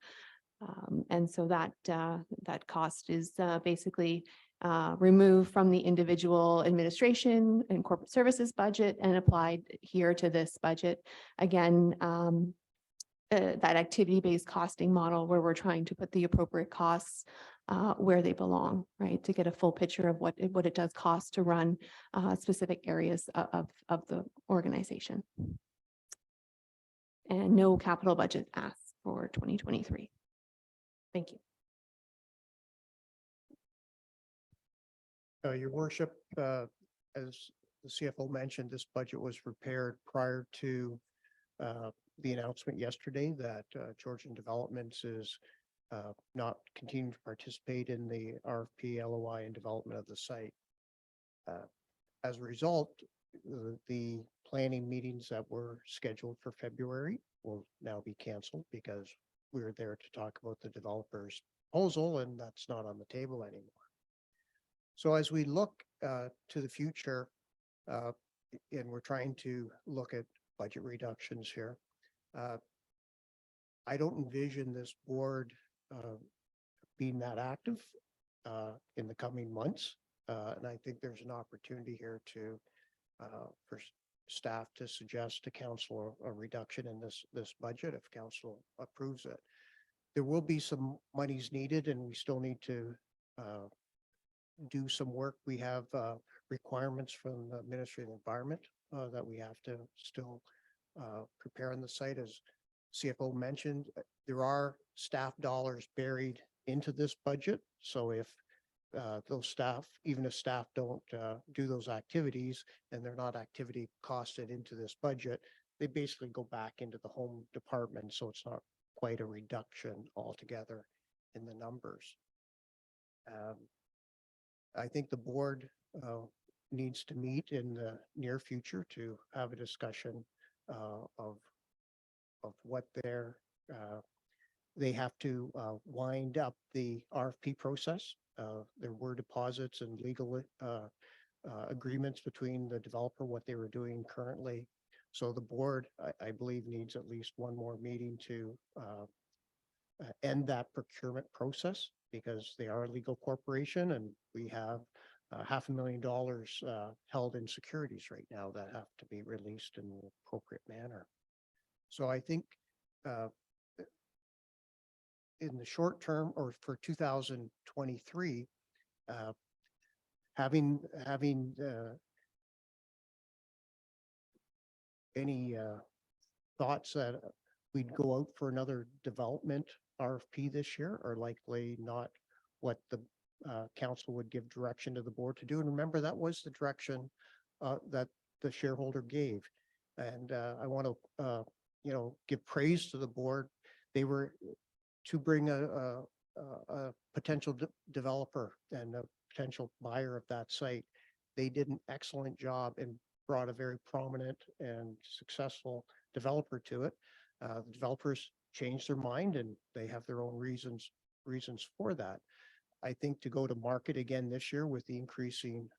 And so that cost is basically removed from the individual administration and corporate services budget and applied here to this budget. Again, that activity-based costing model where we're trying to put the appropriate costs where they belong, right? To get a full picture of what it does cost to run specific areas of the organization. And no capital budget asked for 2023. Thank you. Your Worship, as the CFO mentioned, this budget was prepared prior to the announcement yesterday that Georgian Developments is not continuing to participate in the RFP, LOI, and development of the site. As a result, the planning meetings that were scheduled for February will now be canceled because we were there to talk about the developer's proposal, and that's not on the table anymore. So as we look to the future, and we're trying to look at budget reductions here, I don't envision this board being that active in the coming months. And I think there's an opportunity here to for staff to suggest to council a reduction in this budget if council approves it. There will be some monies needed, and we still need to do some work. We have requirements from the Ministry of the Environment that we have to still prepare on the site. As CFO mentioned, there are staff dollars buried into this budget. So if those staff, even if staff don't do those activities and they're not activity costed into this budget, they basically go back into the home department. So it's not quite a reduction altogether in the numbers. I think the board needs to meet in the near future to have a discussion of what they have to wind up the RFP process There were deposits and legal agreements between the developer, what they were doing currently. So the board, I believe, needs at least one more meeting to end that procurement process, because they are a legal corporation and we have $500,000 held in securities right now that have to be released in the appropriate manner. So I think in the short term, or for 2023, having any thoughts that we'd go out for another development RFP this year are likely not what the council would give direction to the board to do. And remember, that was the direction that the shareholder gave. And I want to, give praise to the board. They were to bring a potential developer and a potential buyer of that site. They did an excellent job and brought a very prominent and successful developer to it. The developers changed their mind and they have their own reasons for that. I think to go to market again this year with the increasing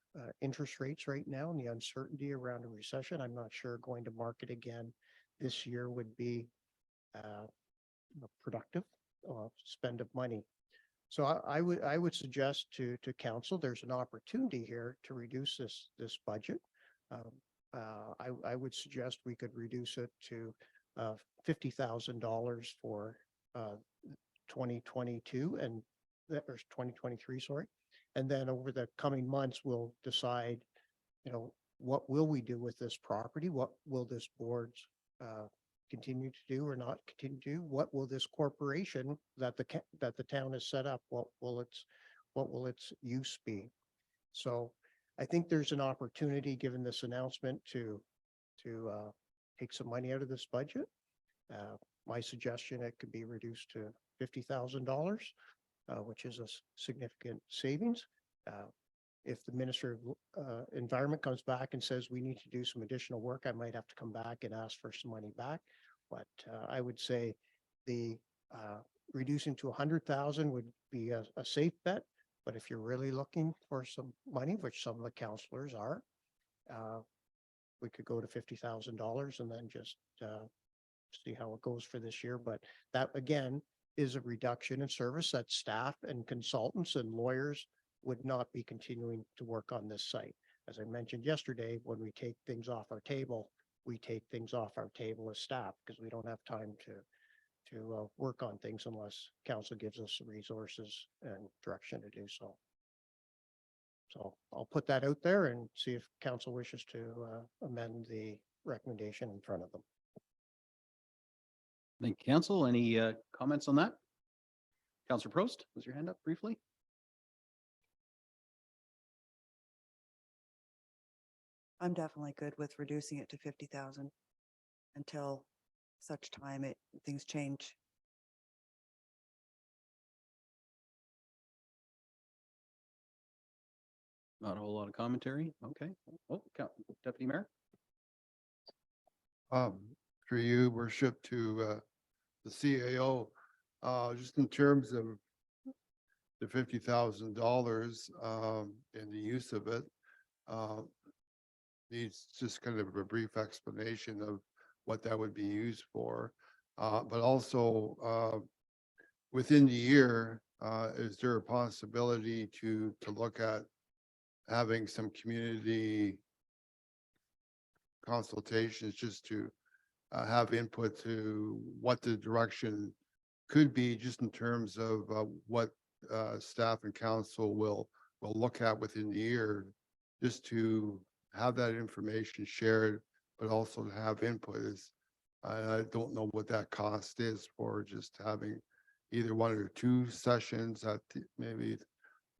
interest rates right now and the uncertainty around a recession, I'm not sure going to market again this year would be productive spend of money. So I would suggest to council, there's an opportunity here to reduce this budget. I would suggest we could reduce it to $50,000 for 2022 and or 2023, sorry. And then over the coming months, we'll decide, what will we do with this property? What will this board continue to do or not continue to do? What will this corporation that the town has set up, what will its use be? So I think there's an opportunity, given this announcement, to take some money out of this budget. My suggestion, it could be reduced to $50,000, which is a significant savings. If the Minister of Environment comes back and says we need to do some additional work, I might have to come back and ask for some money back. But I would say the reducing to 100,000 would be a safe bet. But if you're really looking for some money, which some of the councillors are, we could go to $50,000 and then just see how it goes for this year. But that, again, is a reduction in service that staff and consultants and lawyers would not be continuing to work on this site. As I mentioned yesterday, when we take things off our table, we take things off our table as staff because we don't have time to work on things unless council gives us the resources and direction to do so. So I'll put that out there and see if council wishes to amend the recommendation in front of them. Thank you, council. Any comments on that? Councillor Prost, was your hand up briefly? I'm definitely good with reducing it to 50,000 until such time things change. Not a whole lot of commentary. Okay. Oh, Deputy Mayor. For you, worship, to the CAO, just in terms of the $50,000 and the use of it, needs just kind of a brief explanation of what that would be used for. But also within the year, is there a possibility to look at having some community consultations just to have input to what the direction could be, just in terms of what staff and council will look at within the year, just to have that information shared, but also to have input. I don't know what that cost is for just having either one or two sessions at maybe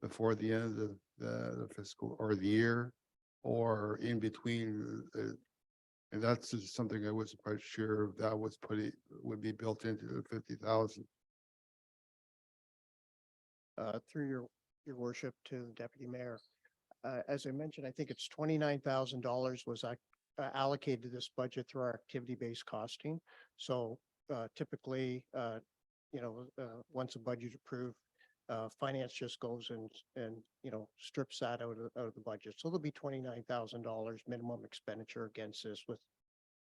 before the end of the fiscal or the year, or in between. And that's just something I wasn't quite sure if that would be built into the 50,000. Through your worship, to the Deputy Mayor. As I mentioned, I think it's $29,000 was allocated to this budget through our activity-based costing. So typically, once a budget approved, finance just goes and, you know, strips that out of the budget. So there'll be $29,000 minimum expenditure against this with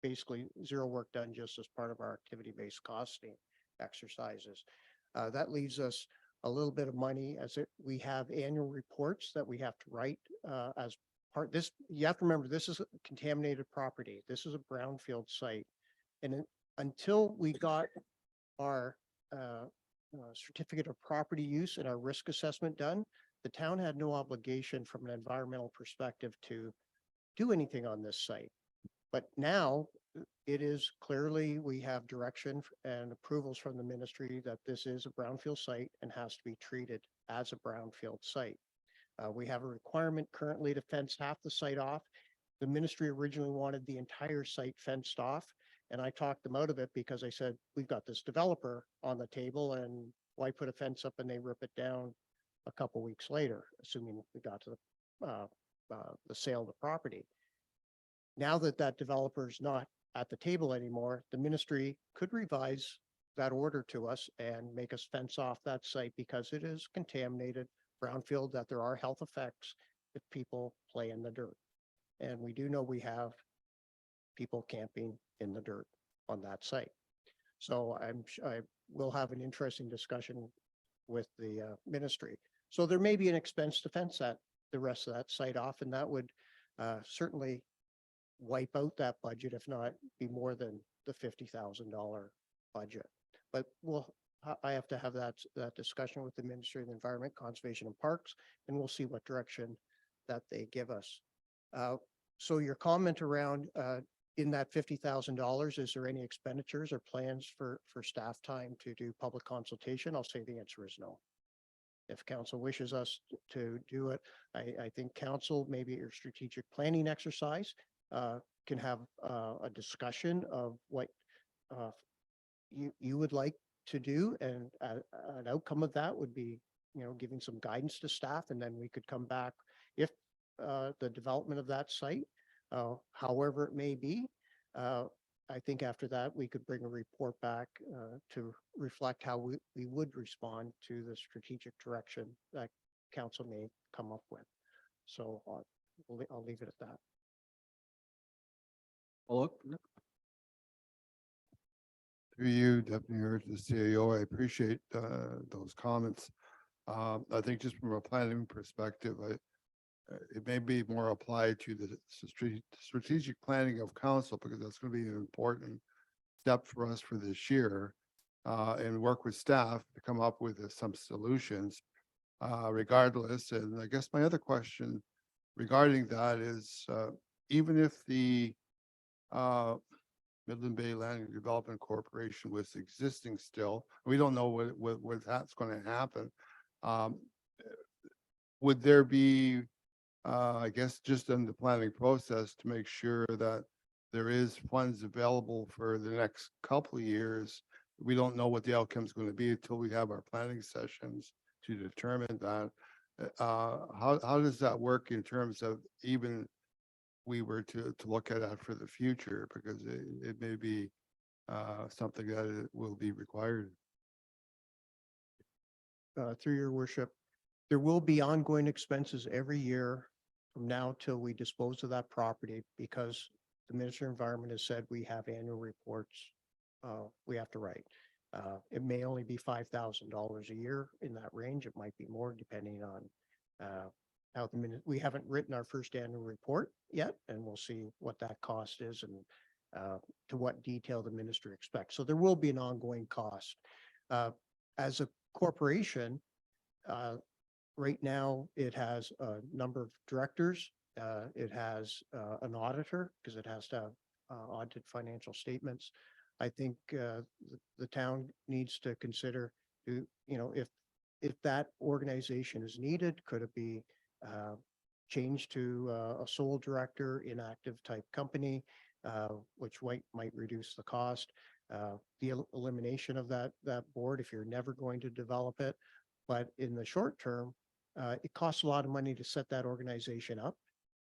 basically zero work done just as part of our activity-based costing exercises. That leaves us a little bit of money we have annual reports that we have to write as part this. You have to remember, this is a contaminated property. This is a brownfield site. And until we got our certificate of property use and our risk assessment done, the town had no obligation from an environmental perspective to do anything on this site. But now it is clearly, we have direction and approvals from the ministry that this is a brownfield site and has to be treated as a brownfield site. We have a requirement currently to fence half the site off. The ministry originally wanted the entire site fenced off, and I talked them out of it because I said, we've got this developer on the table, and why put a fence up and they rip it down a couple weeks later, assuming we got to the sale of the property. Now that that developer is not at the table anymore, the ministry could revise that order to us and make us fence off that site because it is contaminated brownfield, that there are health effects if people play in the dirt. And we do know we have people camping in the dirt on that site. So I will have an interesting discussion with the ministry. So there may be an expense to fence the rest of that site off, and that would certainly wipe out that budget, if not be more than the $50,000 budget. But I have to have that discussion with the Ministry of Environment, Conservation and Parks, and we'll see what direction that they give us. So your comment around in that $50,000, is there any expenditures or plans for staff time to do public consultation? I'll say the answer is no. If council wishes us to do it, I think council, maybe your strategic planning exercise, can have a discussion of what you would like to do, and an outcome of that would be, you know, giving some guidance to staff, and then we could come back if the development of that site, however it may be. I think after that, we could bring a report back to reflect how we would respond to the strategic direction that council may come up with. So I'll leave it at that. Through you, Deputy Mayor, to the CAO, I appreciate those comments. I think just from a planning perspective, it may be more applied to the strategic planning of council, because that's going to be an important step for us for this year, and work with staff to come up with some solutions regardless. And I guess my other question regarding that is, even if the Midland Bay Land Development Corporation was existing still, we don't know what that's going to happen. Would there be, I guess, just in the planning process to make sure that there is funds available for the next couple of years? We don't know what the outcome is going to be until we have our planning sessions to determine that. How does that work in terms of, even we were to look at that for the future, because it may be something that it will be required. Through your worship, there will be ongoing expenses every year from now till we dispose of that property, because the Minister of Environment has said we have annual reports we have to write. It may only be $5,000 a year, in that range. It might be more depending on how we haven't written our first annual report yet, and we'll see what that cost is and to what detail the ministry expects. So there will be an ongoing cost. As a corporation, right now it has a number of directors. It has an auditor, because it has to have audited financial statements. I think the town needs to consider, you know, if that organization is needed, could it be changed to a sole director, inactive type company, which might reduce the cost. The elimination of that board if you're never going to develop it. But in the short term, it costs a lot of money to set that organization up,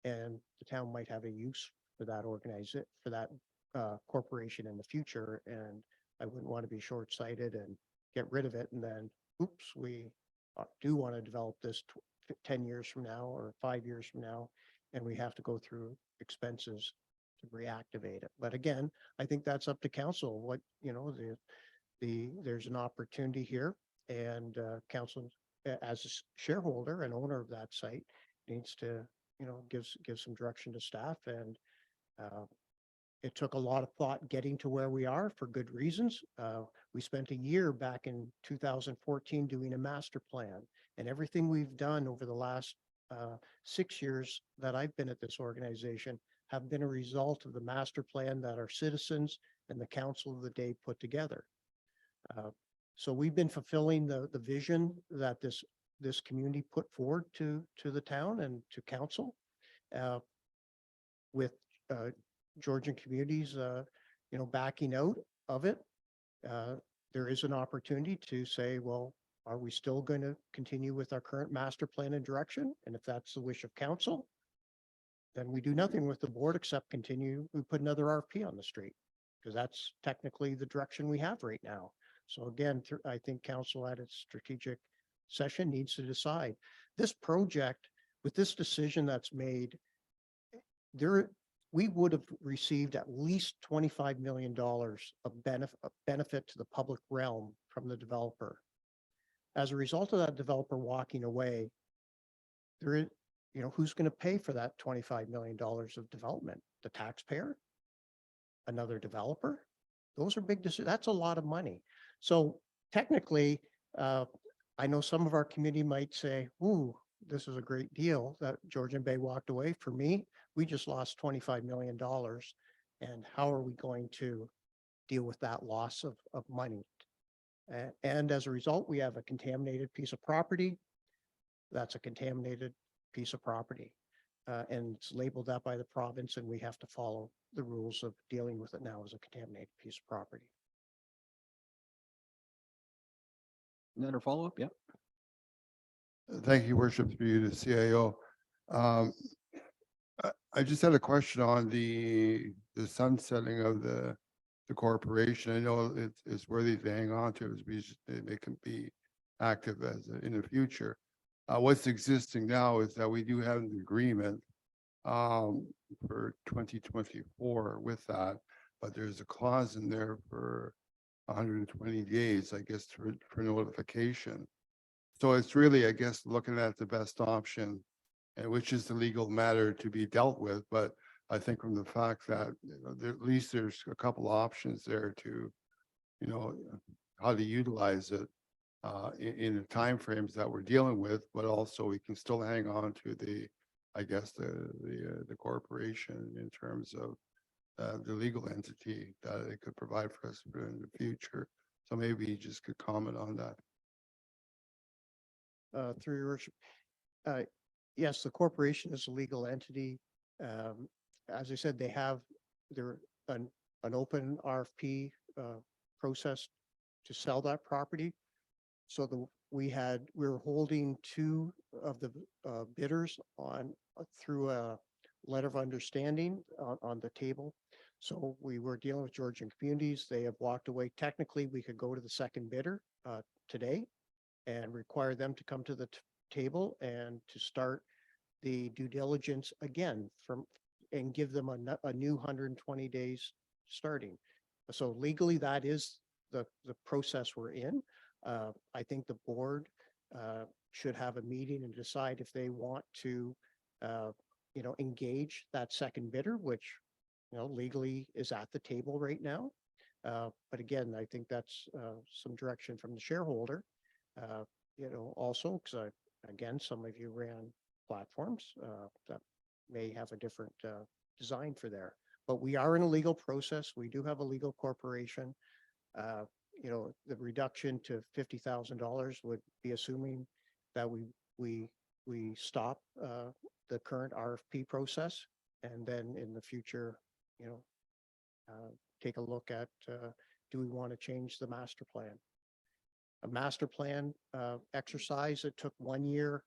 and the town might have a use for that corporation in the future. And I wouldn't want to be short-sighted and get rid of it, and then, oops, we do want to develop this 10 years from now or 5 years from now, and we have to go through expenses to reactivate it. But again, I think that's up to council. What, you know, there's an opportunity here, and council, as a shareholder and owner of that site, needs to, you know, give some direction to staff. And it took a lot of thought getting to where we are for good reasons. We spent a year back in 2014 doing a master plan, and everything we've done over the last 6 years that I've been at this organization have been a result of the master plan that our citizens and the council of the day put together. So we've been fulfilling the vision that this community put forward to the town and to council, with Georgian communities, you know, backing out of it. There is an opportunity to say, well, are we still going to continue with our current master plan and direction? And if that's the wish of council, then we do nothing with the board except continue. We put another RFP on the street, because that's technically the direction we have right now. So again, I think council at its strategic session needs to decide this project. With this decision that's made, we would have received at least $25 million of benefit to the public realm from the developer. As a result of that developer walking away, there is, you know, who's going to pay for that $25 million of development? The taxpayer? Another developer? Those are big decisions. That's a lot of money. So technically, I know some of our community might say, ooh, this is a great deal that Georgian Bay walked away. For me, we just lost $25 million. And how are we going to deal with that loss of money? And as a result, we have a contaminated piece of property. That's a contaminated piece of property. And it's labeled that by the province, and we have to follow the rules of dealing with it now as a contaminated piece of property. Another follow-up? Yeah. Thank you, Worship, through you to CIO. I just had a question on the sunsetting of the corporation. I know it's worthy to hang on to it because they can be active in the future. What's existing now is that we do have an agreement for 2024 with that, but there's a clause in there for 120 days, I guess, for notification. So it's really, I guess, looking at the best option, and which is the legal matter to be dealt with. But I think from the fact that, you know, at least there's a couple of options there to, you know, how to utilize it in the timeframes that we're dealing with, but also we can still hang on to the, I guess, the corporation in terms of the legal entity that it could provide for us in the future. So maybe you just could comment on that. Through your worship, yes, the corporation is a legal entity. As I said, they're an open RFP process to sell that property. So we were holding two of the bidders on through a letter of understanding on the table. So we were dealing with Georgian communities. They have walked away. Technically, we could go to the second bidder today and require them to come to the table and to start the due diligence again and give them a new 120 days starting. So legally, that is the process we're in. I think the board should have a meeting and decide if they want to, you know, engage that second bidder, which, you know, legally is at the table right now. But again, I think that's some direction from the shareholder. You know, also, because again, some of you ran platforms that may have a different design for there. But we are in a legal process. We do have a legal corporation. You know, the reduction to $50,000 would be assuming that we stop the current RFP process, and then in the future, you know, take a look at do we want to change the master plan? A master plan exercise, it took 1 year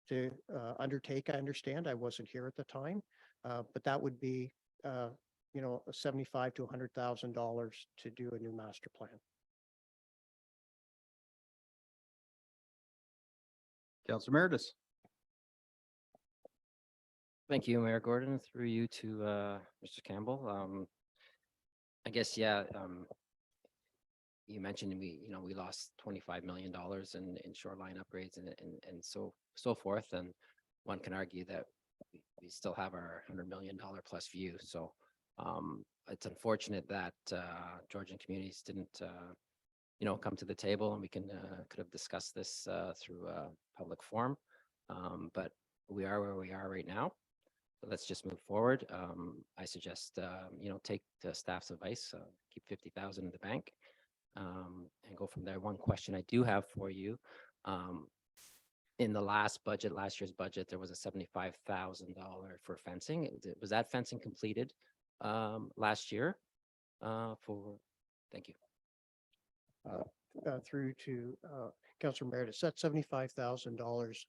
to undertake. I understand, I wasn't here at the time, but that would be, you know, $75,000 to $100,000 to do a new master plan. Counselor Meredith. Thank you, Mayor Gordon, through you to Mr. Campbell. I guess, yeah, you mentioned we lost $25 million in shoreline upgrades and so forth. And one can argue that we still have our $100 million plus view. So it's unfortunate that Georgian communities didn't come to the table, and we could have discussed this through a public forum. But we are where we are right now. So let's just move forward. I suggest, take the staff's advice, keep 50,000 in the bank, and go from there. One question I do have for you, in the last year's budget, there was a $75,000 for fencing. Was that fencing completed last year? Thank you. Through to Councillor Meredith, that $75,000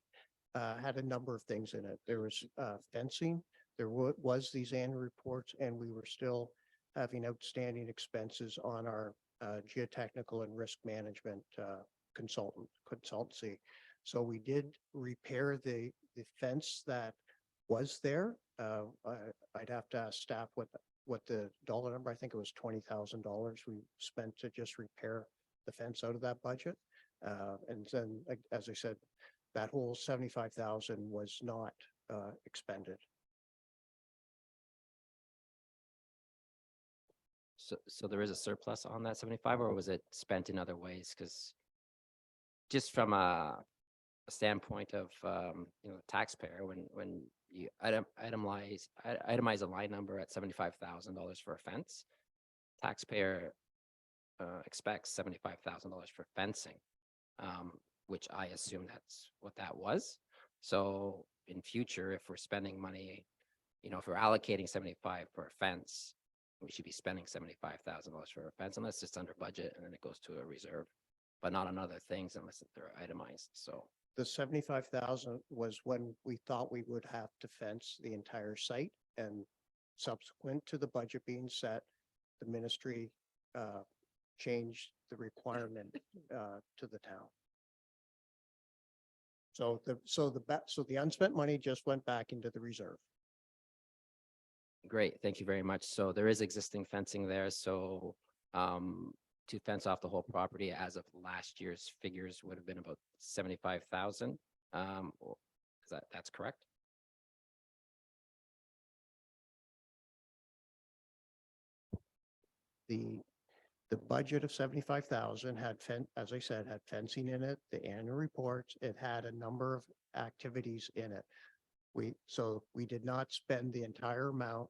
had a number of things in it. There was fencing, there was these annual reports, and we were still having outstanding expenses on our geotechnical and risk management consultancy. So we did repair the fence that was there. I'd have to ask staff what the dollar number, I think it was $20,000 we spent to just repair the fence out of that budget. And then, as I said, that whole 75,000 was not expended. So there is a surplus on that 75, or was it spent in other ways? Because just from a standpoint of taxpayer, when you itemize a line number at $75,000 for a fence, taxpayer expects $75,000 for fencing, which I assume that's what that was. So in future, if we're spending money, if we're allocating 75 for a fence, we should be spending $75,000 for a fence, unless it's under budget and then it goes to a reserve, but not on other things unless they're itemized. So the 75,000 was when we thought we would have to fence the entire site, and subsequent to the budget being set, the ministry changed the requirement to the town. So the unspent money just went back into the reserve. great, thank you very much. So there is existing fencing there. So to fence off the whole property as of last year's figures would have been about 75,000. That's correct? The budget of 75,000 had as I said, had fencing in it, the annual reports, it had a number of activities in it. So we did not spend the entire amount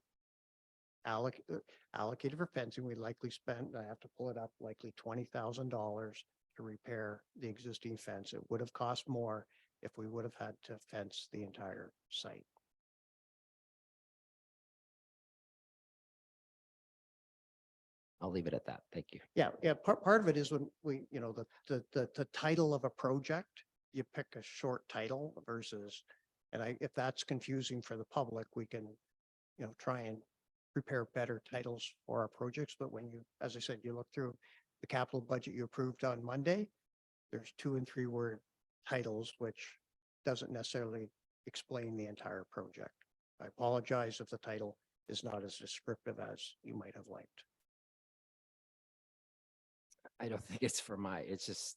allocated for fencing. We likely spent, I have to pull it up, likely $20,000 to repair the existing fence. It would have cost more if we would have had to fence the entire site. I'll leave it at that. Thank you. Yeah. Part of it is when we, the title of a project, you pick a short title versus, and if that's confusing for the public, we can, try and prepare better titles for our projects. But when you, as I said, you look through the capital budget you approved on Monday, there's 2 and 3 word titles, which doesn't necessarily explain the entire project. I apologize if the title is not as descriptive as you might have liked. I don't think it's it's just,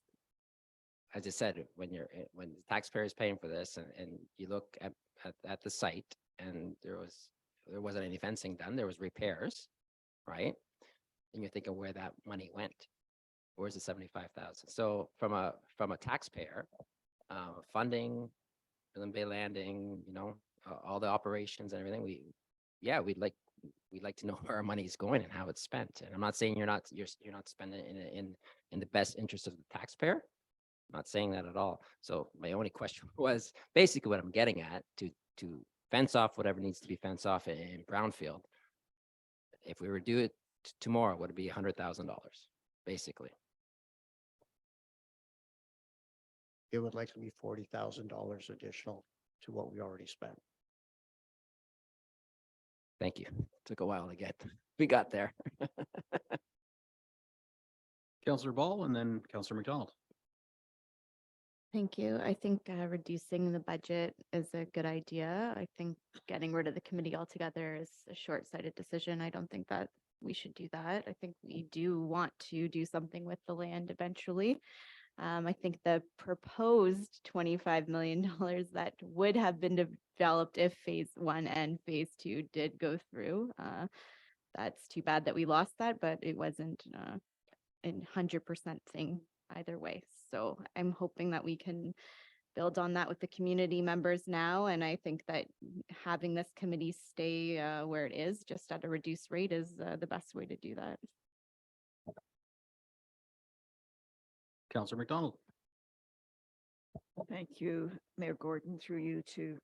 as I said, when the taxpayer is paying for this and you look at the site and there wasn't any fencing done, there was repairs, right? And you're thinking where that money went. Where's the 75,000? So from a taxpayer, funding, Midland Bay Landing, all the operations and everything, we'd like to know where our money is going and how it's spent. And I'm not saying you're not spending it in the best interest of the taxpayer. I'm not saying that at all. So my only question was basically what I'm getting at, to fence off whatever needs to be fenced off in brownfield. If we were to do it tomorrow, would it be $100,000 basically? It would likely be $40,000 additional to what we already spent. Thank you. Took a while to get. We got there. Councillor Ball and then Councillor McDonald. Thank you. I think reducing the budget is a good idea. I think getting rid of the committee altogether is a short-sighted decision. I don't think that we should do that. I think we do want to do something with the land eventually. I think the proposed $25 million that would have been developed if phase one and phase two did go through. That's too bad that we lost that, but it wasn't a 100% thing either way. So I'm hoping that we can build on that with the community members now. And I think that having this committee stay where it is, just at a reduced rate, is the best way to do that. Councillor McDonald. Thank you, Mayor Gordon, through you to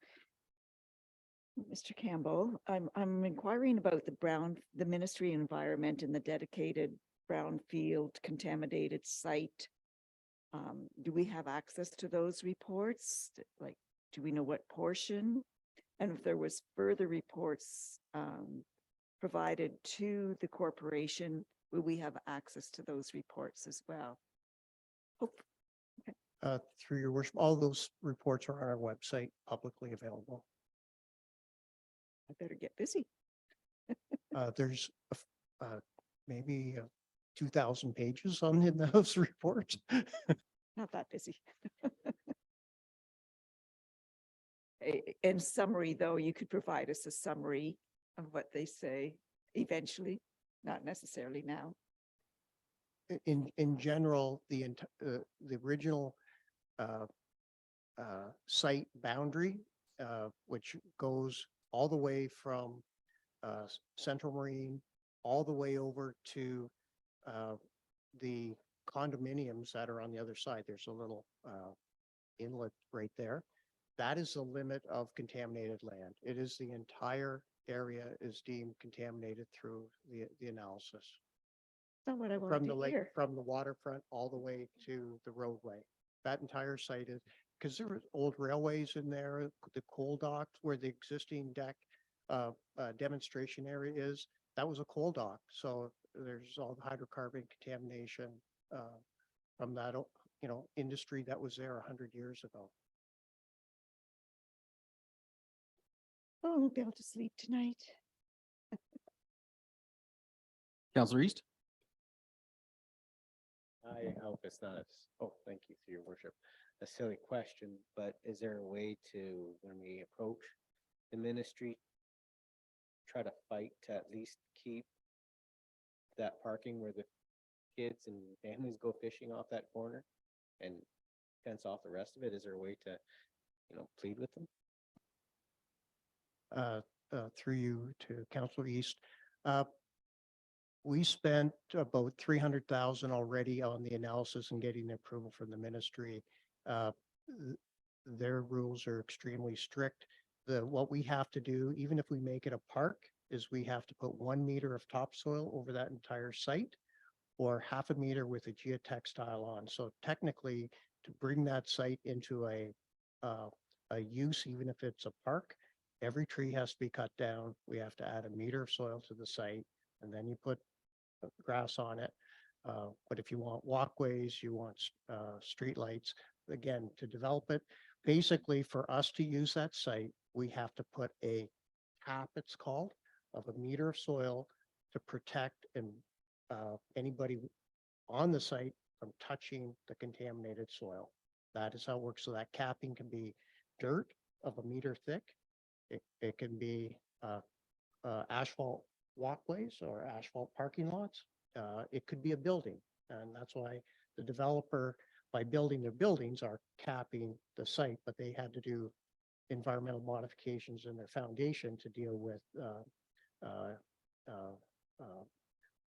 Mr. Campbell. I'm inquiring about the Ministry of Environment and the dedicated brownfield contaminated site. Do we have access to those reports? Like, do we know what portion? And if there was further reports provided to the corporation, will we have access to those reports as well? Through your worship, all those reports are on our website, publicly available. I better get busy. There's maybe 2,000 pages in those reports. Not that busy. In summary, though, you could provide us a summary of what they say eventually, not necessarily now. In general, the original site boundary, which goes all the way from Central Marine, all the way over to the condominiums that are on the other side. There's a little inlet right there. That is the limit of contaminated land. It is the entire area is deemed contaminated through the analysis. Not what I From wanted the to lake, hear. from the waterfront all the way to the roadway. That entire site is, because there were old railways in there, the coal dock where the existing deck demonstration area is, that was a coal dock. So there's all the hydrocarbon contamination from that, industry that was there 100 years ago. Oh, I won't be able to sleep tonight. Councillor East. I hope it's not thank you for your worship. A silly question, but is there a way to, when we approach the ministry, try to fight to at least keep that parking where the kids and families go fishing off that corner and fence off the rest of it? Is there a way to, plead with them? Through you to Councilor East. We spent about 300,000 already on the analysis and getting the approval from the ministry. Their rules are extremely strict. What we have to do, even if we make it a park, is we have to put 1 meter of topsoil over that entire site or 0.5 meter with a geotextile on. So technically, to bring that site into a use, even if it's a park, every tree has to be cut down. We have to add 1 meter of soil to the site, and then you put grass on it. But if you want walkways, you want street lights, again, to develop it, basically for us to use that site, we have to put a cap, it's called, of 1 meter of soil to protect and anybody on the site from touching the contaminated soil. That is how it works. So that capping can be dirt of 1 meter thick. It can be asphalt walkways or asphalt parking lots. It could be a building. And that's why the developer, by building their buildings, are capping the site, but they had to do environmental modifications in their foundation to deal with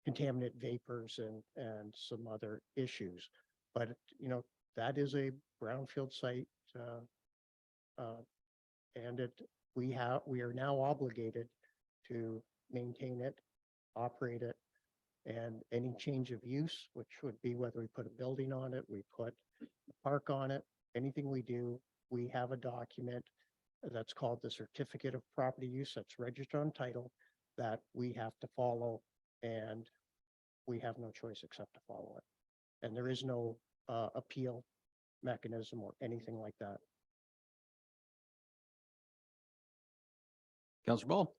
contaminant vapors and some other issues. But, that is a brownfield site. And we are now obligated to maintain it, operate it, and any change of use, which would be whether we put a building on it, we put a park on it, anything we do, we have a document that's called the Certificate of Property Use that's registered on title that we have to follow, and we have no choice except to follow it. And there is no appeal mechanism or anything like that. Councillor Ball.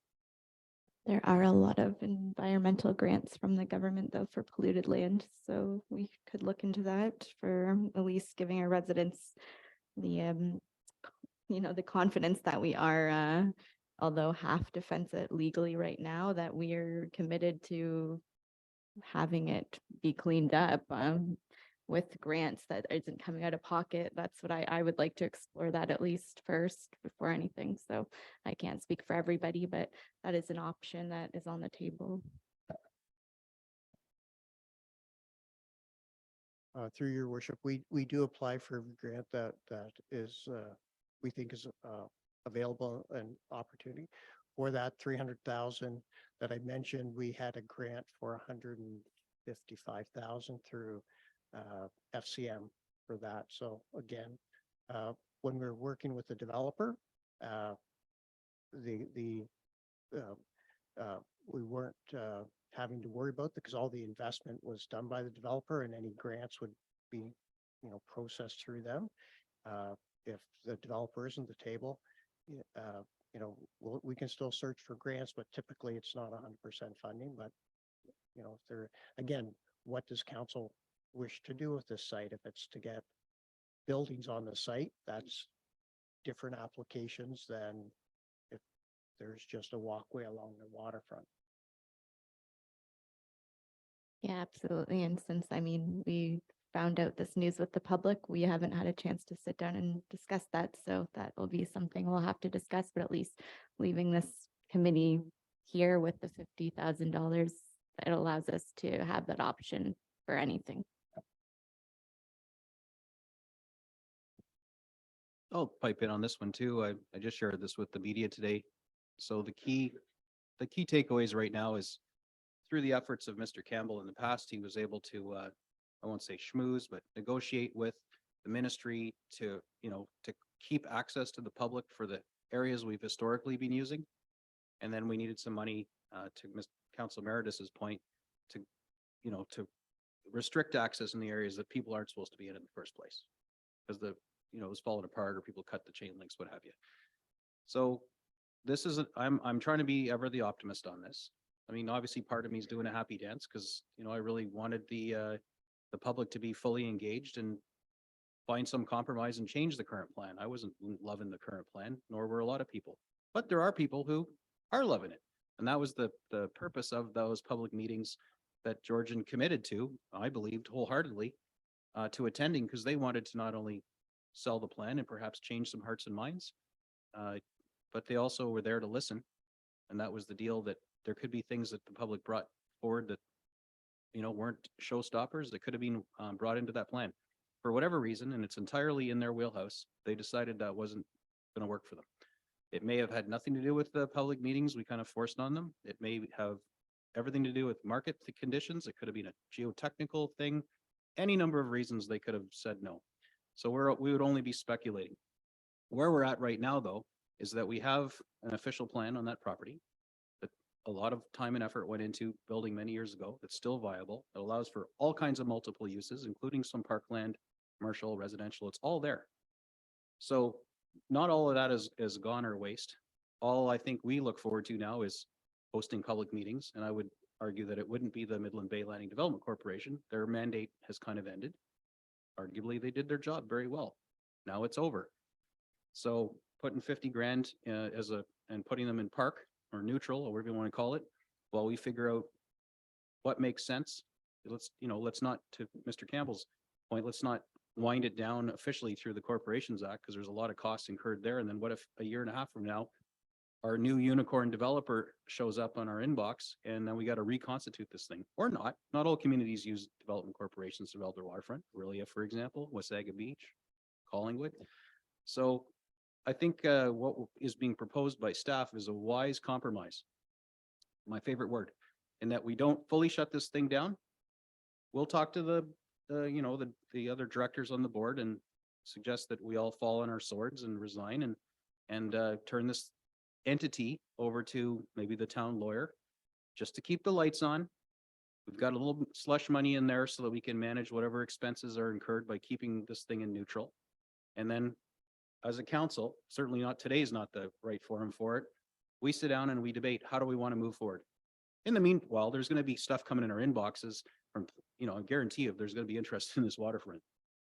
There are a lot of environmental grants from the government though for polluted land, so we could look into that for at least giving our residents the the confidence that we are although half defense it legally right now, that we are committed to having it be cleaned up with grants that isn't coming out of pocket. That's what I would like to explore that at least first before anything. So I can't speak for everybody, but that is an option that is on the table. Through your worship, we do apply for every grant that is we think is available and opportunity. For that 300,000 that I mentioned, we had a grant for 155,000 through FCM for that. So again, when we're working with the developer, we weren't having to worry about because all the investment was done by the developer, and any grants would be, processed through them. If the developer isn't at the table, we can still search for grants, but typically it's not 100% funding. But if there, again, what does council wish to do with this site? If it's to get buildings on the site, that's different applications than if there's just a walkway along the waterfront. Yeah, absolutely. And since we found out this news with the public, we haven't had a chance to sit down and discuss that. So that will be something we'll have to discuss, but at least leaving this committee here with the $50,000, it allows us to have that option for anything. I'll pipe in on this one too. I just shared this with the media today. So the key takeaways right now is through the efforts of Mr. Campbell in the past, he was able to, I won't say schmooze, but negotiate with the ministry to keep access to the public for the areas we've historically been using. And then we needed some money, to Council Meredith's point, to restrict access in the areas that people aren't supposed to be in the first place. Because it was falling apart or people cut the chain links, what have you. So this is, I'm trying to be ever the optimist on this. I mean, obviously part of me is doing a happy dance because, I really wanted the public to be fully engaged and find some compromise and change the current plan. I wasn't loving the current plan, nor were a lot of people, but there are people who are loving it. And that was the purpose of those public meetings that Georgian committed to, I believed wholeheartedly, to attending, because they wanted to not only sell the plan and perhaps change some hearts and minds, but they also were there to listen. And that was the deal, that there could be things that the public brought forward that, weren't showstoppers that could have been brought into that plan. For whatever reason, and it's entirely in their wheelhouse, they decided that wasn't going to work for them. It may have had nothing to do with the public meetings we kind of forced on them. It may have everything to do with market conditions. It could have been a geotechnical thing. Any number of reasons they could have said no. So we would only be speculating. Where we're at right now, though, is that we have an official plan on that property that a lot of time and effort went into building many years ago. That's still viable. It allows for all kinds of multiple uses, including some parkland, commercial, residential. It's all there. So not all of that is gone or waste. All I think we look forward to now is hosting public meetings. And I would argue that it wouldn't be the Midland Bay Landing Development Corporation. Their mandate has kind of ended. Arguably, they did their job very well. Now it's over. So putting 50 grand and putting them in park or neutral, or whatever you want to call it, while we figure out what makes sense. Let's not, to Mr. Campbell's point, let's not wind it down officially through the Corporations Act, because there's a lot of costs incurred there. And then what if a year and a half from now, our new unicorn developer shows up on our inbox and then we got to reconstitute this thing, or not? Not all communities use development corporations to develop their waterfront. Aurelia, for example, Wasaga Beach, Collingwood. So I think what is being proposed by staff is a wise compromise. My favorite word, in that we don't fully shut this thing down. We'll talk to the other directors on the board and suggest that we all fall on our swords and resign and turn this entity over to maybe the town lawyer, just to keep the lights on, We've got a little slush money in there so that we can manage whatever expenses are incurred by keeping this thing in neutral. And then as a council, certainly not, today's not the right forum for it. We sit down and we debate, how do we want to move forward? In the meanwhile, there's going to be stuff coming in our inboxes from, I guarantee you there's going to be interest in this waterfront.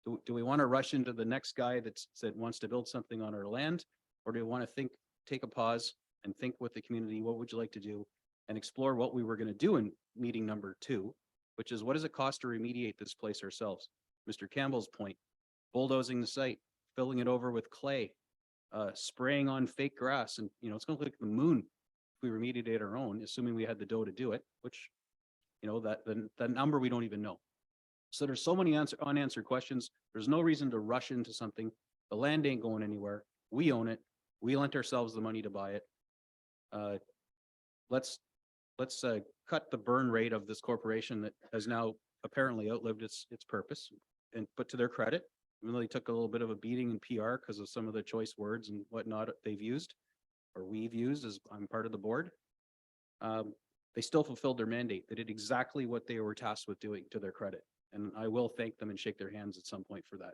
Do we want to rush into the next guy that wants to build something on our land? Or do we want to take a pause and think with the community, what would you like to do? And explore what we were going to do in meeting number 2, which is what does it cost to remediate this place ourselves? Mr. Campbell's point, bulldozing the site, filling it over with clay, spraying on fake grass, and it's going to look like the moon if we remediate our own, assuming we had the dough to do it, which that number we don't even know. So there's so many unanswered questions. There's no reason to rush into something. The land ain't going anywhere. We own it. We lent ourselves the money to buy it. Let's cut the burn rate of this corporation that has now apparently outlived its purpose. And but to their credit, even though they took a little bit of a beating in PR because of some of the choice words and whatnot they've used, or we've used as I'm part of the board, they still fulfilled their mandate. They did exactly what they were tasked with doing, to their credit. And I will thank them and shake their hands at some point for that.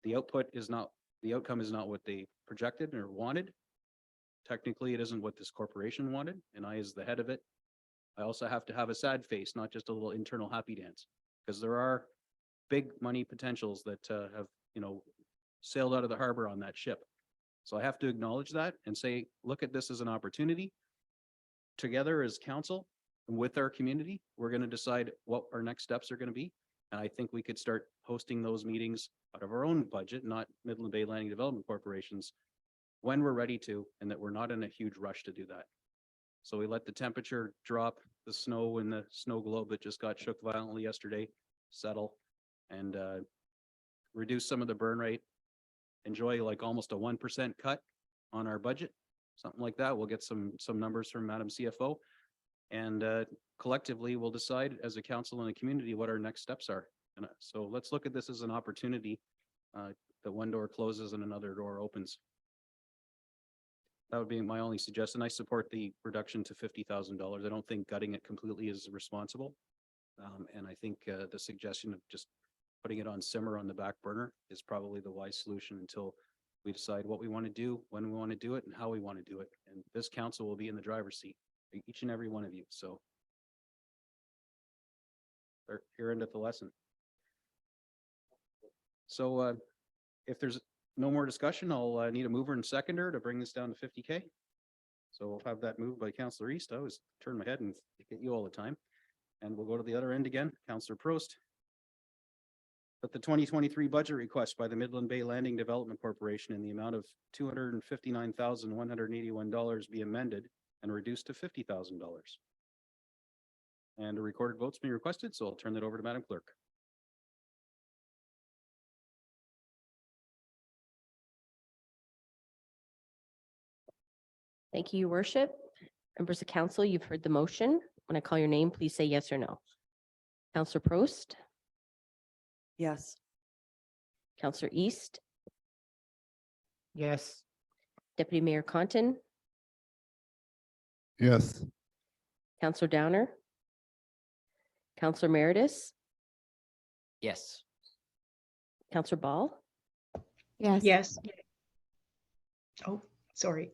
The outcome is not what they projected or wanted. Technically, it isn't what this corporation wanted, and I, as the head of it, I also have to have a sad face, not just a little internal happy dance, because there are big money potentials that have, sailed out of the harbor on that ship. So I have to acknowledge that and say, look at this as an opportunity. Together as council and with our community, we're going to decide what our next steps are going to be. And I think we could start hosting those meetings out of our own budget, not Midland Bay Landing Development Corporation's, when we're ready to, and that we're not in a huge rush to do that. So we let the temperature drop, the snow in the snow globe that just got shook violently yesterday settle, and reduce some of the burn rate, enjoy like almost a 1% cut on our budget, something like that. We'll get some numbers from Madam CFO, and collectively we'll decide as a council and a community what our next steps are. And so let's look at this as an opportunity that one door closes and another door opens. That would be my only suggestion. I support the reduction to $50,000. I don't think gutting it completely is responsible. And I think the suggestion of just putting it on simmer on the back burner is probably the wise solution until we decide what we want to do, when we want to do it, and how we want to do it. And this council will be in the driver's seat, each and every one of you. So you're into the lesson. So if there's no more discussion, I'll need a mover and seconder to bring this down to 50K. So we'll have that moved by Councillor East. I always turn my head and get you all the time. And we'll go to the other end again, Councillor Prost. That the 2023 budget request by the Midland Bay Landing Development Corporation in the amount of $259,181 be amended and reduced to $50,000. And a recorded vote's been requested, so I'll turn that over to Madam Clerk. Thank you, Your Worship. Members of council, you've heard the motion. When I call your name, please say yes or no. Councillor Prost, Yes. Councillor East, Yes. Deputy Mayor Compton, Yes. Councillor Downer, Councillor Meredith, Yes. Councillor Ball, Yes. Yes. Oh, sorry.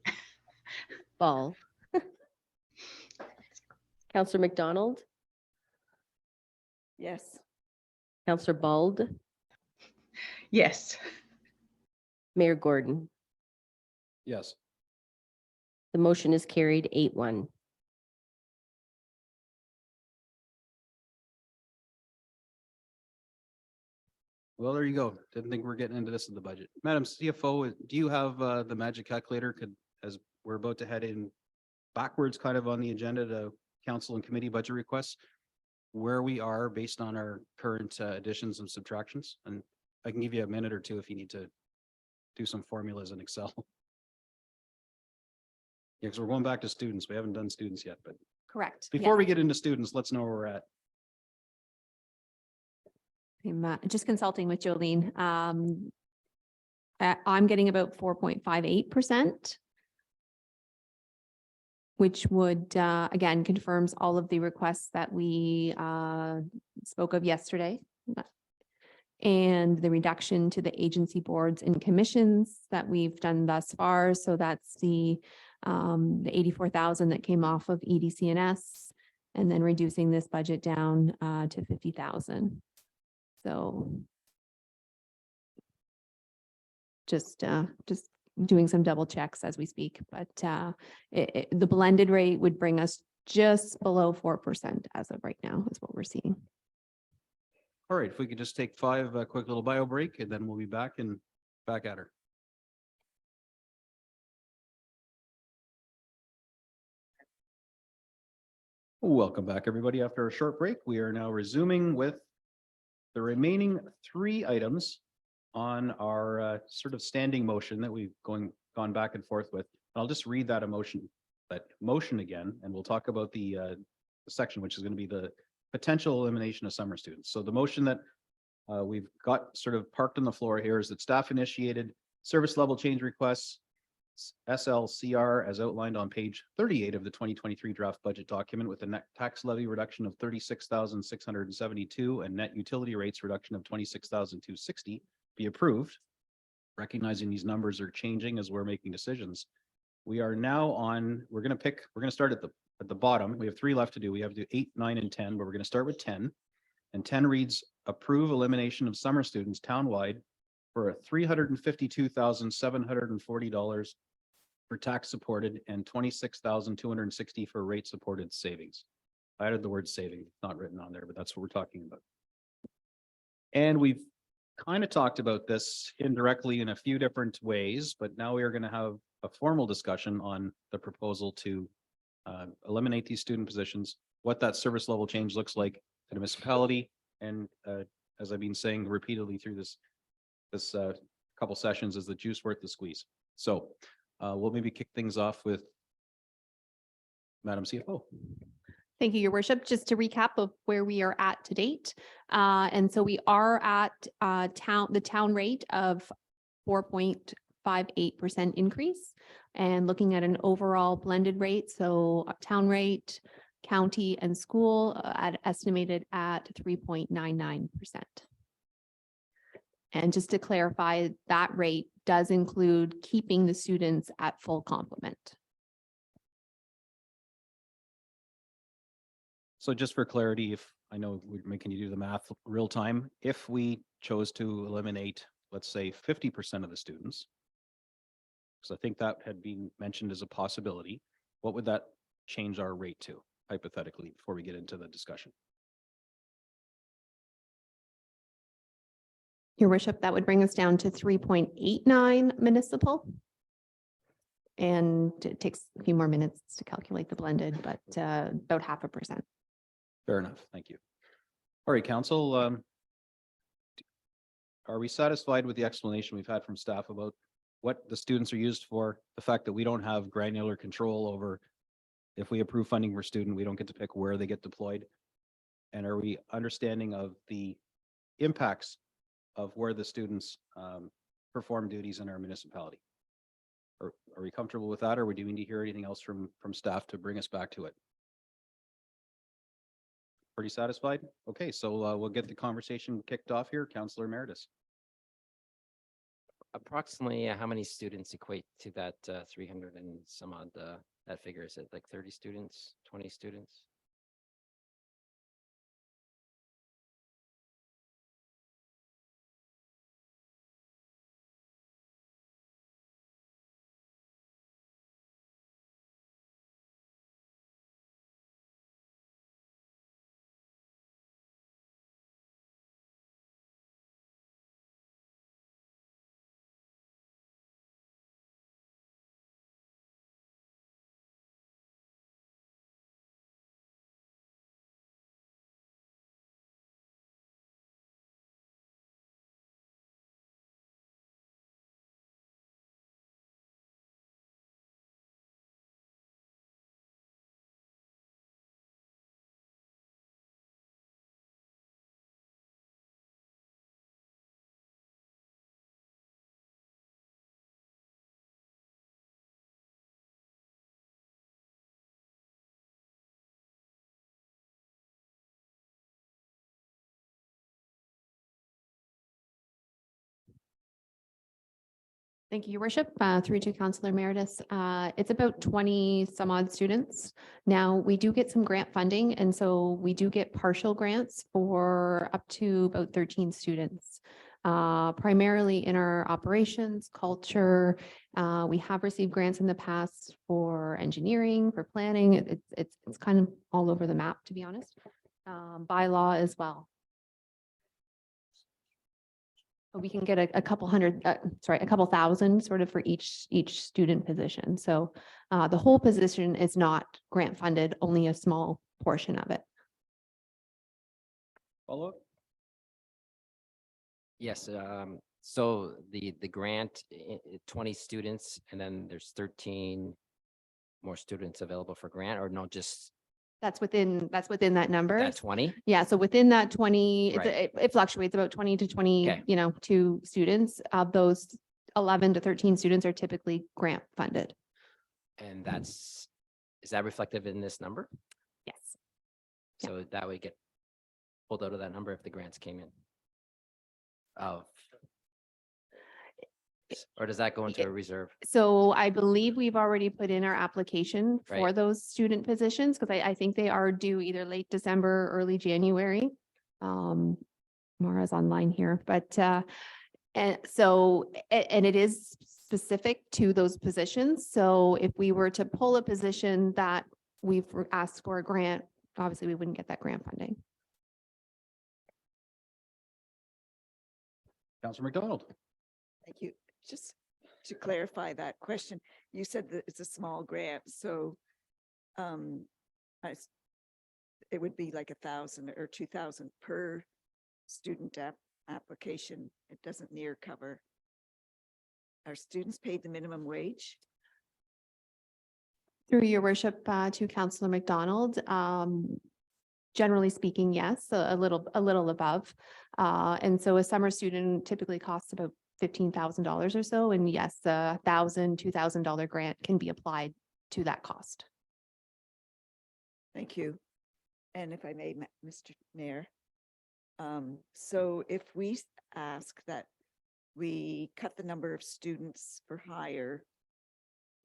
Ball, Councillor McDonald, Yes. Councillor Bald, Yes. Mayor Gordon. Yes. The motion is carried 8-1. Well, there you go. Didn't think we're getting into this in the budget. Madam CFO, do you have the magic calculator? As we're about to head in backwards kind of on the agenda to council and committee budget requests, where we are based on our current additions and subtractions? And I can give you a minute or two if you need to do some formulas in Excel. Yeah, because we're going back to students. We haven't done students yet, but Correct. before we get into students, let's know where we're at. I'm just consulting with Jolene. I'm getting about 4.58%. which would, again, confirms all of the requests that we spoke of yesterday. And the reduction to the agency boards and commissions that we've done thus far. So that's the 84,000 that came off of EDCNS, and then reducing this budget down to 50,000. So just doing some double checks as we speak, but the blended rate would bring us just below 4% as of right now is what we're seeing. All right, if we could just take five quick little bio break, and then we'll be back at her. Welcome back, everybody. After a short break, we are now resuming with the remaining three items on our sort of standing motion that we've gone back and forth with. I'll just read that motion again, and we'll talk about the section, which is going to be the potential elimination of summer students. So the motion that we've got sort of parked on the floor here is that staff initiated service level change requests, SLCR, as outlined on page 38 of the 2023 draft budget document, with a net tax levy reduction of 36,672 and net utility rates reduction of 26,260 be approved. Recognizing these numbers are changing as we're making decisions. We are now on, we're going to start at the bottom. We have three left to do. We have to do 8, 9, and 10, but we're going to start with 10. And 10 reads, approve elimination of summer students townwide for $352,740 for tax supported and $26,260 for rate supported savings. I added the word saving, not written on there, but that's what we're talking about. And we've kind of talked about this indirectly in a few different ways, but now we are going to have a formal discussion on the proposal to eliminate these student positions, what that service level change looks like at a municipality, and as I've been saying repeatedly through this couple sessions, is the juice worth the squeeze? So we'll maybe kick things off with Madam CFO. Thank you, Your Worship. Just to recap of where we are at to date. And so we are at the town rate of 4.58% increase, and looking at an overall blended rate. So town rate, county and school estimated at 3.99%. And just to clarify, that rate does include keeping the students at full complement. So just for clarity, if I know we're making you do the math real time, if we chose to eliminate, let's say 50% of the students, because I think that had been mentioned as a possibility, what would that change our rate to, hypothetically, before we get into the discussion? Your Worship, that would bring us down to 3.89 municipal. And it takes a few more minutes to calculate the blended, but about 0.5%. Fair enough. Thank you. All right, council. Are we satisfied with the explanation we've had from staff about what the students are used for? The fact that we don't have granular control over, if we approve funding for student, we don't get to pick where they get deployed. And are we understanding of the impacts of where the students perform duties in our municipality? Or are we comfortable with that, or do we need to hear anything else from staff to bring us back to it? Pretty satisfied? Okay, so we'll get the conversation kicked off here. Councillor Emeritus. Approximately how many students equate to that 300 and some odd, that figure? Is it like 30 students, 20 students? Thank you, Your Worship. Through to Councillor Meredith. It's about 20 some odd students. Now, we do get some grant funding, and so we do get partial grants for up to about 13 students. Primarily in our operations, culture. We have received grants in the past for engineering, for planning. It's kind of all over the map, to be honest. Bylaw as well. We can get a couple hundred, a couple thousand sort of for each student position. So the whole position is not grant funded, only a small portion of it. Follow up? Yes, so the grant, 20 students, and then there's 13 more students available for grant, or no, just That's within that number. that 20? Yeah, so within that 20, Right. it fluctuates about 20 to 20, Okay. two students. Of those 11 to 13 students are typically grant funded. And is that reflective in this number? Yes. So that would get pulled out of that number if the grants came in. Or does that go into a reserve? So I believe we've already put in our application for Right. those student positions because I think they are due either late December, or early January. Mara's online here, but and so and it is specific to those positions. So if we were to pull a position that we've asked for a grant, obviously we wouldn't get that grant funding. Councillor McDonald. Thank you. Just to clarify that question, you said that it's a small grant, so it would be like 1,000 or 2,000 per student application. It doesn't near cover. Are students paid the minimum wage? Through your worship, to Councillor McDonald, generally speaking, yes, a little above. And so a summer student typically costs about $15,000 or so. And yes, $1,000, $2,000 grant can be applied to that cost. Thank you. And if I may, Mr. Mayor, so if we ask that we cut the number of students for hire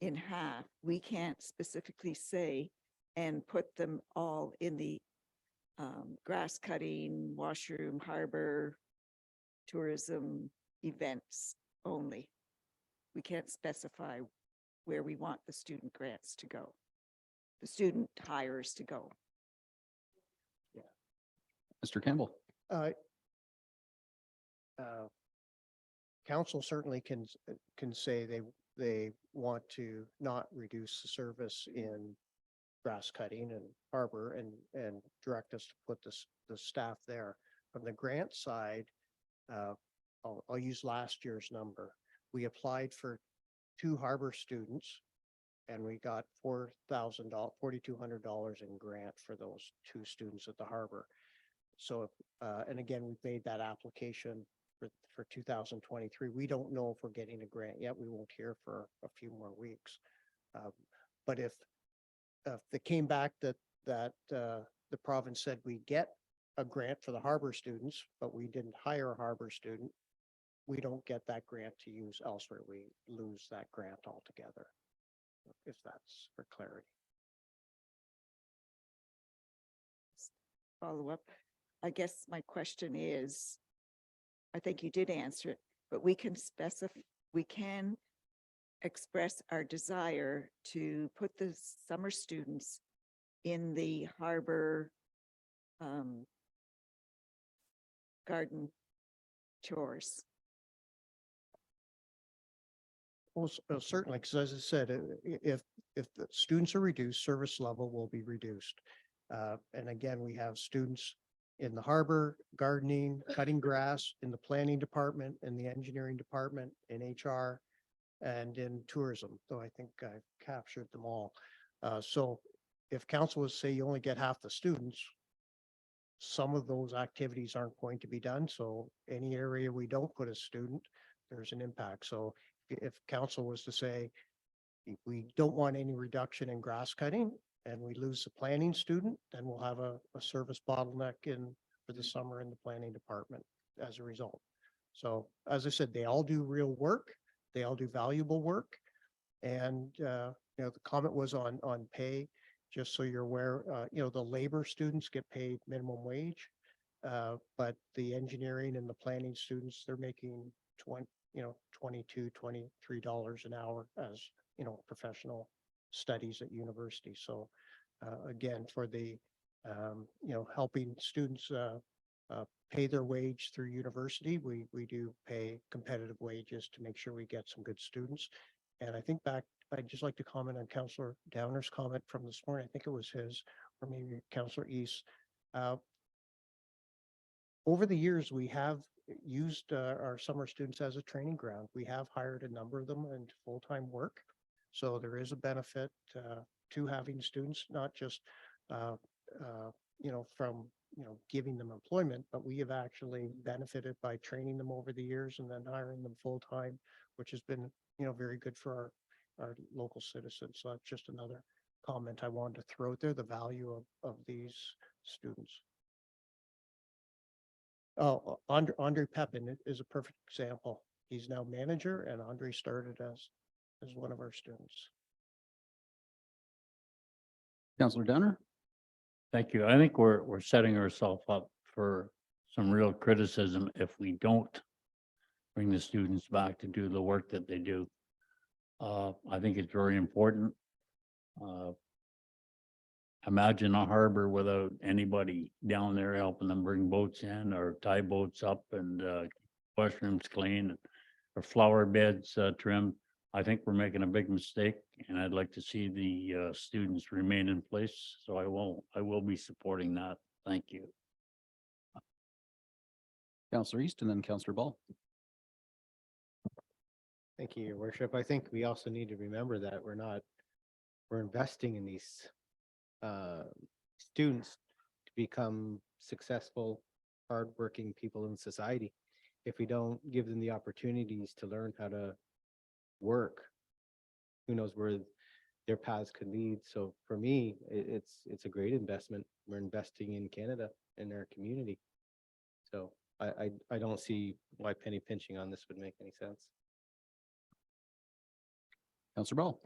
in half, we can't specifically say and put them all in the grass cutting, washroom, harbor, tourism, events only. We can't specify where we want the student grants to go, the student hires to go. Mr. Campbell. Council certainly can say they want to not reduce the service in grass cutting and harbor and direct us to put the staff there. From the grant side, I'll use last year's number. We applied for 2 harbor students and we got $4,200 in grant for those 2 students at the harbor. So, and again, we made that application for 2023. We don't know if we're getting a grant yet. We won't hear for a few more weeks. But if they came back that the province said we get a grant for the harbor students, but we didn't hire a harbor student, we don't get that grant to use elsewhere. We lose that grant altogether, if that's for clarity. Follow up. I guess my question is, I think you did answer it, but we can express our desire to put the summer students in the harbor garden chores. Well, certainly, because as I said, if the students are reduced, service level will be reduced. And again, we have students in the harbor, gardening, cutting grass, in the planning department, in the engineering department, in HR, and in tourism, though I think I've captured them all. So if council would say you only get half the students, some of those activities aren't going to be done. So any area we don't put a student, there's an impact. So if council was to say, we don't want any reduction in grass cutting and we lose the planning student, then we'll have a service bottleneck for the summer in the planning department as a result. So as I said, they all do real work. they all do valuable work. And, you know, the comment was on pay, just so you're aware, you know, the labor students get paid minimum wage. But the engineering and the planning students, they're making $22, $23 an hour as, you know, professional studies at university. So, again, for the, you know, helping students, pay their wage through university, we do pay competitive wages to make sure we get some good students. And I think back, I'd just like to comment on Councillor Downer's comment from this morning. I think it was his, or maybe Councillor East. Over the years, we have used our summer students as a training ground. We have hired a number of them into full-time work. So there is a benefit to having students, not just, you know, from, you know, giving them employment, but we have actually benefited by training them over the years and then hiring them full-time, which has been, you know, very good for our local citizens. So that's just another comment I wanted to throw out there, the value of these students. Oh, Andre Pepin is a perfect example. He's now manager, and Andre started as one of our students. Councillor Downer? Thank you. I think we're setting ourselves up for some real criticism if we don't bring the students back to do the work that they do. I think it's very important. Imagine a harbor without anybody down there helping them bring boats in or tie boats up and washrooms clean or flower beds trimmed. I think we're making a big mistake, and I'd like to see the students remain in place. So I will be supporting that. Thank you. Councillor East and then Councillor Ball. Thank you, Your Worship. I think we also need to remember that we're investing in these students to become successful, hardworking people in society. If we don't give them the opportunities to learn how to work, who knows where their paths could lead. So for me, it's a great investment. We're investing in Canada and our community. So I don't see why penny pinching on this would make any sense. Councillor Ball.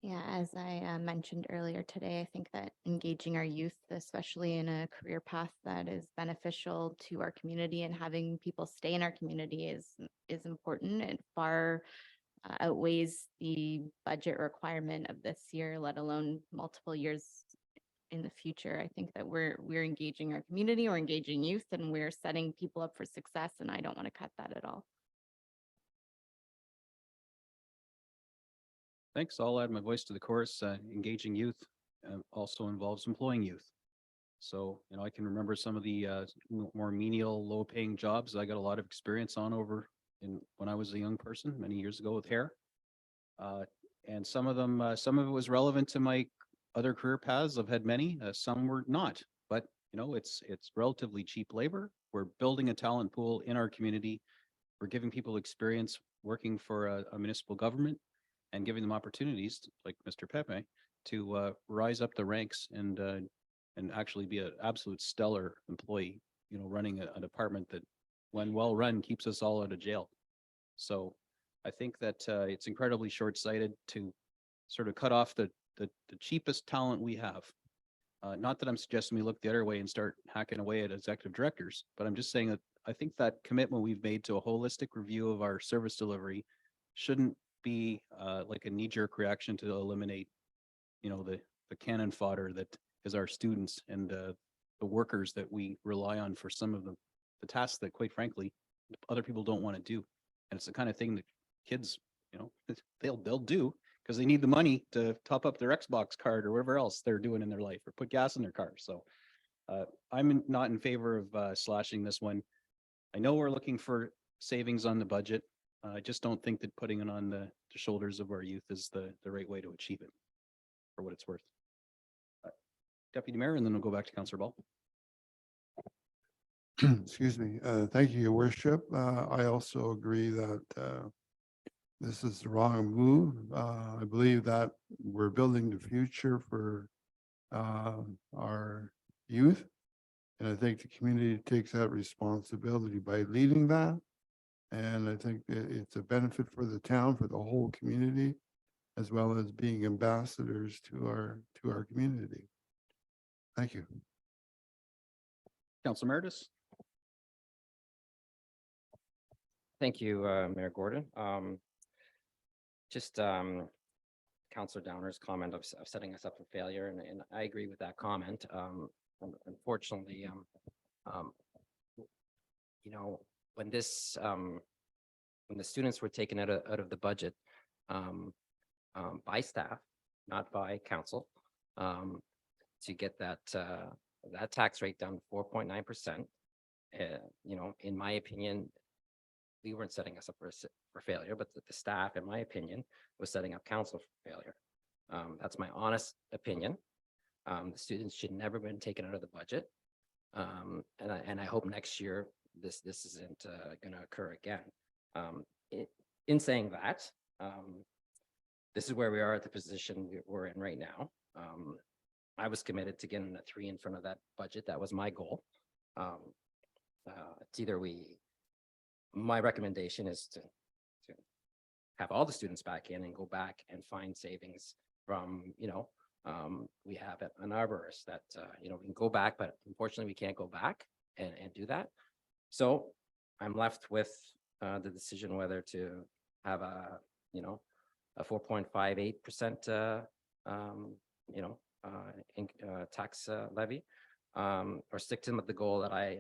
Yeah, as I mentioned earlier today, I think that engaging our youth, especially in a career path that is beneficial to our community and having people stay in our community is important. It far outweighs the budget requirement of this year, let alone multiple years in the future. I think that we're engaging our community, we're engaging youth, and we're setting people up for success, and I don't want to cut that at all. Thanks. I'll add my voice to the chorus. Engaging youth also involves employing youth. So, you know, I can remember some of the more menial, low-paying jobs I got a lot of experience on when I was a young person many years ago with hair. And some of it was relevant to my other career paths. I've had many, some were not, but you know, it's relatively cheap labor. We're building a talent pool in our community. We're giving people experience working for a municipal government and giving them opportunities like Mr. Pepe to rise up the ranks and actually be an absolute stellar employee, you know, running a department that when well run keeps us all out of jail. So I think that it's incredibly short-sighted to sort of cut off the cheapest talent we have. Not that I'm suggesting we look the other way and start hacking away at executive directors, but I'm just saying that I think that commitment we've made to a holistic review of our service delivery shouldn't be like a knee-jerk reaction to eliminate, you know, the cannon fodder that is our students and the workers that we rely on for some of the tasks that, quite frankly, other people don't want to do. And it's the kind of thing that kids, you know, they'll do because they need the money to top up their Xbox card or whatever else they're doing in their life or put gas in their car. So I'm not in favor of slashing this one. I know we're looking for savings on the budget. I just don't think that putting it on the shoulders of our youth is the right way to achieve it, for what it's worth. Deputy Mayor, and then we'll go back to Councillor Ball. Excuse me. Thank you, Your Worship. I also agree that this is the wrong move. I believe that we're building the future for our youth. And I think the community takes that responsibility by leading that. And I think that it's a benefit for the town, for the whole community, as well as being ambassadors to our community. Thank you. Council Meredith? Thank you, Mayor Gordon. Just Councillor Downer's comment of setting us up for failure, and I agree with that comment. Unfortunately, you know, when this when the students were taken out of the budget by staff, not by council, to get that that tax rate down to 4.9%. You know, in my opinion, we weren't setting us up for failure, but the staff, in my opinion, was setting up council for failure. That's my honest opinion. The students should never been taken out of the budget. And I hope next year this isn't going to occur again. In saying that, this is where we are at the position we're in right now. I was committed to getting a 3 in front of that budget. That was my goal. It's either my recommendation is to have all the students back in and go back and find savings from, you know, we have an arborist that, you know, we can go back, but unfortunately we can't go back and do that. So I'm left with the decision whether to have a, you know, a 4.58%, you know, tax levy, or stick to the goal that I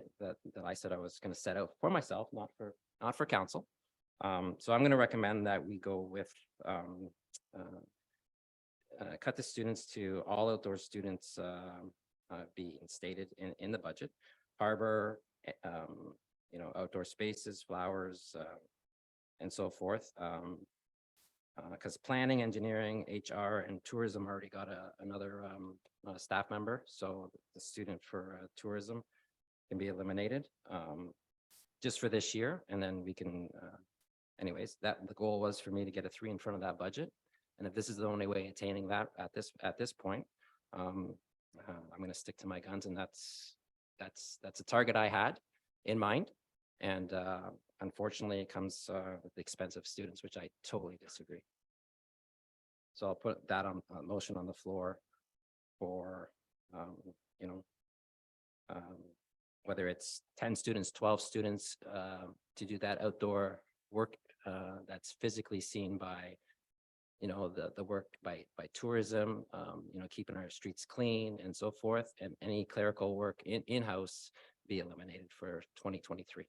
said I was going to set out for myself, not for council. So I'm going to recommend that we go with cut the students to all outdoor students be instated in the budget. Harbor, you know, outdoor spaces, flowers, and so forth. Because planning, engineering, HR, and tourism already got another staff member. So the student for tourism can be eliminated just for this year. And then we can, anyways, the goal was for me to get a 3 in front of that budget. And if this is the only way attaining that at this point, I'm going to stick to my guns, and that's a target I had in mind. And unfortunately, it comes at the expense of students, which I totally disagree. So I'll put that on a motion on the floor for, you know, whether it's 10 students, 12 students, to do that outdoor work that's physically seen by, you know, the work by tourism, you know, keeping our streets clean and so forth, and any clerical work in-house be eliminated for 2023.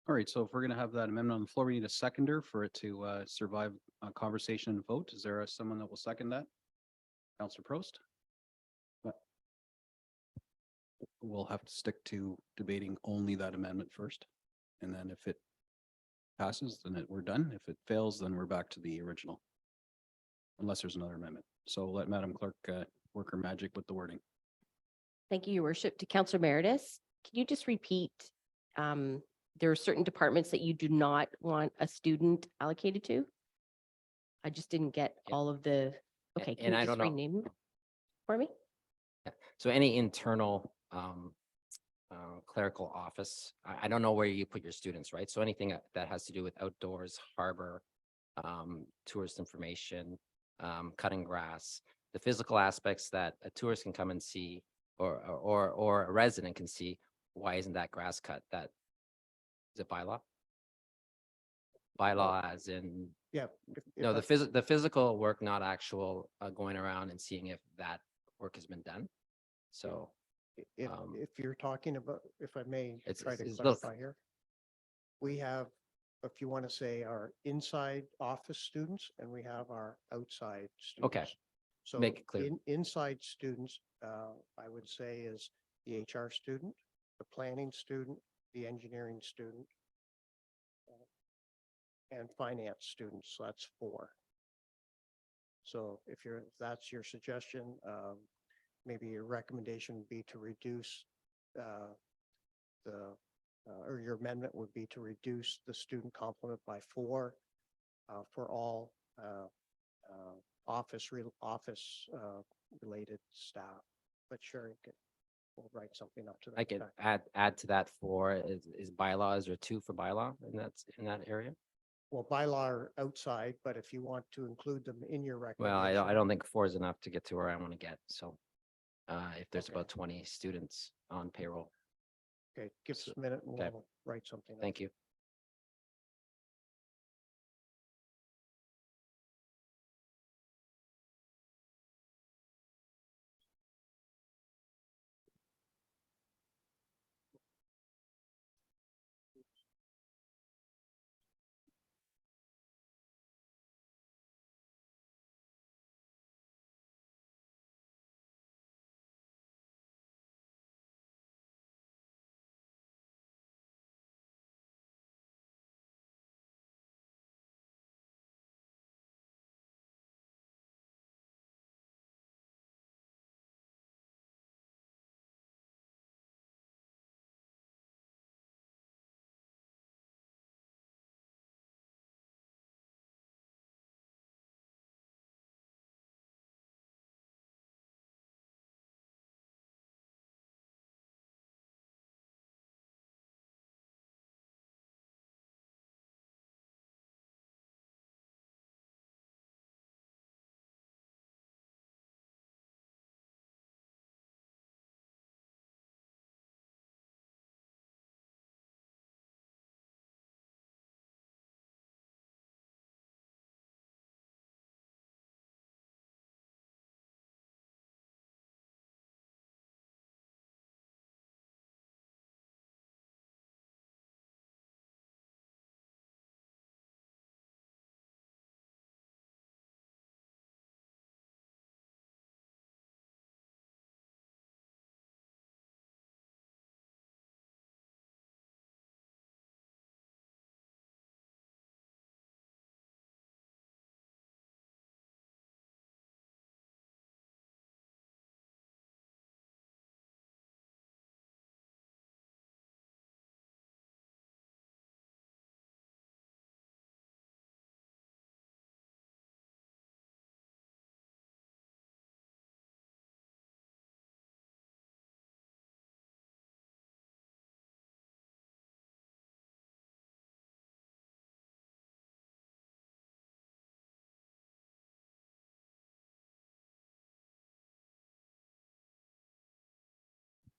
All right, so if we're going to have that amendment on the floor, we need a seconder for it to survive a conversation and vote. Is there someone that will second that? Councillor Prost? We'll have to stick to debating only that amendment first. And then if it passes, then we're done. If it fails, then we're back to the original. Unless there's another amendment. So let Madam Clerk work her magic with the wording. Thank you, Your Worship. To Councillor Meredith, can you just repeat, there are certain departments that you do not want a student allocated to? I just didn't get all of the, okay, can And you I just don't know. rename them for me? So any internal clerical office, I don't know where you put your students, right? So anything that has to do with outdoors, harbor, tourist information, cutting grass, the physical aspects that a tourist can come and see, or a resident can see. Why isn't that grass cut? That is it bylaw? Bylaw as in, Yeah. no, the physical work, not actual going around and seeing if that work has been done. So If you're talking about, if I may try to it's clarify here, we have, if you want to say, our inside office students, and we have our outside students. Okay. So Make it clear. Inside students, I would say, is the HR student, the planning student, the engineering student, and finance students. So that's 4. So if that's your suggestion, maybe your recommendation would be to reduce or your amendment would be to reduce the student complement by 4 for all office related staff. But sure, you can. we'll write something up to that. I could effect. add to that for is bylaws or 2 for bylaw and that's in that area. Well, bylaw are outside, but if you want to include them in your Well, I recommendation. don't think 4 is enough to get to where I want to get. So if there's Okay. about 20 students on payroll, Okay, give us a minute and okay. we'll write something. up. thank you.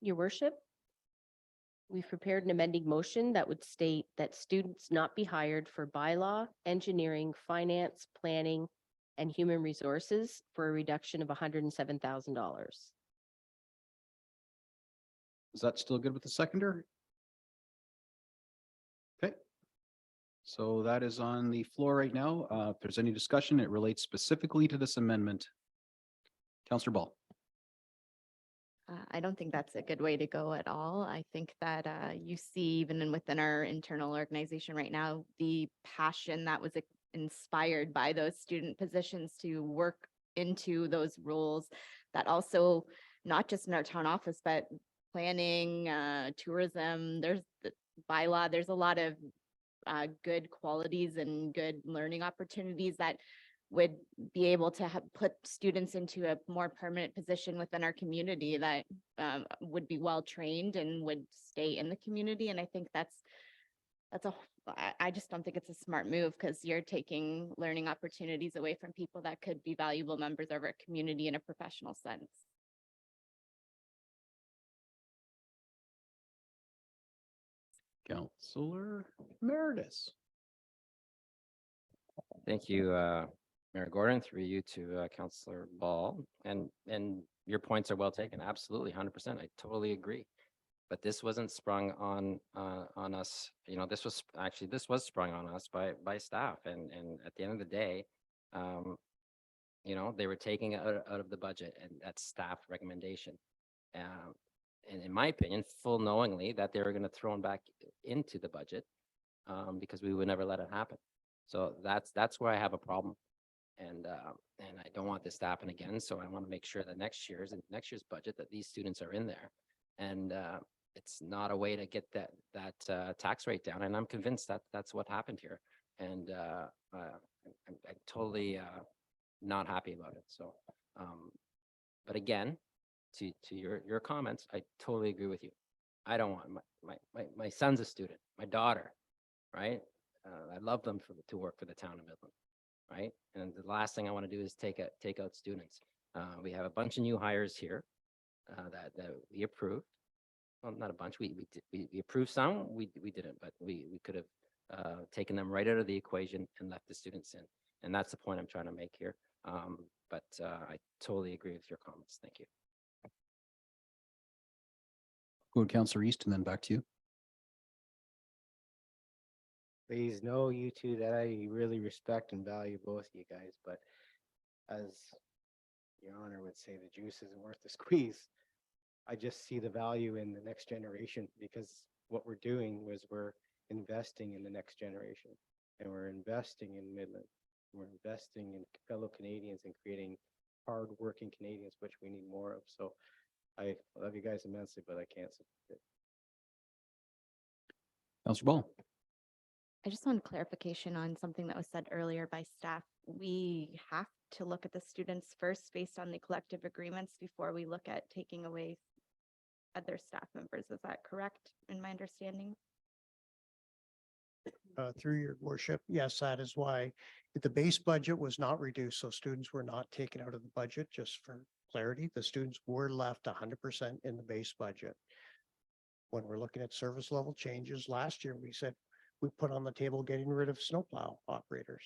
Your worship, we've prepared an amending motion that would state that students not be hired for bylaw, engineering, finance, planning, and human resources for a reduction of $107,000. Is that still good with the seconder? Okay. So that is on the floor right now. If there's any discussion, it relates specifically to this amendment. Counselor Ball. I don't think that's a good way to go at all. I think that you see even within our internal organization right now, the passion that was inspired by those student positions to work into those roles that also not just in our town office, but planning, tourism, there's the bylaw, there's a lot of good qualities and good learning opportunities that would be able to put students into a more permanent position within our community that would be well trained and would stay in the community. And I think I just don't think it's a smart move because you're taking learning opportunities away from people that could be valuable members of our community in a professional sense. Counselor Meredith. Thank you, Mayor Gordon, through you to Councillor Ball. And your points are well taken. Absolutely, 100%. I totally agree. But this wasn't sprung on us. You know, this was sprung on us by staff. And at the end of the day, you know, they were taking it out of the budget, and that's staff recommendation. And in my opinion, full knowingly that they were going to throw them back into the budget because we would never let it happen. So that's where I have a problem. And I don't want this to happen again. So I want to make sure that next year's budget that these students are in there. And it's not a way to get that tax rate down. And I'm convinced that that's what happened here. And I'm totally not happy about it. So, but again, to your comments, I totally agree with you. I don't want my son's a student, my daughter, right? I love them to work for the town of Midland, right? And the last thing I want to do is take out students. We have a bunch of new hires here that we approved. Well, not a bunch. We approved some. We didn't, but we could have taken them right out of the equation and left the students in. And that's the point I'm trying to make here. But I totally agree with your comments. Thank you. Go to Councillor East and then back to you. Please know, you two, that I really respect and value both of you guys, but as your honor would say, the juice isn't worth the squeeze. I just see the value in the next generation, because what we're doing was we're investing in the next generation, and we're investing in Midland. We're investing in fellow Canadians and creating hard-working Canadians, which we need more of. So I love you guys immensely, but I can't support it. Councillor Ball. I just want clarification on something that was said earlier by staff. We have to look at the students first based on the collective agreements before we look at taking away other staff members. Is that correct in my understanding? Through your worship, yes, that is why the base budget was not reduced, so students were not taken out of the budget. Just for clarity, the students were left 100% in the base budget. When we're looking at service level changes, last year we said we put on the table getting rid of snowplow operators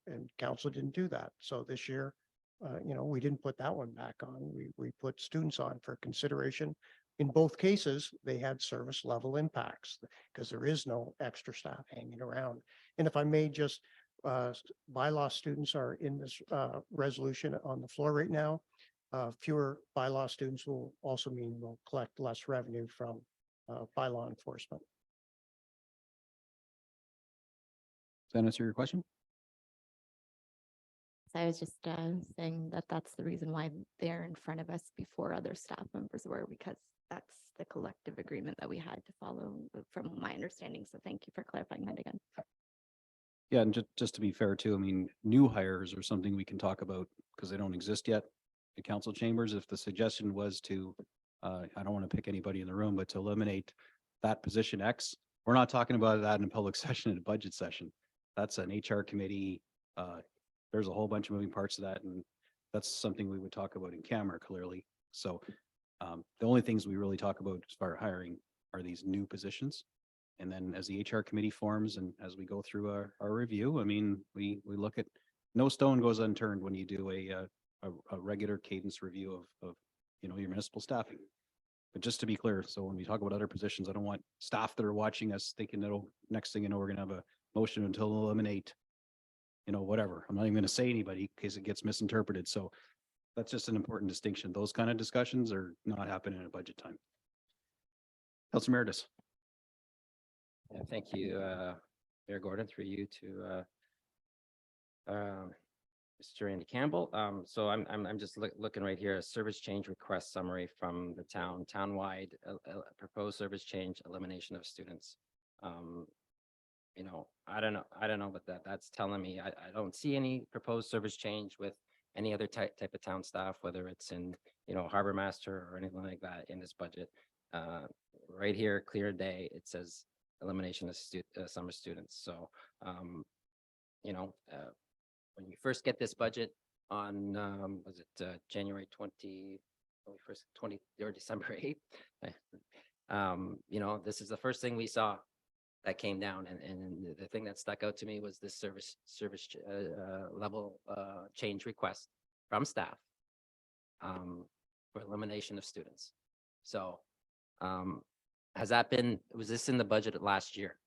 and council didn't do that. So this year, we didn't put that one back on. We put students on for consideration. In both cases, they had service level impacts because there is no extra staff hanging around. And if I may just, bylaw students are in this resolution on the floor right now. Fewer bylaw students will also mean we'll collect less revenue from bylaw enforcement. Does that answer your question? So I was just saying that that's the reason why they're in front of us before other staff members were, because that's the collective agreement that we had to follow from my understanding. So thank you for clarifying that again. Yeah, and just to be fair too, I mean, new hires are something we can talk about because they don't exist yet in council chambers. If the suggestion was to, I don't want to pick anybody in the room, but to eliminate that position X, we're not talking about that in a public session, in a budget session. That's an HR committee. There's a whole bunch of moving parts to that, and that's something we would talk about in camera clearly. So the only things we really talk about as far as hiring are these new positions. And then as the HR committee forms and as we go through our review, I mean, we look at, no stone goes unturned when you do a regular cadence review of your municipal staffing. But just to be clear, so when we talk about other positions, I don't want staff that are watching us thinking that next thing you know, we're gonna have a motion until eliminate, whatever. I'm not even gonna say anybody in case it gets misinterpreted. So that's just an important distinction. Those kind of discussions are not happening at budget time. Councilor Meredith. Yeah, thank you, Mayor Gordon, through you to Mr. Andy Campbell. So I'm just looking right here, a service change request summary from the townwide proposed service change, elimination of students. I don't know, but that's telling me I don't see any proposed service change with any other type of town staff, whether it's in, harbor master or anything like that in this budget. Right here, clear day, it says elimination of summer students. So, when you first get this budget on, was it January 21st, or December 8th? This is the first thing we saw that came down. And the thing that stuck out to me was this service level change request from staff for elimination of students. So was this in the budget last year?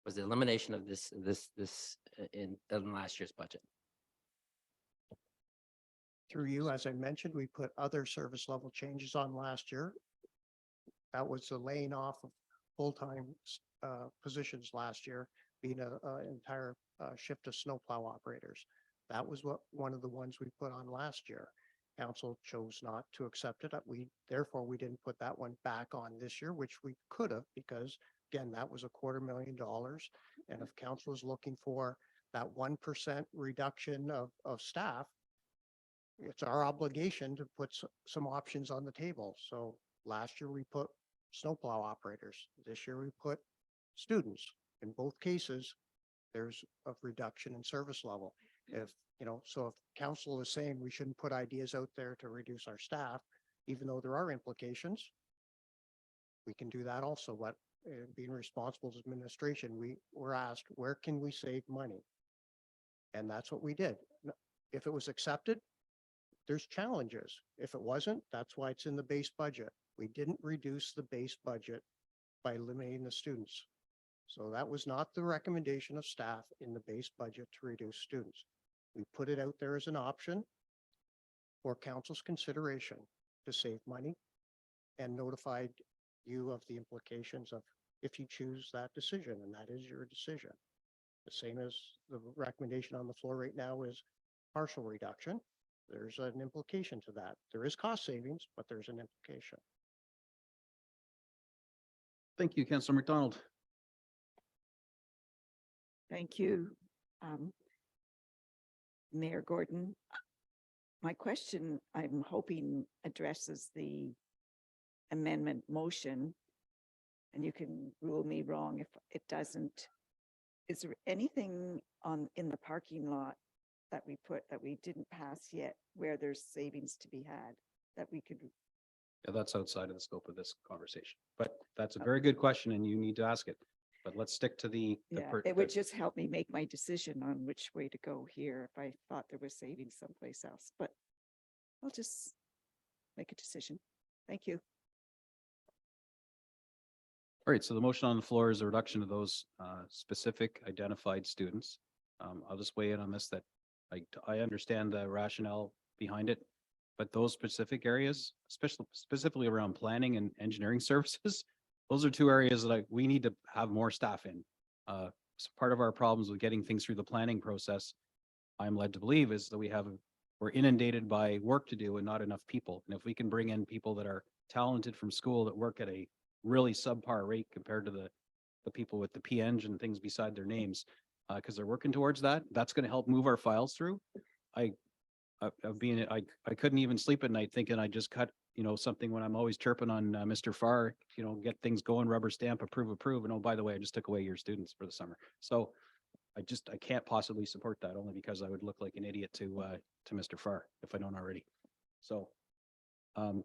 Was the elimination of this in last year's budget? Through you, as I mentioned, we put other service level changes on last year. That was the laying off of full-time positions last year, being an entire shift of snowplow operators. That was one of the ones we put on last year. Council chose not to accept it. Therefore, we didn't put that one back on this year, which we could have, because again, that was $250,000. And if council is looking for that 1% reduction of staff, it's our obligation to put some options on the table. So last year we put snowplow operators. This year we put students. In both cases, there's a reduction in service level. If, so if council is saying we shouldn't put ideas out there to reduce our staff, even though there are implications, we can do that also. But being responsible as administration, we were asked, where can we save money? And that's what we did. If it was accepted, there's challenges. If it wasn't, that's why it's in the base budget. We didn't reduce the base budget by eliminating the students. So that was not the recommendation of staff in the base budget to reduce students. We put it out there as an option for council's consideration to save money and notified you of the implications of if you choose that decision, and that is your decision. The same as the recommendation on the floor right now is partial reduction. There's an implication to that. There is cost savings, but there's an implication. Thank you, Councillor McDonald. Thank you, Mayor Gordon. My question, I'm hoping, addresses the amendment motion, and you can rule me wrong if it doesn't. Is there anything in the parking lot that we didn't pass yet where there's savings to be had that we could? Yeah, that's outside of the scope of this conversation, but that's a very good question and you need to ask it. But let's stick to It would just help me make my decision on which way to go here if I thought there was savings someplace else, but I'll just make a decision. Thank you. All right, so the motion on the floor is a reduction of those specific identified students. I'll just weigh in on this, that I understand the rationale behind it, but those specific areas, specifically around planning and engineering services, those are two areas that we need to have more staff in. So part of our problems with getting things through the planning process, I'm led to believe, is that we're inundated by work to do and not enough people. And if we can bring in people that are talented from school that work at a really subpar rate compared to the people with the PN and things beside their names, because they're working towards that, that's going to help move our files through. I couldn't even sleep at night thinking I just cut, something when I'm always chirping on Mr. Farr, get things going, rubber stamp, approve. And oh, by the way, I just took away your students for the summer. So I can't possibly support that, only because I would look like an idiot to Mr. Farr if I don't already. So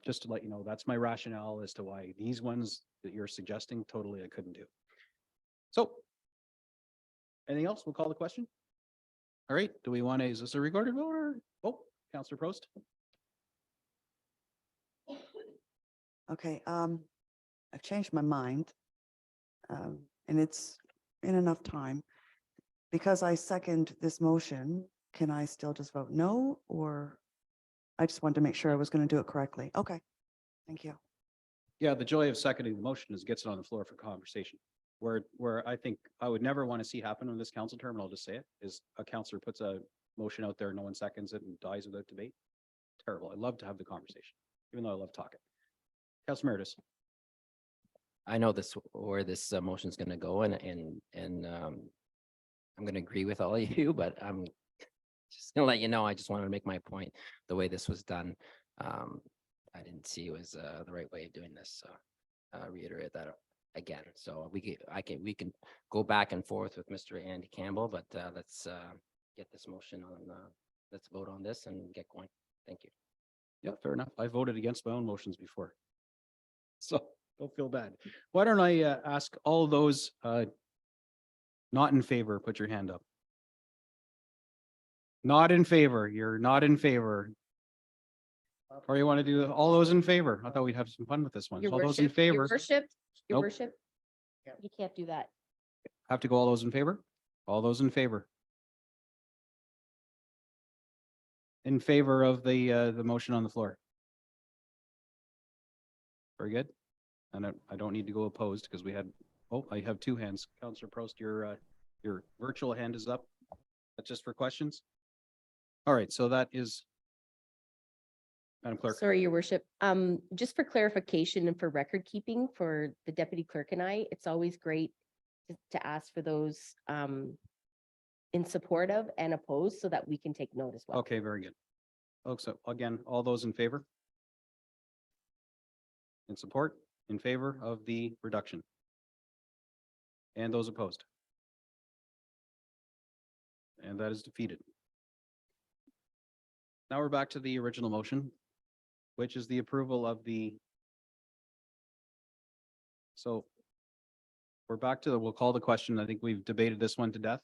just to let you know, that's my rationale as to why these ones that you're suggesting, totally I couldn't do. So anything else? We'll call the question. All right. Do we want to, is this a recorded vote or? Oh, Councillor Prost. Okay, I've changed my mind. And it's in enough time. Because I second this motion, can I still just vote no, or I just wanted to make sure I was going to do it correctly? Okay, thank you. Yeah, the joy of seconding the motion is it gets it on the floor for conversation. Where I think I would never want to see happen in this council term, and I'll just say it, is a councillor puts a motion out there, no one seconds it and dies without debate. Terrible. I love to have the conversation, even though I love talking. Councillor Meredith. I know where this motion is going to go, and I'm going to agree with all of you, but I'm just going to let you know, I just wanted to make my point. The way this was done, I didn't see it was the right way of doing this. So reiterate that again. So we can go back and forth with Mr. Andy Campbell, but let's get this motion on. Let's vote on this and get going. Thank you. Yeah, fair enough. I voted against my own motions before, so don't feel bad. Why don't I ask all those not in favor, put your hand up. Not in favor. You're not in favor. Or you want to do all those in favor? I thought we'd have some fun with this one. Your All those in worship, favor. your worship, your Nope. worship. You can't do that. Have to go all those in favor? All those in favor. In favor of the motion on the floor. Very good. And I don't need to go opposed because we had, oh, I have two hands. Councillor Prost, your virtual hand is up. That's just for questions. All right, so that is, Madam Clerk. Sorry, your worship. Just for clarification and for record keeping for the deputy clerk and I, it's always great to ask for those in support of and opposed so that we can take note as well. Okay, very good. Oh, so again, all those in favor? In support, in favor of the reduction? And those opposed? And that is defeated. Now we're back to the original motion, which is the approval of the. So we're back to we'll call the question. I think we've debated this one to death.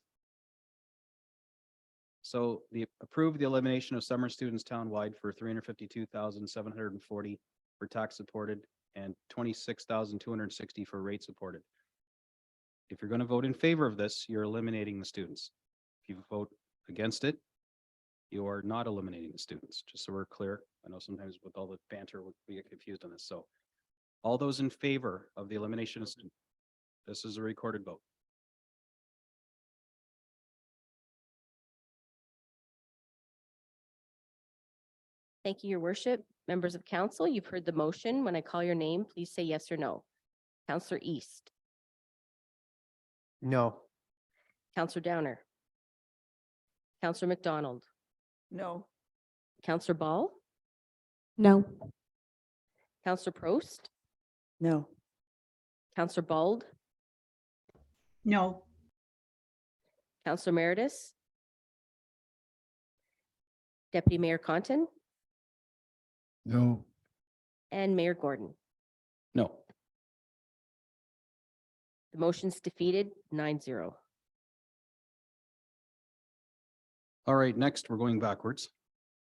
So approve the elimination of summer students townwide for 352,740 for tax supported and 26,260 for rate supported. If you're going to vote in favor of this, you're eliminating the students. If you vote against it, you are not eliminating the students, just so we're clear. I know sometimes with all the banter, we get confused on this. So all those in favor of the elimination of students, this is a recorded vote. Thank you, your worship. Members of council, you've heard the motion. When I call your name, please say yes or no. Councillor East, No. Councillor Downer, Councillor McDonald, No. Councillor Ball, No. Councillor Prost, No. Councillor Bald, No. Councillor Meredith, Deputy Mayor Conton, No. and Mayor Gordon. No. The motion's defeated 9-0. All right, next we're going backwards.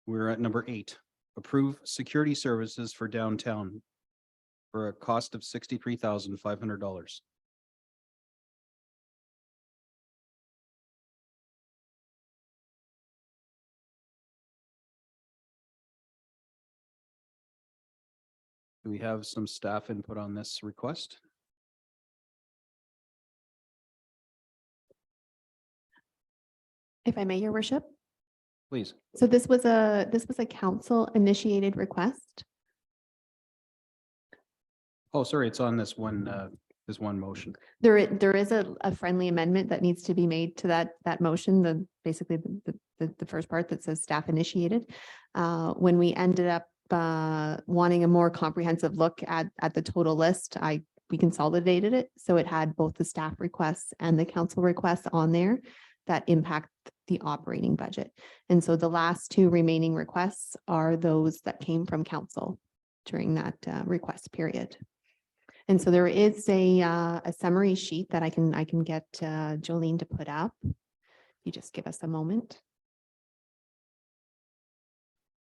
We're at number 8. Approve security services for downtown for a cost of $63,500. Do we have some staff input on this request? If I may, your worship. Please. So this was a council initiated request. Oh, sorry, it's on this one motion. There is a friendly amendment that needs to be made to that motion, basically the first part that says staff initiated. When we ended up wanting a more comprehensive look at the total list, we consolidated it. So it had both the staff requests and the council requests on there that impact the operating budget. And so the last two remaining requests are those that came from council during that request period. And so there is a summary sheet that I can get Jolene to put up. You just give us a moment.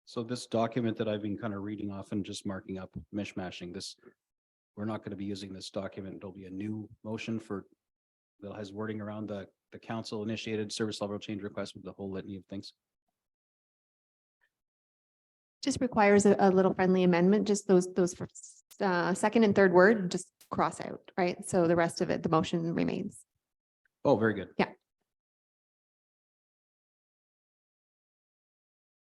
So this document that I've been kind of reading off and just marking up, mishmashing this, we're not going to be using this document. It'll be a new motion that has wording around the council initiated service level change request with the whole litany of things. Just requires a little friendly amendment, just those first, second and third word, just cross out, right? So the rest of it, the motion remains. Oh, very good. Yeah.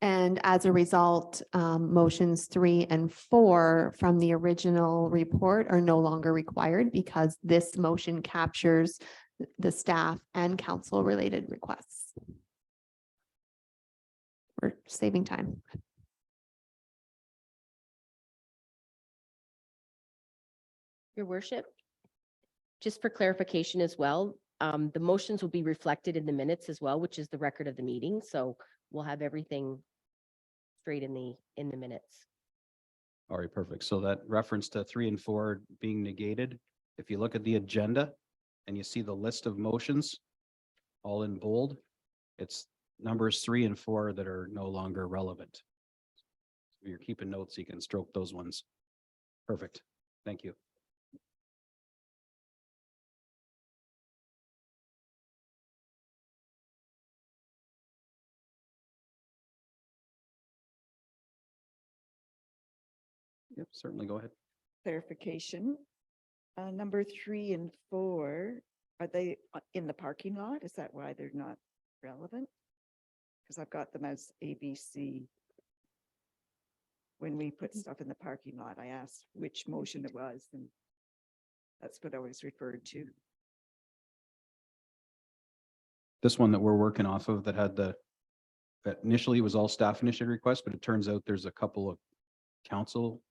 And as a result, motions 3 and 4 from the original report are no longer required because this motion captures the staff and council related requests. We're saving time. Your worship, just for clarification as well, the motions will be reflected in the minutes as well, which is the record of the meeting. So we'll have everything straight in the minutes. All right, perfect. So that reference to 3 and 4 being negated, if you look at the agenda and you see the list of motions all in bold, it's numbers 3 and 4 that are no longer relevant. If you're keeping notes, you can stroke those ones. Perfect. Thank you. Yep, certainly go ahead. Clarification. Number 3 and 4, are they in the parking lot? Is that why they're not relevant? Because I've got them as ABC. When we put stuff in the parking lot, I asked which motion it was, and that's what I was referred to. This one that we're working off of that had the initially it was all staff initiated requests, but it turns out there's a couple of council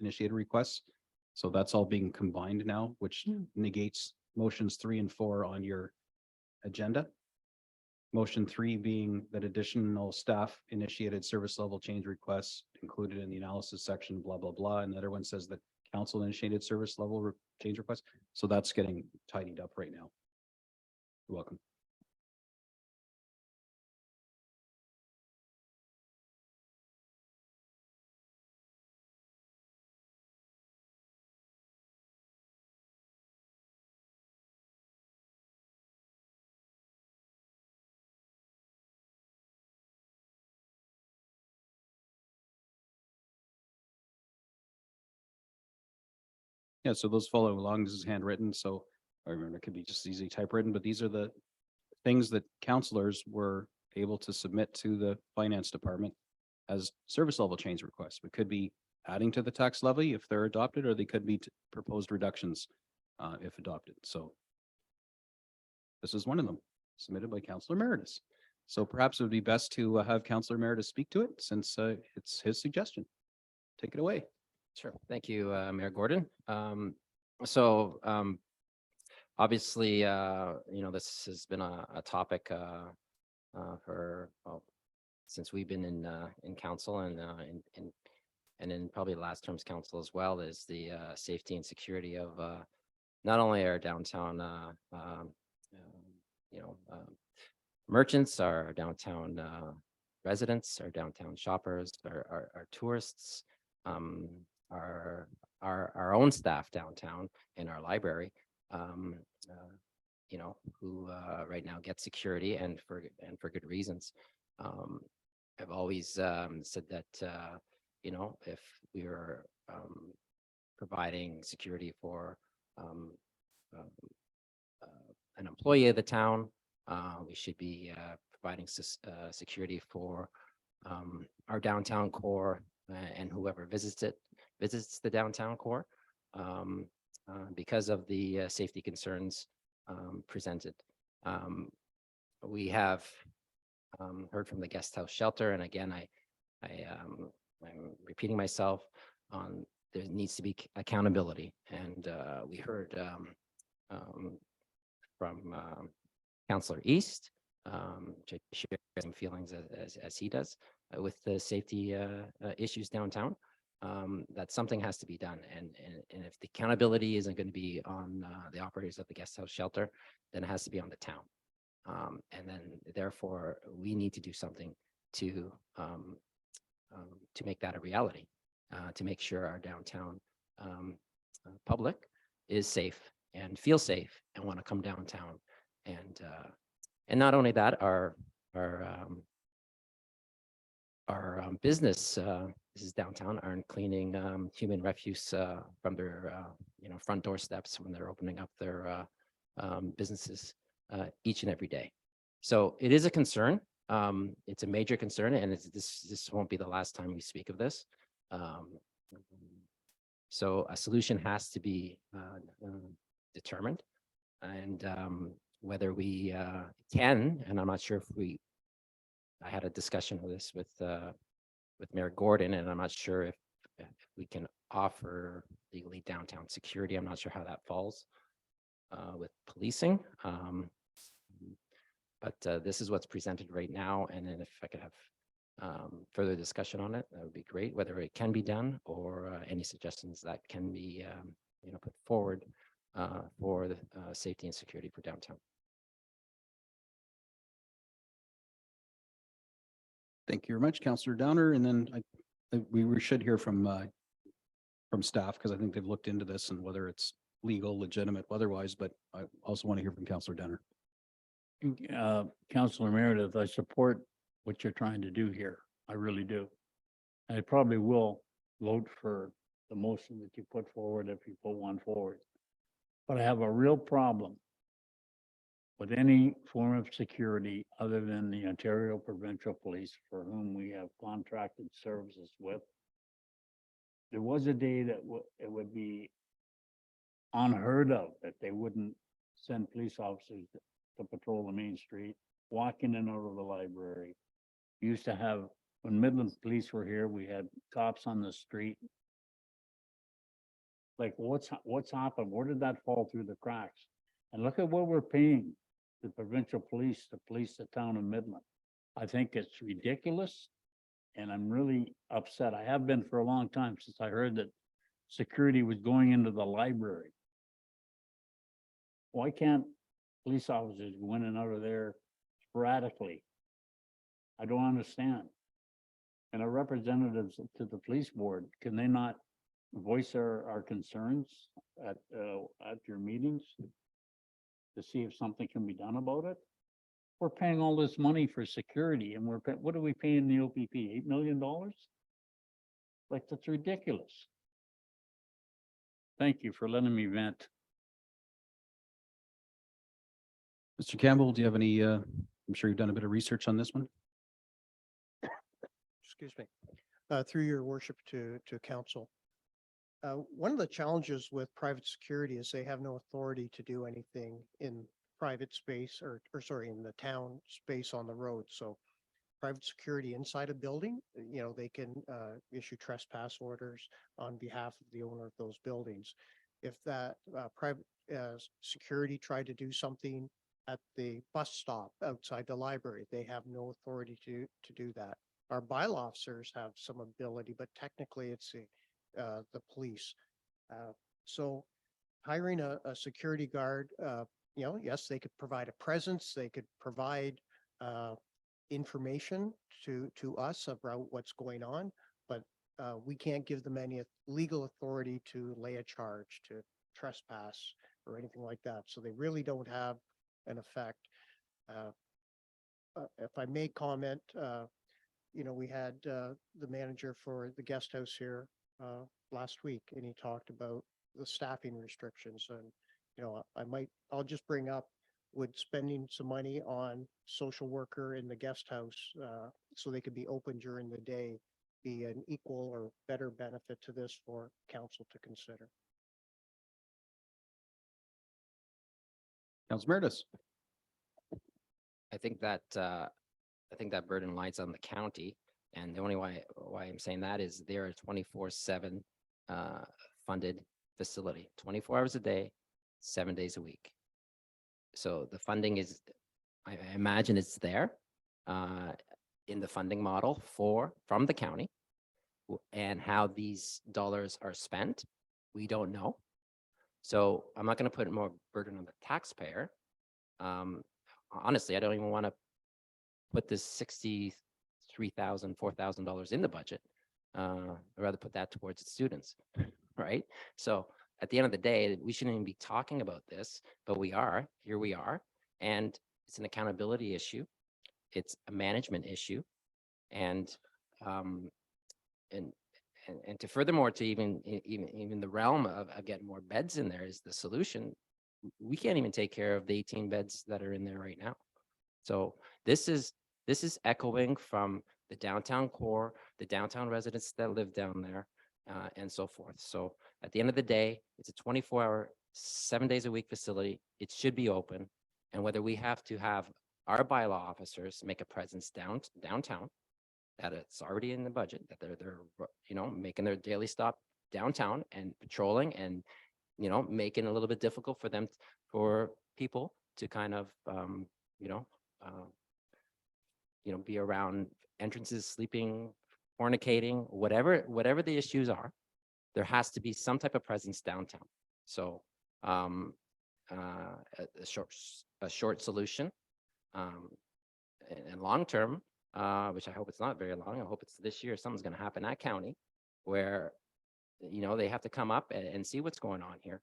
initiated requests. So that's all being combined now, which negates motions 3 and 4 on your agenda. Motion 3 being that additional staff initiated service level change requests included in the analysis section, blah, blah, blah. And the other one says that council initiated service level change requests. So that's getting tidied up right now. You're welcome. Yeah, so those following along, this is handwritten, so I remember it could be just easy typewritten, but these are the things that counselors were able to submit to the finance department as service level change requests. It could be adding to the tax levy if they're adopted, or they could be proposed reductions if adopted. So this is one of them submitted by Councillor Meredith. So perhaps it would be best to have Councillor Meredith speak to it since it's his suggestion. Take it away. Sure. Thank you, Mayor Gordon. Obviously, this has been a topic for, well, since we've been in council and in probably the last term's council as well, is the safety and security of not only our downtown, merchants, our downtown residents, our downtown shoppers, our tourists, our own staff downtown in our library, who right now get security and for good reasons. I've always said that if we are providing security for an employee of the town, we should be providing security for our downtown core and whoever visits the downtown core because of the safety concerns presented. We have heard from the guest house shelter, and again, I'm repeating myself on there needs to be accountability, and we heard from Councillor East to share some feelings as he does with the safety issues downtown. That something has to be done, and if the accountability isn't going to be on the operators of the guest house shelter, then it has to be on the town. And then therefore we need to do something to make that a reality, to make sure our downtown public is safe and feel safe and want to come downtown. And not only that, our business is downtown aren't cleaning human refuse from their front doorsteps when they're opening up their businesses each and every day. So it is a concern. It's a major concern, and this won't be the last time we speak of this. So a solution has to be determined, and whether we can, and I'm not sure if I had a discussion of this with Mayor Gordon, and I'm not sure if we can offer legally downtown security. I'm not sure how that falls with policing. But this is what's presented right now. And then if I could have further discussion on it, that would be great, whether it can be done or any suggestions that can be put forward for the safety and security for downtown. Thank you very much, Councillor Downer. And then we should hear from staff, because I think they've looked into this and whether it's legal, legitimate, otherwise, but I also want to hear from Councillor Downer. Councillor Meredith, I support what you're trying to do here. I really do. I probably will vote for the motion that you put forward if you put one forward. But I have a real problem with any form of security other than the Ontario Provincial Police, for whom we have contracted services with. There was a day that it would be unheard of that they wouldn't send police officers to patrol the main street, walk in and out of the library, We used to have, when Midland police were here, we had cops on the street. Like, what's happened? Where did that fall through the cracks? And look at what we're paying the provincial police to police the town of Midland. I think it's ridiculous. And I'm really upset. I have been for a long time since I heard that security was going into the library. Why can't police officers go in and out of there sporadically? I don't understand. And our representatives to the police board, can they not voice our concerns at your meetings to see if something can be done about it? We're paying all this money for security and what are we paying the OPP? $8 million? Like, that's ridiculous. Thank you for letting me vent. Mr. Campbell, do you have any, I'm sure you've done a bit of research on this one? Excuse me, through your worship to council. One of the challenges with private security is they have no authority to do anything in private space or sorry, in the town space on the road. So private security inside a building, they can issue trespass orders on behalf of the owner of those buildings. If that private security tried to do something at the bus stop outside the library, they have no authority to do that. Our bylaw officers have some ability, but technically it's the police. So hiring a security guard, yes, they could provide a presence, they could provide information to us about what's going on, but we can't give them any legal authority to lay a charge, to trespass or anything like that. So they really don't have an effect. If I may comment, we had the manager for the guest house here last week, and he talked about the staffing restrictions. And I'll just bring up, would spending some money on social worker in the guest house so they could be open during the day be an equal or better benefit to this for council to consider? Councilor Meredith. I think that burden lies on the county, and the only why I'm saying that is they're a 24/7 funded facility, 24 hours a day, 7 days a week. So the funding is, I imagine it's there in the funding model from the county, and how these dollars are spent, we don't know. So I'm not going to put more burden on the taxpayer. Honestly, I don't even want to put this $63,000, $4,000 in the budget. I'd rather put that towards the students, right? So at the end of the day, we shouldn't even be talking about this, but here we are, and it's an accountability issue. It's a management issue. And to furthermore, to even the realm of getting more beds in there is the solution. We can't even take care of the 18 beds that are in there right now. So this is echoing from the downtown core, the downtown residents that live down there, and so forth. So at the end of the day, it's a 24-hour, 7 days a week facility. It should be open. And whether we have to have our bylaw officers make a presence downtown, that it's already in the budget, that they're making their daily stop downtown and patrolling and making it a little bit difficult for people to kind of be around entrances, sleeping, fornicating, whatever the issues are, there has to be some type of presence downtown. So a short solution, and long term, which I hope it's not very long. I hope it's this year. Something's going to happen at county where they have to come up and see what's going on here,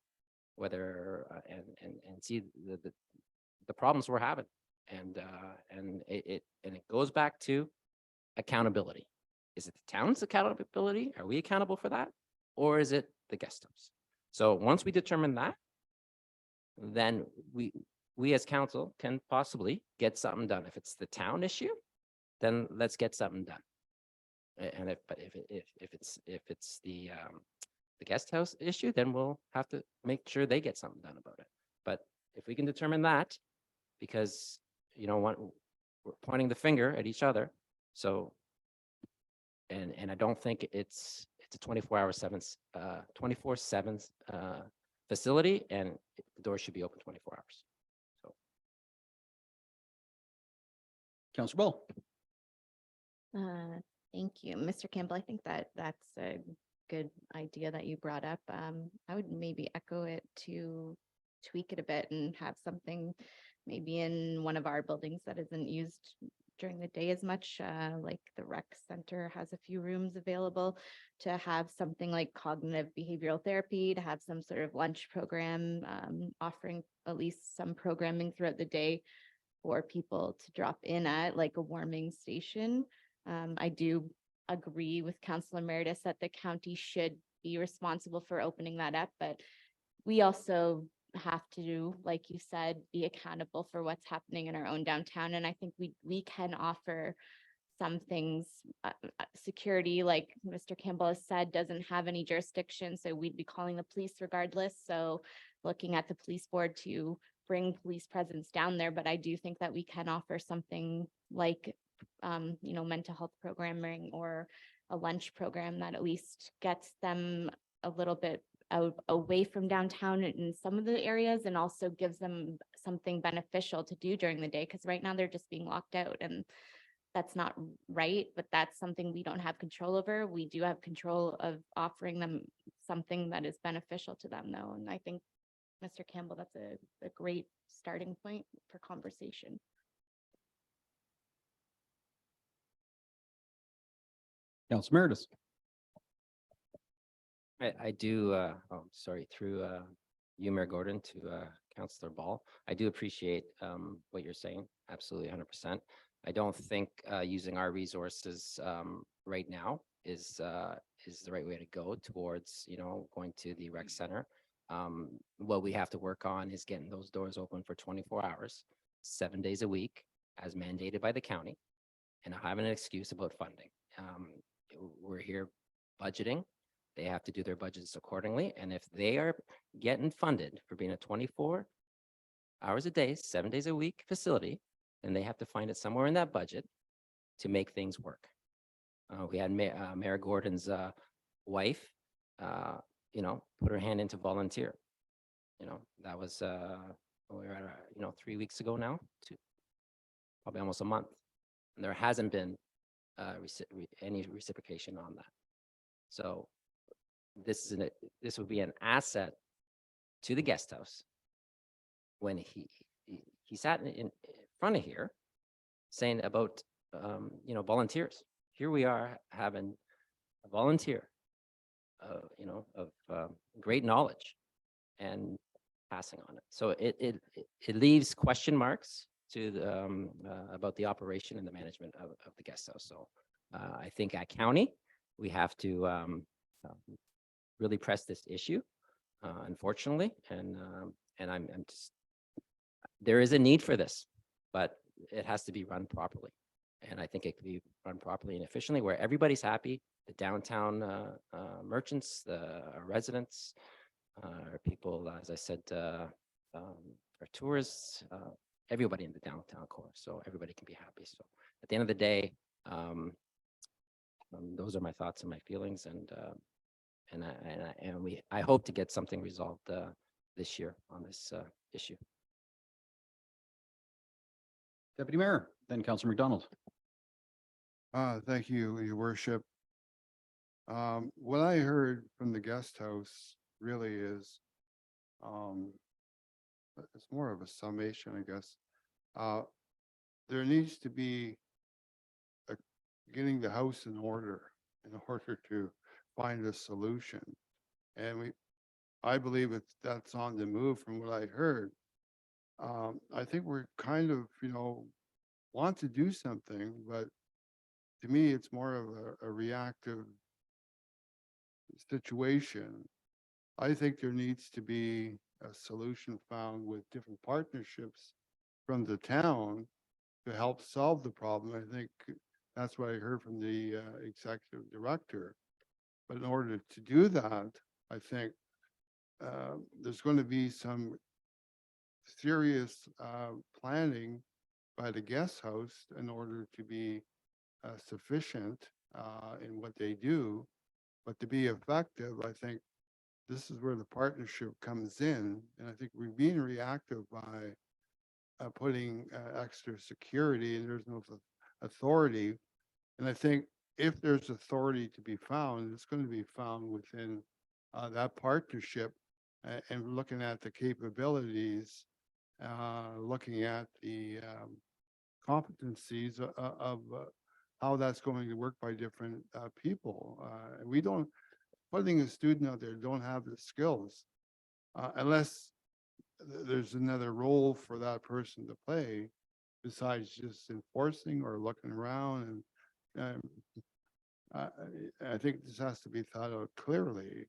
whether and see the problems we're having, and it goes back to accountability. Is it the town's accountability? Are we accountable for that, or is it the guest house? So once we determine that, then we as council can possibly get something done. If it's the town issue, then let's get something done. And if it's the guest house issue, then we'll have to make sure they get something done about it. But if we can determine that, because we're pointing the finger at each other, So, and I don't think it's a 24/7 facility, and the doors should be open 24 hours. So, Councillor Ball. Thank you, Mr. Campbell. I think that that's a good idea that you brought up. I would maybe echo it to tweak it a bit and have something maybe in one of our buildings that isn't used during the day as much, like the rec center has a few rooms available, to have something like cognitive behavioral therapy, to have some sort of lunch program, offering at least some programming throughout the day for people to drop in at, like a warming station. I do agree with Councillor Meredith that the county should be responsible for opening that up, but we also have to, like you said, be accountable for what's happening in our own downtown. And I think we can offer some things. Security, like Mr. Campbell has said, doesn't have any jurisdiction, so we'd be calling the police regardless. So looking at the police board to bring police presence down there, but I do think that we can offer something like mental health programming or a lunch program that at least gets them a little bit out away from downtown in some of the areas, and also gives them something beneficial to do during the day, because right now they're just being locked out, and that's not right, but that's something we don't have control over. We do have control of offering them something that is beneficial to them, though. And I think, Mr. Campbell, that's a great starting point for conversation. Councillor Meredith. I do, sorry, through you, Mayor Gordon, to Councillor Ball. I do appreciate what you're saying. Absolutely, 100%. I don't think using our resources right now is the right way to go towards, going to the rec center. What we have to work on is getting those doors open for 24 hours, 7 days a week, as mandated by the county, and not having an excuse about funding. We're here budgeting. They have to do their budgets accordingly. And if they are getting funded for being a 24 hours a day, 7 days a week facility, then they have to find it somewhere in that budget to make things work. We had Mayor Gordon's wife, put her hand into volunteer. That was, we were at, 3 weeks ago now, probably almost a month. And there hasn't been any reciprocation on that. So this would be an asset to the guest house when he sat in front of here saying about volunteers. Here we are having a volunteer of great knowledge and passing on it. So it leaves question marks to the about the operation and the management of the guest house. So I think at county we have to really press this issue, unfortunately, and I'm just, there is a need for this, but it has to be run properly. And I think it could be run properly and efficiently where everybody's happy, the downtown merchants, the residents, our people, as I said, our tourists, everybody in the downtown core. So everybody can be happy. So at the end of the day, those are my thoughts and my feelings, and I hope to get something resolved this year on this issue. Deputy Mayor, then Councillor McDonald. Thank you, Your Worship. What I heard from the guest house really is, it's more of a summation, I guess. There needs to be getting the house in order to find a solution. And I believe that's on the move from what I heard. I think we're kind of, want to do something, but to me, it's more of a reactive situation. I think there needs to be a solution found with different partnerships from the town to help solve the problem. I think that's what I heard from the executive director. But in order to do that, I think there's going to be some serious planning by the guest house in order to be sufficient in what they do. But to be effective, I think this is where the partnership comes in. And I think we're being reactive by putting extra security, and there's no authority. And I think if there's authority to be found, it's going to be found within that partnership and looking at the capabilities, looking at the competencies of how that's going to work by different people. We don't, putting a student out there don't have the skills unless there's another role for that person to play besides just enforcing or looking around. And I think this has to be thought out clearly,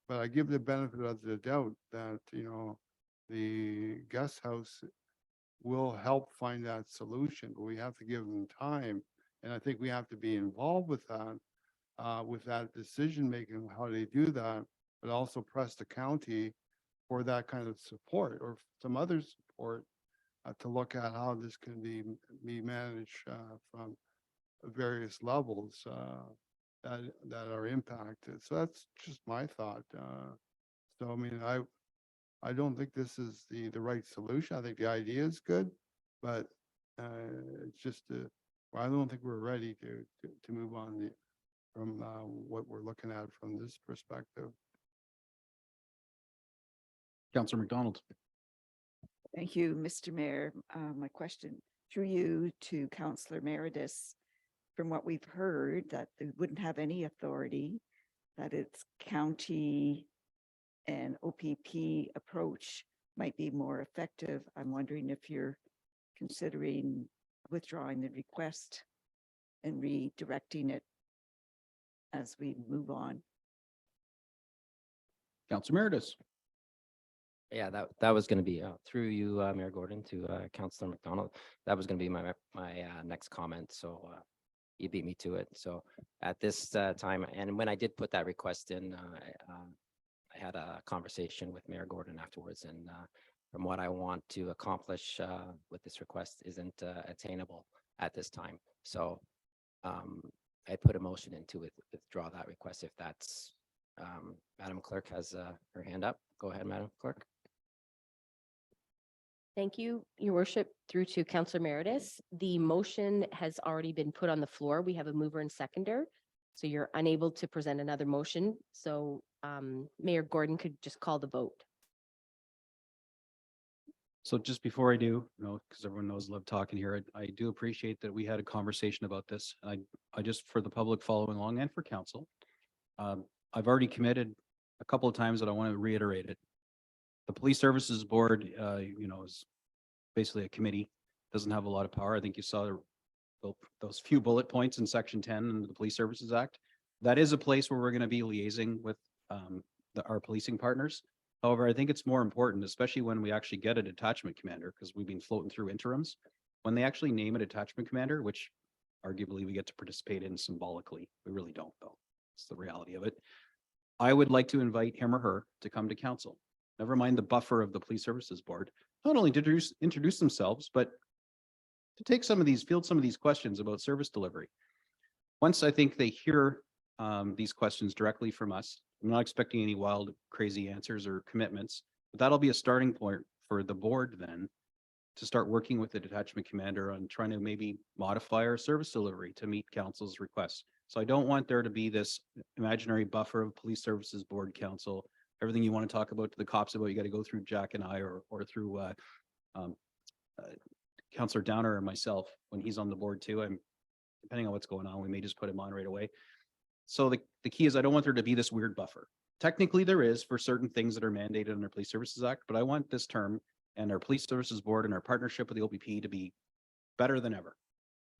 but I give the benefit of the doubt that, you know, the guest house will help find that solution, but we have to give them time. And I think we have to be involved with that decision making, how they do that, but also press the county for that kind of support or some other support to look at how this can be managed from various levels that are impacted. So that's just my thought. So I mean, I don't think this is the right solution. I think the idea is good, but it's just I don't think we're ready to move on from what we're looking at from this perspective. Councillor McDonald. Thank you, Mr. Mayor. My question through you to Councillor Meredith. From what we've heard, that they wouldn't have any authority, that it's county and OPP approach might be more effective. I'm wondering if you're considering withdrawing the request and redirecting it as we move on. Councillor Meredith. Yeah, that was going to be through you, Mayor Gordon, to Councillor McDonald. That was going to be my next comment. So you beat me to it. So at this time, and when I did put that request in, I had a conversation with Mayor Gordon afterwards, and from what I want to accomplish with this request isn't attainable at this time. So I put a motion in to withdraw that request. If that's Madam Clerk has her hand up. Go ahead, Madam Clerk. Thank you, Your Worship, through to Councillor Meredith. The motion has already been put on the floor. We have a mover and seconder, so you're unable to present another motion. So Mayor Gordon could just call the vote. So just before I do, because everyone knows I love talking here, I do appreciate that we had a conversation about this. I just, for the public following along and for council, I've already committed a couple of times that I want to reiterate it. The Police Services Board, is basically a committee, doesn't have a lot of power. I think you saw those few bullet points in Section 10 of the Police Services Act. That is a place where we're going to be liaising with our policing partners. However, I think it's more important, especially when we actually get a detachment commander, because we've been floating through interims. When they actually name a detachment commander, which arguably we get to participate in symbolically, we really don't, though. It's the reality of it. I would like to invite him or her to come to council. Never mind the buffer of the Police Services Board, not only to introduce themselves, but to take field some of these questions about service delivery. Once I think they hear these questions directly from us, I'm not expecting any wild, crazy answers or commitments, but that'll be a starting point for the board then to start working with the detachment commander on trying to maybe modify our service delivery to meet council's requests. So I don't want there to be this imaginary buffer of Police Services Board council. Everything you want to talk about to the cops about, you got to go through Jack and I or through Councillor Downer and myself when he's on the board too. I'm depending on what's going on, we may just put him on right away. So the key is I don't want there to be this weird buffer. Technically there is for certain things that are mandated in our Police Services Act, but I want this term and our Police Services Board and our partnership with the OPP to be better than ever.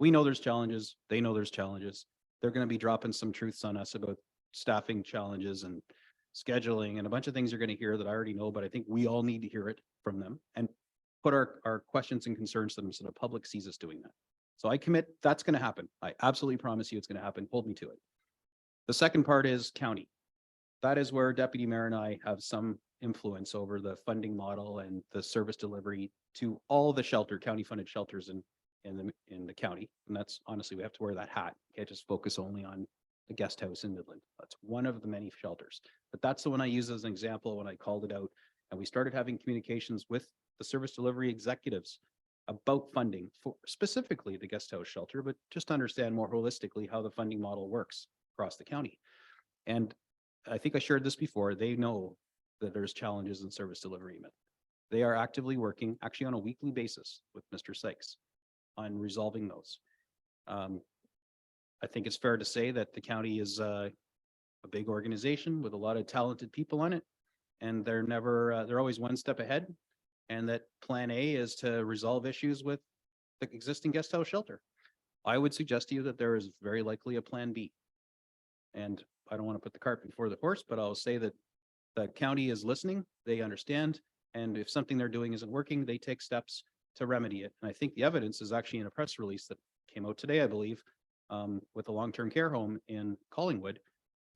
We know there's challenges. They know there's challenges. They're going to be dropping some truths on us about staffing challenges and scheduling and a bunch of things you're going to hear that I already know, but I think we all need to hear it from them and put our questions and concerns to them so the public sees us doing that. So I commit that's going to happen. I absolutely promise you it's going to happen. Hold me to it. The second part is county. That is where Deputy Mayor and I have some influence over the funding model and the service delivery to all the county funded shelters in the county. And that's honestly, we have to wear that hat. Can't just focus only on the guest house in Midland. That's one of the many shelters, but that's the one I use as an example when I called it out. And we started having communications with the service delivery executives about funding for specifically the guest house shelter, but just to understand more holistically how the funding model works across the county. And I think I shared this before. They know that there's challenges in service delivery. They are actively working, actually on a weekly basis, with Mr. Sykes on resolving those. I think it's fair to say that the county is a big organization with a lot of talented people on it, and they're always one step ahead. And that plan A is to resolve issues with the existing guest house shelter. I would suggest to you that there is very likely a plan B. And I don't want to put the cart before the horse, but I'll say that the county is listening, they understand, and if something they're doing isn't working, they take steps to remedy it. And I think the evidence is actually in a press release that came out today, I believe, with a long-term care home in Collingwood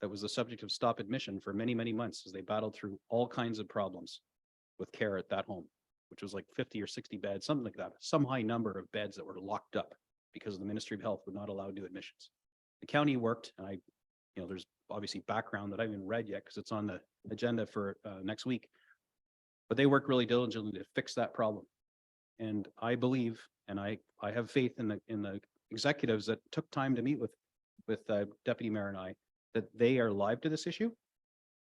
that was the subject of stop admission for many, many months as they battled through all kinds of problems with care at that home, which was like 50 or 60 beds, something like that, some high number of beds that were locked up because the Ministry of Health would not allow new admissions. The county worked, and there's obviously background that I haven't read yet because it's on the agenda for next week, but they worked really diligently to fix that problem. And I believe, and I have faith in the executives that took time to meet with Deputy Mayor and I, that they are alive to this issue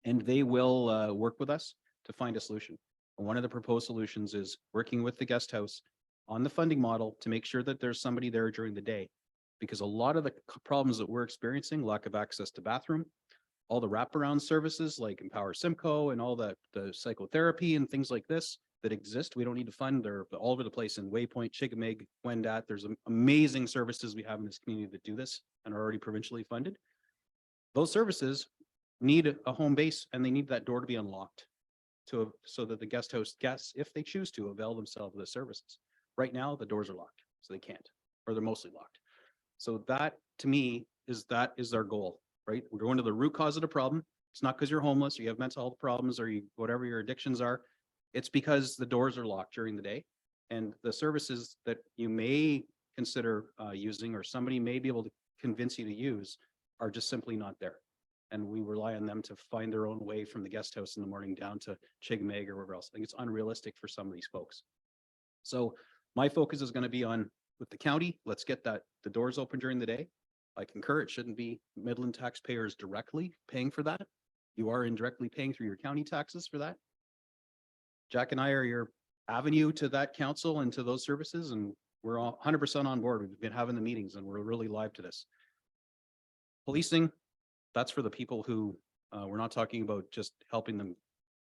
and they will work with us to find a solution. And one of the proposed solutions is working with the guest house on the funding model to make sure that there's somebody there during the day. Because a lot of the problems that we're experiencing, lack of access to bathroom, all the wraparound services like Empower Simcoe and all the psychotherapy and things like this that exist, we don't need to fund. They're all over the place in Waypoint, Chigamig, Wendat. There's amazing services we have in this community that do this and are already provincially funded. Those services need a home base and they need that door to be unlocked so that the guest house guests, if they choose to, avail themselves of the services. Right now, the doors are locked, so they can't, or they're mostly locked. So that, to me, is our goal, right? We're going to the root cause of the problem. It's not because you're homeless or you have mental health problems or whatever your addictions are. It's because the doors are locked during the day, and the services that you may consider using or somebody may be able to convince you to use are just simply not there. And we rely on them to find their own way from the guest house in the morning down to Chigamig or wherever else. I think it's unrealistic for some of these folks. So my focus is going to be on with the county. Let's get the doors open during the day. I concur, it shouldn't be Midland taxpayers directly paying for that. You are indirectly paying through your county taxes for that. Jack and I are your avenue to that council and to those services, and we're all 100% on board. We've been having the meetings and we're really live to this. Policing, that's for the people who we're not talking about just helping them.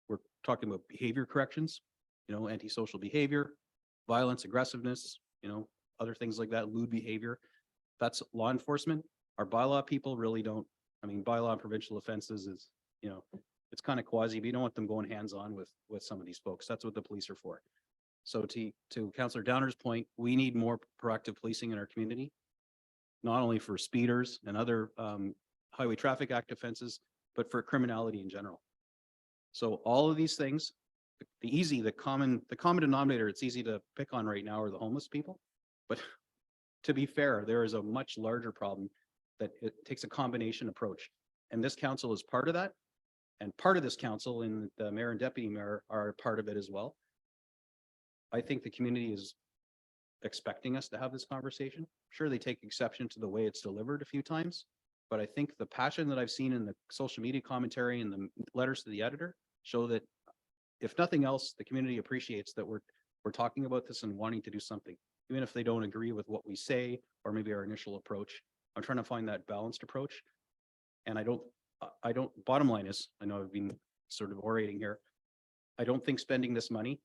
We're talking about behavior corrections, antisocial behavior, violence, aggressiveness, other things like that, lewd behavior. That's law enforcement. Our bylaw people really don't, bylaw and provincial offenses is, it's kind of quasi, but you don't want them going hands-on with some of these folks. That's what the police are for. So to Councillor Downer's point, we need more proactive policing in our community, not only for speeders and other Highway Traffic Act offenses, but for criminality in general. So all of these things, the common denominator it's easy to pick on right now are the homeless people. But to be fair, there is a much larger problem that it takes a combination approach. And this council is part of that. And part of this council and the mayor and deputy mayor are part of it as well. I think the community is expecting us to have this conversation. Sure, they take exception to the way it's delivered a few times, but I think the passion that I've seen in the social media commentary and the letters to the editor show that, if nothing else, the community appreciates that we're talking about this and wanting to do something, even if they don't agree with what we say or maybe our initial approach. I'm trying to find that balanced approach. And I don't, bottom line is, I know I've been sort of orating here. I don't think spending this money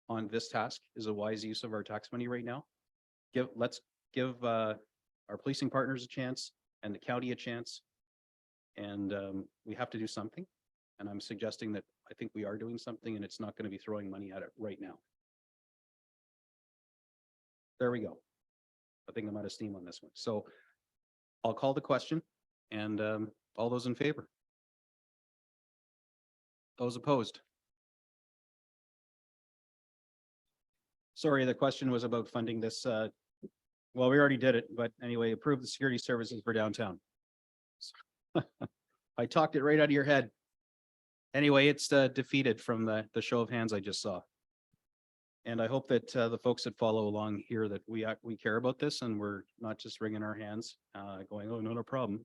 on this task is a wise use of our tax money right now. Let's give our policing partners a chance and the county a chance. And we have to do something. And I'm suggesting that I think we are doing something, and it's not going to be throwing money at it right now. There we go. I think I'm out of steam on this one. So I'll call the question, and all those in favor? Those opposed? Sorry, the question was about funding this Well, we already did it, but anyway, approve the security services for downtown. I talked it right out of your head. Anyway, it's defeated from the show of hands I just saw. And I hope that the folks that follow along here that we care about this and we're not just wringing our hands, going, oh, no problem.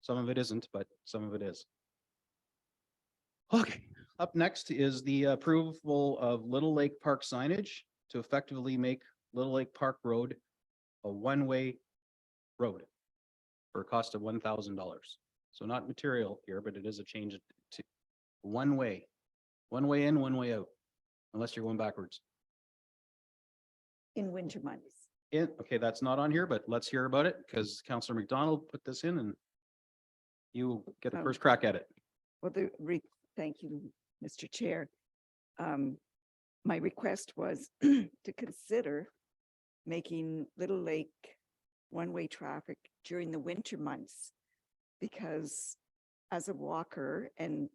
Some of it isn't, but some of it is. Okay, up next is the approval of Little Lake Park signage to effectively make Little Lake Park Road a one-way road for a cost of $1,000. So not material here, but it is a change to one way in, one way out, unless you're going backwards. In winter months. Okay, that's not on here, but let's hear about it because Councillor McDonald put this in and you get the first crack at it. Well, thank you, Mr. Chair. My request was to consider making Little Lake one-way traffic during the winter months. Because as a walker, and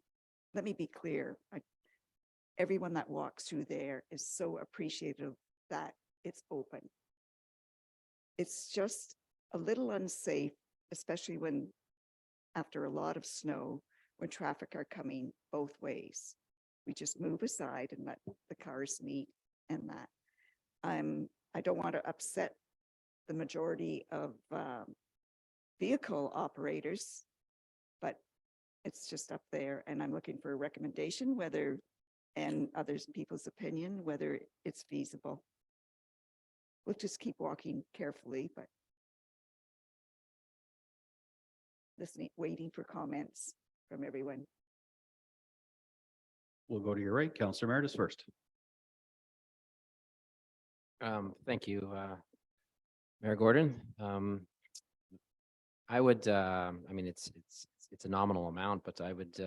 let me be clear, everyone that walks through there is so appreciative that it's open. It's just a little unsafe, especially when after a lot of snow, when traffic are coming both ways. We just move aside and let the cars meet and that. I don't want to upset the majority of vehicle operators, but it's just up there and I'm looking for a recommendation and others people's opinion, whether it's feasible. We'll just keep walking carefully, but waiting for comments from everyone. We'll go to your right, Councillor Meredith first. Thank you, Mayor Gordon. I would, I mean, it's a nominal amount, but I would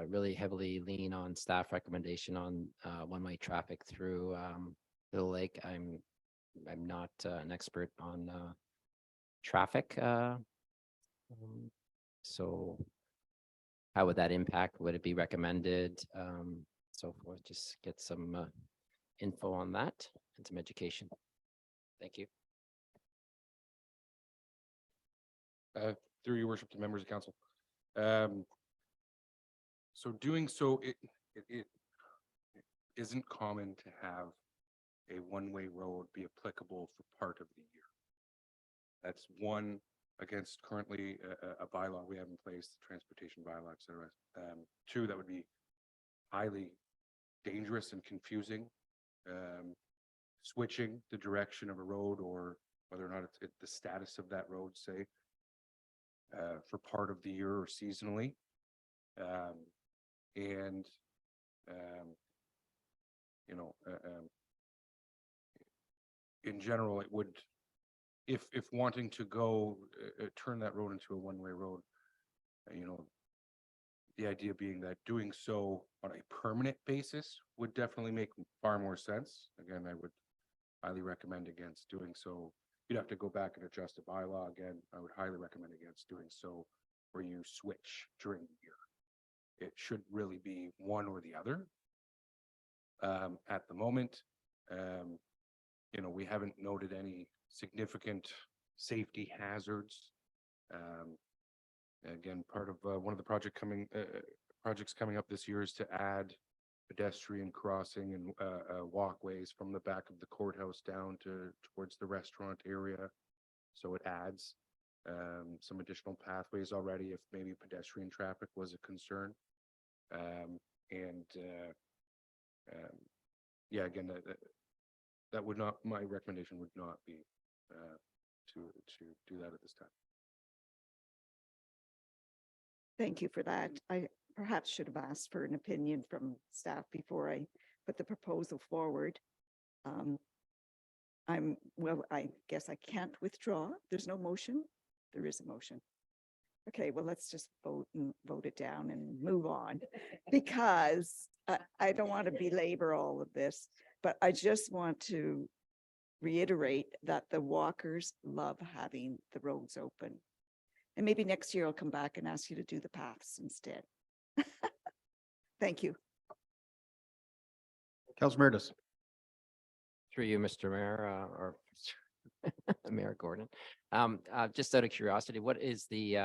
really heavily lean on staff recommendation on one-way traffic through Little Lake. I'm not an expert on traffic. So how would that impact? Would it be recommended? So forth, just get some info on that and some education. Thank you. Through your worship to members of council. So doing so, it isn't common to have a one-way road be applicable for part of the year. That's one against currently a bylaw we have in place, the transportation bylaw, et cetera. Two, that would be highly dangerous and confusing. Switching the direction of a road or whether or not it's the status of that road, say, for part of the year or seasonally. In general, it would, if wanting to go turn that road into a one-way road, the idea being that doing so on a permanent basis would definitely make far more sense. Again, I would highly recommend against doing so. You'd have to go back and adjust a bylaw again. I would highly recommend against doing so where you switch during the year. It should really be one or the other. At the moment, we haven't noted any significant safety hazards. Again, part of one of the projects coming up this year is to add pedestrian crossing and walkways from the back of the courthouse down towards the restaurant area. So it adds some additional pathways already if maybe pedestrian traffic was a concern. Yeah, again, that would not, my recommendation would not be to do that at this time. Thank you for that. I perhaps should have asked for an opinion from staff before I put the proposal forward. I guess I can't withdraw. There's no motion. There is a motion. Okay, well, let's just vote it down and move on because I don't want to belabor all of this, but I just want to reiterate that the walkers love having the roads open. And maybe next year I'll come back and ask you to do the paths instead. Thank you. Councillor Meredith. Through you, Mr. Mayor, or Mayor Gordon. Just out of curiosity, what is the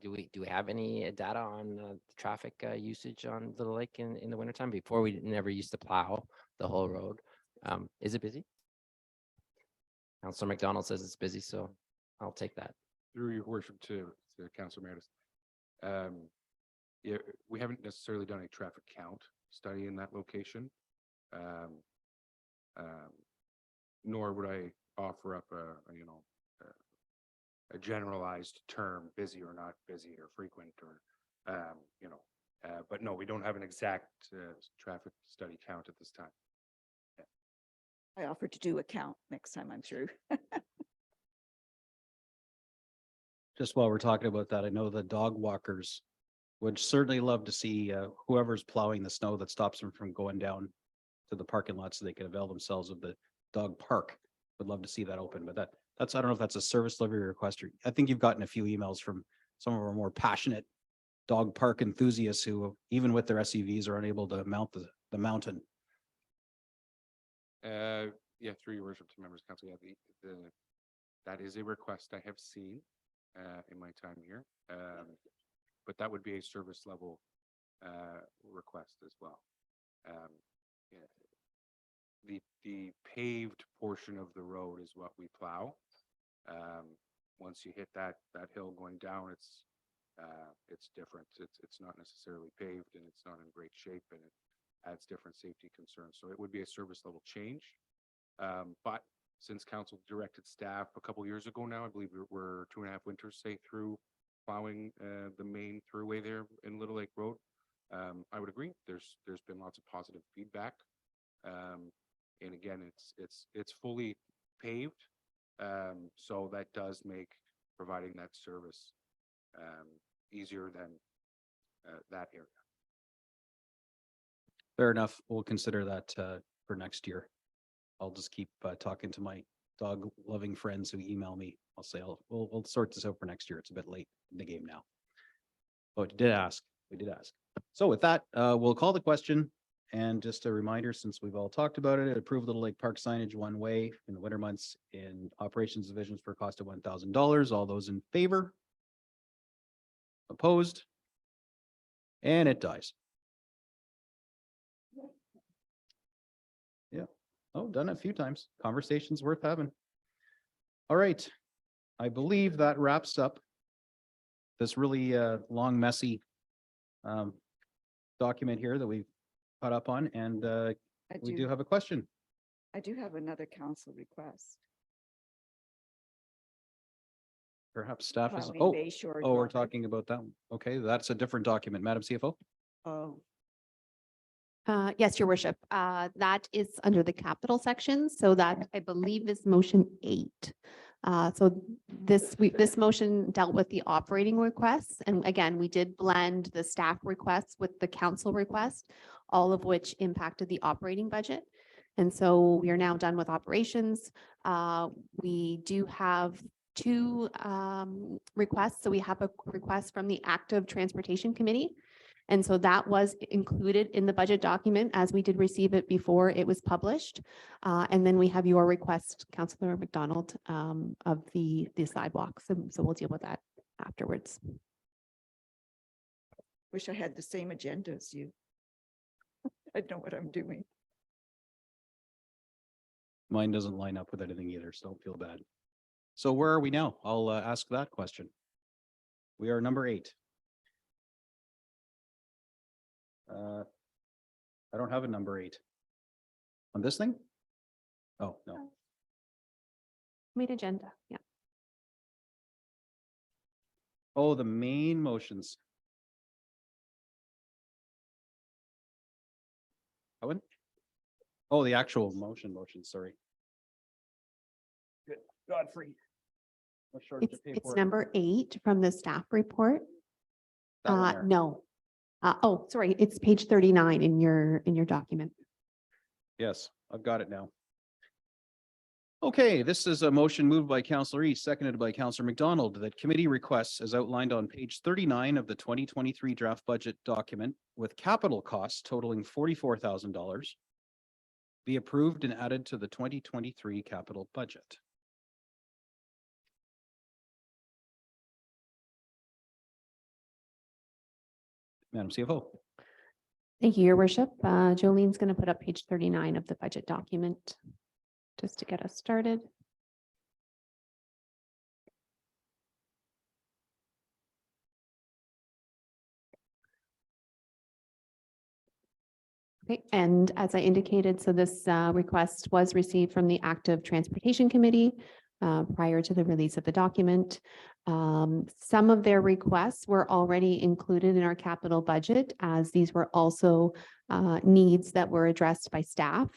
do we have any data on the traffic usage on Little Lake in the wintertime? Before, we never used to plow the whole road. Is it busy? Councilor McDonald says it's busy, so I'll take that. Through your worship to Councilor Meredith. Yeah, we haven't necessarily done a traffic count study in that location. Nor would I offer up a generalized term, busy or not busy or frequent or, but no, we don't have an exact traffic study count at this time. I offered to do a count next time I'm through. Just while we're talking about that, I know the dog walkers would certainly love to see whoever's plowing the snow that stops them from going down to the parking lot so they can avail themselves of the dog park. Would love to see that open, but that's, I don't know if that's a service delivery request or, I think you've gotten a few emails from some of our more passionate dog park enthusiasts who, even with their SUVs, are unable to mount the mountain. Yeah, through your worship to members of council, yeah, that is a request I have seen in my time here. But that would be a service level request as well. Yeah. The paved portion of the road is what we plow. Once you hit that hill going down, it's different. It's not necessarily paved and it's not in great shape, and it adds different safety concerns. So it would be a service level change. But since council directed staff a couple years ago now, I believe we're 2.5 winters, say, through plowing the main throughway there in Little Lake Road. I would agree. There's been lots of positive feedback. And again, it's fully paved. So that does make providing that service easier than that area. Fair enough. We'll consider that for next year. I'll just keep talking to my dog loving friends who email me. I'll say, we'll sort this out for next year. It's a bit late in the game now. But we did ask. So with that, we'll call the question. And just a reminder, since we've all talked about it, approve Little Lake Park signage one way in the winter months in operations divisions for a cost of $1,000. All those in favor? Opposed? And it dies. Yeah. Oh, done it a few times. Conversations worth having. All right. I believe that wraps up this really long, messy document here that we've caught up on, and we do have a question. I do have another council request. Perhaps staff is, Plowing oh, Bay Shore we're Drive. talking about that one. Okay, that's a different document. Madam CFO? Oh, Yes, your worship. That is under the capital section, so that I believe is motion 8. So this motion dealt with the operating requests. And again, we did blend the staff requests with the council request, all of which impacted the operating budget. And so we are now done with operations. We do have 2 requests. So we have a request from the Active Transportation Committee. And so that was included in the budget document as we did receive it before it was published. And then we have your request, Councillor McDonald, of the sidewalks. So we'll deal with that afterwards. wish I had the same agenda as you. I know what I'm doing. Mine doesn't line up with anything either, so don't feel bad. So where are we now? I'll ask that question. We are number 8. I don't have a number 8. On this thing? Oh, no. Main agenda, yeah. Oh, the main motions. Owen? Oh, the actual motion, sorry. Good, Godfrey. No shortage of It's paperwork. number 8 from the staff report. That one there. No. Oh, sorry, it's page 39 in your document. Yes, I've got it now. Okay, this is a motion moved by Councillor East, seconded by Councillor McDonald, that committee requests as outlined on page 39 of the 2023 draft budget document with capital costs totaling $44,000, be approved and added to the 2023 capital budget. Madam CFO. Thank you, Your Worship. Jolene's going to put up page 39 of the budget document just to get us started. Okay, and as I indicated, so this request was received from the Active Transportation Committee prior to the release of the document. Some of their requests were already included in our capital budget, as these were also needs that were addressed by staff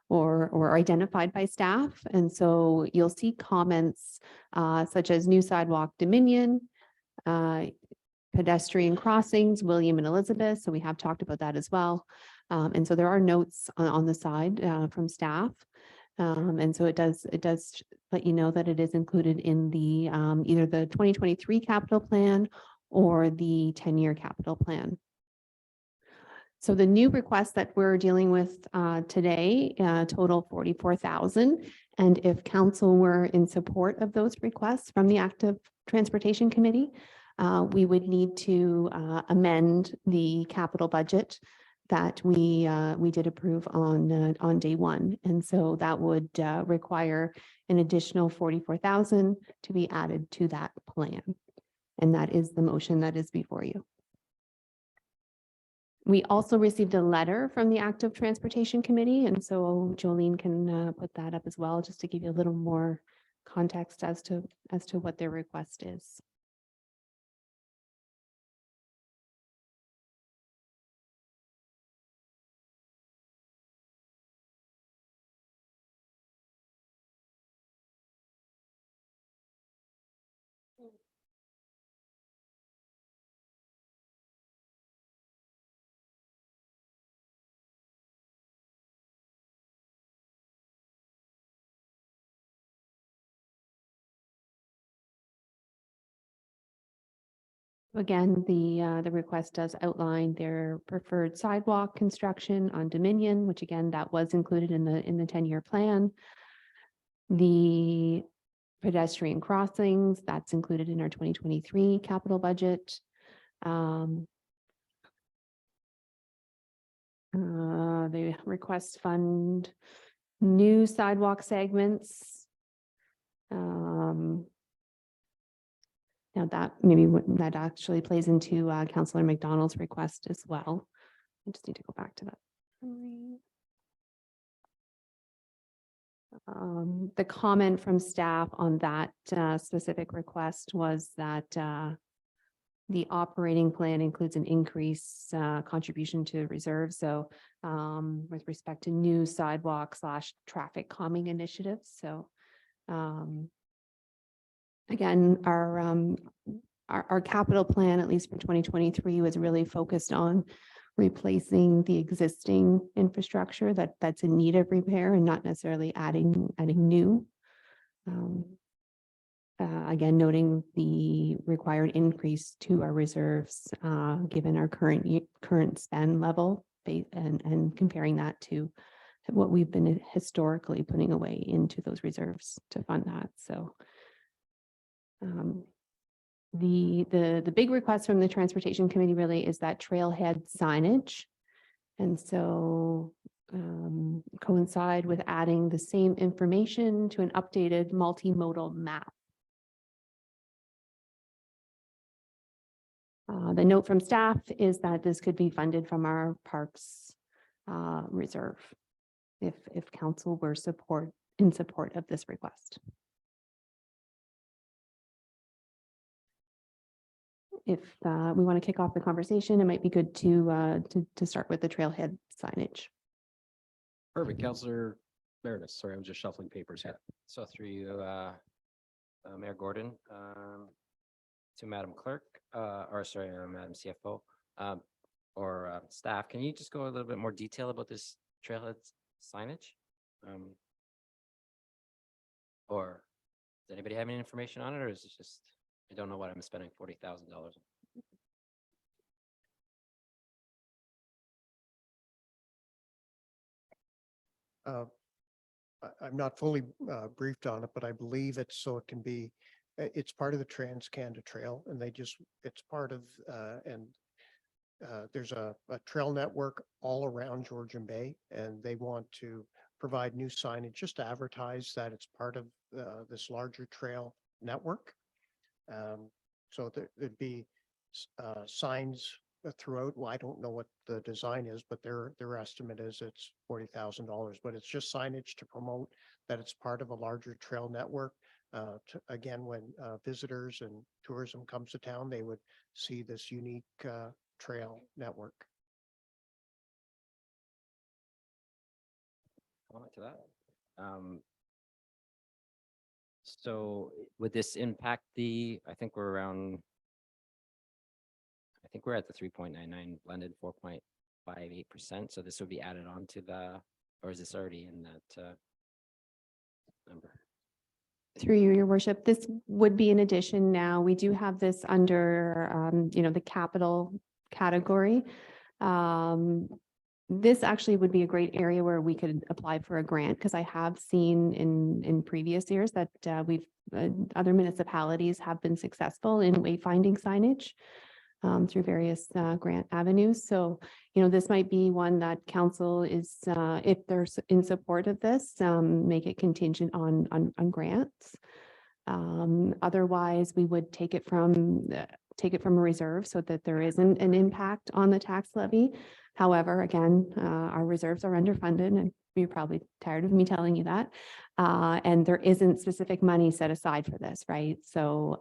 or identified by staff. And so you'll see comments such as new sidewalk Dominion, pedestrian crossings, William and Elizabeth. So we have talked about that as well. And so there are notes on the side from staff. And so it does let you know that it is included in the either the 2023 capital plan or the 10-year capital plan. So the new requests that we're dealing with today total 44,000. And if council were in support of those requests from the Active Transportation Committee, we would need to amend the capital budget that we did approve on day one. And so that would require an additional 44,000 to be added to that plan. And that is the motion that is before you. We also received a letter from the Active Transportation Committee. And so Jolene can put that up as well, just to give you a little more context as to what their request is. Again, the request does outline their preferred sidewalk construction on Dominion, which again, that was included in the 10-year plan. The pedestrian crossings, that's included in our 2023 capital budget. The request fund new sidewalk segments. Now that that actually plays into Councillor McDonald's request as well. I just need to go back to that. The comment from staff on that specific request was that the operating plan includes an increase contribution to reserves. So with respect to new sidewalk / traffic calming initiatives. So again, our capital plan, at least for 2023, was really focused on replacing the existing infrastructure that's in need of repair and not necessarily adding new. Again, noting the required increase to our reserves, given our current spend level, and comparing that to what we've been historically putting away into those reserves to fund that. So the big request from the Transportation Committee really is that trailhead signage. And so coincide with adding the same information to an updated multimodal map. The note from staff is that this could be funded from our parks reserve if council were in support of this request. If we want to kick off the conversation, it might be good to start with the trailhead signage. Perfect. Councillor Meredith. Sorry, I'm just shuffling papers here. So through you, Mayor Gordon, to Madam Clerk, or sorry, Madam CFO, or staff, can you just go a little bit more detail about this trailhead signage? Or does anybody have any information on it, or is it just, I don't know what I'm spending $40,000 on? I'm not fully briefed on it, but I believe it's so it can be, it's part of the Trans Canada Trail and it's part of, and there's a trail network all around Georgian Bay and they want to provide new signage just to advertise that it's part of this larger trail network. So there'd be signs throughout. Well, I don't know what the design is, but their estimate is it's $40,000, but it's just signage to promote that it's part of a larger trail network. Again, when visitors and tourism comes to town, they would see this unique trail network. Comment to that. So would this impact I think we're around, I think we're at the 3.99 blended 4.58%. So this would be added on to or is this already in that number? Through you, your worship, this would be an addition now. We do have this under, the capital category. This actually would be a great area where we could apply for a grant because I have seen in previous years that other municipalities have been successful in wayfinding signage through various grant avenues. So, this might be one that council is, if they're in support of this, make it contingent on grants. Otherwise, we would take it from a reserve so that there isn't an impact on the tax levy. However, again, our reserves are underfunded and you're probably tired of me telling you that. And there isn't specific money set aside for this, right? So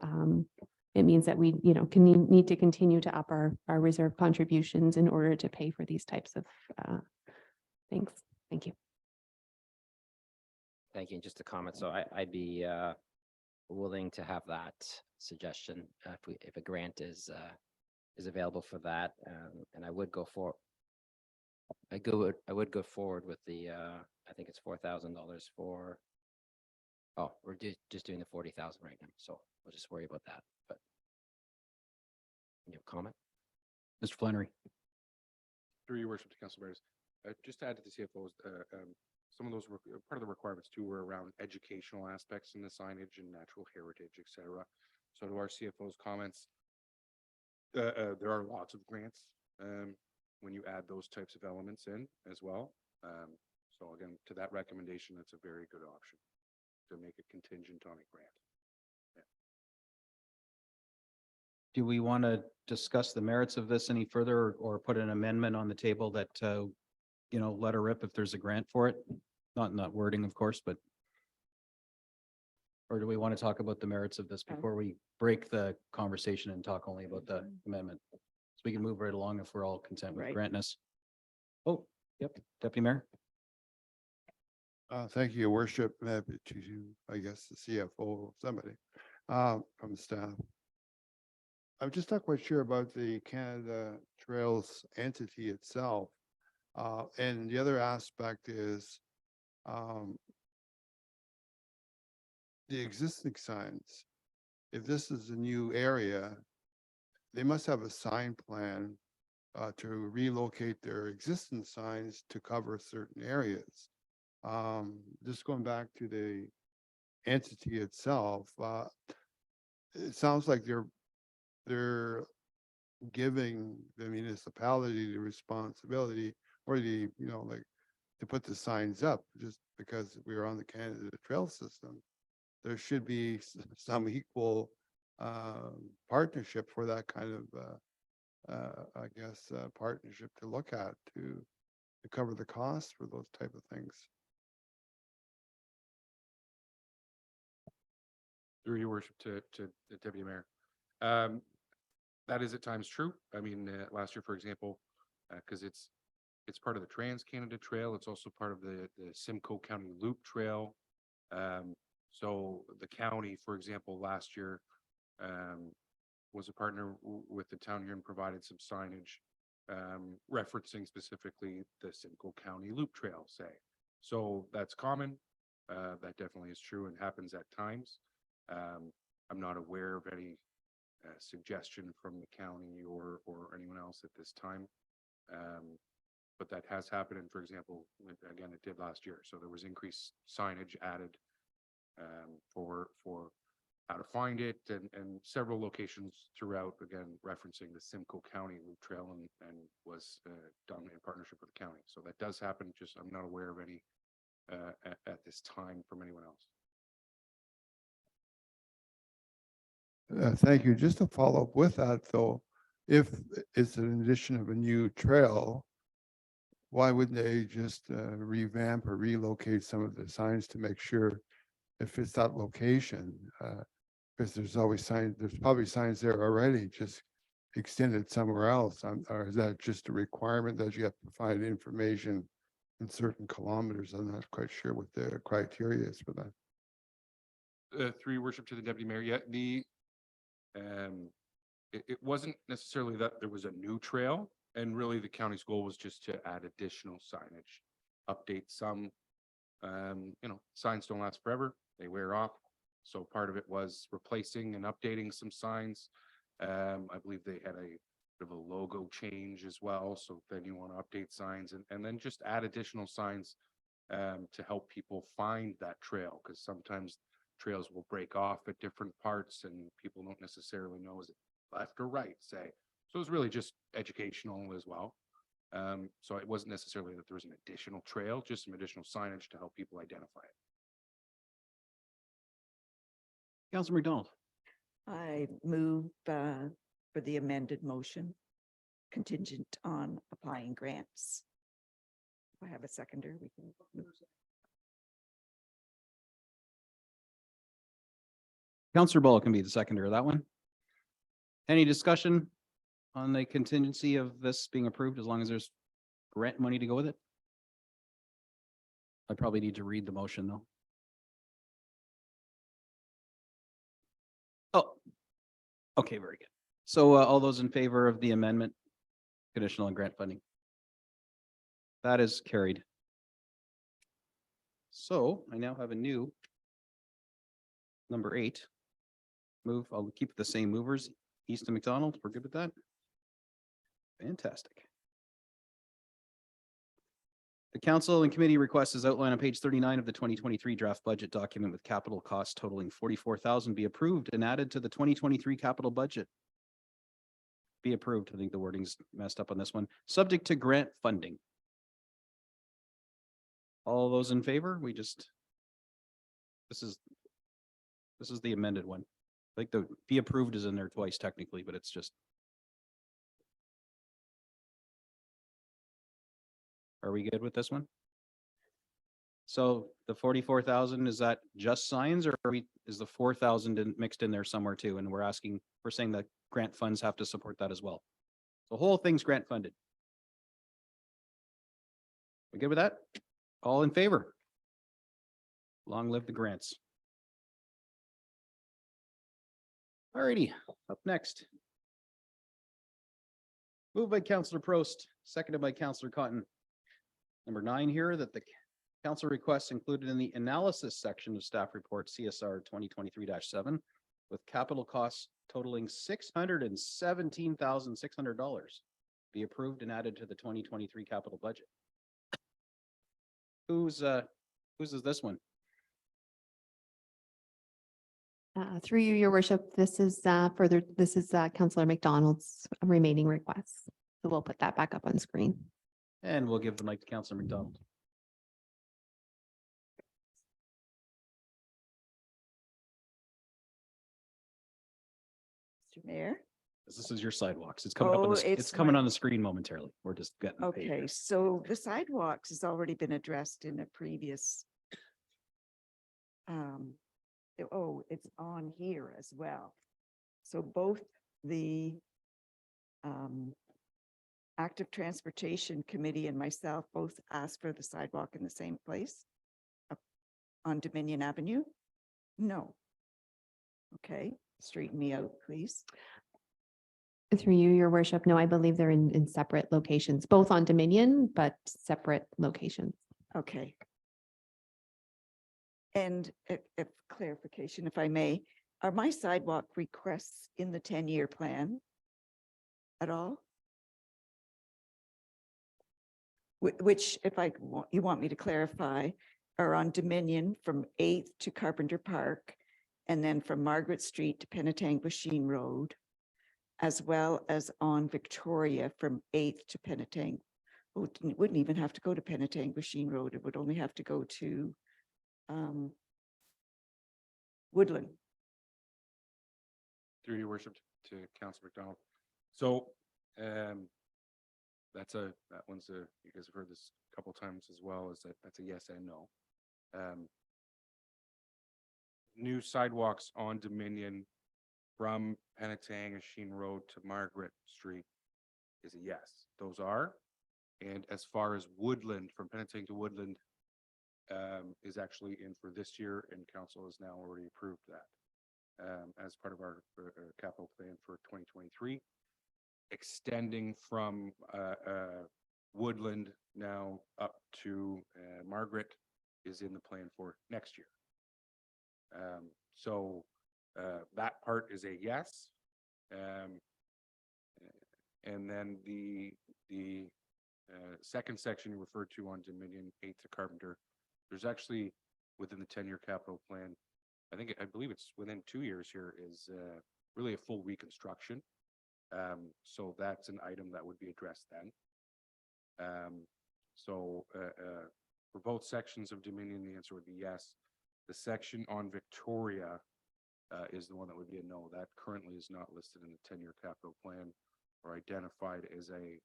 it means that we, need to continue to up our reserve contributions in order to pay for these types of things. Thank you. Thank you. And just a comment. So I'd be willing to have that suggestion if a grant is available for that, and I would go for. I would go forward with the I think it's $4,000 for. Oh, we're just doing the 40,000 right now, so we'll just worry about that. But comment, Mr. Flannery. Through your worship to Council Members, just to add to the CFOs, some of those part of the requirements too were around educational aspects in the signage and natural heritage, etc. So to our CFO's comments, there are lots of grants when you add those types of elements in as well. So again, to that recommendation, that's a very good option to make it contingent on a grant. Yeah. Do we want to discuss the merits of this any further or put an amendment on the table that, let her rip if there's a grant for it? Not wording, of course, but. Or do we want to talk about the merits of this before we break the conversation and talk only about the amendment? So we can move right along if we're all content with grantness. Oh, yep, Deputy Mayor. Thank you, Your Worship. Happy to, I guess, the CFO, somebody from the staff. I'm just not quite sure about the Canada Trails entity itself. And the other aspect is the existing signs. If this is a new area, they must have a sign plan to relocate their existing signs to cover certain areas. Just going back to the entity itself, it sounds like they're giving the municipality the responsibility or like to put the signs up just because we're on the Canada Trail system. There should be some equal partnership for that kind of, I guess, partnership to look at to cover the costs for those type of things. Through your worship to the Deputy Mayor. That is at times true. I mean, last year, for example, because it's part of the Trans Canada Trail. It's also part of the Simcoe County Loop Trail. So the county, for example, last year was a partner with the town here and provided some signage referencing specifically the Simcoe County Loop Trail, say. So that's common. That definitely is true and happens at times. I'm not aware of any suggestion from the county or anyone else at this time. but that has happened. And for example, again, it did last year. So there was increased signage added for how to find it and several locations throughout, again, referencing the Simcoe County Loop Trail and was done in partnership with the county. So that does happen. Just I'm not aware of any at this time from anyone else. Thank you. Just to follow up with that, though, if it's an addition of a new trail, why wouldn't they just revamp or relocate some of the signs to make sure if it's that location? Because there's always signs, there's probably signs there already, just extended somewhere else. Or is that just a requirement that you have to find information in certain kilometers? I'm not quite sure what the criteria is for that. Through your worship to the deputy mayor, yeah, it wasn't necessarily that there was a new trail, and really the county's goal was just to add additional signage, update some. Signs don't last forever; they wear off. So part of it was replacing and updating some signs. I believe they had a bit of a logo change as well. So then you want to update signs and then just add additional signs to help people find that trail, because sometimes trails will break off at different parts and people don't necessarily know is it left or right, say. So it's really just educational as well. So it wasn't necessarily that there was an additional trail, just some additional signage to help people identify it. Councilor McDonald. I move for the amended motion contingent on applying grants. If I have a seconder, we can move. Councilor Bullock can be the seconder of that one. Any discussion on the contingency of this being approved as long as there's grant money to go with it? I probably need to read the motion though. Oh, okay, very good. So all those in favor of the amendment, conditional on grant funding? That is carried. So I now have a new number 8. Move, I'll keep the same movers. East and McDonald, we're good with that? Fantastic. The council and committee request is outlined on page 39 of the 2023 draft budget document with capital costs totaling 44,000 be approved and added to the 2023 capital budget. Be approved. I think the wording's messed up on this one. Subject to grant funding. All those in favor? This is the amended one. I think the be approved is in there twice technically, but it's just. Are we good with this one? So the 44,000, is that just signs, or is the 4,000 mixed in there somewhere too? And we're saying that grant funds have to support that as well. The whole thing's grant funded. We good with that? All in favor? Long live the grants. Alrighty, up next. Moved by Councillor Prost, seconded by Councillor Cotton. Number 9 here, that the council requests included in the analysis section of staff report CSR 2023-7 with capital costs totaling $617,600 be approved and added to the 2023 capital budget. Whose is this one? Through you, your worship, this is Councillor McDonald's remaining requests. So we'll put that back up on screen. And we'll give the mic to Councillor McDonald. Mr. Mayor. This is your sidewalks. It's coming up on the, it's coming on the screen momentarily. We're just getting. the page Okay, here. so the sidewalks has already been addressed in a previous. It's on here as well. So both the Active Transportation Committee and myself both asked for the sidewalk in the same place on Dominion Avenue. No. Okay, straighten me out, please. Through you, your worship. No, I believe they're in separate locations, both on Dominion, but separate locations. Okay. And if clarification, if I may, are my sidewalk requests in the 10-year plan at all? which if you want me to clarify, are on Dominion from 8th to Carpenter Park, and then from Margaret Street to Penetang Road, as well as on Victoria from 8th to Penetang. It wouldn't even have to go to Penetang Road. It would only have to go to Woodland. Through your worship to Councillor McDonald. So that one's you guys have heard this a couple times as well, is that that's a yes and no. New sidewalks on Dominion from Penetang Road to Margaret Street is a yes. Those are. And as far as Woodland, from Penetang to Woodland, is actually in for this year, and council has now already approved that as part of our capital plan for 2023. Extending from Woodland now up to Margaret is in the plan for next year. So that part is a yes. And then the second section you referred to on Dominion 8th to Carpenter, there's actually within the 10-year capital plan, I believe it's within 2 years here, is really a full reconstruction. So that's an item that would be addressed then. For both sections of Dominion, the answer would be yes. The section on Victoria is the one that would be a no. That currently is not listed in the 10-year capital plan or identified as a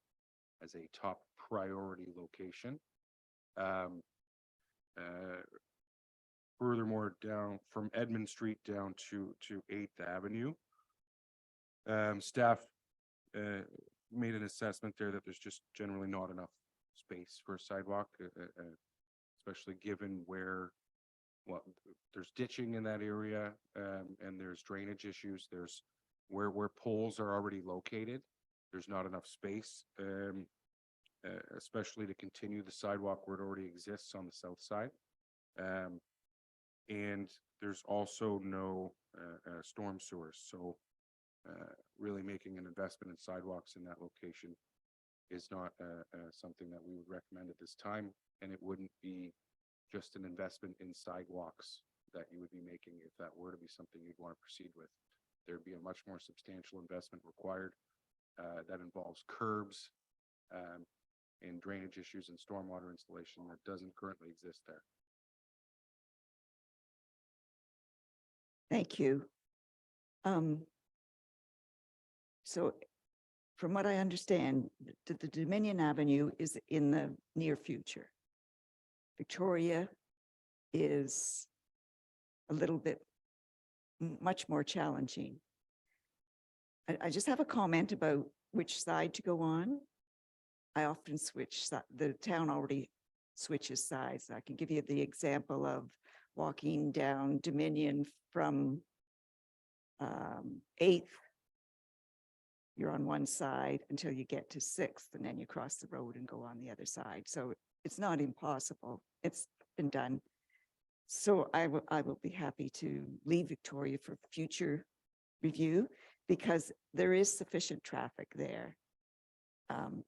top priority location. Furthermore, down from Edmund Street down to 8th Avenue, staff made an assessment there that there's just generally not enough space for a sidewalk, especially given where there's ditching in that area, and there's drainage issues. There's where poles are already located. There's not enough space, especially to continue the sidewalk where it already exists on the south side. And there's also no storm sewers. So really making an investment in sidewalks in that location is not something that we would recommend at this time. And it wouldn't be just an investment in sidewalks that you would be making if that were to be something you'd want to proceed with. There'd be a much more substantial investment required that involves curbs and drainage issues and stormwater installation that doesn't currently exist there. Thank you. So from what I understand, the Dominion Avenue is in the near future. Victoria is a little bit much more challenging. I just have a comment about which side to go on. I often switch, the town already switches sides. I can give you the example of walking down Dominion from 8th. You're on one side until you get to 6th, and then you cross the road and go on the other side. So it's not impossible. It's been done. So I will be happy to leave Victoria for future review because there is sufficient traffic there.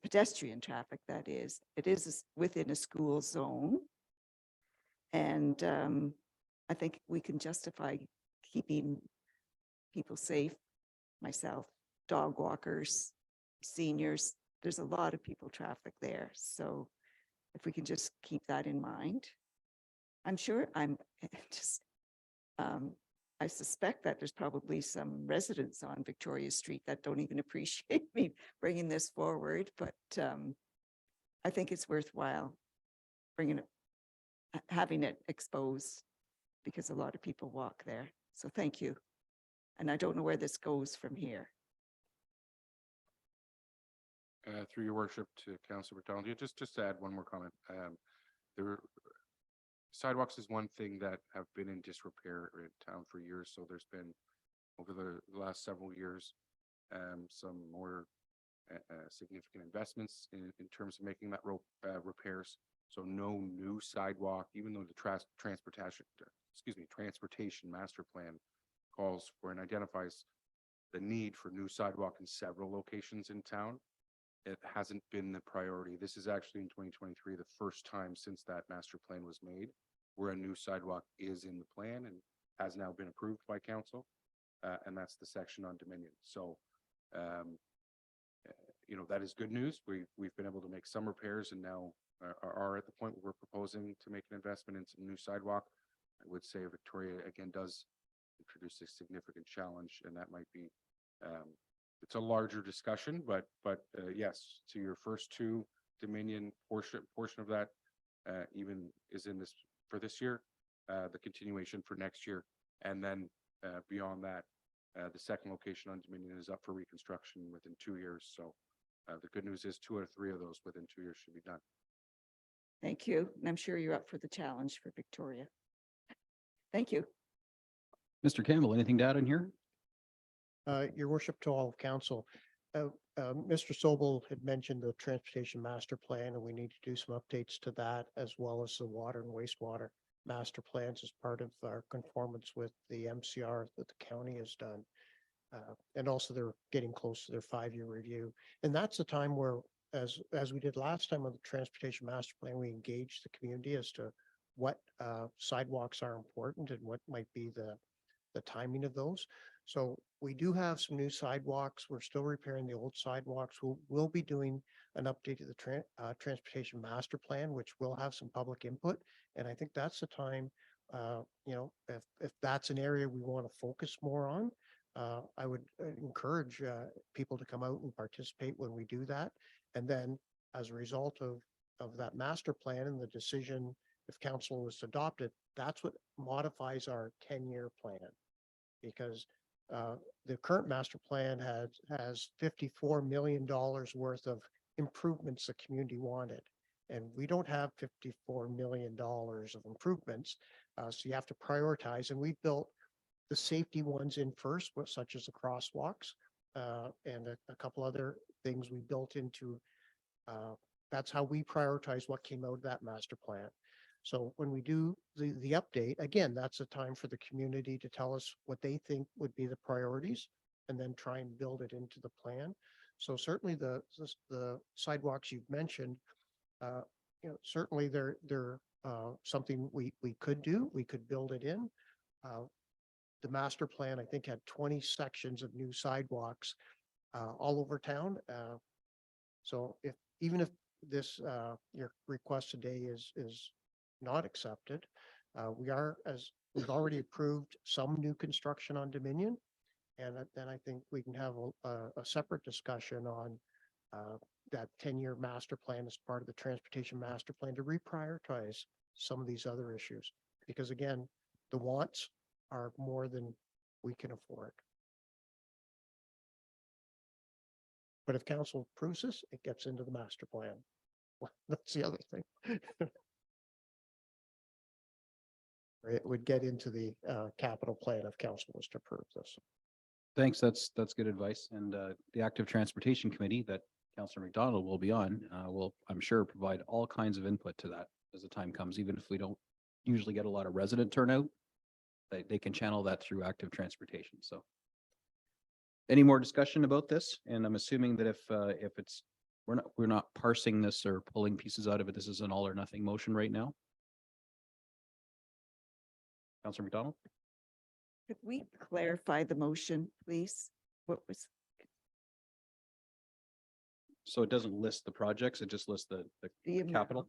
Pedestrian traffic, that is. It is within a school zone. And I think we can justify keeping people safe, myself, dog walkers, seniors. There's a lot of people traffic there. So if we can just keep that in mind, I'm sure I suspect that there's probably some residents on Victoria Street that don't even appreciate me bringing this forward, but I think it's worthwhile having it exposed because a lot of people walk there. So thank you. And I don't know where this goes from here. Through your worship to Councillor McDonald, just to add one more comment. Sidewalks is one thing that have been in disrepair in town for years. So there's been over the last several years some more significant investments in terms of making that repairs. So no new sidewalk, even though the transportation master plan calls for and identifies the need for new sidewalk in several locations in town. it hasn't been the priority. This is actually in 2023, the first time since that master plan was made where a new sidewalk is in the plan and has now been approved by council. And that's the section on Dominion. So, you know, that is good news. We've been able to make some repairs and now are at the point where we're proposing to make an investment in some new sidewalk. I would say Victoria again does introduce a significant challenge, and that might be it's a larger discussion, but yes, to your first two, Dominion portion of that even is in this for this year, the continuation for next year, and then beyond that, the second location on Dominion is up for reconstruction within 2 years. So the good news is 2 out of 3 of those within 2 years should be done. Thank you. And I'm sure you're up for the challenge for Victoria. Thank you. Mr. Campbell, anything to add in here? Your worship, to all of council, Mr. Sobel had mentioned the transportation master plan, and we need to do some updates to that, as well as the water and wastewater master plans as part of our conformance with the MCR that the county has done. And also they're getting close to their 5-year review. And that's the time where, as we did last time with the transportation master plan, we engaged the community as to what sidewalks are important and what might be the timing of those. So we do have some new sidewalks. We're still repairing the old sidewalks. We'll be doing an update to the transportation master plan, which will have some public input. And I think that's the time, you know, if that's an area we want to focus more on, I would encourage people to come out and participate when we do that. And then as a result of that master plan and the decision, if council was to adopt it, that's what modifies our 10-year plan. Because the current master plan has $54 million worth of improvements the community wanted. And we don't have $54 million of improvements. So you have to prioritize. And we built the safety ones in first, such as the crosswalks and a couple other things we built into. That's how we prioritize what came out of that master plan. So when we do the update, again, that's a time for the community to tell us what they think would be the priorities and then try and build it into the plan. So certainly the sidewalks you've mentioned, you know, certainly they're something we could do. We could build it in. The master plan, I think, had 20 sections of new sidewalks all over town. So even if this your request today is not accepted, we've already approved some new construction on Dominion, and then I think we can have a separate discussion on that 10-year master plan as part of the transportation master plan to reprioritize some of these other issues, because again, the wants are more than we can afford. But if council approves this, it gets into the master plan. That's the other thing. It would get into the capital plan if council was to approve this. Thanks. That's good advice. And the Active Transportation Committee that Councillor McDonald will be on will, I'm sure, provide all kinds of input to that as the time comes, even if we don't usually get a lot of resident turnout. They can channel that through Active Transportation. So any more discussion about this? And I'm assuming that if it's we're not parsing this or pulling pieces out of it, this is an all or nothing motion right now. Councillor McDonald? Could we clarify the motion, please? What was? So it doesn't list the projects, it just lists the amount, capital?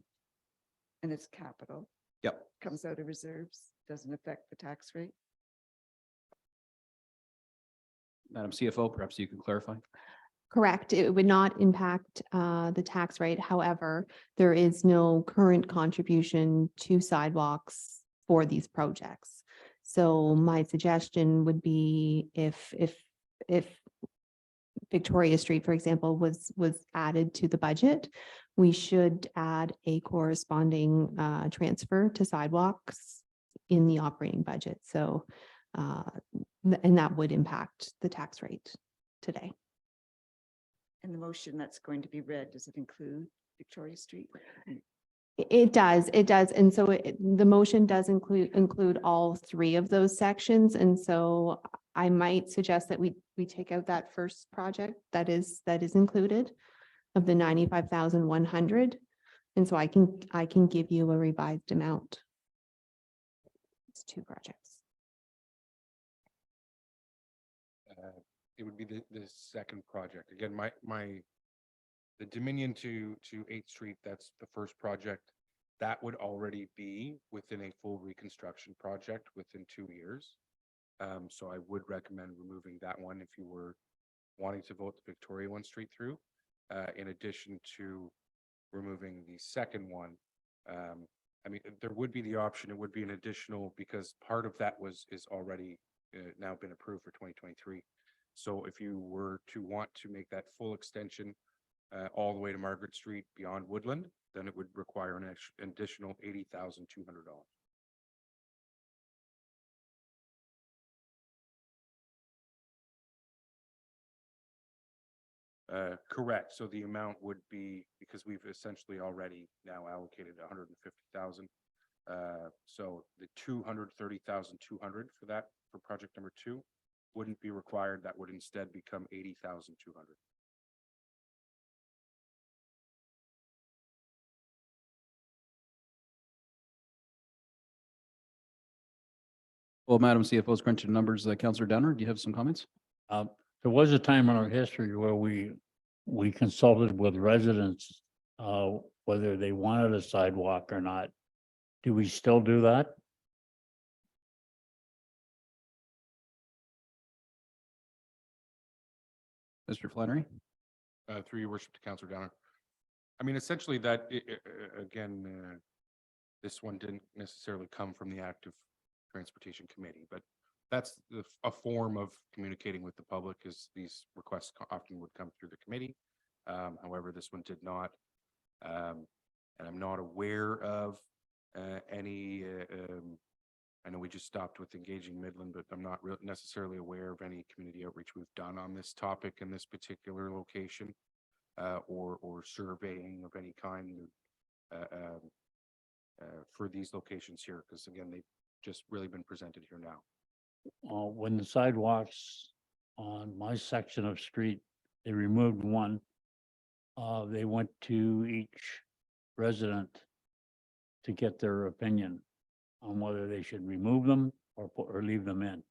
And it's capital. Yep. Comes out of reserves, doesn't affect the tax rate. Madam CFO, perhaps you can clarify. Correct. It would not impact the tax rate. However, there is no current contribution to sidewalks for these projects. So my suggestion would be if Victoria Street, for example, was added to the budget, we should add a corresponding transfer to sidewalks in the operating budget. So and that would impact the tax rate today. And the motion that's going to be read, does it include Victoria Street? It does. And so the motion does include all 3 of those sections. And so I might suggest that we take out that first project that is included. of the 95,100. And so I can give you a revised amount. It's 2 projects. It would be the second project. Again, the Dominion to 8th Street, that's the first project. That would already be within a full reconstruction project within 2 years. So I would recommend removing that one if you were wanting to vote the Victoria 1 Street through, in addition to removing the second one. I mean, there would be the option, it would be an additional, because part of that is already now been approved for 2023. So if you were to want to make that full extension all the way to Margaret Street beyond Woodland, then it would require an additional $80,200. Correct. So the amount would be, because we've essentially already now allocated 150,000. So the 230,200 for that, for project number 2, wouldn't be required. That would instead become 80,200. Well, Madam CFO's crunching numbers. Councillor Downer, do you have some comments? There was a time in our history where we consulted with residents, whether they wanted a sidewalk or not. Do we still do that? Mr. Flannery? Through your worship to Councillor Downer. I mean, essentially that, again, this one didn't necessarily come from the active transportation committee, but that's a form of communicating with the public, is these requests often would come through the committee. However, this one did not. And I'm not aware of any, I know we just stopped with engaging Midland, but I'm not necessarily aware of any community outreach we've done on this topic in this particular location, or surveying of any kind for these locations here, because again, they've just really been presented here now. When the sidewalks on my section of street, they removed one. They went to each resident to get their opinion on whether they should remove them or leave them in.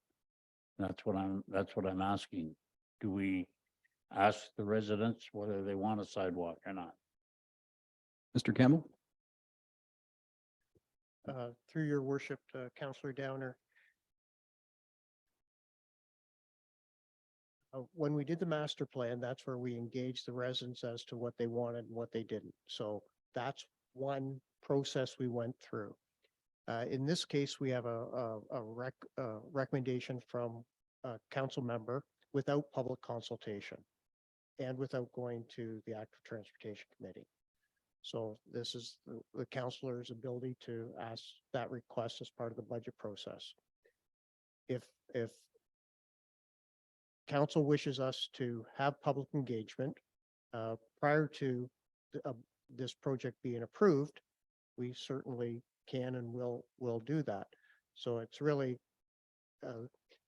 That's what I'm asking. Do we ask the residents whether they want a sidewalk or not? Mr. Campbell? Through your worship, Councillor Downer. When we did the master plan, that's where we engaged the residents as to what they wanted and what they didn't. So that's one process we went through. In this case, we have a recommendation from a council member without public consultation and without going to the active transportation committee. So this is the councillor's ability to ask that request as part of the budget process. If council wishes us to have public engagement prior to this project being approved, we certainly can and will do that. So it's really,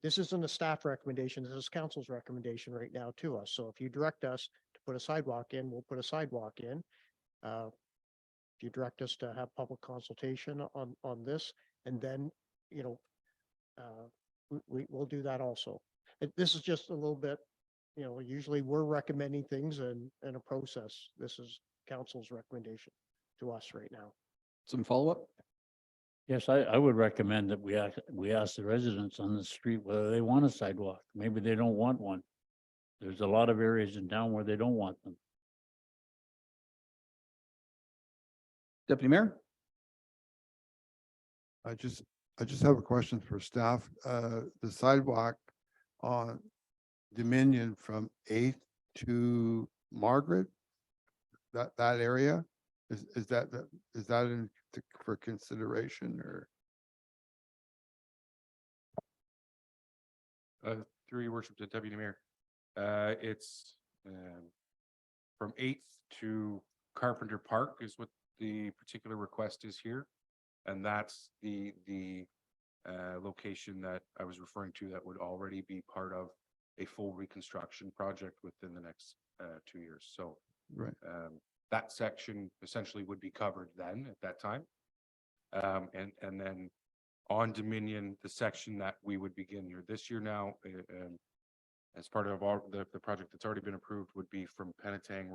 this isn't a staff recommendation, this is council's recommendation right now to us. So if you direct us to put a sidewalk in, we'll put a sidewalk in. If you direct us to have public consultation on this, and then, you know, we'll do that also. This is just a little bit, you know, usually we're recommending things in a process. This is council's recommendation to us right now. Some follow-up? Yes, I would recommend that we ask the residents on the street whether they want a sidewalk. Maybe they don't want one. There's a lot of areas in town where they don't want them. Deputy Mayor? I just have a question for staff. The sidewalk on Dominion from 8th to Margaret, that area, is that in for consideration, or? Through your worship to Deputy Mayor, it's from 8th to Carpenter Park is what the particular request is here, and that's the location that I was referring to that would already be part of a full reconstruction project within the next 2 years. So Right. That section essentially would be covered then at that time. And then on Dominion, the section that we would begin here this year now, as part of all the project that's already been approved, would be from Penetang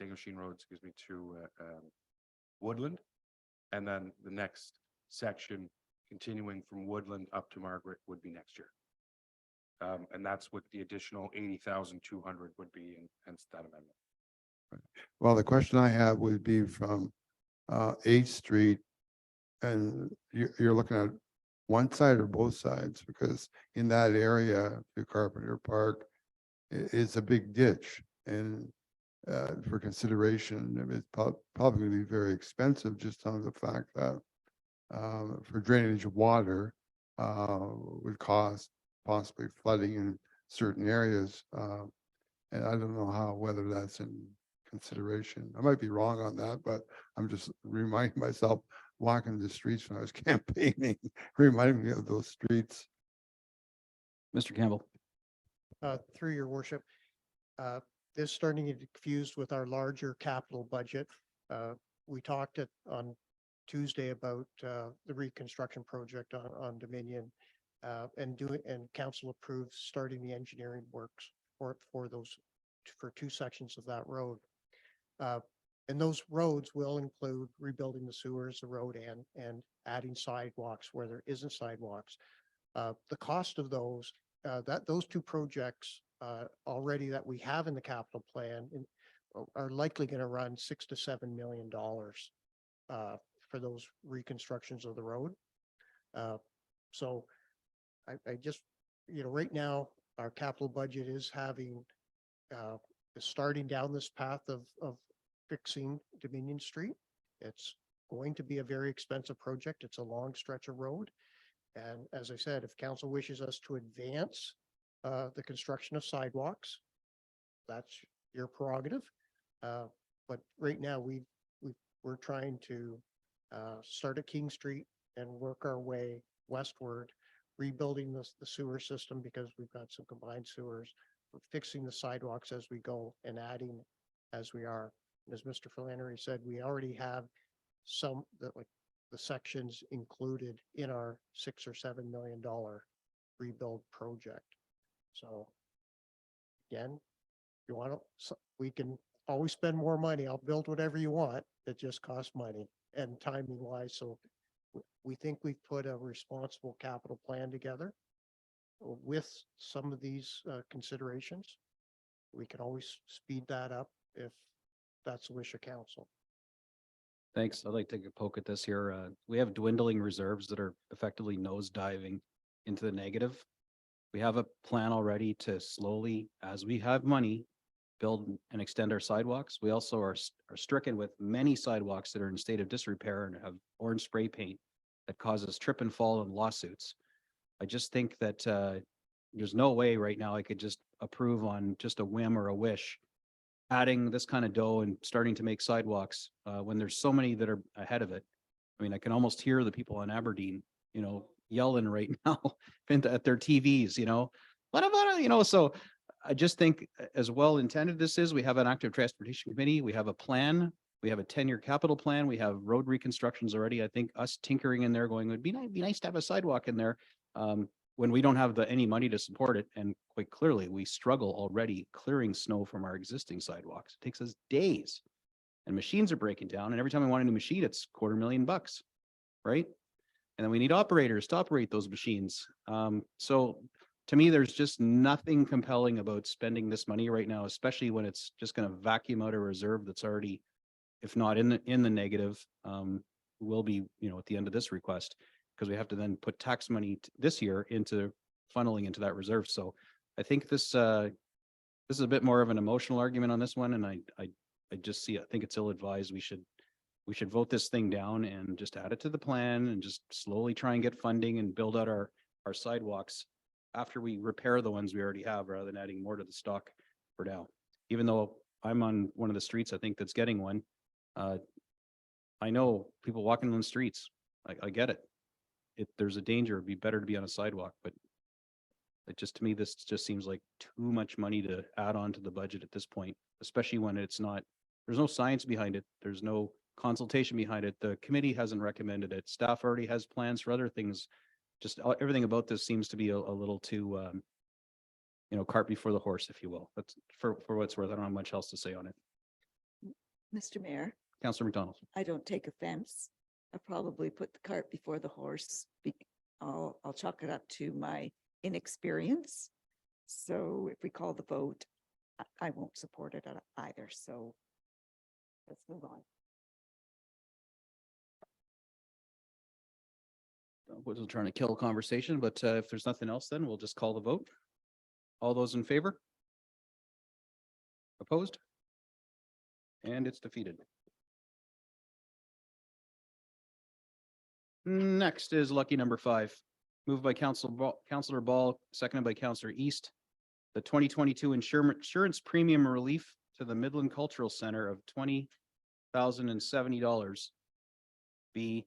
Machine Road, excuse me, to Woodland. And then the next section continuing from Woodland up to Margaret would be next year. And that's what the additional 80,200 would be, and hence that amendment. Well, the question I have would be from 8th Street, and you're looking at one side or both sides, because in that area, the Carpenter Park is a big ditch, and for consideration, it's probably going to be very expensive just on the fact that for drainage of water would cost possibly flooding in certain areas. And I don't know whether that's in consideration. I might be wrong on that, but I'm just reminding myself walking the streets when I was campaigning, reminding me of those streets. Mr. Campbell. Through your worship, this is starting to get confused with our larger capital budget. We talked on Tuesday about the reconstruction project on Dominion, and council approved starting the engineering works for those, for 2 sections of that road. And those roads will include rebuilding the sewers, the road, and adding sidewalks where there isn't sidewalks. The cost of those, those 2 projects already that we have in the capital plan are likely going to run $6 to $7 million for those reconstructions of the road. So I just, right now, our capital budget is starting down this path of fixing Dominion Street. It's going to be a very expensive project. It's a long stretch of road. And as I said, if council wishes us to advance the construction of sidewalks, that's your prerogative. But right now we're trying to start at King Street and work our way westward, rebuilding the sewer system because we've got some combined sewers. We're fixing the sidewalks as we go and adding as we are. As Mr. Flannery said, we already have some like the sections included in our $6 or $7 million rebuild project. So again, if you want to, we can always spend more money. I'll build whatever you want. It just costs money and timing wise. So we think we've put a responsible capital plan together with some of these considerations. We can always speed that up if that's the wish of council. Thanks. I'd like to take a poke at this here. We have dwindling reserves that are effectively nosediving into the negative. We have a plan already to slowly, as we have money, build and extend our sidewalks. We also are stricken with many sidewalks that are in state of disrepair and have orange spray paint that causes trip and fall and lawsuits. I just think that there's no way right now I could just approve on just a whim or a wish adding this kind of dough and starting to make sidewalks when there's so many that are ahead of it. I mean, I can almost hear the people in Aberdeen, yelling right now at their TVs, what about, so I just think as well intended this is, we have an active transportation committee, we have a plan, we have a 10-year capital plan, we have road reconstructions already. I think us tinkering in there going, it would be nice to have a sidewalk in there when we don't have any money to support it. And quite clearly, we struggle already clearing snow from our existing sidewalks. It takes us days and machines are breaking down. And every time we want a new machine, it's $250,000, right? And then we need operators to operate those machines. So to me, there's just nothing compelling about spending this money right now, especially when it's just going to vacuum out a reserve that's already, if not in the negative, will be, at the end of this request, because we have to then put tax money this year into funneling into that reserve. So I think this is a bit more of an emotional argument on this one, and I just I think it's ill-advised. We should vote this thing down and just add it to the plan and just slowly try and get funding and build out our sidewalks after we repair the ones we already have, rather than adding more to the stock for now. Even though I'm on one of the streets, I think that's getting one. I know people walking on the streets. I get it. There's a danger. It'd be better to be on a sidewalk, but It just, to me, this just seems like too much money to add on to the budget at this point, especially when it's not, there's no science behind it. There's no consultation behind it. The committee hasn't recommended it. Staff already has plans for other things. Just everything about this seems to be a little too, cart before the horse, if you will. That's for what's worth. I don't have much else to say on it. Mr. Mayor, Councillor McDonald. I don't take offense. I probably put the cart before the horse. I'll chalk it up to my inexperience. So if we call the vote, I won't support it either. So let's move on. Wasn't trying to kill a conversation, but if there's nothing else, then we'll just call the vote. All those in favor? Opposed? And it's defeated. Next is lucky number 5, moved by Councillor Ball, seconded by Councillor East. The 2022 insurance premium relief to the Midland Cultural Center of $20,070 be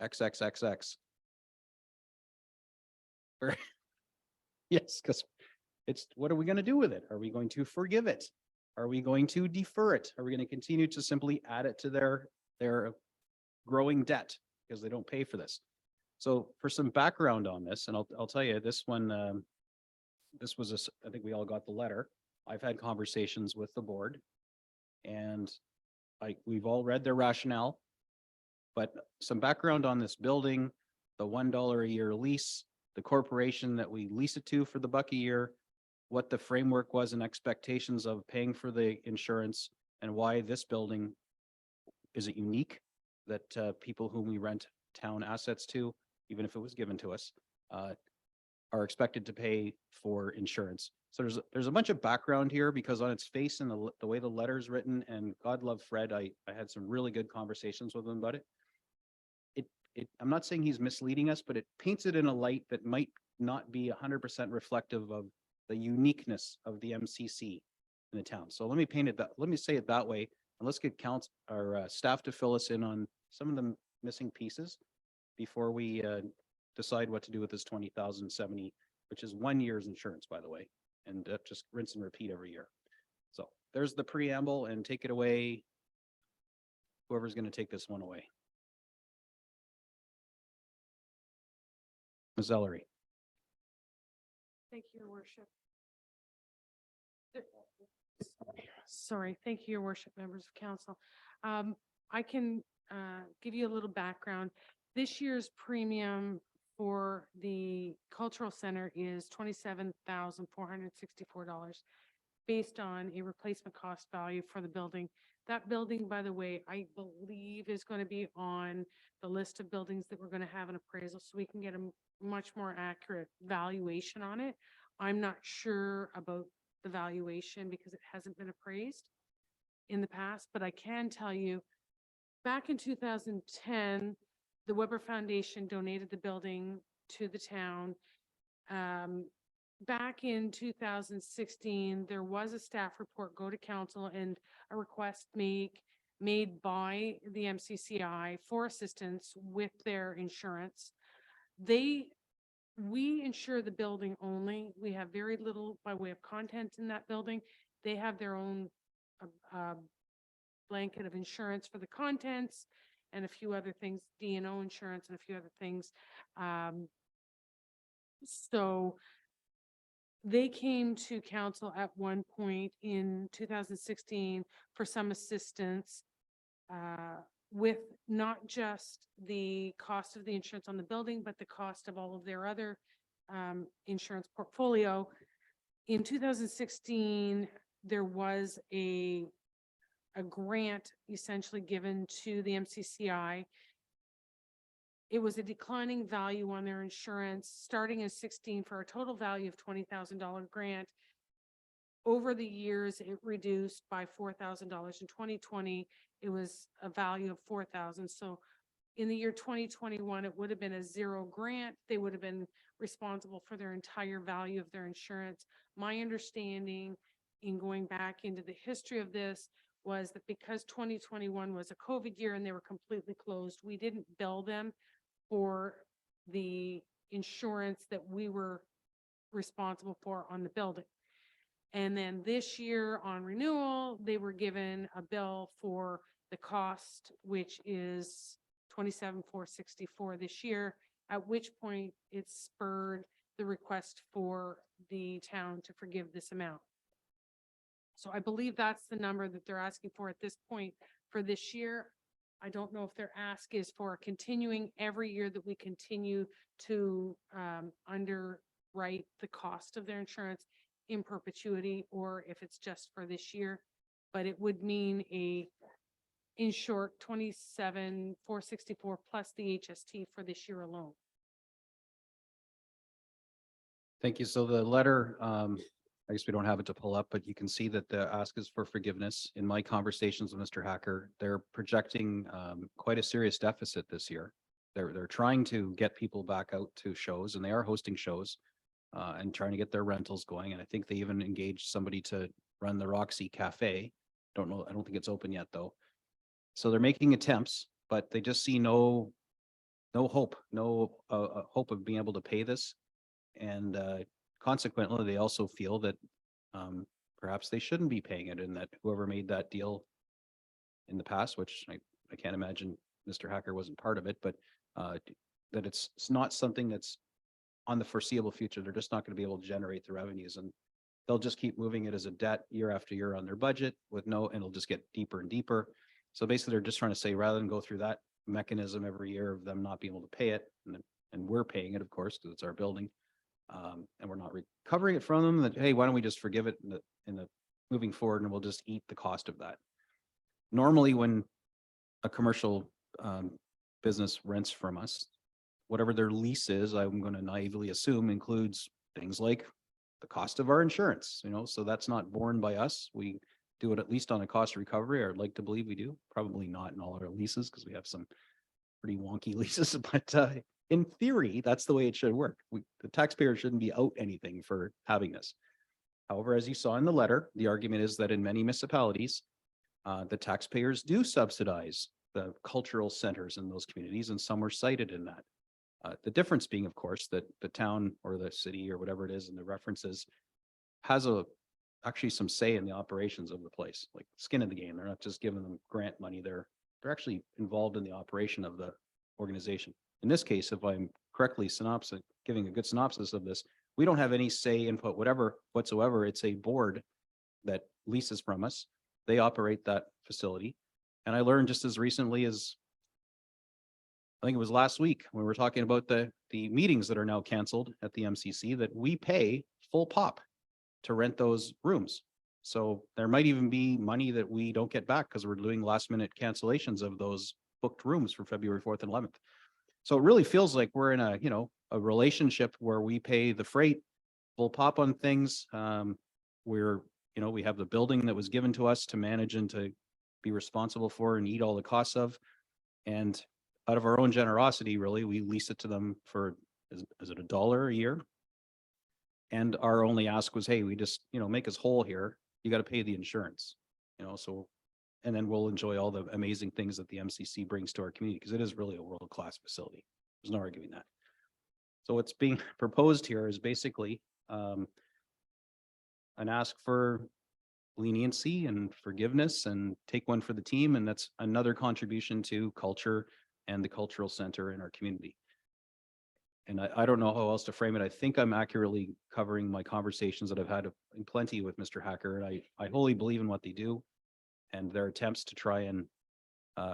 XXXX. Yes, because it's, what are we going to do with it? Are we going to forgive it? Are we going to defer it? Are we going to continue to simply add it to their growing debt because they don't pay for this? So for some background on this, and I'll tell you, this one, this was I think we all got the letter. I've had conversations with the board, and we've all read their rationale. But some background on this building, the $1 a year lease, the corporation that we lease it to for the $1 a year, what the framework was and expectations of paying for the insurance, and why this building is it unique that people whom we rent town assets to, even if it was given to us, are expected to pay for insurance. So there's a bunch of background here, because on its face and the way the letter is written, and God love Fred, I had some really good conversations with him about it. I'm not saying he's misleading us, but it paints it in a light that might not be 100% reflective of the uniqueness of the MCC in the town. So let me say it that way, and let's get our staff to fill us in on some of the missing pieces before we decide what to do with this $20,070, which is 1 year's insurance, by the way, and just rinse and repeat every year. So there's the preamble, and take it away, whoever's going to take this one away. Ms. Ellery. Thank you, Your Worship. Sorry, thank you, Your Worship, members of council. I can give you a little background. This year's premium for the cultural center is $27,464 based on a replacement cost value for the building. That building, by the way, I believe is going to be on the list of buildings that we're going to have an appraisal, so we can get a much more accurate valuation on it. I'm not sure about the valuation because it hasn't been appraised in the past, but I can tell you back in 2010, the Weber Foundation donated the building to the town. Back in 2016, there was a staff report go to council and a request made by the MCCI for assistance with their insurance. We insure the building only. We have very little by way of content in that building. They have their own blanket of insurance for the contents and a few other things, D&O insurance and a few other things. So they came to council at one point in 2016 for some assistance with not just the cost of the insurance on the building, but the cost of all of their other insurance portfolio. In 2016, there was a grant essentially given to the MCCI. It was a declining value on their insurance starting in 16 for a total value of $20,000 grant. Over the years, it reduced by $4,000. In 2020, it was a value of $4,000. So in the year 2021, it would have been a zero grant. They would have been responsible for their entire value of their insurance. My understanding in going back into the history of this was that because 2021 was a COVID year and they were completely closed, we didn't bill them for the insurance that we were responsible for on the building. And then this year on renewal, they were given a bill for the cost, which is 27,464 this year, at which point it spurred the request for the town to forgive this amount. So I believe that's the number that they're asking for at this point for this year. I don't know if their ask is for continuing every year that we continue to underwrite the cost of their insurance in perpetuity, or if it's just for this year. But it would mean in short, 27,464 plus the HST for this year alone. Thank you. So the letter, I guess we don't have it to pull up, but you can see that the ask is for forgiveness. In my conversations with Mr. Hacker, they're projecting quite a serious deficit this year. They're trying to get people back out to shows, and they are hosting shows and trying to get their rentals going. And I think they even engaged somebody to run the Roxy Cafe. Don't know. I don't think it's open yet though. So they're making attempts, but they just see no hope of being able to pay this. And consequently, they also feel that perhaps they shouldn't be paying it, and that whoever made that deal in the past, which I can't imagine Mr. Hacker wasn't part of it, but that it's not something that's on the foreseeable future. They're just not going to be able to generate the revenues, and they'll just keep moving it as a debt year after year on their budget with and it'll just get deeper and deeper. So basically, they're just trying to say, rather than go through that mechanism every year of them not being able to pay it, and we're paying it, of course, because it's our building. And we're not recovering it from them, that, hey, why don't we just forgive it in the moving forward, and we'll just eat the cost of that. Normally, when a commercial business rents from us, whatever their lease is, I'm going to naively assume includes things like the cost of our insurance, so that's not borne by us. We do it at least on a cost recovery, or I'd like to believe we do. Probably not in all our leases, because we have some pretty wonky leases, but in theory, that's the way it should work. The taxpayer shouldn't be out anything for having this. However, as you saw in the letter, the argument is that in many municipalities, the taxpayers do subsidize the cultural centers in those communities, and some were cited in that. The difference being, of course, that the town or the city or whatever it is in the references has actually some say in the operations of the place, like skin in the game. They're not just giving them grant money. They're actually involved in the operation of the organization. In this case, if I'm correctly giving a good synopsis of this, we don't have any say, input, whatsoever. It's a board that leases from us. They operate that facility. And I learned just as recently as, I think it was last week, when we were talking about the meetings that are now canceled at the MCC, that we pay full pop to rent those rooms. So there might even be money that we don't get back because we're doing last minute cancellations of those booked rooms for February 4th and 11th. So it really feels like we're in a relationship where we pay the freight full pop on things. We have the building that was given to us to manage and to be responsible for and eat all the costs of. And out of our own generosity, really, we lease it to them for, is it $1 a year? And our only ask was, hey, we just, make us whole here. You got to pay the insurance, so, and then we'll enjoy all the amazing things that the MCC brings to our community, because it is really a world-class facility. There's no arguing that. So what's being proposed here is basically an ask for leniency and forgiveness, and take one for the team. And that's another contribution to culture and the cultural center in our community. And I don't know how else to frame it. I think I'm accurately covering my conversations that I've had in plenty with Mr. Hacker. And I wholly believe in what they do and their attempts to try and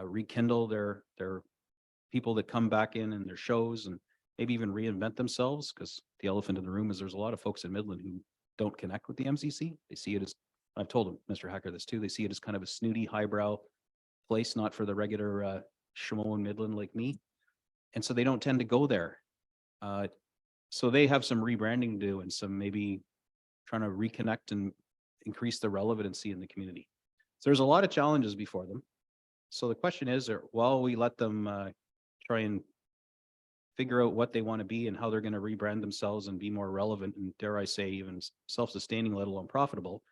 rekindle their people that come back in their shows, and maybe even reinvent themselves, because the elephant in the room is there's a lot of folks in Midland who don't connect with the MCC. They see it as, I've told him, Mr. Hacker, this too, they see it as kind of a snooty, highbrow place, not for the regular schmo in Midland like me. And so they don't tend to go there. So they have some rebranding to do, and some maybe trying to reconnect and increase the relevancy in the community. So there's a lot of challenges before them. So the question is, while we let them try and figure out what they want to be and how they're going to rebrand themselves and be more relevant, and dare I say even self-sustaining, let alone profitable,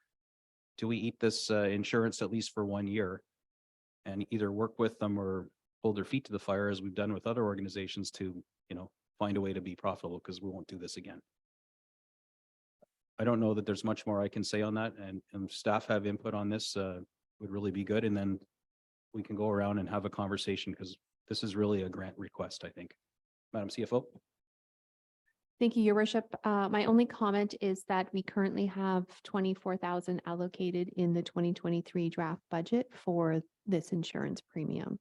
do we eat this insurance at least for 1 year and either work with them or hold their feet to the fire, as we've done with other organizations, to find a way to be profitable, because we won't do this again. I don't know that there's much more I can say on that, and staff have input on this, would really be good, and then we can go around and have a conversation, because this is really a grant request, I think. Madam CFO? Thank you, Your Worship. My only comment is that we currently have 24,000 allocated in the 2023 draft budget for this insurance premium.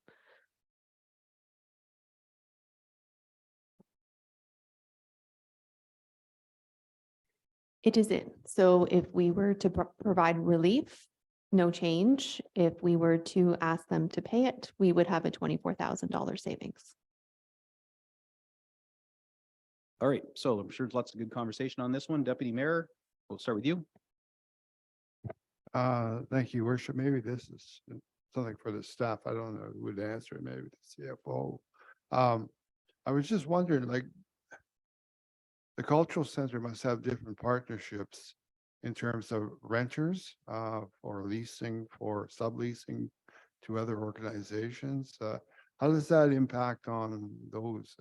It is in. So if we were to provide relief, no change. If we were to ask them to pay it, we would have a $24,000 savings. All right, so I'm sure there's lots of good conversation on this one. Deputy Mayor, we'll start with you. Thank you, Worship. Maybe this is something for the staff. I don't know who would answer it, maybe the CFO. I was just wondering, like, the cultural center must have different partnerships in terms of renters, for leasing, for subleasing to other organizations. How does that impact on those?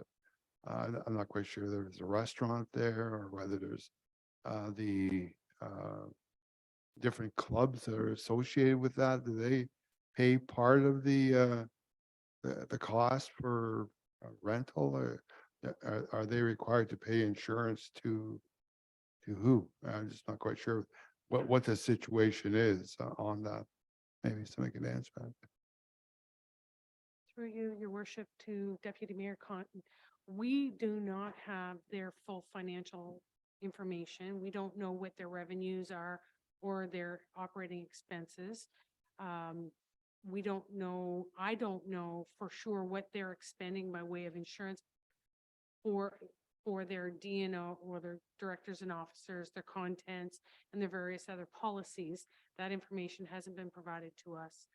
I'm not quite sure there's a restaurant there, or whether there's the different clubs that are associated with that. Do they pay part of the cost for rental, or are they required to pay insurance to who? I'm just not quite sure what the situation is on that. Maybe somebody can answer that. Through you, Your Worship, to Deputy Mayor Conton. We do not have their full financial information. We don't know what their revenues are or their operating expenses. We don't know, I don't know for sure what they're expending by way of insurance for their DNO or their directors and officers, their contents, and their various other policies. That information hasn't been provided to us.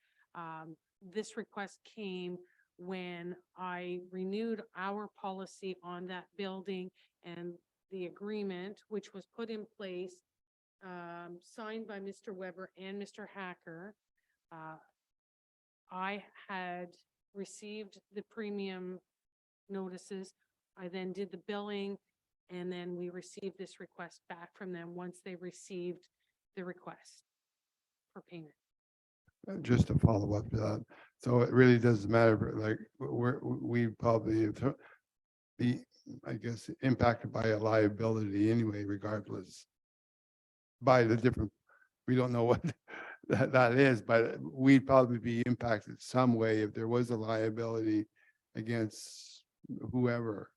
This request came when I renewed our policy on that building, and the agreement, which was put in place, signed by Mr. Weber and Mr. Hacker. I had received the premium notices. I then did the billing, and then we received this request back from them once they received the request for payment. Just to follow up to that, so it really doesn't matter, but like we probably be, I guess, impacted by a liability anyway, regardless. By the different, we don't know what that is, but we'd probably be impacted some way if there was a liability against whoever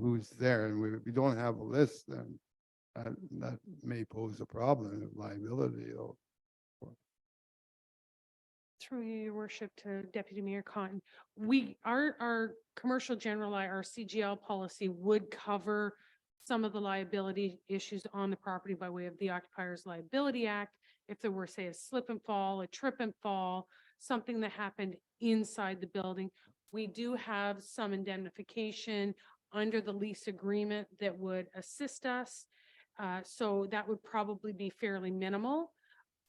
who's there, and we don't have a list, then that may pose a problem of liability. Through you, Your Worship, to Deputy Mayor Conton, our commercial general, our CGL policy would cover some of the liability issues on the property by way of the Occupiers Liability Act. If there were, say, a slip and fall, a trip and fall, something that happened inside the building, we do have some indemnification under the lease agreement that would assist us. So that would probably be fairly minimal,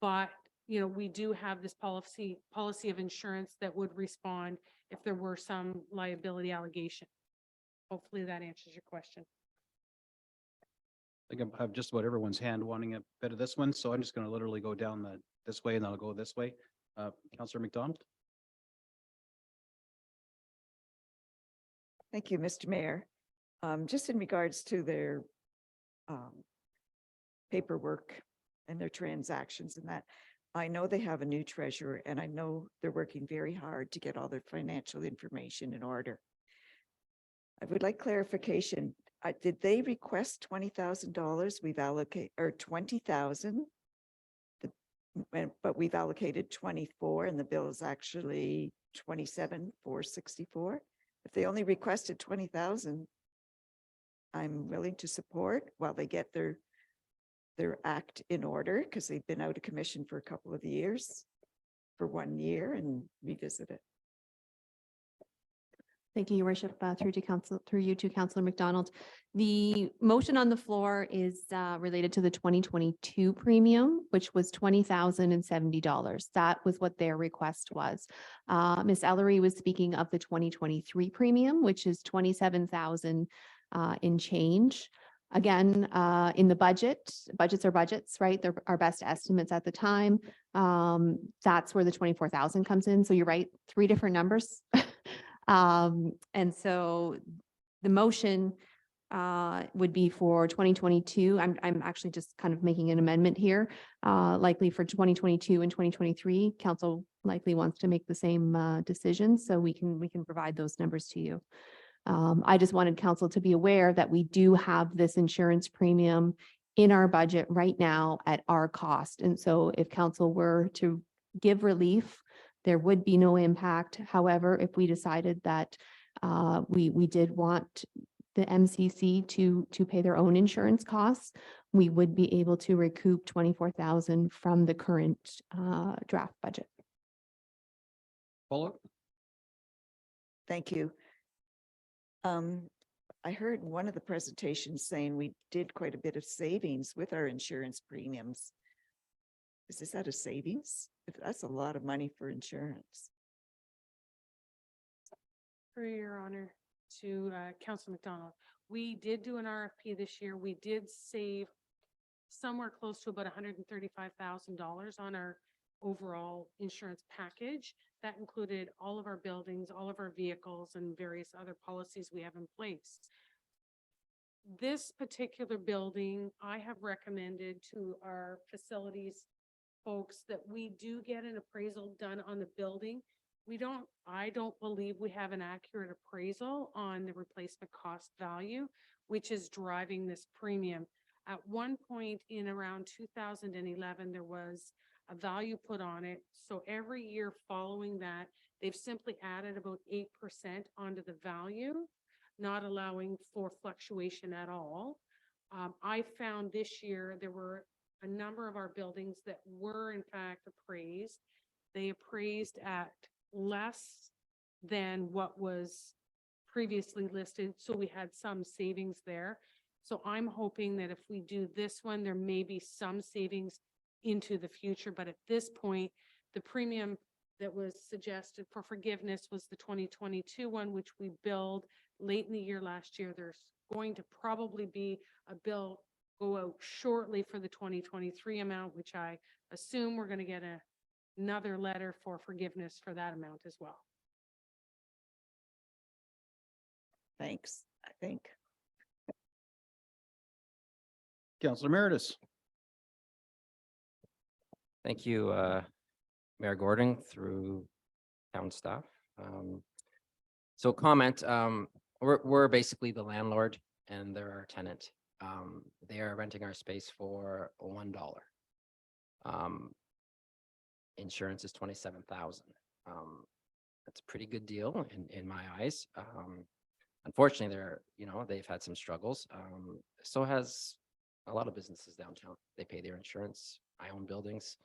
but we do have this policy of insurance that would respond if there were some liability allegation. Hopefully that answers your question. I think I have just about everyone's hand wanting a bit of this one, so I'm just going to literally go down this way, and then I'll go this way. Councillor McDonald. Thank you, Mr. Mayor. Just in regards to their paperwork and their transactions and that, I know they have a new treasurer, and I know they're working very hard to get all their financial information in order. I would like clarification. Did they request $20,000? We've allocated, or 20,000, but we've allocated 24, and the bill is actually 27,464. If they only requested 20,000, I'm willing to support while they get their act in order, because they've been out of commission for a couple of years, for 1 year, and revisit it. Thank you, Your Worship. Through you to Councillor McDonald. The motion on the floor is related to the 2022 premium, which was $20,070. That was what their request was. Ms. Ellery was speaking of the 2023 premium, which is $27,000 in change. Again, in the budgets are budgets, right? They're our best estimates at the time. That's where the 24,000 comes in. So you're right, 3 different numbers. And so the motion would be for 2022. I'm actually just kind of making an amendment here. Likely for 2022 and 2023, council likely wants to make the same decision, so we can provide those numbers to you. I just wanted council to be aware that we do have this insurance premium in our budget right now at our cost. And so if council were to give relief, there would be no impact. However, if we decided that we did want the MCC to pay their own insurance costs, we would be able to recoup 24,000 from the current draft budget. Follow-up? Thank you. I heard one of the presentations saying we did quite a bit of savings with our insurance premiums. Is that a savings? That's a lot of money for insurance. For your honor, to Councilor McDonald, we did do an RFP this year. We did save somewhere close to about $135,000 on our overall insurance package. That included all of our buildings, all of our vehicles, and various other policies we have in place. This particular building, I have recommended to our facilities folks that we do get an appraisal done on the building. I don't believe we have an accurate appraisal on the replacement cost value, which is driving this premium. At one point in around 2011, there was a value put on it. So every year following that, they've simply added about 8% onto the value, not allowing for fluctuation at all. I found this year there were a number of our buildings that were in fact appraised. They appraised at less than what was previously listed. So we had some savings there. So I'm hoping that if we do this one, there may be some savings into the future. But at this point, the premium that was suggested for forgiveness was the 2022 one, which we billed late in the year last year. There's going to probably be a bill go out shortly for the 2023 amount, which I assume we're going to get another letter for forgiveness for that amount as well. Thanks, I think. Councillor Meredith. Thank you, Mayor Gordon, through town staff. So comment, we're basically the landlord and they're our tenant. They are renting our space for $1. Insurance is 27,000. That's a pretty good deal in my eyes. Unfortunately, they've had some struggles. So has a lot of businesses downtown. They pay their insurance. I own buildings,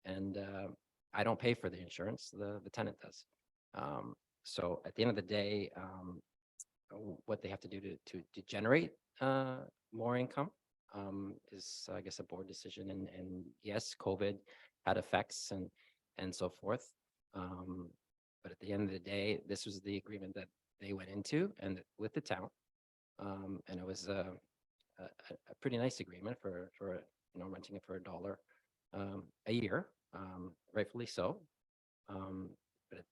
and I don't pay for the insurance. The tenant does. So at the end of the day, what they have to do to generate more income is, I guess, a board decision. And yes, COVID had effects and so forth. But at the end of the day, this was the agreement that they went into and with the town, and it was a pretty nice agreement for renting it for $1 a year, rightfully so. But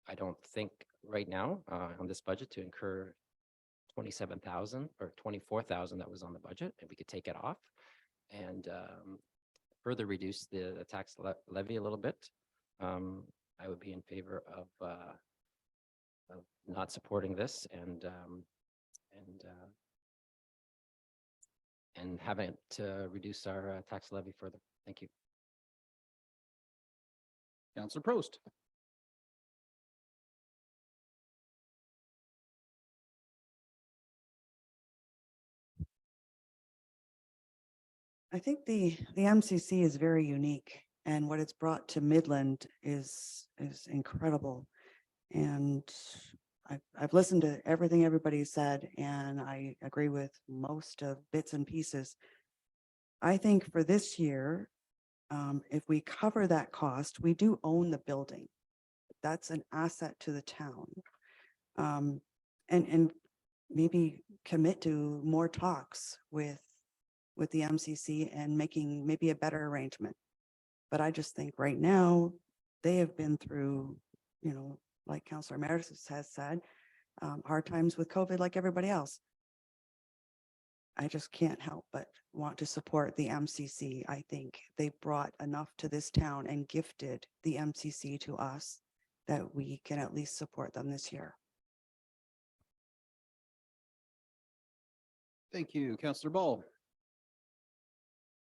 I don't think right now on this budget to incur 27,000 or 24,000 that was on the budget, and we could take it off and further reduce the tax levy a little bit. I would be in favor of not supporting this and having it to reduce our tax levy further. Thank you. Councillor Prost. I think the MCC is very unique, and what it's brought to Midland is incredible. And I've listened to everything everybody said, and I agree with most of bits and pieces. I think for this year, if we cover that cost, we do own the building. That's an asset to the town. And maybe commit to more talks with the MCC and making maybe a better arrangement. But I just think right now, they have been through, like Councillor Emeritus has said, hard times with COVID like everybody else. I just can't help but want to support the MCC. I think they brought enough to this town and gifted the MCC to us that we can at least support them this year. Thank you, Councillor Ball.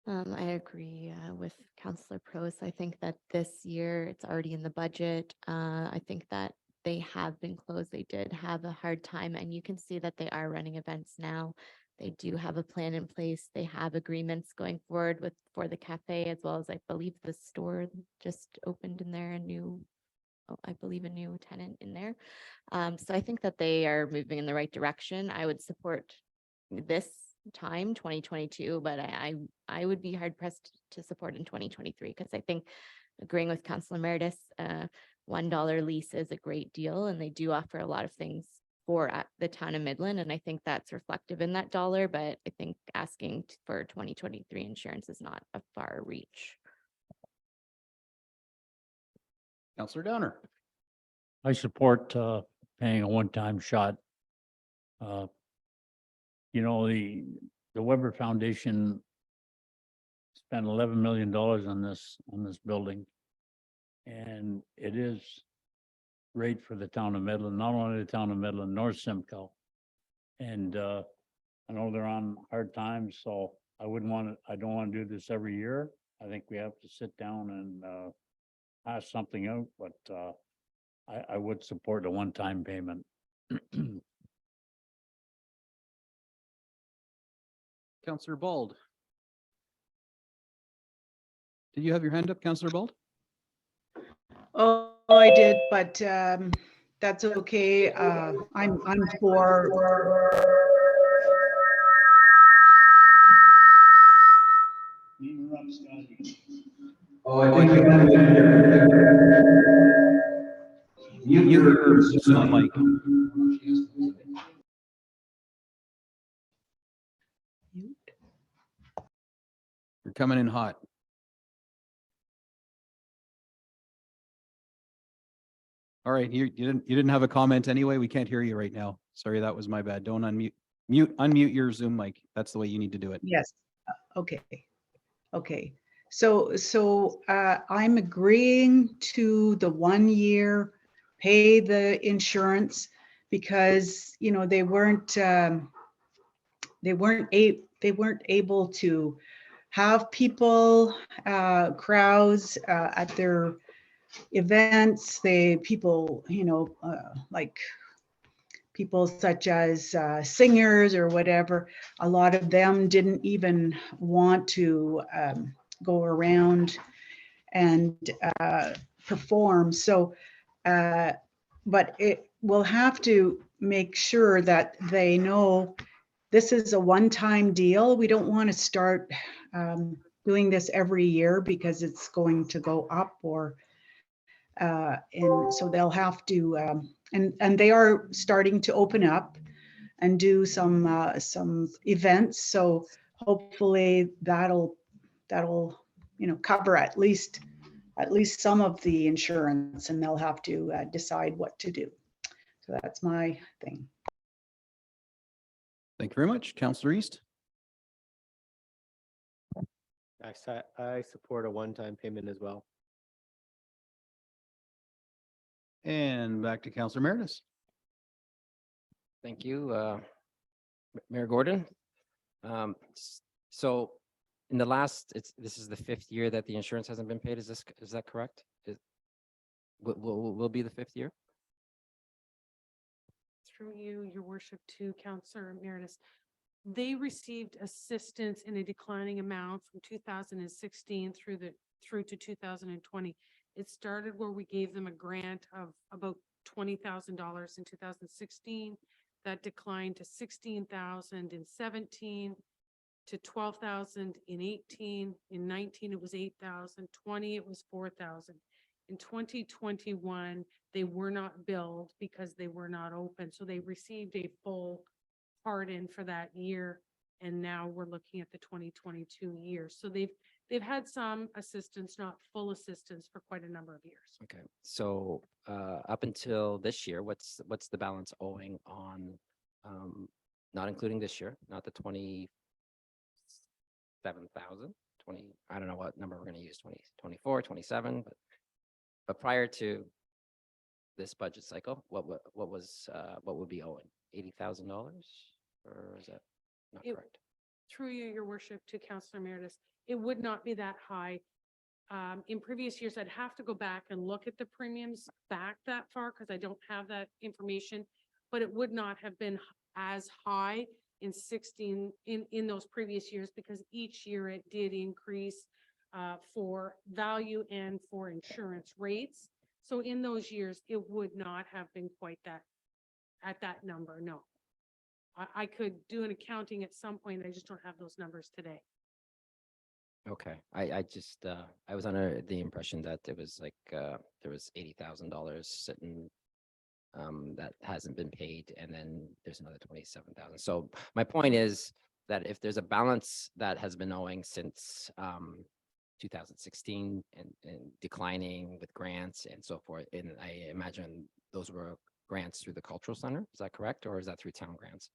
I agree with Councillor Pros. I think that this year it's already in the budget. I think that they have been closed. They did have a hard time, and you can see that they are running events now. They do have a plan in place. They have agreements going forward for the cafe, as well as I believe the store just opened in there, I believe a new tenant in there. So I think that they are moving in the right direction. I would support this time 2022, but I would be hard pressed to support in 2023, because I think, agreeing with Councillor Meredith, $1 lease is a great deal, and they do offer a lot of things for the town of Midland, and I think that's reflective in that dollar. But I think asking for 2023 insurance is not a far reach. Councillor Downer. I support paying a one-time shot. The Weber Foundation spent $11 million on this building. And it is great for the town of Midland, not only the town of Midland, nor Simcoe. And I know they're on hard times, so I don't want to do this every year. I think we have to sit down and hash something out, but I would support a one-time payment. Councillor Bald. Did you have your hand up, Councillor Bald? Oh, I did, but that's okay. I'm for. Oh, I think you your Zoom mic. You're coming in hot. All right, you didn't have a comment anyway. We can't hear you right now. Sorry, that was my bad. Don't unmute. Unmute your Zoom mic. That's the way you need to do it. Yes. Okay. Okay. So I'm agreeing to the 1 year, pay the insurance, because they weren't able to have people, crowds at their events. People like people such as singers or whatever, a lot of them didn't even want to go around and perform. So, but we'll have to make sure that they know this is a one-time deal. We don't want to start doing this every year, because it's going to go up, and so they'll have to, and they are starting to open up and do some events. So hopefully that'll cover at least some of the insurance, and they'll have to decide what to do. So that's my thing. Thank you very much. Councillor East. I support a one-time payment as well. And back to Councillor Meredith. Thank you, Mayor Gordon. So in the last, this is the 5th year that the insurance hasn't been paid. Is that correct? Will be the 5th year? Through you, your worship, to Councillor Meredith. They received assistance in a declining amount from 2016 through to 2020. It started where we gave them a grant of about $20,000 in 2016. That declined to $16,000 in 17, to $12,000 in 18. In 19, it was $8,000. 20, it was $4,000. In 2021, they were not billed because they were not open. So they received a full pardon for that year. And now we're looking at the 2022 year. So they've had some assistance, not full assistance for quite a number of years. Okay, so up until this year, what's the balance owing on, not including this year, not the 27,000, 20, I don't know what number we're gonna use, 20, 24, 27, but prior to this budget cycle, what would be owing? $80,000, or is that not It- correct? Through you, your worship, to Councillor Emeritus, it would not be that high. In previous years, I'd have to go back and look at the premiums back that far because I don't have that information, but it would not have been as high in 16 in those previous years because each year it did increase for value and for insurance rates. So in those years, it would not have been quite that at that number. No. I could do an accounting at some point. I just don't have those numbers today. Okay, I just, I was under the impression that it was like, there was $80,000 sitting that hasn't been paid, and then there's another 27,000. So my point is that if there's a balance that has been owing since 2016 and declining with grants and so forth, and I imagine those were grants through the cultural center, is that correct, or is that through town grants?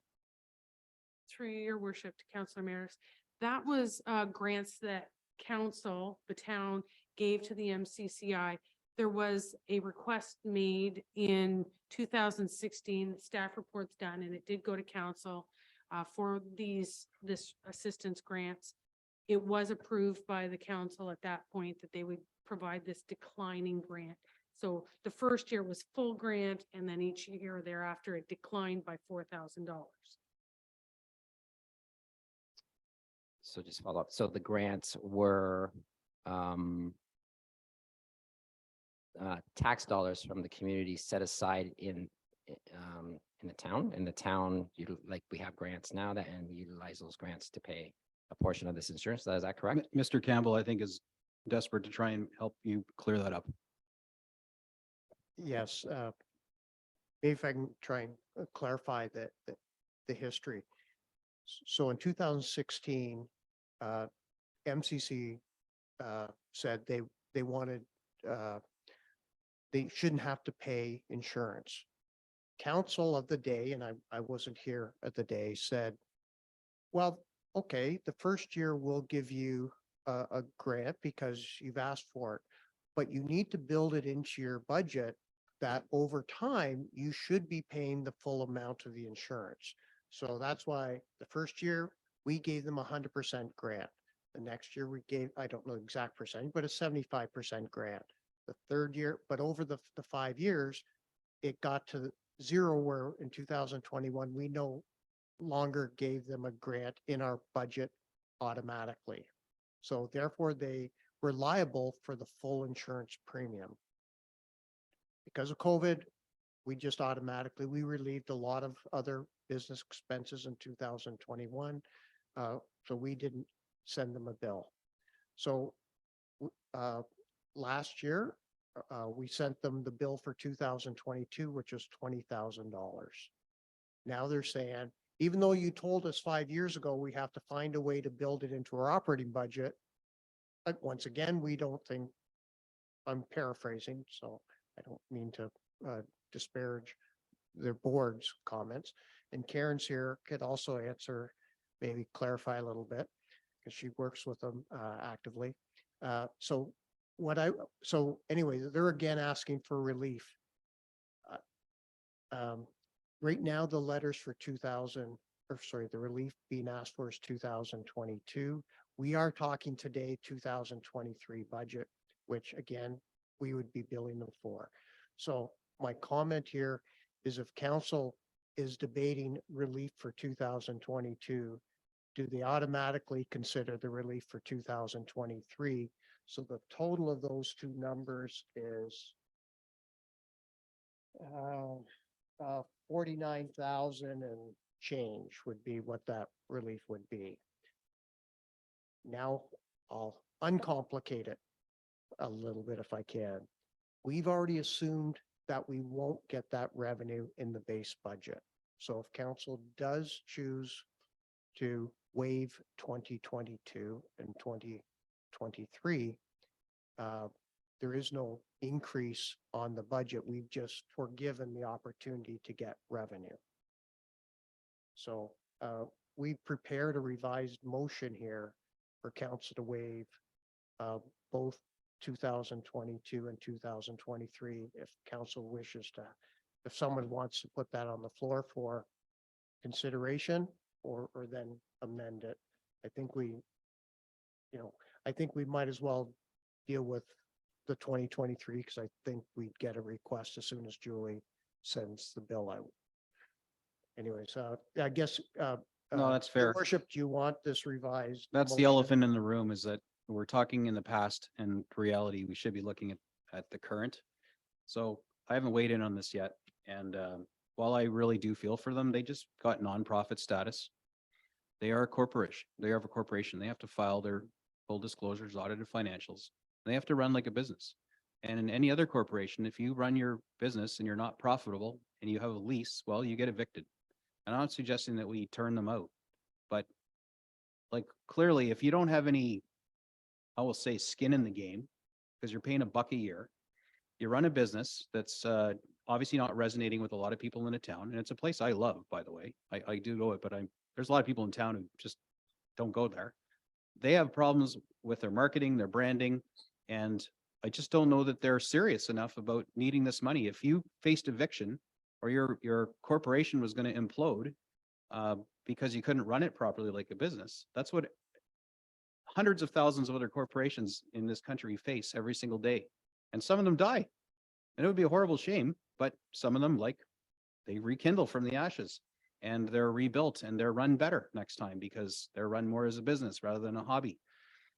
Through your worship to Councillor Maris, that was grants that council, the town, gave to the MCCI. There was a request made in 2016, staff reports done, and it did go to council for this assistance grants. It was approved by the council at that point that they would provide this declining grant. So the first year was full grant, and then each year thereafter it declined by $4,000. So just follow up. So the grants were tax dollars from the community set aside in the town. In the town, like we have grants now that, and we utilize those grants to pay a portion of this insurance. Is that correct? Mr. Campbell, I think, is desperate to try and help you clear that up. Yes, maybe if I can try and clarify the history. So in 2016, MCC said they wanted, they shouldn't have to pay insurance. Council of the day, and I wasn't here at the day, said, well, okay, the first year we'll give you a grant because you've asked for it, but you need to build it into your budget that over time you should be paying the full amount of the insurance. So that's why the first year we gave them 100% grant. The next year we gave, I don't know the exact percentage, but a 75% grant. The third year, but over the 5 years, it got to zero, where in 2021, we no longer gave them a grant in our budget automatically. So therefore they were liable for the full insurance premium. Because of COVID, we just automatically, we relieved a lot of other business expenses in 2021. So we didn't send them a bill. So last year, we sent them the bill for 2022, which was $20,000. Now they're saying, even though you told us 5 years ago, we have to find a way to build it into our operating budget. But once again, we don't think, I'm paraphrasing, so I don't mean to disparage their board's comments. And Karen's here, could also answer, maybe clarify a little bit, because she works with them actively. So anyway, they're again asking for relief. Right now, the letters for the relief being asked for is 2022. We are talking today 2023 budget, which again, we would be billing them for. So my comment here is, if council is debating relief for 2022, do they automatically consider the relief for 2023? So the total of those two numbers is 49,000 and change would be what that relief would be. Now I'll uncomplicate it a little bit if I can. We've already assumed that we won't get that revenue in the base budget. So if council does choose to waive 2022 and 2023, there is no increase on the budget. We've just forgiven the opportunity to get revenue. So we prepared a revised motion here for council to waive both 2022 and 2023 if council wishes to, if someone wants to put that on the floor for consideration or then amend it. I think I think we might as well deal with the 2023 because I think we'd get a request as soon as Julie sends the bill out. Anyways, I guess. No, that's Your fair. Worship, do you want this revised? That's the motion? elephant in the room, is that we're talking in the past, and reality, we should be looking at the current. So I haven't weighed in on this yet. And while I really do feel for them, they just got nonprofit status. They are a corporation. They are a corporation. They have to file their full disclosures, audited financials. They have to run like a business. And in any other corporation, if you run your business and you're not profitable and you have a lease, well, you get evicted. And I'm not suggesting that we turn them out, but like clearly, if you don't have any, I will say, skin in the game, because you're paying $1 a year, you run a business that's obviously not resonating with a lot of people in a town. And it's a place I love, by the way. I do go it, but there's a lot of people in town who just don't go there. They have problems with their marketing, their branding, and I just don't know that they're serious enough about needing this money. If you faced eviction or your corporation was going to implode because you couldn't run it properly like a business, that's what hundreds of thousands of other corporations in this country face every single day. And some of them die. And it would be a horrible shame, but some of them, like, they rekindle from the ashes and they're rebuilt and they're run better next time because they're run more as a business rather than a hobby.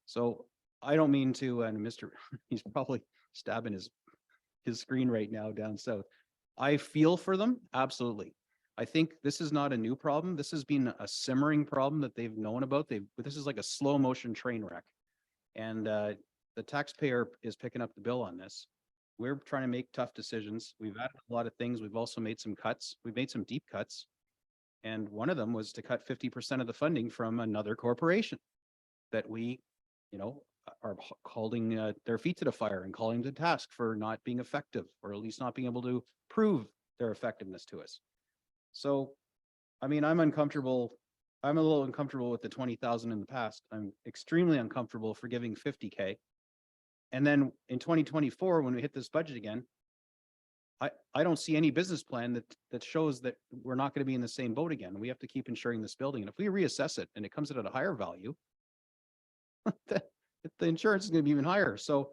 So I don't mean to, and Mr. he's probably stabbing his screen right now down south. I feel for them, absolutely. I think this is not a new problem. This has been a simmering problem that they've known about. This is like a slow motion train wreck. And the taxpayer is picking up the bill on this. We're trying to make tough decisions. We've added a lot of things. We've also made some cuts. We've made some deep cuts. And one of them was to cut 50% of the funding from another corporation that we, are holding their feet to the fire and calling to task for not being effective, or at least not being able to prove their effectiveness to us. So, I mean, I'm uncomfortable. I'm a little uncomfortable with the 20,000 in the past. I'm extremely uncomfortable for giving 50K. And then in 2024, when we hit this budget again, I don't see any business plan that shows that we're not going to be in the same boat again. We have to keep insuring this building. And if we reassess it and it comes in at a higher value, the insurance is going to be even higher. So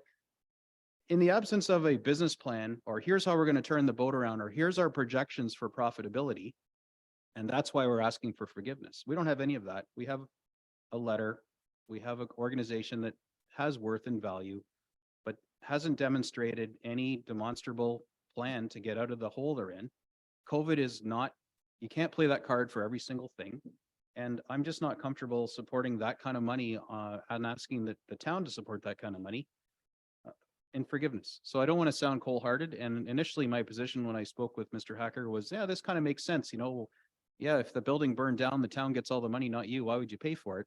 in the absence of a business plan, or here's how we're going to turn the boat around, or here's our projections for profitability, and that's why we're asking for forgiveness. We don't have any of that. We have a letter. We have an organization that has worth and value, but hasn't demonstrated any demonstrable plan to get out of the hole they're in. COVID is not, you can't play that card for every single thing. And I'm just not comfortable supporting that kind of money and asking the town to support that kind of money in forgiveness. So I don't want to sound cold-hearted. And initially my position when I spoke with Mr. Hacker was, yeah, this kind of makes sense. Yeah, if the building burned down, the town gets all the money, not you. Why would you pay for it?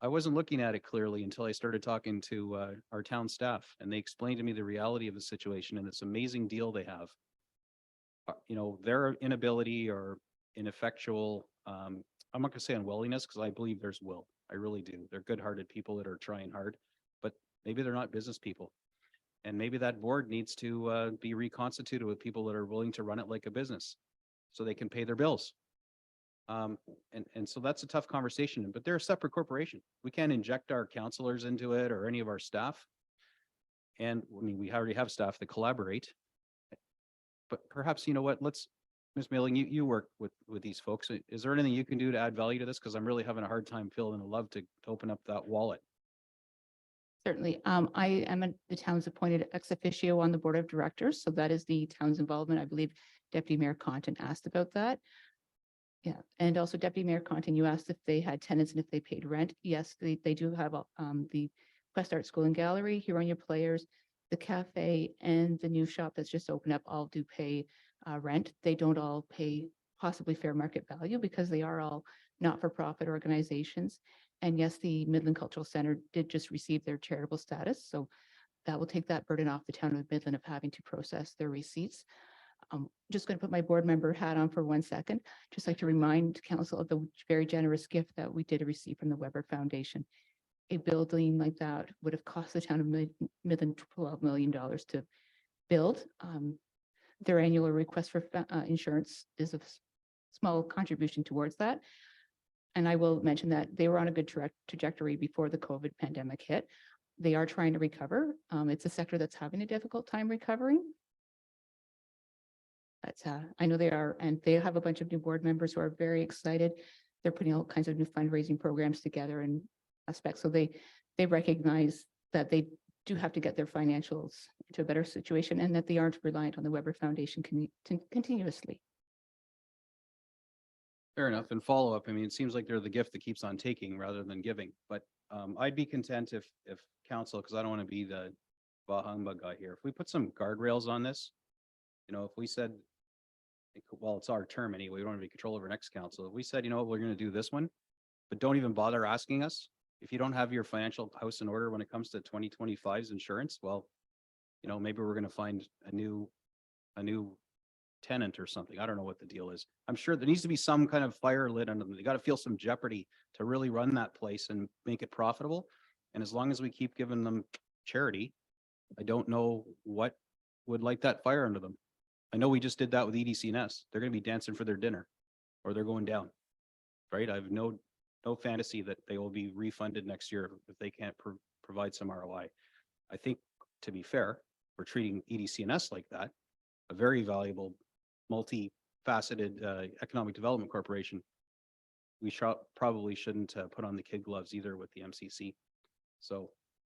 I wasn't looking at it clearly until I started talking to our town staff, and they explained to me the reality of the situation and this amazing deal they have. Their inability or ineffectual, I'm not going to say unwillingness, because I believe there's will. I really do. They're good-hearted people that are trying hard, but maybe they're not business people. And maybe that board needs to be reconstituted with people that are willing to run it like a business so they can pay their bills. And so that's a tough conversation, but they're a separate corporation. We can't inject our counselors into it or any of our staff. And I mean, we already have staff that collaborate, but perhaps, Ms. Milling, you work with these folks. Is there anything you can do to add value to this? Because I'm really having a hard time feeling the love to open up that wallet. Certainly. I am the town's appointed ex officio on the board of directors. So that is the town's involvement. I believe Deputy Mayor Contin asked about that. Yeah. And also Deputy Mayor Contin, you asked if they had tenants and if they paid rent. Yes, they do have the Quest Art School and Gallery, Huronia Players, the cafe, and the new shop that's just opened up all do pay rent. They don't all pay possibly fair market value because they are all not-for-profit organizations. And yes, the Midland Cultural Center did just receive their charitable status, so that will take that burden off the town of Midland of having to process their receipts. I'm just going to put my board member hat on for 1 second. Just like to remind council of the very generous gift that we did receive from the Weber Foundation. A building like that would have cost the town of Midland $12 million to build. Their annual request for insurance is a small contribution towards that. And I will mention that they were on a good trajectory before the COVID pandemic hit. They are trying to recover. It's a sector that's having a difficult time recovering. But I know they are, and they have a bunch of new board members who are very excited. They're putting all kinds of new fundraising programs together and aspects. So they recognize that they do have to get their financials into a better situation and that they aren't reliant on the Weber Foundation continuously. Fair enough. And follow up, I mean, it seems like they're the gift that keeps on taking rather than giving, but I'd be content if council, because I don't want to be the bah humbug guy here. If we put some guardrails on this, you know, if we said, well, it's our term anyway, we don't have any control over next council. If we said, you know what, we're going to do this one, but don't even bother asking us. If you don't have your financial house in order when it comes to 2025's insurance, well, you know, maybe we're going to find a new tenant or something. I don't know what the deal is. I'm sure there needs to be some kind of fire lit under them. They got to feel some jeopardy to really run that place and make it profitable. And as long as we keep giving them charity, I don't know what would light that fire under them. I know we just did that with EDCNS. They're going to be dancing for their dinner or they're going down, right? I have no fantasy that they will be refunded next year if they can't provide some ROI. I think, to be fair, we're treating EDCNS like that, a very valuable, multi-faceted economic development corporation. We probably shouldn't put on the kid gloves either with the MCC. So,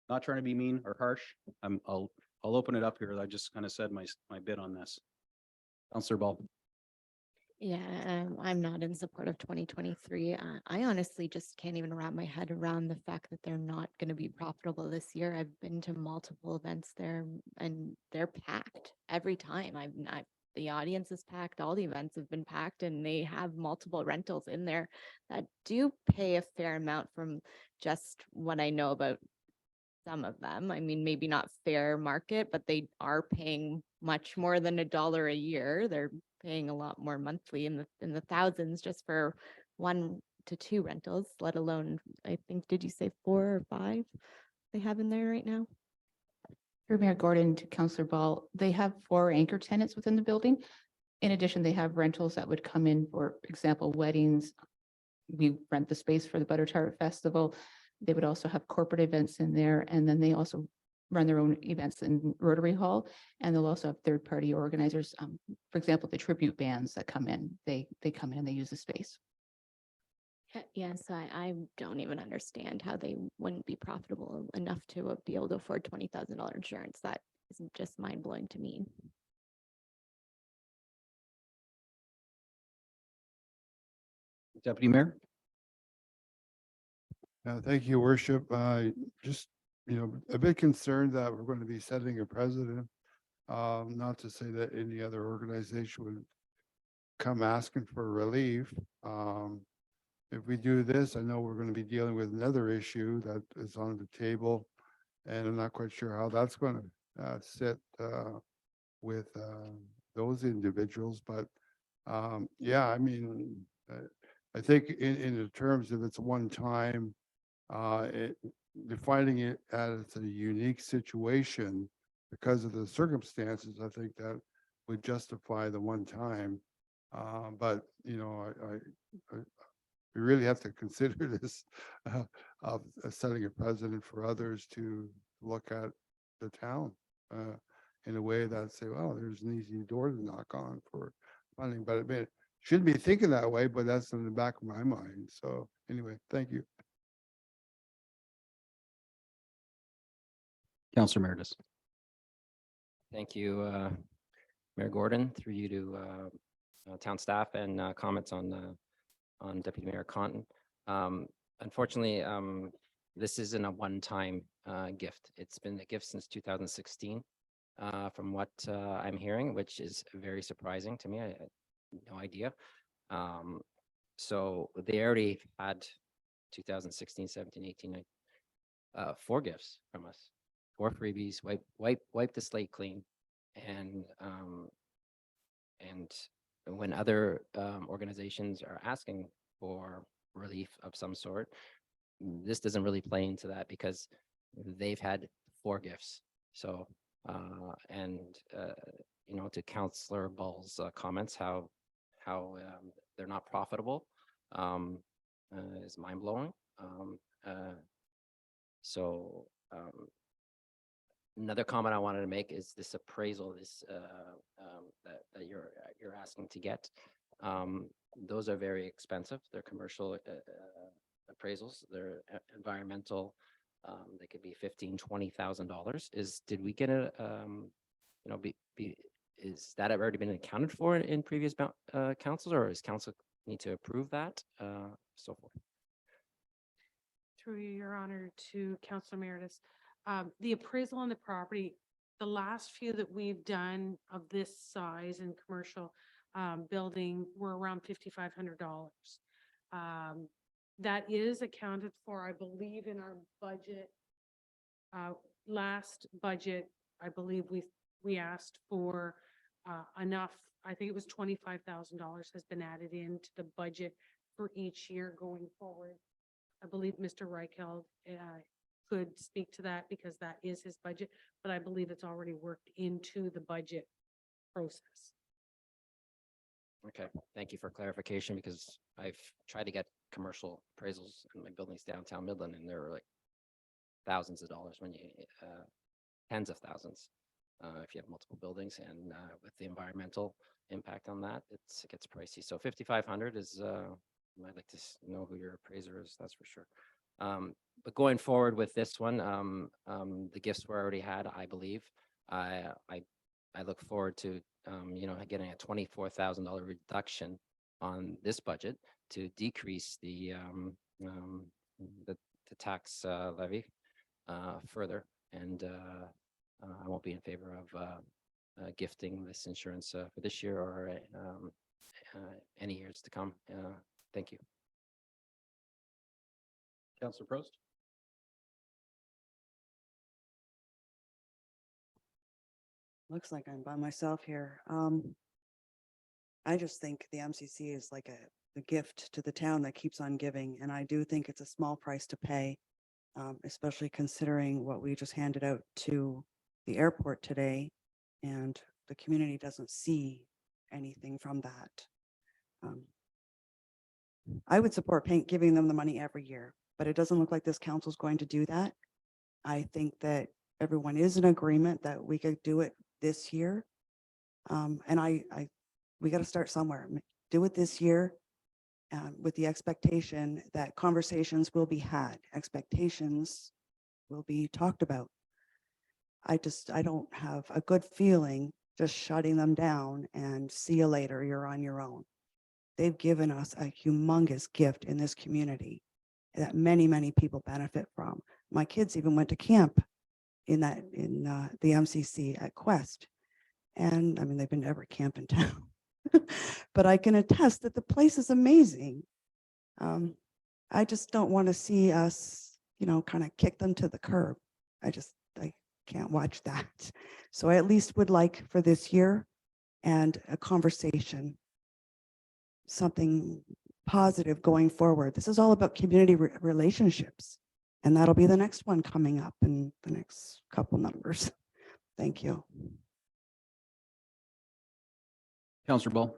not trying to be mean or harsh. I'll open it up here. I just kind of said my bit on this. Councillor Ball. Yeah, I'm not in support of 2023. I honestly just can't even wrap my head around the fact that they're not going to be profitable this year. I've been to multiple events there and they're packed every time. The audience is packed, all the events have been packed, and they have multiple rentals in there that do pay a fair amount from just what I know about some of them. I mean, maybe not fair market, but they are paying much more than $1 a year. They're paying a lot more monthly in the thousands just for 1 to 2 rentals, let alone, I think, did you say 4 or 5 they have in there right now? Through Mayor Gordon to Councillor Ball, they have 4 anchor tenants within the building. In addition, they have rentals that would come in, for example, weddings. We rent the space for the Butter Tart Festival. They would also have corporate events in there. And then they also run their own events in Rotary Hall. And they'll also have third-party organizers. For example, the tribute bands that come in, they come in and they use the space. Yeah, so I don't even understand how they wouldn't be profitable enough to be able to afford $20,000 insurance. That is just mind blowing to me. Deputy Mayor. Thank you, Worship. Just, a bit concerned that we're going to be setting a precedent. Not to say that any other organization would come asking for relief. If we do this, I know we're going to be dealing with another issue that is on the table, and I'm not quite sure how that's going to sit with those individuals. But yeah, I mean, I think in the terms of it's one time, defining it as a unique situation because of the circumstances, I think that would justify the one time. But we really have to consider this of setting a precedent for others to look at the town in a way that say, well, there's an easy door to knock on for funding. But I mean, shouldn't be thinking that way, but that's in the back of my mind. So anyway, thank you. Councillor Meredith. Thank you, Mayor Gordon, through you to town staff, and comments on Deputy Mayor Conton. Unfortunately, this isn't a one-time gift. It's been a gift since 2016, from what I'm hearing, which is very surprising to me. I had no idea. So they already had 2016, 17, 18, 4 gifts from us, 4 freebies, wipe the slate clean. And when other organizations are asking for relief of some sort, this doesn't really play into that because they've had 4 gifts. So, to Councillor Ball's comments, how they're not profitable is mind blowing. Another comment I wanted to make is this appraisal, that you're asking to get. Those are very expensive. They're commercial appraisals. They're environmental. They could be $15,000-$20,000. Did we get is that already been accounted for in previous councils, or is council need to approve that? So forth. Through you, Your Honor, to Councillor Meredith. The appraisal on the property, the last few that we've done of this size and commercial building were around $5,500. That is accounted for, I believe, in our budget. Last budget, I believe we asked for enough. I think it was $25,000 has been added into the budget for each year going forward. I believe Mr. Reicheld could speak to that because that is his budget, but I believe it's already worked into the budget process. Okay, thank you for clarification, because I've tried to get commercial appraisals in my buildings downtown Midland, and there were like thousands of dollars when you tens of thousands if you have multiple buildings, and with the environmental impact on that, it gets pricey. So 5,500 is I'd like to know who your appraiser is, that's for sure. But going forward with this one, the gifts were already had, I believe. I look forward to getting a $24,000 reduction on this budget to decrease the tax levy further, and I won't be in favor of gifting this insurance for this year or any years to come. Thank you. Councillor Prost? Looks like I'm by myself here. I just think the MCC is like a gift to the town that keeps on giving. And I do think it's a small price to pay, especially considering what we just handed out to the airport today. And the community doesn't see anything from that. I would support giving them the money every year, but it doesn't look like this council is going to do that. I think that everyone is in agreement that we could do it this year. And we got to start somewhere. Do it this year with the expectation that conversations will be had, expectations will be talked about. I don't have a good feeling just shutting them down and see you later, you're on your own. They've given us a humongous gift in this community that many, many people benefit from. My kids even went to camp in the MCC at Quest. And I mean, they've been to every camp in town, but I can attest that the place is amazing. I just don't want to see us, kind of kick them to the curb. I can't watch that. So I at least would like for this year and a conversation, something positive going forward. This is all about community relationships. And that'll be the next one coming up in the next couple numbers. Thank you. Councillor Ball?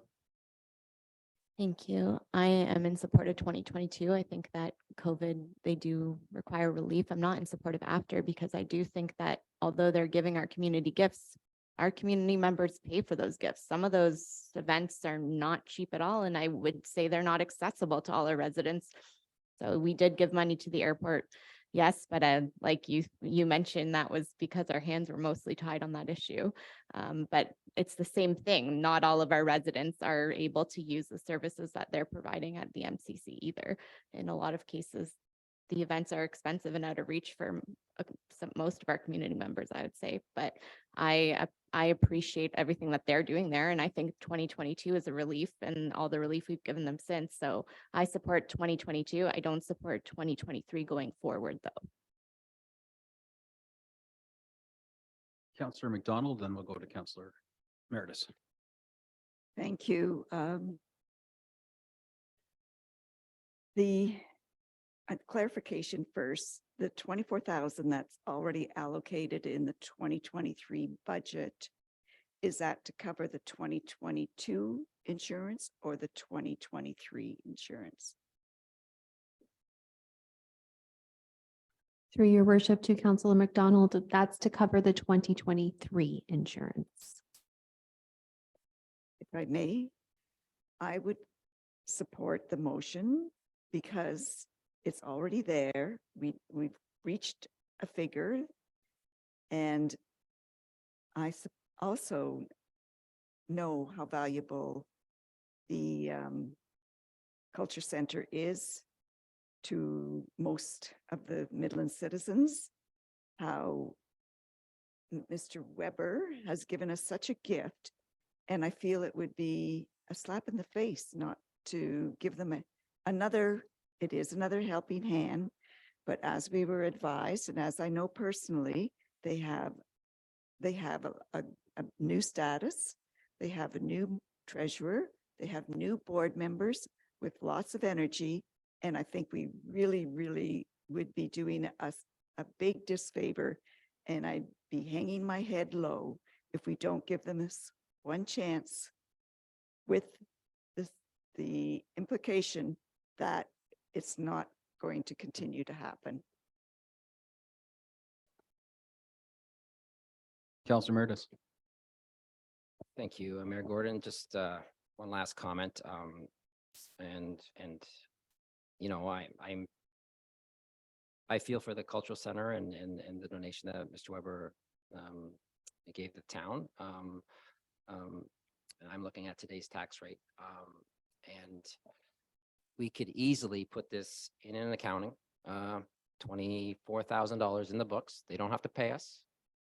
Thank you. I am in support of 2022. I think that COVID, they do require relief. I'm not in support of after, because I do think that although they're giving our community gifts, our community members pay for those gifts. Some of those events are not cheap at all, and I would say they're not accessible to all our residents. So we did give money to the airport, yes, but like you mentioned, that was because our hands were mostly tied on that issue. But it's the same thing. Not all of our residents are able to use the services that they're providing at the MCC either. In a lot of cases, the events are expensive and out of reach for most of our community members, I would say. But I appreciate everything that they're doing there. And I think 2022 is a relief and all the relief we've given them since. So I support 2022. I don't support 2023 going forward, though. Councillor McDonald, then we'll go to Councillor Meredith. Thank you. The clarification first, the 24,000 that's already allocated in the 2023 budget, is that to cover the 2022 insurance or the 2023 insurance? Through your worship to Councillor McDonald, that's to cover the 2023 insurance. If I may, I would support the motion because it's already there. We've reached a figure, and I also know how valuable the Culture Center is to most of the Midland citizens, how Mr. Weber has given us such a gift, and I feel it would be a slap in the face not to give them another, it is another helping hand. But as we were advised, and as I know personally, they have a new status, they have a new treasurer, they have new board members with lots of energy. And I think we really, really would be doing us a big disfavor. And I'd be hanging my head low if we don't give them this one chance with the implication that it's not going to continue to happen. Councillor Meredith. Thank you, Mayor Gordon. Just one last comment. And you know, I feel for the cultural center and the donation that Mr. Weber gave the town. And I'm looking at today's tax rate. And we could easily put this in an accounting, $24,000 in the books. They don't have to pay us,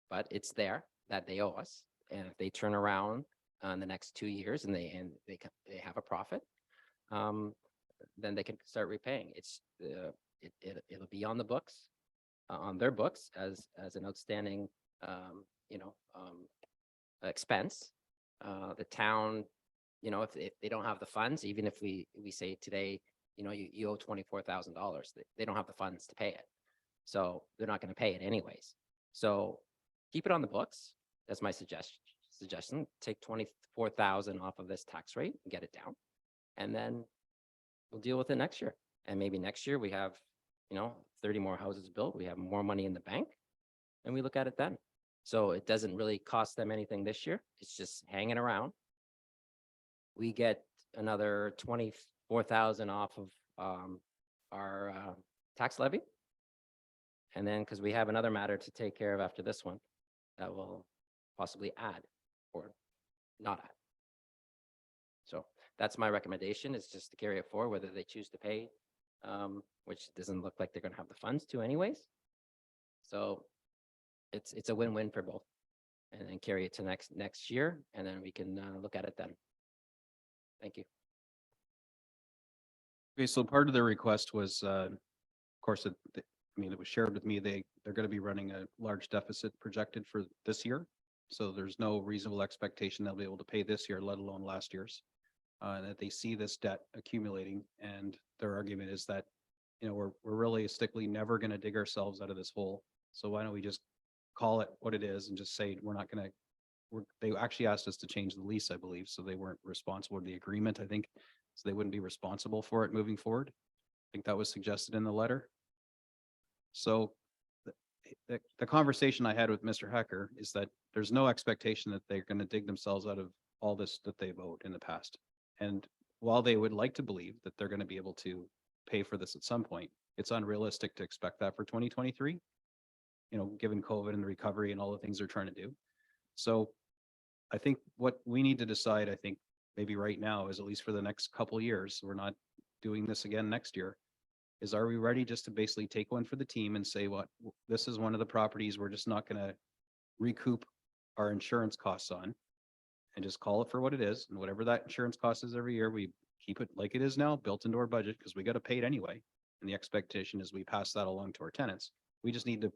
but it's there that they owe us. And if they turn around in the next 2 years and they have a profit, then they can start repaying. It'll be on the books, on their books as an outstanding, expense. The town, if they don't have the funds, even if we say today, you owe $24,000, they don't have the funds to pay it. So they're not going to pay it anyways. So keep it on the books. That's my suggestion. Take 24,000 off of this tax rate and get it down. And then we'll deal with it next year. And maybe next year we have, 30 more houses built. We have more money in the bank and we look at it then. So it doesn't really cost them anything this year. It's just hanging around. We get another 24,000 off of our tax levy. And then because we have another matter to take care of after this one that will possibly add or not add. So that's my recommendation, is just to carry it forward, whether they choose to pay, which doesn't look like they're going to have the funds to anyways. So it's a win-win for both, and then carry it to next year, and then we can look at it then. Thank you. Okay, so part of their request was, of course, it was shared with me, they're going to be running a large deficit projected for this year. So there's no reasonable expectation they'll be able to pay this year, let alone last year's. That they see this debt accumulating, and their argument is that, we're realistically never going to dig ourselves out of this hole. So why don't we just call it what it is and just say we're not going to. They actually asked us to change the lease, I believe, so they weren't responsible for the agreement, I think, so they wouldn't be responsible for it moving forward. I think that was suggested in the letter. So the conversation I had with Mr. Hecker is that there's no expectation that they're going to dig themselves out of all this that they've owed in the past. And while they would like to believe that they're going to be able to pay for this at some point, it's unrealistic to expect that for 2023, given COVID and the recovery and all the things they're trying to do. So I think what we need to decide, I think maybe right now, is at least for the next couple of years, we're not doing this again next year, is are we ready just to basically take one for the team and say, what, this is one of the properties we're just not gonna recoup our insurance costs on and just call it for what it is, and whatever that insurance cost is every year, we keep it like it is now, built into our budget, because we got to pay it anyway. And the expectation is we pass that along to our tenants. We just need to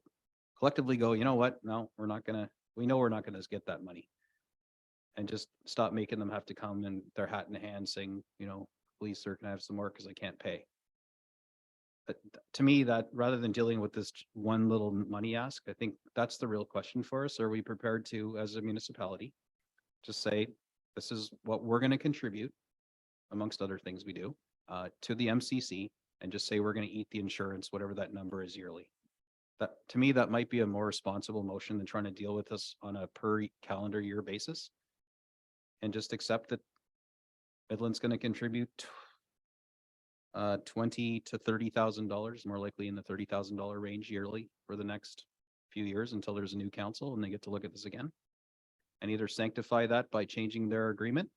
collectively go, you know what? No, we're not gonna, we know we're not gonna get that money. And just stop making them have to come and their hat in hand saying, you know, please, sir, can I have some more because I can't pay. But to me, that rather than dealing with this one little money ask, I think that's the real question for us. Are we prepared to, as a municipality, just say, this is what we're going to contribute, amongst other things we do, to the MCC, and just say we're going to eat the insurance, whatever that number is yearly. That, to me, that might be a more responsible motion than trying to deal with this on a per calendar year basis. And just accept that Midland's going to contribute $20,000 to $30,000, more likely in the $30,000 range yearly for the next few years until there's a new council and they get to look at this again. And either sanctify that by changing their agreement,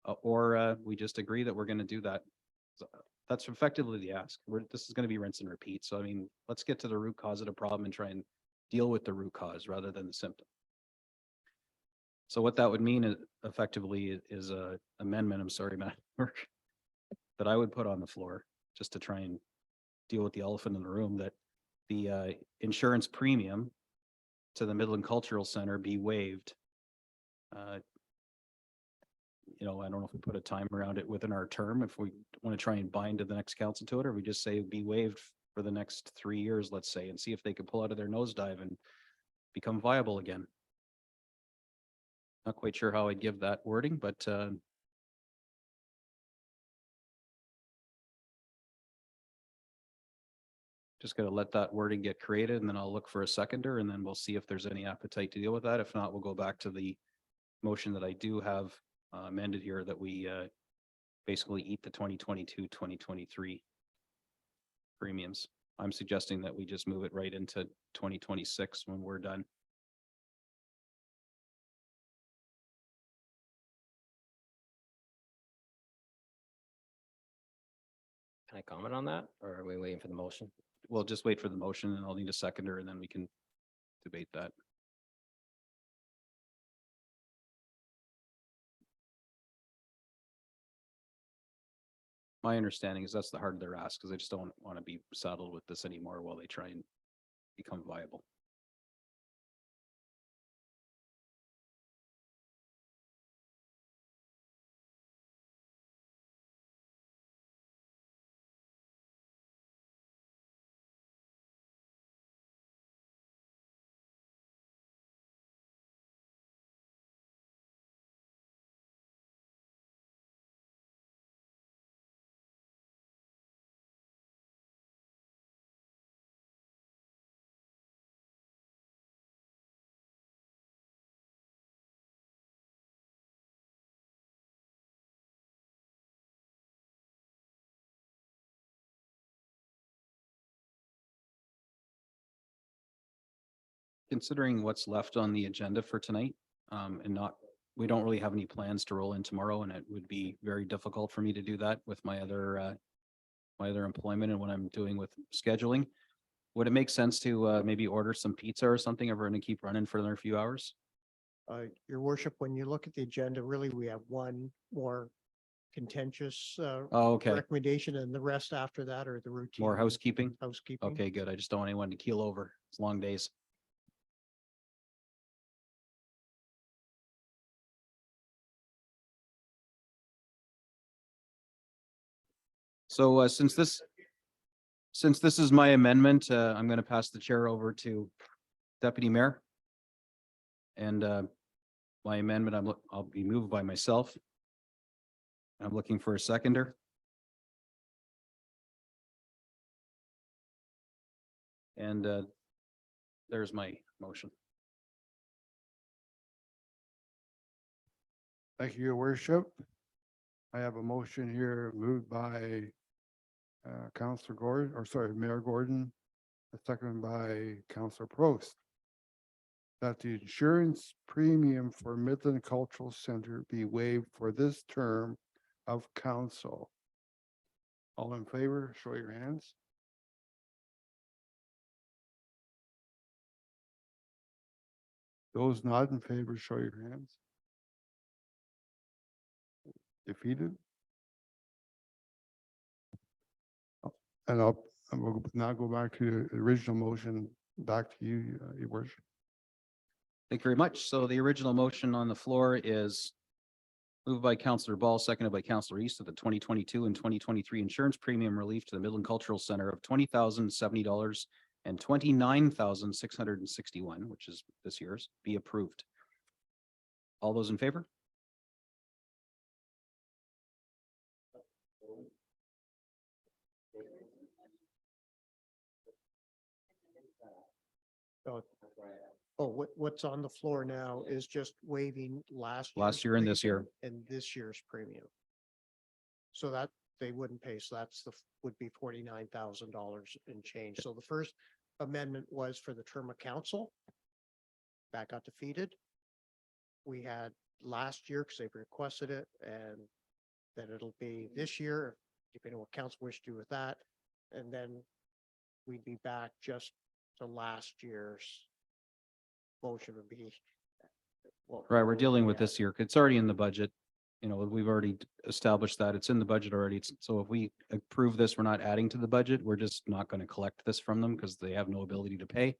or we just agree that we're going to do that. So that's effectively the ask. This is going to be rinse and repeat. So, I mean, let's get to the root cause of the problem and try and deal with the root cause rather than the symptom. So what that would mean is effectively is a amendment, I'm sorry, Matt, that I would put on the floor just to try and deal with the elephant in the room, that the insurance premium to the Midland Cultural Center be waived. You know, I don't know if we put a time around it within our term, if we want to try and bind to the next council to it, or we just say be waived for the next 3 years, let's say, and see if they can pull out of their nosedive and become viable again. Not quite sure how I'd give that wording, but just gotta let that wording get created, and then I'll look for a seconder, and then we'll see if there's any appetite to deal with that. If not, we'll go back to the motion that I do have amended here, that we basically eat the 2022, 2023 premiums. I'm suggesting that we just move it right into 2026 when we're done. Can I comment on that, or are we waiting for the motion? We'll just wait for the motion, and I'll need a seconder, and then we can debate that. My understanding is that's the heart of their ask, because I just don't want to be saddled with this anymore while they try and become viable. Considering what's left on the agenda for tonight, and not, we don't really have any plans to roll in tomorrow, and it would be very difficult for me to do that with my other employment and what I'm doing with scheduling. Would it make sense to maybe order some pizza or something, if we're going to keep running for another few hours? Your worship, when you look at the agenda, really, we have one more contentious Oh, okay. recommendation, and the rest after that are the routine. More housekeeping? Housekeeping. Okay, good. I just don't want anyone to keel over. It's long days. So since this is my amendment, I'm going to pass the chair over to Deputy Mayor. And my amendment, I'll be moved by myself. I'm looking for a seconder. And there's my motion. Thank you, Your Worship. I have a motion here moved by Councillor Gordon, or sorry, Mayor Gordon, a second by Councillor Prost, that the insurance premium for Midland Cultural Center be waived for this term of council. All in favor, show your hands. Those not in favor, show your hands. Defeated? And we'll now go back to the original motion, back to you, Your Worship. Thank you very much. So the original motion on the floor is moved by Councillor Ball, seconded by Councillor East, of the 2022 and 2023 insurance premium relief to the Midland Cultural Center of $20,070 and $29,661, which is this year's, be approved. All those in favor? What's on the floor now is just waiving last Last year and this year. and this year's premium. So that they wouldn't pay. So that's would be $49,000 in change. So the first amendment was for the term of council. That got defeated. We had last year because they've requested it, and then it'll be this year, depending on what council wish to do with that. And then we'd be back just to last year's motion would be. Right, we're dealing with this year. It's already in the budget. You know, we've already established that it's in the budget already. So if we approve this, we're not adding to the budget. We're just not going to collect this from them because they have no ability to pay.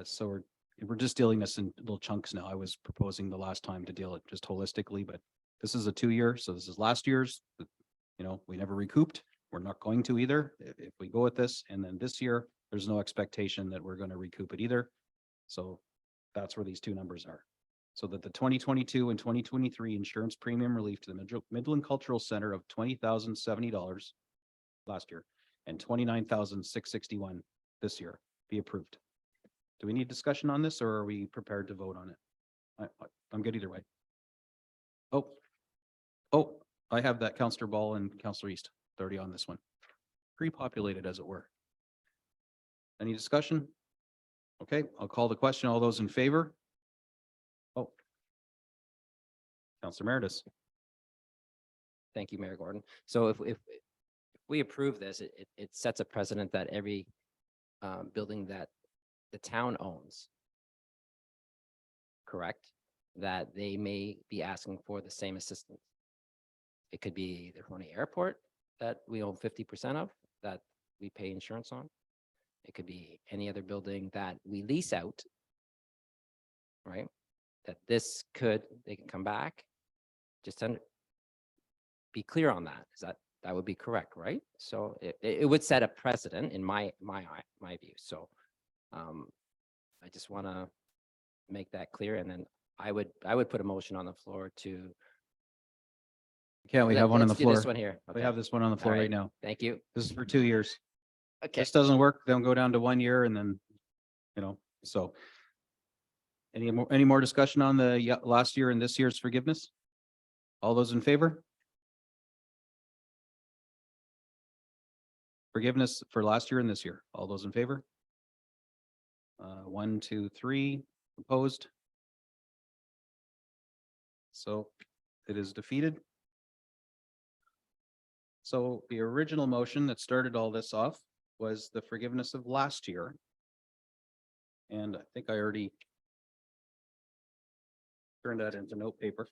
So we're just dealing this in little chunks now. I was proposing the last time to deal it just holistically, but this is a 2-year. So this is last year's, you know, we never recouped. We're not going to either if we go with this. And then this year, there's no expectation that we're going to recoup it either. So that's where these two numbers are. So that the 2022 and 2023 insurance premium relief to the Midland Cultural Center of $20,070 last year and $29,661 this year be approved. Do we need discussion on this or are we prepared to vote on it? I'm good either way. Oh, I have that Councillor Ball and Councillor East already on this one. Pre-populated, as it were. Any discussion? Okay, I'll call the question. All those in favor? Oh. Councillor Meredith. Thank you, Mayor Gordon. So if we approve this, it sets a precedent that every building that the town owns, correct, that they may be asking for the same assistance. It could be the Horny Airport that we own 50% of, that we pay insurance on. It could be any other building that we lease out, right? That they can come back, just to be clear on that. Is that would be correct, right? So it would set a precedent in my view. So I just want to make that clear, and then I would put a motion on the floor to. Can't we have one on the let's do floor? This one here. We have this one on the floor All right now. Thank you. This is for 2 years. Okay. This doesn't work, they'll go down to 1 year and then, you know, so. Any more discussion on the last year and this year's forgiveness? All those in favor? Forgiveness for last year and this year. All those in favor? 1, 2, 3 opposed. So it is defeated. So the original motion that started all this off was the forgiveness of last year. And I think I already turned that into note paper.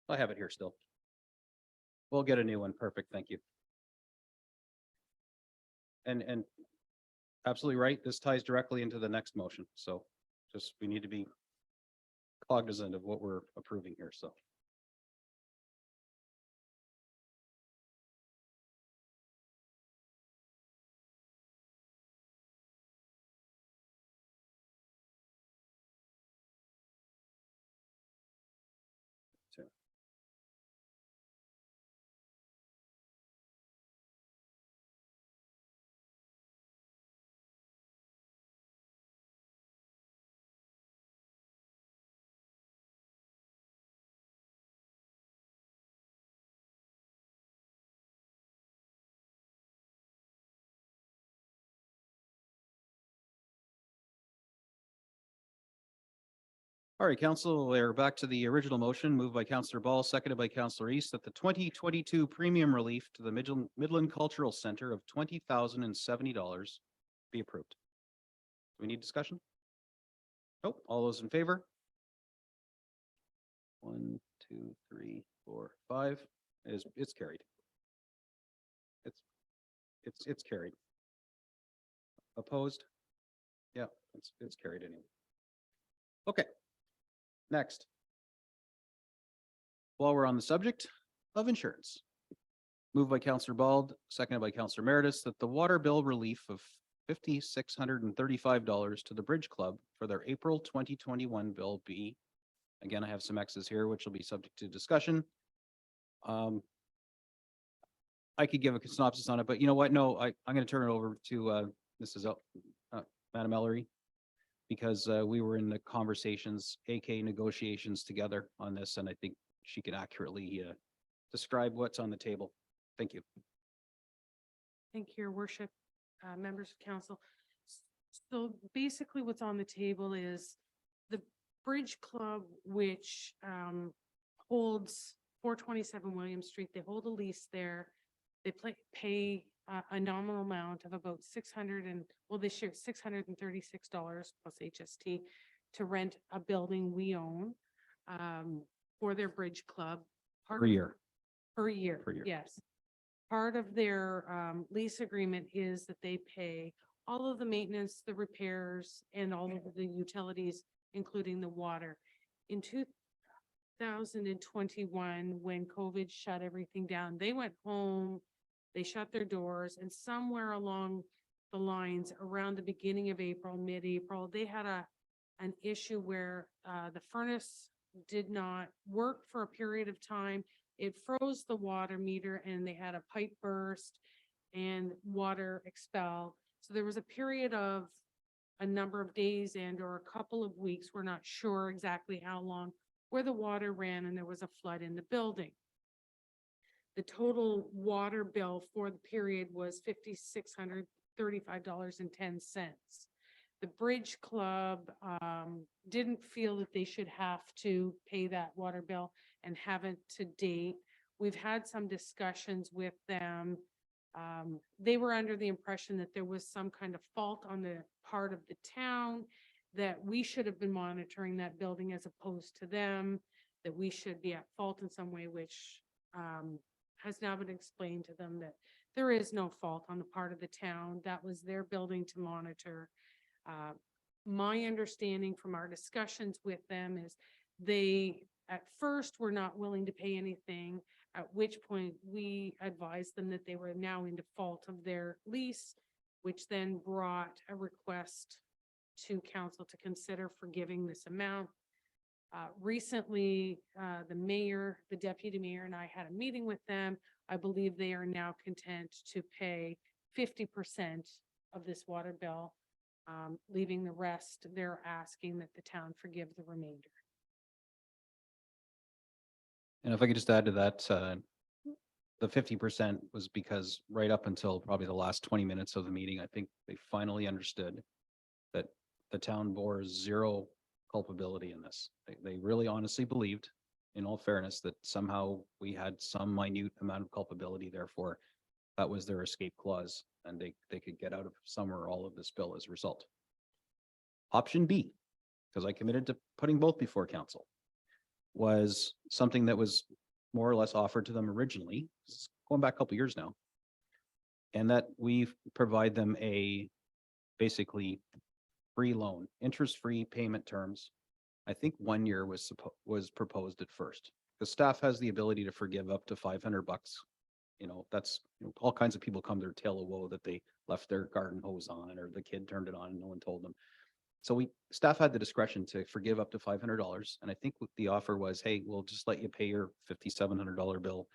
I have it here still. We'll get a new one. Perfect. Thank you. And absolutely right. This ties directly into the next motion. So just we need to be cognizant of what we're approving here. So. All right, council, we're back to the original motion moved by Councillor Ball, seconded by Councillor East, that the 2022 premium relief to the Midland Cultural Center of $20,070 be approved. Do we need discussion? Nope. All those in favor? 1, 2, 3, 4, 5. It's carried. It's carried. Opposed? Yeah, it's carried anyway. Okay. Next. While we're on the subject of insurance. Moved by Councillor Bald, seconded by Councillor Meredith, that the water bill relief of $5,635 to the Bridge Club for their April 2021 bill be, again, I have some X's here, which will be subject to discussion. I could give a synopsis on it, but you know what? No, I'm going to turn it over to Madam Ellery, because we were in the conversations, AK negotiations together on this, and I think she can accurately describe what's on the table. Thank you. Thank you, Your Worship, members of council. So basically what's on the table is the Bridge Club, which holds 427 William Street. They hold a lease there. They pay a nominal amount of about this year $636 plus HST to rent a building we own for their Bridge Club. Per year. Per year, yes. Part of their lease agreement is that they pay all of the maintenance, the repairs, and all of the utilities, including the water. In 2021, when COVID shut everything down, they went home, they shut their doors, and somewhere along the lines around the beginning of April, mid-April, they had an issue where the furnace did not work for a period of time. It froze the water meter and they had a pipe burst and water expel. So there was a period of a number of days and or a couple of weeks, we're not sure exactly how long, where the water ran and there was a flood in the building. The total water bill for the period was $5,635.10. The Bridge Club didn't feel that they should have to pay that water bill and haven't to date. We've had some discussions with them. They were under the impression that there was some kind of fault on the part of the town, that we should have been monitoring that building as opposed to them, that we should be at fault in some way, which has now been explained to them that there is no fault on the part of the town. That was their building to monitor. My understanding from our discussions with them is they at first were not willing to pay anything, at which point we advised them that they were now in default of their lease, which then brought a request to council to consider forgiving this amount. Recently, the mayor, the deputy mayor, and I had a meeting with them. I believe they are now content to pay 50% of this water bill, leaving the rest. They're asking that the town forgive the remainder. And if I could just add to that, the 50% was because right up until probably the last 20 minutes of the meeting, I think they finally understood that the town bore zero culpability in this. They really honestly believed, in all fairness, that somehow we had some minute amount of culpability. Therefore, that was their escape clause, and they could get out of some or all of this bill as a result. Option B, because I committed to putting both before council, was something that was more or less offered to them originally, going back a couple years now, and that we provide them a basically free loan, interest-free payment terms. I think 1 year was proposed at first. The staff has the ability to forgive up to $500. You know, that's, all kinds of people come to their tale of woe that they left their garden hose on or the kid turned it on and no one told them. So staff had the discretion to forgive up to $500. And I think what the offer was, hey, we'll just let you pay your $5,700 bill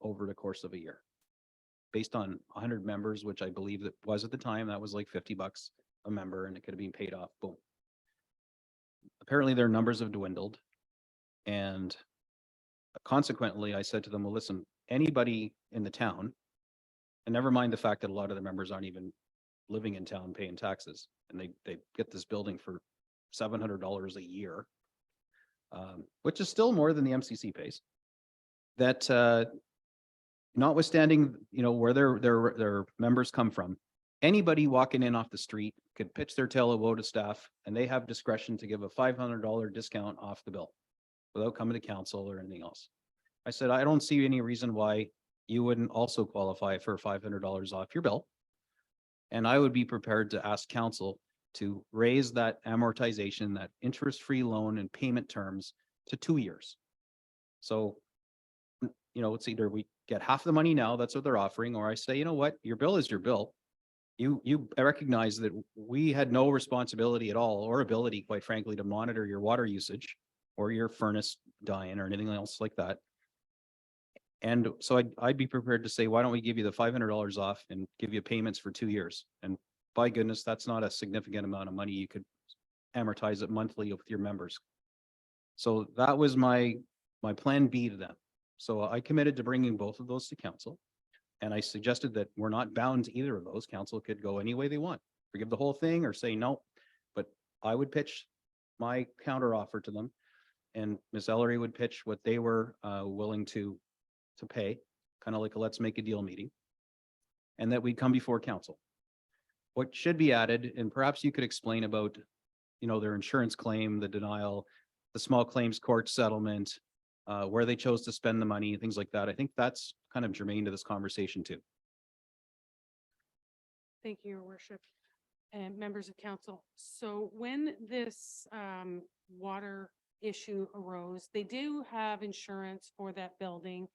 over the course of a year. Based on 100 members, which I believe that was at the time, that was like $50 a member and it could have been paid off. Boom. Apparently their numbers have dwindled. And consequently, I said to them, well, listen, anybody in the town, and never mind the fact that a lot of the members aren't even living in town paying taxes, and they get this building for $700 a year, which is still more than the MCC pays. That notwithstanding, where their members come from, anybody walking in off the street could pitch their tail at WOTA staff, and they have discretion to give a $500 discount off the bill without coming to council or anything else. I said, I don't see any reason why you wouldn't also qualify for $500 off your bill. And I would be prepared to ask council to raise that amortization, that interest-free loan and payment terms to 2 years. So, it's either we get half the money now, that's what they're offering, or I say, you know what, your bill is your bill. You recognize that we had no responsibility at all, or ability, quite frankly, to monitor your water usage or your furnace dying or anything else like that. And so I'd be prepared to say, why don't we give you the $500 off and give you payments for 2 years? And by goodness, that's not a significant amount of money. You could amortize it monthly with your members. So that was my plan B to them. So I committed to bringing both of those to council. And I suggested that we're not bound to either of those. Council could go any way they want, forgive the whole thing or say no. But I would pitch my counter offer to them, and Ms. Ellery would pitch what they were willing to pay, kind of like a let's make a deal meeting, and that we'd come before council. What should be added, and perhaps you could explain about, their insurance claim, the denial, the small claims court settlement, where they chose to spend the money, things like that. I think that's kind of germane to this conversation too. Thank you, Your Worship, and members of council. So when this water issue arose, they do have insurance for that building.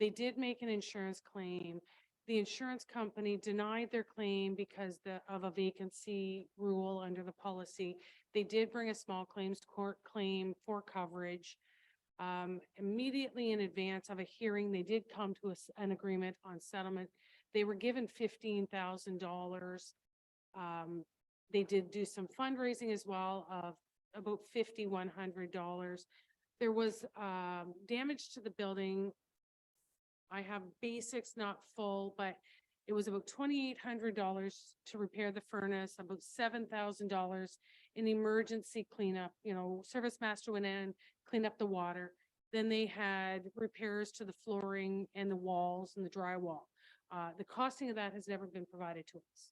They did make an insurance claim. The insurance company denied their claim because of a vacancy rule under the policy. They did bring a small claims court claim for coverage. Immediately in advance of a hearing, they did come to an agreement on settlement. They were given $15,000. They did do some fundraising as well of about $5,100. There was damage to the building. I have basics, not full, but it was about $2,800 to repair the furnace, about $7,000 in emergency cleanup. Service master went in, cleaned up the water. Then they had repairs to the flooring and the walls and the drywall. The costing of that has never been provided to us.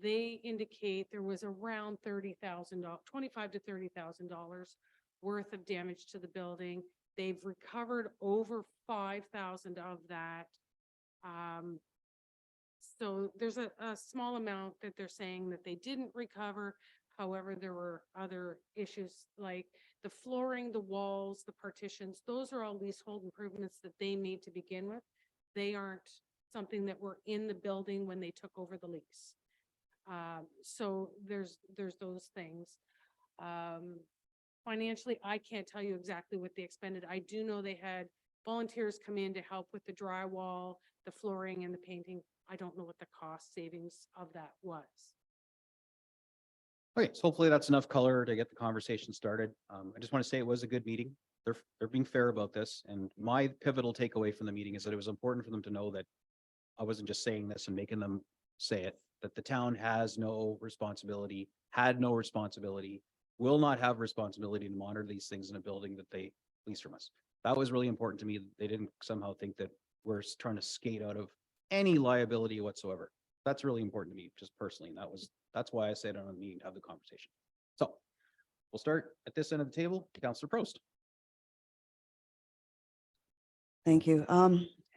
They indicate there was around $30,000, $25,000 to $30,000 worth of damage to the building. They've recovered over 5,000 of that. So there's a small amount that they're saying that they didn't recover. However, there were other issues like the flooring, the walls, the partitions. Those are all leasehold improvements that they made to begin with. They aren't something that were in the building when they took over the lease. So there's those things. Financially, I can't tell you exactly what they expended. I do know they had volunteers come in to help with the drywall, the flooring, and the painting. I don't know what the cost savings of that was. Okay, so hopefully that's enough color to get the conversation started. I just want to say it was a good meeting. They're being fair about this. And my pivotal takeaway from the meeting is that it was important for them to know that I wasn't just saying this and making them say it, that the town has no responsibility, had no responsibility, will not have responsibility to monitor these things in a building that they lease from us. That was really important to me. They didn't somehow think that we're trying to skate out of any liability whatsoever. That's really important to me, just personally. And that's why I said on the meeting to have the conversation. So we'll start at this end of the table. Councillor Prost. Thank you.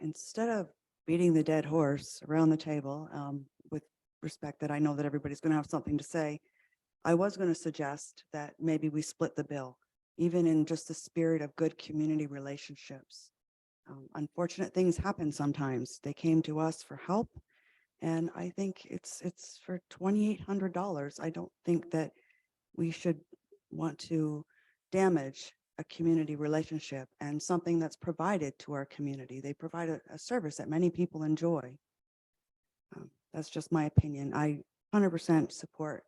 Instead of beating the dead horse around the table, with respect that I know that everybody's going to have something to say, I was going to suggest that maybe we split the bill, even in just the spirit of good community relationships. Unfortunate things happen sometimes. They came to us for help, and I think it's for $2,800. I don't think that we should want to damage a community relationship and something that's provided to our community. They provide a service that many people enjoy. That's just my opinion. I 100% support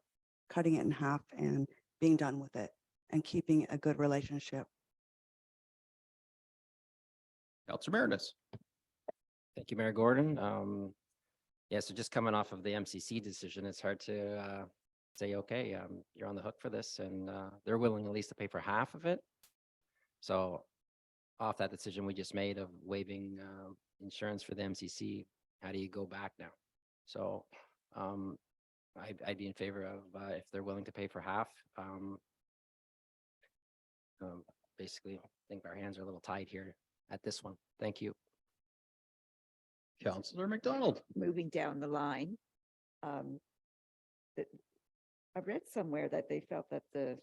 cutting it in half and being done with it and keeping a good relationship. Councillor Meredith. Thank you, Mayor Gordon. Yeah, so just coming off of the MCC decision, it's hard to say, okay, you're on the hook for this, and they're willing at least to pay for half of it. So off that decision we just made of waiving insurance for the MCC, how do you go back now? So I'd be in favor of if they're willing to pay for half. Basically, I think our hands are a little tied here at this one. Thank you. Councillor McDonald. Moving down the line. That I read somewhere that they felt that the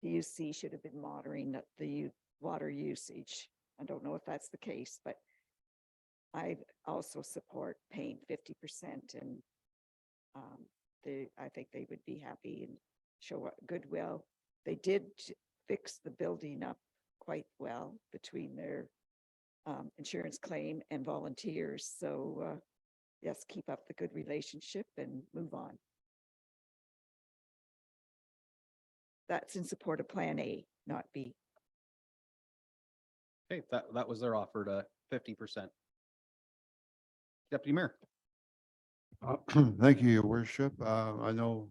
PUC should have been monitoring the water usage. I don't know if that's the case, but I also support paying 50%, and I think they would be happy and show goodwill. They did fix the building up quite well between their insurance claim and volunteers. So yes, keep up the good relationship and move on. That's in support of Plan A, not B. Okay, that was their offer to 50%. Deputy Mayor. Thank you, Your Worship. I know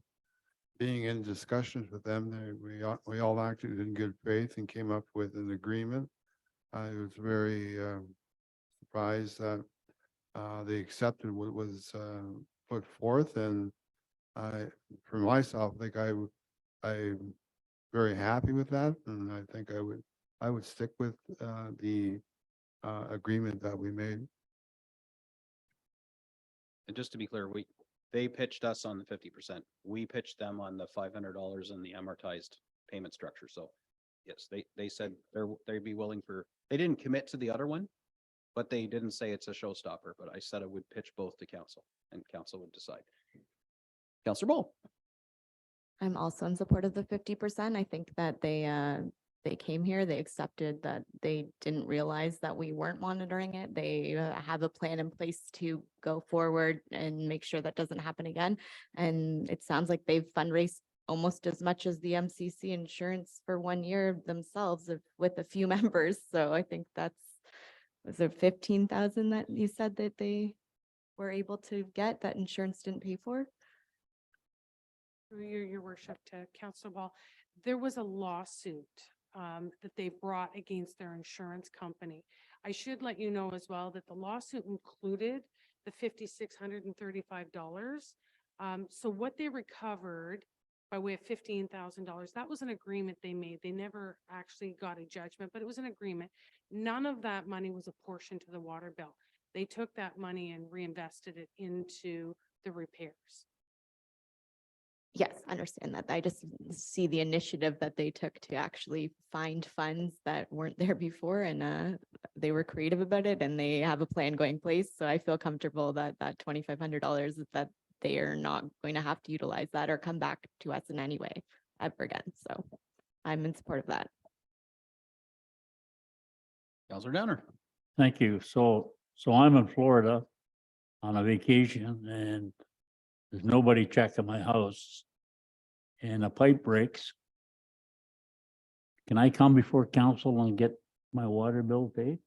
being in discussions with them, we all acted in good faith and came up with an agreement. I was very surprised that they accepted what was put forth, and for myself, I think I'm very happy with that, and I think I would stick with the agreement that we made. And just to be clear, they pitched us on the 50%. We pitched them on the $500 in the amortized payment structure. So yes, they said they'd be willing for, they didn't commit to the other one, but they didn't say it's a showstopper, but I said I would pitch both to council and council would decide. Councillor Ball. I'm also in support of the 50%. I think that they came here, they accepted that they didn't realize that we weren't monitoring it. They have a plan in place to go forward and make sure that doesn't happen again. And it sounds like they've fundraised almost as much as the MCC insurance for 1 year themselves with a few members. So I think was there 15,000 that you said that they were able to get that insurance didn't pay for? Through your worship to Councillor Ball, there was a lawsuit that they brought against their insurance company. I should let you know as well that the lawsuit included the $5,635. So what they recovered by way of $15,000, that was an agreement they made. They never actually got a judgment, but it was an agreement. None of that money was apportioned to the water bill. They took that money and reinvested it into the repairs. Yes, understand that. I just see the initiative that they took to actually find funds that weren't there before, and they were creative about it, and they have a plan going place. So I feel comfortable that that $2,500 that they are not going to have to utilize that or come back to us in any way ever again. So I'm in support of that. Councillor Downer. Thank you. So I'm in Florida on a vacation, and there's nobody checking my house and a pipe breaks. Can I come before council and get my water bill paid?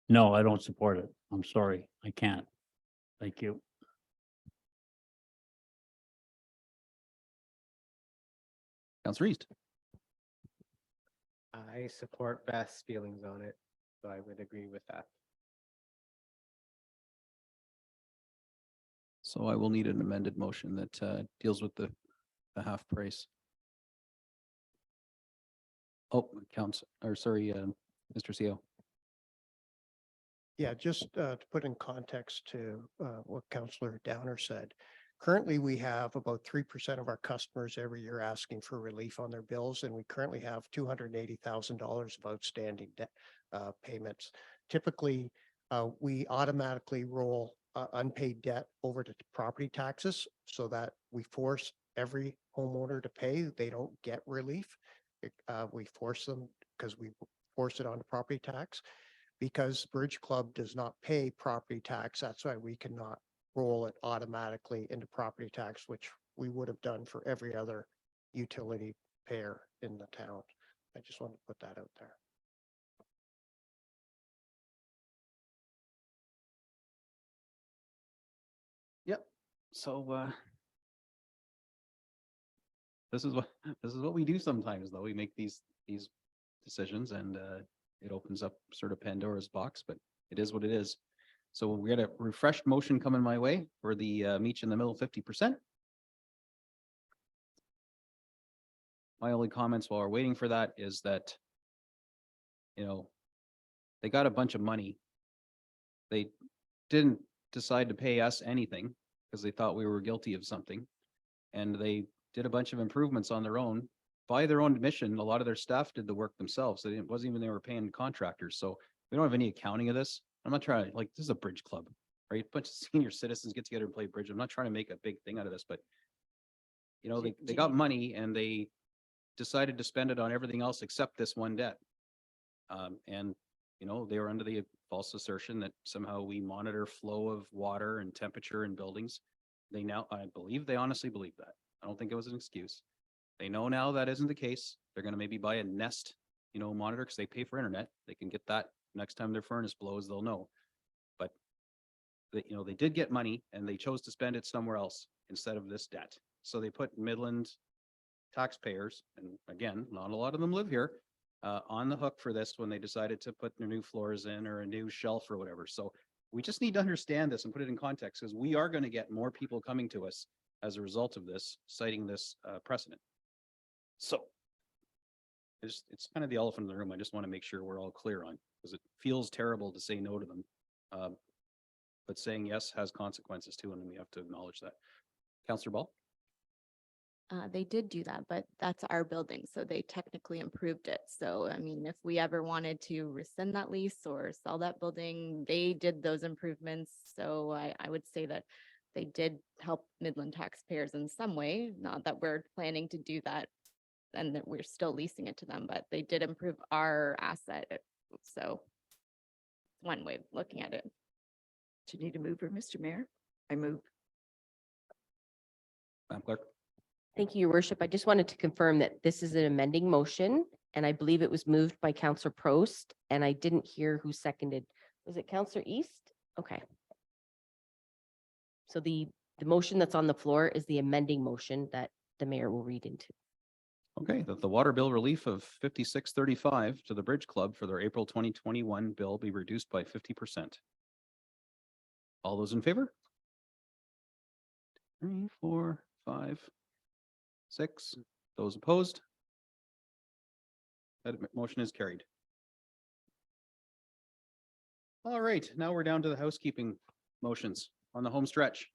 No, I don't support it. I'm sorry. I can't. Thank you. Councillor East. I support Beth's feelings on it, so I would agree with that. So I will need an amended motion that deals with the half price. Oh, Mr. CO. Yeah, just to put in context to what Councillor Downer said. Currently, we have about 3% of our customers every year asking for relief on their bills, and we currently have $280,000 of outstanding debt payments. Typically, we automatically roll unpaid debt over to property taxes so that we force every homeowner to pay. They don't get relief. We force them because we force it on the property tax. Because Bridge Club does not pay property tax, that's why we cannot roll it automatically into property tax, which we would have done for every other utility payer in the town. I just wanted to put that out there. Yep. So this is what we do sometimes, though. We make these decisions, and it opens up sort of Pandora's box, but it is what it is. So we got a refreshed motion coming my way for the meet in the middle 50%. My only comments while we're waiting for that is that, you know, they got a bunch of money. They didn't decide to pay us anything because they thought we were guilty of something. And they did a bunch of improvements on their own. By their own admission, a lot of their staff did the work themselves. It wasn't even they were paying contractors. So we don't have any accounting of this. I'm not trying to, like, this is a bridge club, right? A bunch of senior citizens get together and play bridge. I'm not trying to make a big thing out of this, but you know, they got money and they decided to spend it on everything else except this one debt. And you know, they were under the false assertion that somehow we monitor flow of water and temperature in buildings. They now, I believe they honestly believe that. I don't think it was an excuse. They know now that isn't the case. They're going to maybe buy a Nest, you know, monitor because they pay for internet. They can get that next time their furnace blows, they'll know. But they, you know, they did get money and they chose to spend it somewhere else instead of this debt. So they put Midland taxpayers, and again, not a lot of them live here, on the hook for this when they decided to put their new floors in or a new shelf or whatever. So we just need to understand this and put it in context, because we are going to get more people coming to us as a result of this, citing this precedent. So it's kind of the elephant in the room. I just want to make sure we're all clear on, because it feels terrible to say no to them. But saying yes has consequences too, and we have to acknowledge that. Councillor Ball? They did do that, but that's our building, so they technically improved it. So, I mean, if we ever wanted to rescind that lease or sell that building, they did those improvements. So I would say that they did help Midland taxpayers in some way, not that we're planning to do that and that we're still leasing it to them, but they did improve our asset. So one way of looking at it. Do you need a mover, Mr. Mayor? I move. Madam Clerk? Thank you, Your Worship. I just wanted to confirm that this is an amending motion, and I believe it was moved by Councillor Prost, and I didn't hear who seconded. Was it Councillor East? Okay. So the motion that's on the floor is the amending motion that the mayor will read into. Okay, that the water bill relief of 5635 to the Bridge Club for their April 2021 bill be reduced by 50%. All those in favor? 3, 4, 5, 6. Those opposed? That motion is carried. All right, now we're down to the housekeeping motions on the home stretch.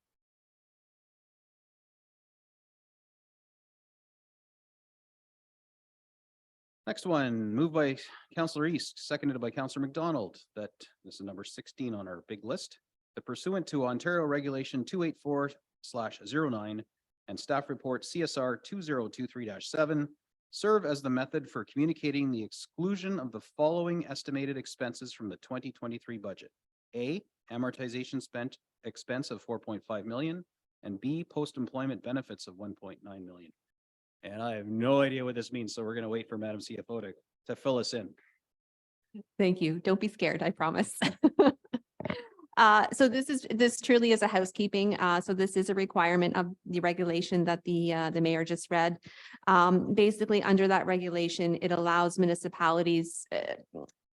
Next one, moved by Councillor East, seconded by Councillor McDonald, that this is number 16 on our big list. That pursuant to Ontario Regulation 284/09 and Staff Report CSR 2023-7, serve as the method for communicating the exclusion of the following estimated expenses from the 2023 budget. A, amortization expense of 4.5 million, and B, post-employment benefits of 1.9 million. And I have no idea what this means, so we're going to wait for Madam CFO to fill us in. Thank you. Don't be scared, I promise. So this truly is a housekeeping. So this is a requirement of the regulation that the mayor just read. Basically, under that regulation, it allows municipalities.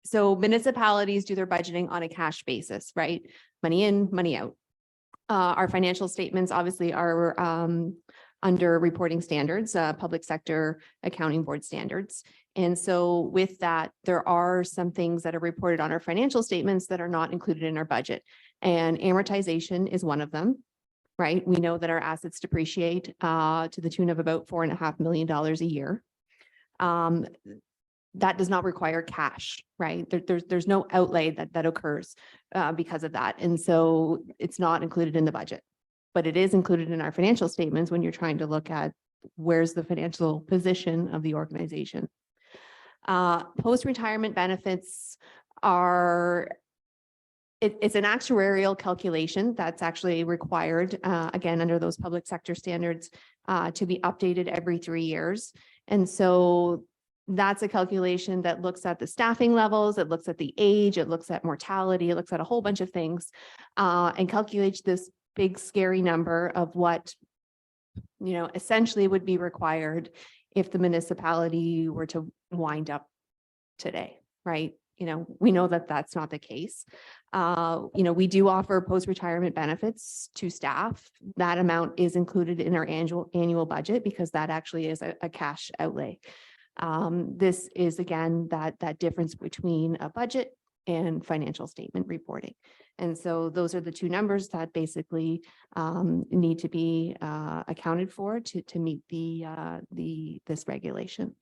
So municipalities do their budgeting on a cash basis, right? Money in, money out. Our financial statements obviously are under reporting standards, public sector accounting board standards. And so with that, there are some things that are reported on our financial statements that are not included in our budget. And amortization is one of them, right? We know that our assets depreciate to the tune of about $4.5 million a year. That does not require cash, right? There's no outlay that occurs because of that. And so it's not included in the budget. But it is included in our financial statements when you're trying to look at where's the financial position of the organization. Post-retirement benefits are, it's an actuarial calculation that's actually required, again, under those public sector standards to be updated every 3 years. And so that's a calculation that looks at the staffing levels, it looks at the age, it looks at mortality, it looks at a whole bunch of things and calculates this big scary number of what, essentially would be required if the municipality were to wind up today, right? We know that that's not the case. We do offer post-retirement benefits to staff. That amount is included in our annual budget because that actually is a cash outlay. This is again, that difference between a budget and financial statement reporting. And so those are the two numbers that basically need to be accounted for to meet this regulation.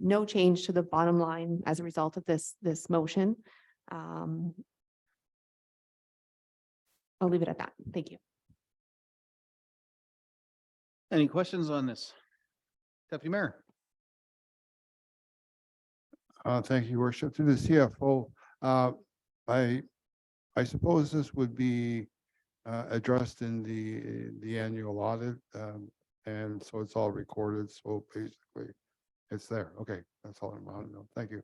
No change to the bottom line as a result of this motion. I'll leave it at that. Thank you. Any questions on this? Deputy Mayor? Thank you, Your Worship. To the CFO, I suppose this would be addressed in the annual audit, and so it's all recorded. So basically, it's there. Okay, that's all I want to know. Thank you.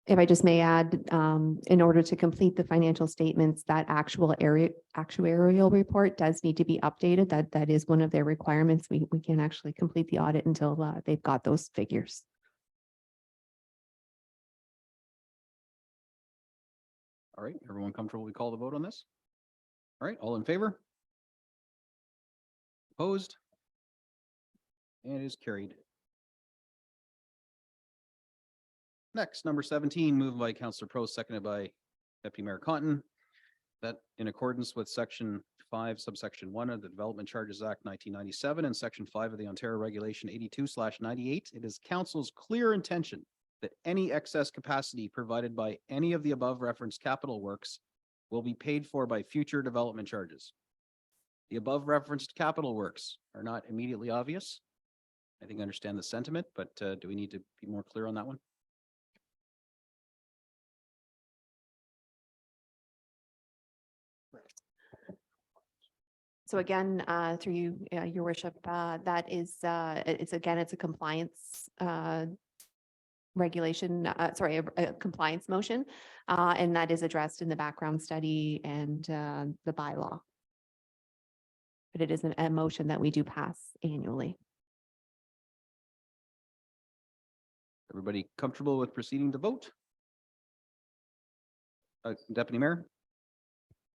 If I just may add, in order to complete the financial statements, that actuarial report does need to be updated. That is one of their requirements. We can't actually complete the audit until they've got those figures. All right, everyone comfortable? We call the vote on this? All right, all in favor? Opposed? And it is carried. Next, number 17, moved by Councillor Pro, seconded by Deputy Mayor Cotton, that in accordance with Section 5, subsection 1 of the Development Charges Act 1997 and Section 5 of the Ontario Regulation 82/98, it is Council's clear intention that any excess capacity provided by any of the above referenced capital works will be paid for by future development charges. The above referenced capital works are not immediately obvious. I think I understand the sentiment, but do we need to be more clear on that one? So again, through you, Your Worship, that is, it's a compliance regulation, a compliance motion, and that is addressed in the background study and the bylaw. But it is a motion that we do pass annually. Everybody comfortable with proceeding to vote? Deputy Mayor?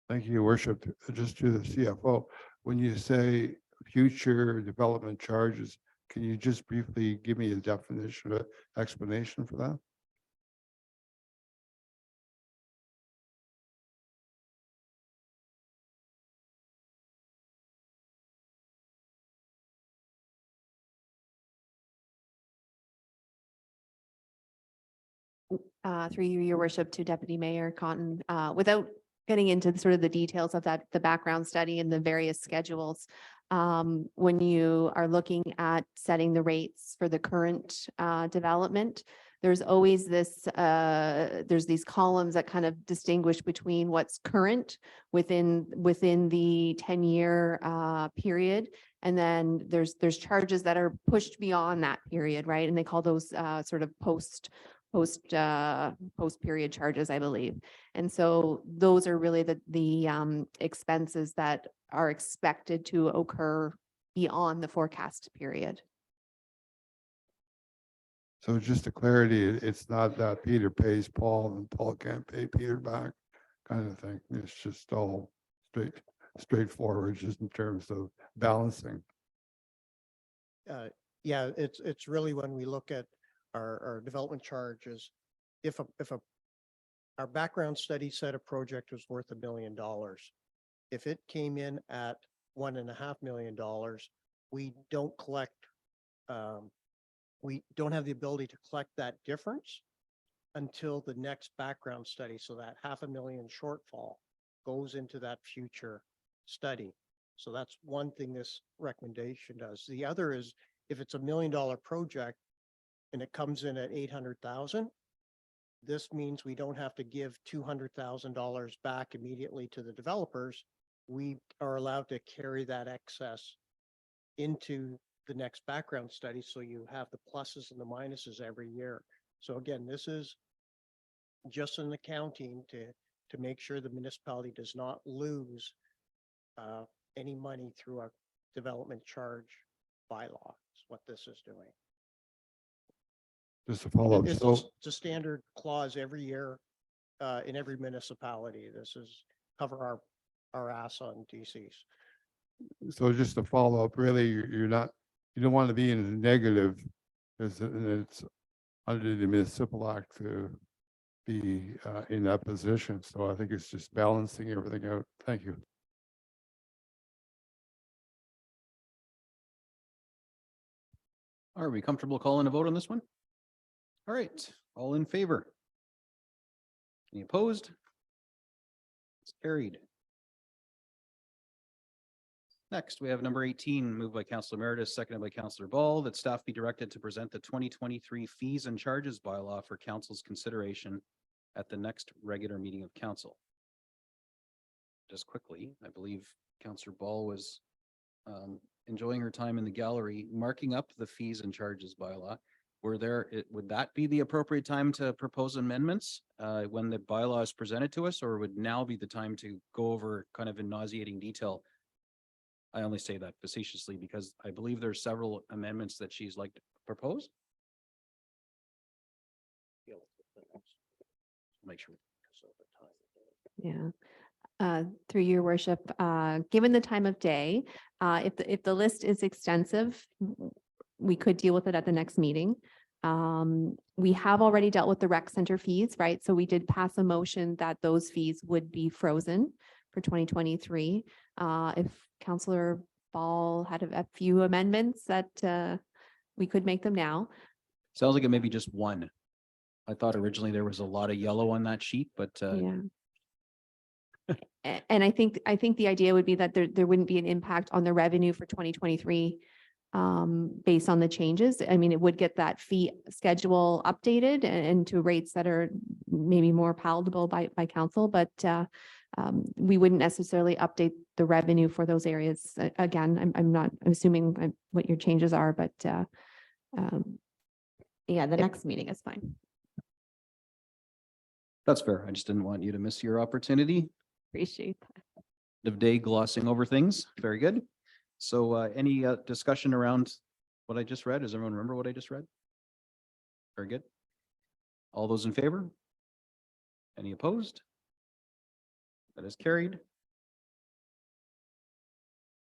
Thank you, Your Worship. Just to the CFO, when you say future development charges, can you just briefly give me a definition, explanation for that? Through you, Your Worship, to Deputy Mayor Cotton, without getting into sort of the details of the background study and the various schedules, when you are looking at setting the rates for the current development, there's always there's these columns that kind of distinguish between what's current within the 10-year period. And then there's charges that are pushed beyond that period, right? And they call those sort of post period charges, I believe. And so those are really the expenses that are expected to occur beyond the forecast period. So just to clarity, it's not that Peter pays Paul and Paul can't pay Peter back kind of thing. It's just all straightforward, just in terms of balancing. Yeah, it's really when we look at our development charges, if our background study said a project was worth $1 million, if it came in at $1.5 million, we don't collect, we don't have the ability to collect that difference until the next background study. So that $500,000 shortfall goes into that future study. So that's one thing this recommendation does. The other is if it's $1 million project and it comes in at 800,000, this means we don't have to give $200,000 back immediately to the developers. We are allowed to carry that excess into the next background study. So you have the pluses and the minuses every year. So again, this is just an accounting to to make sure the municipality does not lose any money through our development charge bylaw, is what this is doing. Just to follow up, so, It's a standard clause every year in every municipality. This is cover our ass on DCs. so just to follow up, really, you're not, you don't want to be in the negative. It's under the municipal act to be in that position. So I think it's just balancing everything out. Thank you. Are we comfortable calling a vote on this one? All right, all in favor? Any opposed? It's carried. Next, we have number 18, moved by Councillor Meredith, seconded by Councillor Ball, that staff be directed to present the 2023 fees and charges bylaw for council's consideration at the next regular meeting of council. Just quickly, I believe Councillor Ball was enjoying her time in the gallery, marking up the fees and charges bylaw. Would that be the appropriate time to propose amendments when the bylaw is presented to us, or would now be the time to go over kind of in nauseating detail? I only say that facetiously because I believe there's several amendments that she's like to propose. Make sure. Yeah. Through your worship, given the time of day, if the list is extensive, we could deal with it at the next meeting. We have already dealt with the rec center fees, right? So we did pass a motion that those fees would be frozen for 2023. If Councillor Ball had a few amendments that we could make them now. Sounds like it may be just one. I thought originally there was a lot of yellow on that sheet, but Yeah. And I think the idea would be that there wouldn't be an impact on the revenue for 2023 based on the changes. I mean, it would get that fee schedule updated and to rates that are maybe more palatable by council, but we wouldn't necessarily update the revenue for those areas. Again, I'm assuming what your changes are, but yeah, the next meeting is fine. that's fair. I just didn't want you to miss your opportunity Appreciate that. of day glossing over things. Very good. So any discussion around what I just read? Does everyone remember what I just read? Very good. All those in favor? Any opposed? That is carried.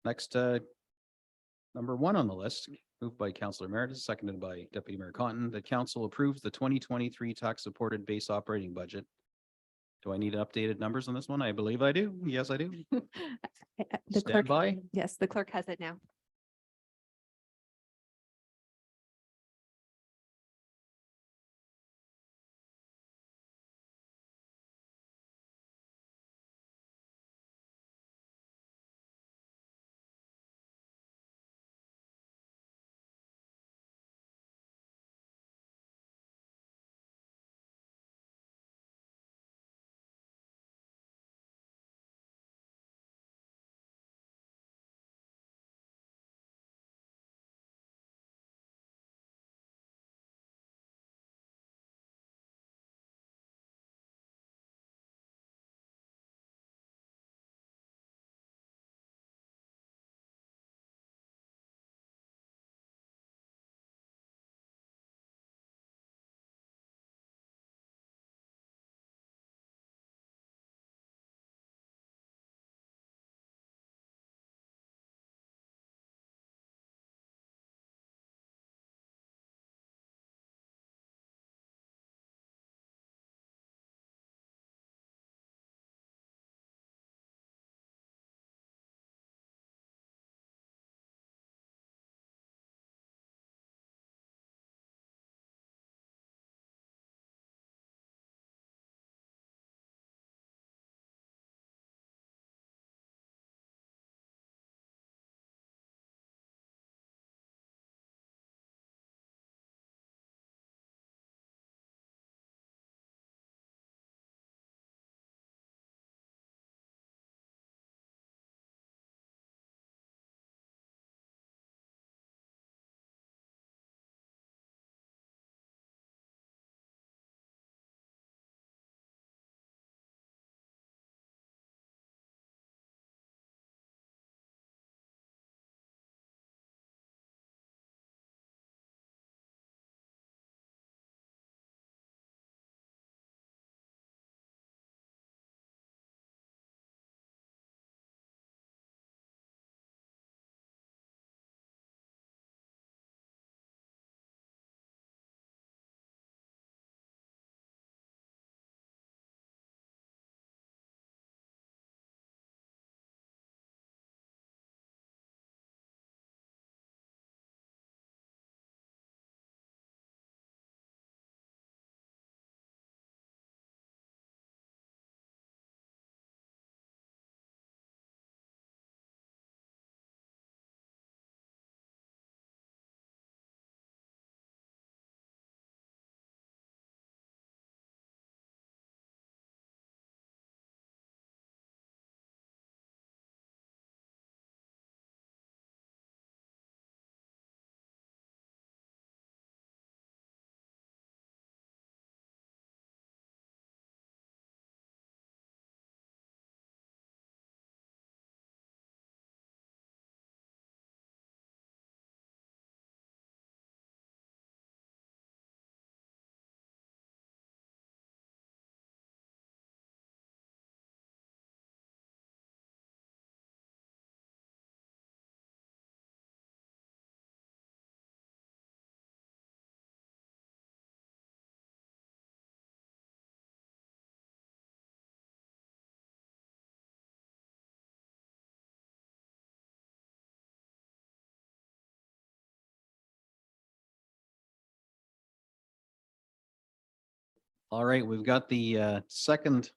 Next, number 1 on the list, moved by Councillor Meredith, seconded by Deputy Mayor Conton, that council approves the 2023 tax supported base operating budget. Do I need updated numbers on this one? I believe I do. Yes, I do. The Stand clerk, by. yes, the clerk has it now. All right, we've got the second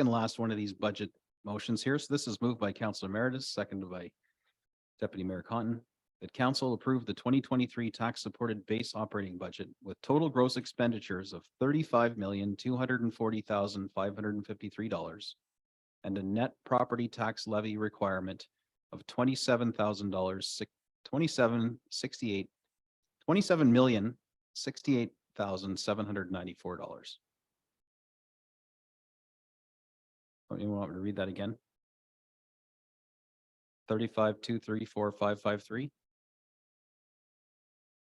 last one of these budget motions here. So this is moved by Councillor Meredith, seconded by Deputy Mayor Conton, that council approve the 2023 tax supported base operating budget with total gross expenditures of $35,240,553 and a net property tax levy requirement of $27,000, $27,068,794. Anyone want me to read that again? 35,234,553.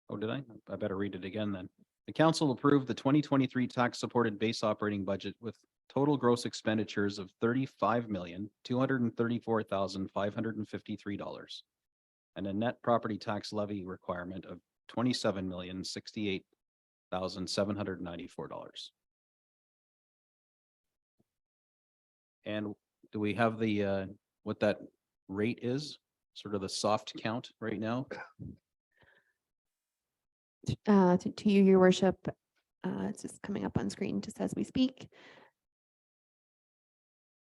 Oh, did I? I better read it again then. The council approved the 2023 tax supported base operating budget with total gross expenditures of $35,234,553 and a net property tax levy requirement of $27,068,794. And do we have the what that rate is? Sort of the soft count right now? To you, your worship, it's just coming up on screen just as we speak.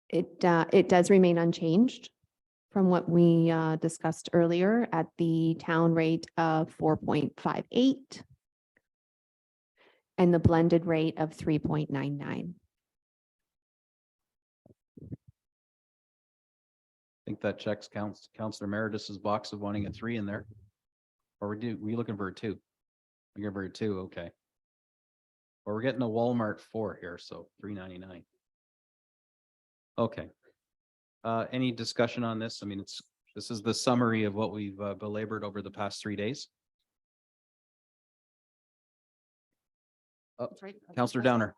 It does remain unchanged from what we discussed earlier at the town rate of 4.58 and the blended rate of 3.99. I think that checks Councillor Meredith's box of wanting a 3 in there. Or we looking for a 2? We're looking for a 2, okay. Or we're getting a Walmart 4 here, so $3.99. Okay. Any discussion on this? I mean, this is the summary of what we've belabored over the past 3 days. That's right. Councillor Downer.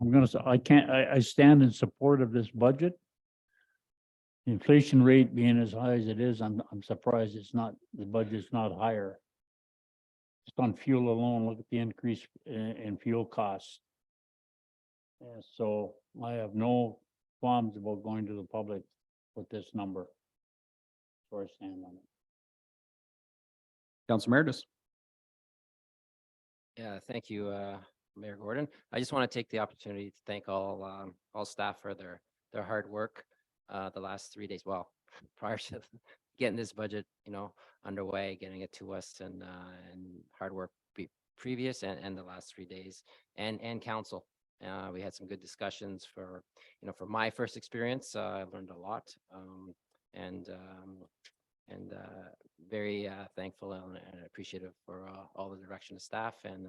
I'm gonna say, I stand in support of this budget. The inflation rate being as high as it is, I'm surprised the budget's not higher. Just on fuel alone, look at the increase in fuel costs. And so I have no qualms about going to the public with this number. That's where I stand on it. Councillor Meredith. Yeah, thank you, Mayor Gordon. I just want to take the opportunity to thank all staff for their hard work the last 3 days. Well, prior to getting this budget, underway, getting it to us, and hard work previous and the last 3 days, and council. We had some good discussions for my first experience. I learned a lot, and very thankful and appreciative for all the direction of staff and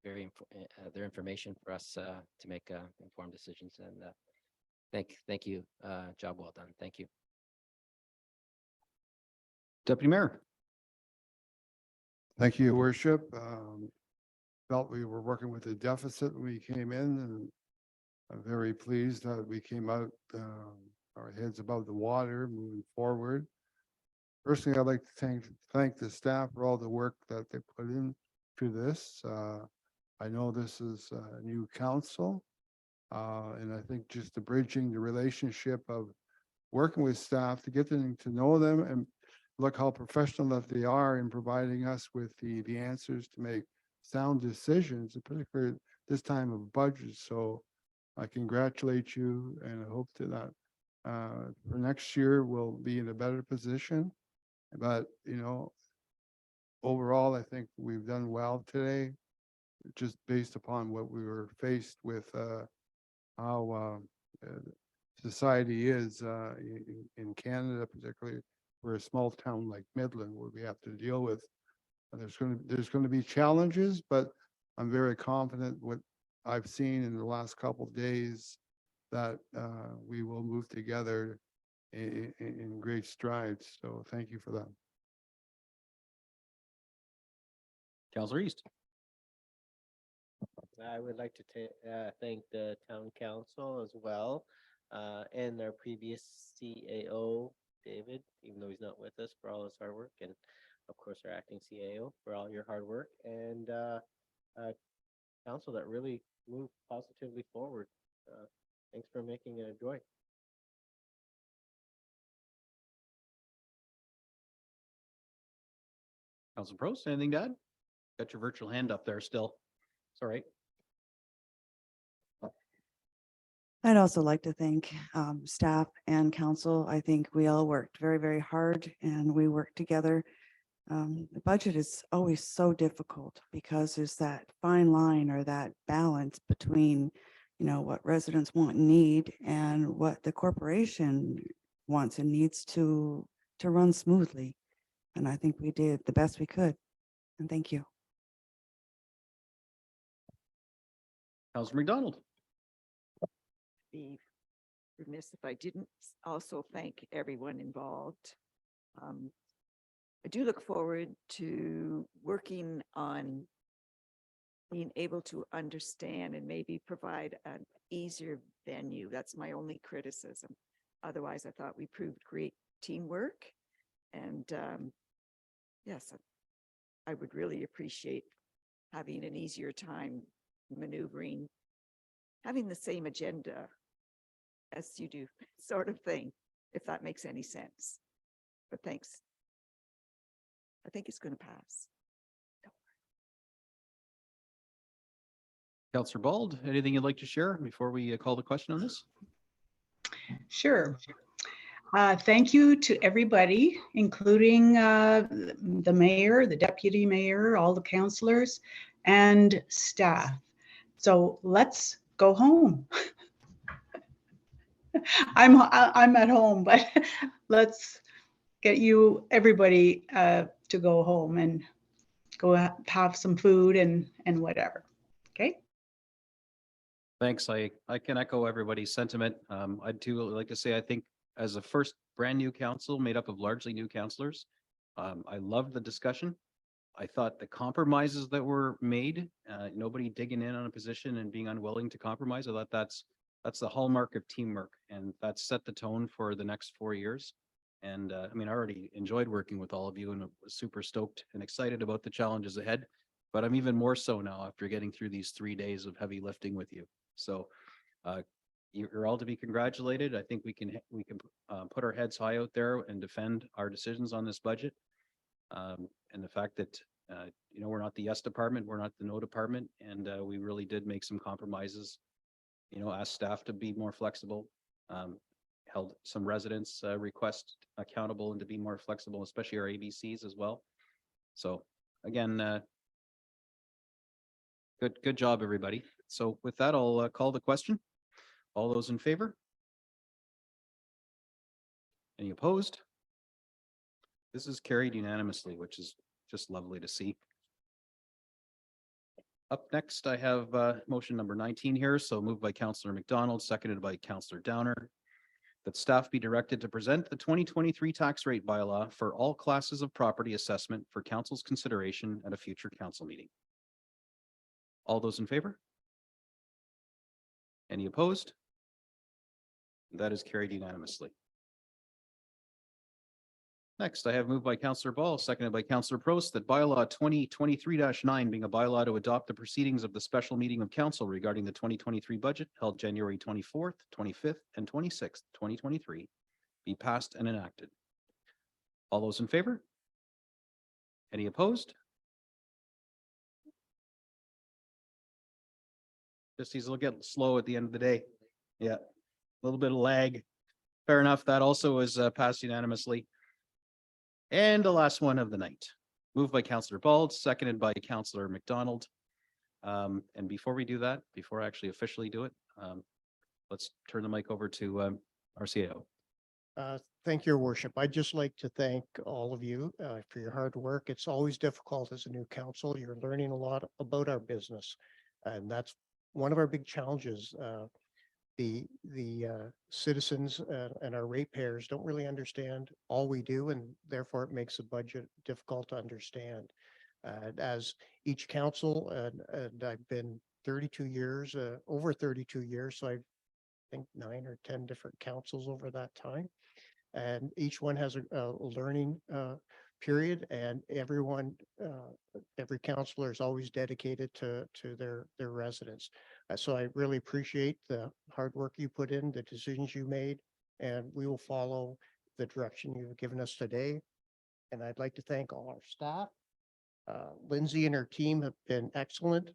their information for us to make informed decisions. And thank you. Job well done. Thank you. Deputy Mayor. Thank you, Your Worship. Felt we were working with a deficit when we came in, and I'm very pleased that we came out our heads above the water moving forward. Personally, I'd like to thank the staff for all the work that they put into this. I know this is a new council, and I think just the bridging the relationship of working with staff to get them to know them and look how professional that they are in providing us with the answers to make sound decisions, particularly this time of budget. So I congratulate you, and I hope that for next year we'll be in a better position. But overall, I think we've done well today, just based upon what we were faced with, how society is in Canada, particularly. We're a small town like Midland, where we have to deal with. There's going to be challenges, but I'm very confident what I've seen in the last couple of days that we will move together in great strides. So thank you for that. Councillor East. I would like to thank the town council as well, and our previous CAO, David, even though he's not with us, for all his hard work, and of course our acting CAO for all your hard work, and council that really moved positively forward. Thanks for making it a joy. Council Prost, anything to add? Got your virtual hand up there still. It's all right. I'd also like to thank staff and council. I think we all worked very, very hard and we worked together. The budget is always so difficult because there's that fine line or that balance between, you know, what residents want and need and what the corporation wants and needs to run smoothly. And I think we did the best we could. And thank you. Councilor McDonald. Be remiss if I didn't also thank everyone involved. I do look forward to working on being able to understand and maybe provide an easier venue. That's my only criticism. Otherwise, I thought we proved great teamwork. And yes, I would really appreciate having an easier time maneuvering, having the same agenda as you do, sort of thing, if that makes any sense. But thanks. I think it's going to pass. Councilor Bald, anything you'd like to share before we call the question on this? Sure. Thank you to everybody, including the mayor, the deputy mayor, all the councilors and staff. So let's go home. I'm at home, but let's get everybody to go home and go have some food and whatever. Okay. Thanks. I can echo everybody's sentiment. I do like to say, I think as a first brand new council made up of largely new councilors, I loved the discussion. I thought the compromises that were made, nobody digging in on a position and being unwilling to compromise. I thought that's the hallmark of teamwork, and that set the tone for the next 4 years. And I mean, I already enjoyed working with all of you and was super stoked and excited about the challenges ahead. But I'm even more so now after getting through these 3 days of heavy lifting with you. So you're all to be congratulated. I think we can put our heads high out there and defend our decisions on this budget. And the fact that, you know, we're not the yes department, we're not the no department. And we really did make some compromises, you know, asked staff to be more flexible, held some residents request accountable and to be more flexible, especially our ABCs as well. So again, good job, everybody. So with that, I'll call the question. All those in favor? Any opposed? This is carried unanimously, which is just lovely to see. Up next, I have motion number 19 here. So moved by Councillor McDonald, seconded by Councillor Downer, that staff be directed to present the 2023 tax rate bylaw for all classes of property assessment for council's consideration at a future council meeting. All those in favor? Any opposed? That is carried unanimously. Next, I have moved by Councillor Ball, seconded by Councillor Prost, that bylaw 2023-9 being a bylaw to adopt the proceedings of the special meeting of council regarding the 2023 budget held January 24th, 25th, and 26th, 2023 be passed and enacted. All those in favor? Any opposed? Just these will get slow at the end of the day. Yeah, a little bit of lag. Fair enough. That also was passed unanimously. And the last one of the night, moved by Councillor Bald, seconded by Councillor McDonald. And before we do that, before I actually officially do it, let's turn the mic over to our CAO. Thank you, Your Worship. I'd just like to thank all of you for your hard work. It's always difficult as a new council. You're learning a lot about our business, and that's one of our big challenges. The citizens and our ratepayers don't really understand all we do, and therefore it makes the budget difficult to understand. As each council, and I've been 32 years, over 32 years, so I think 9 or 10 different councils over that time. And each one has a learning period, and everyone, every counselor is always dedicated to their residents. So I really appreciate the hard work you put in, the decisions you made, and we will follow the direction you've given us today. And I'd like to thank all our staff Lindsay and her team have been excellent.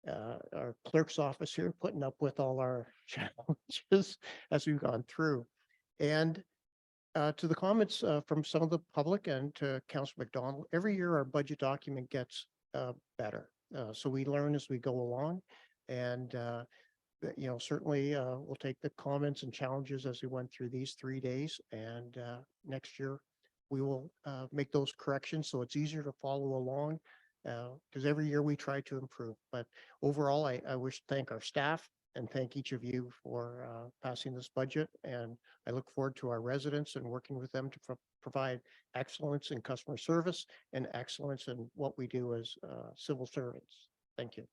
Our clerk's office here putting up with all our challenges as we've gone through. And to the comments from some of the public and to Councillor McDonald, every year our budget document gets better. So we learn as we go along. And certainly we'll take the comments and challenges as we went through these 3 days. And next year we will make those corrections so it's easier to follow along, because every year we try to improve. But overall, I wish to thank our staff and thank each of you for passing this budget. And I look forward to our residents and working with them to provide excellence in customer service and excellence in what we do as civil servants. Thank you.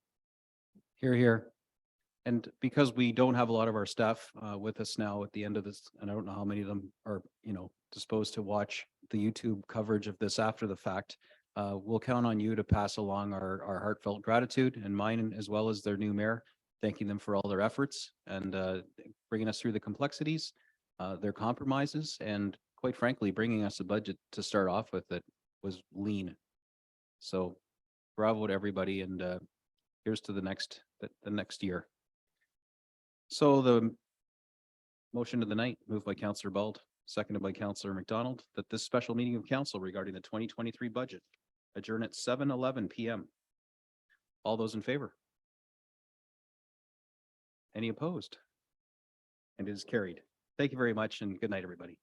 Here, here. And because we don't have a lot of our staff with us now at the end of this, and I don't know how many of them are, disposed to watch the YouTube coverage of this after the fact, we'll count on you to pass along our heartfelt gratitude, and mine as well as their new mayor, thanking them for all their efforts and bringing us through the complexities, their compromises, and quite frankly, bringing us a budget to start off with that was lean. So bravo to everybody, and here's to the next year. So the motion of the night, moved by Councillor Bald, seconded by Councillor McDonald, that this special meeting of council regarding the 2023 budget adjourn at 7:11 PM. All those in favor? Any opposed? And it is carried. Thank you very much and good night, everybody.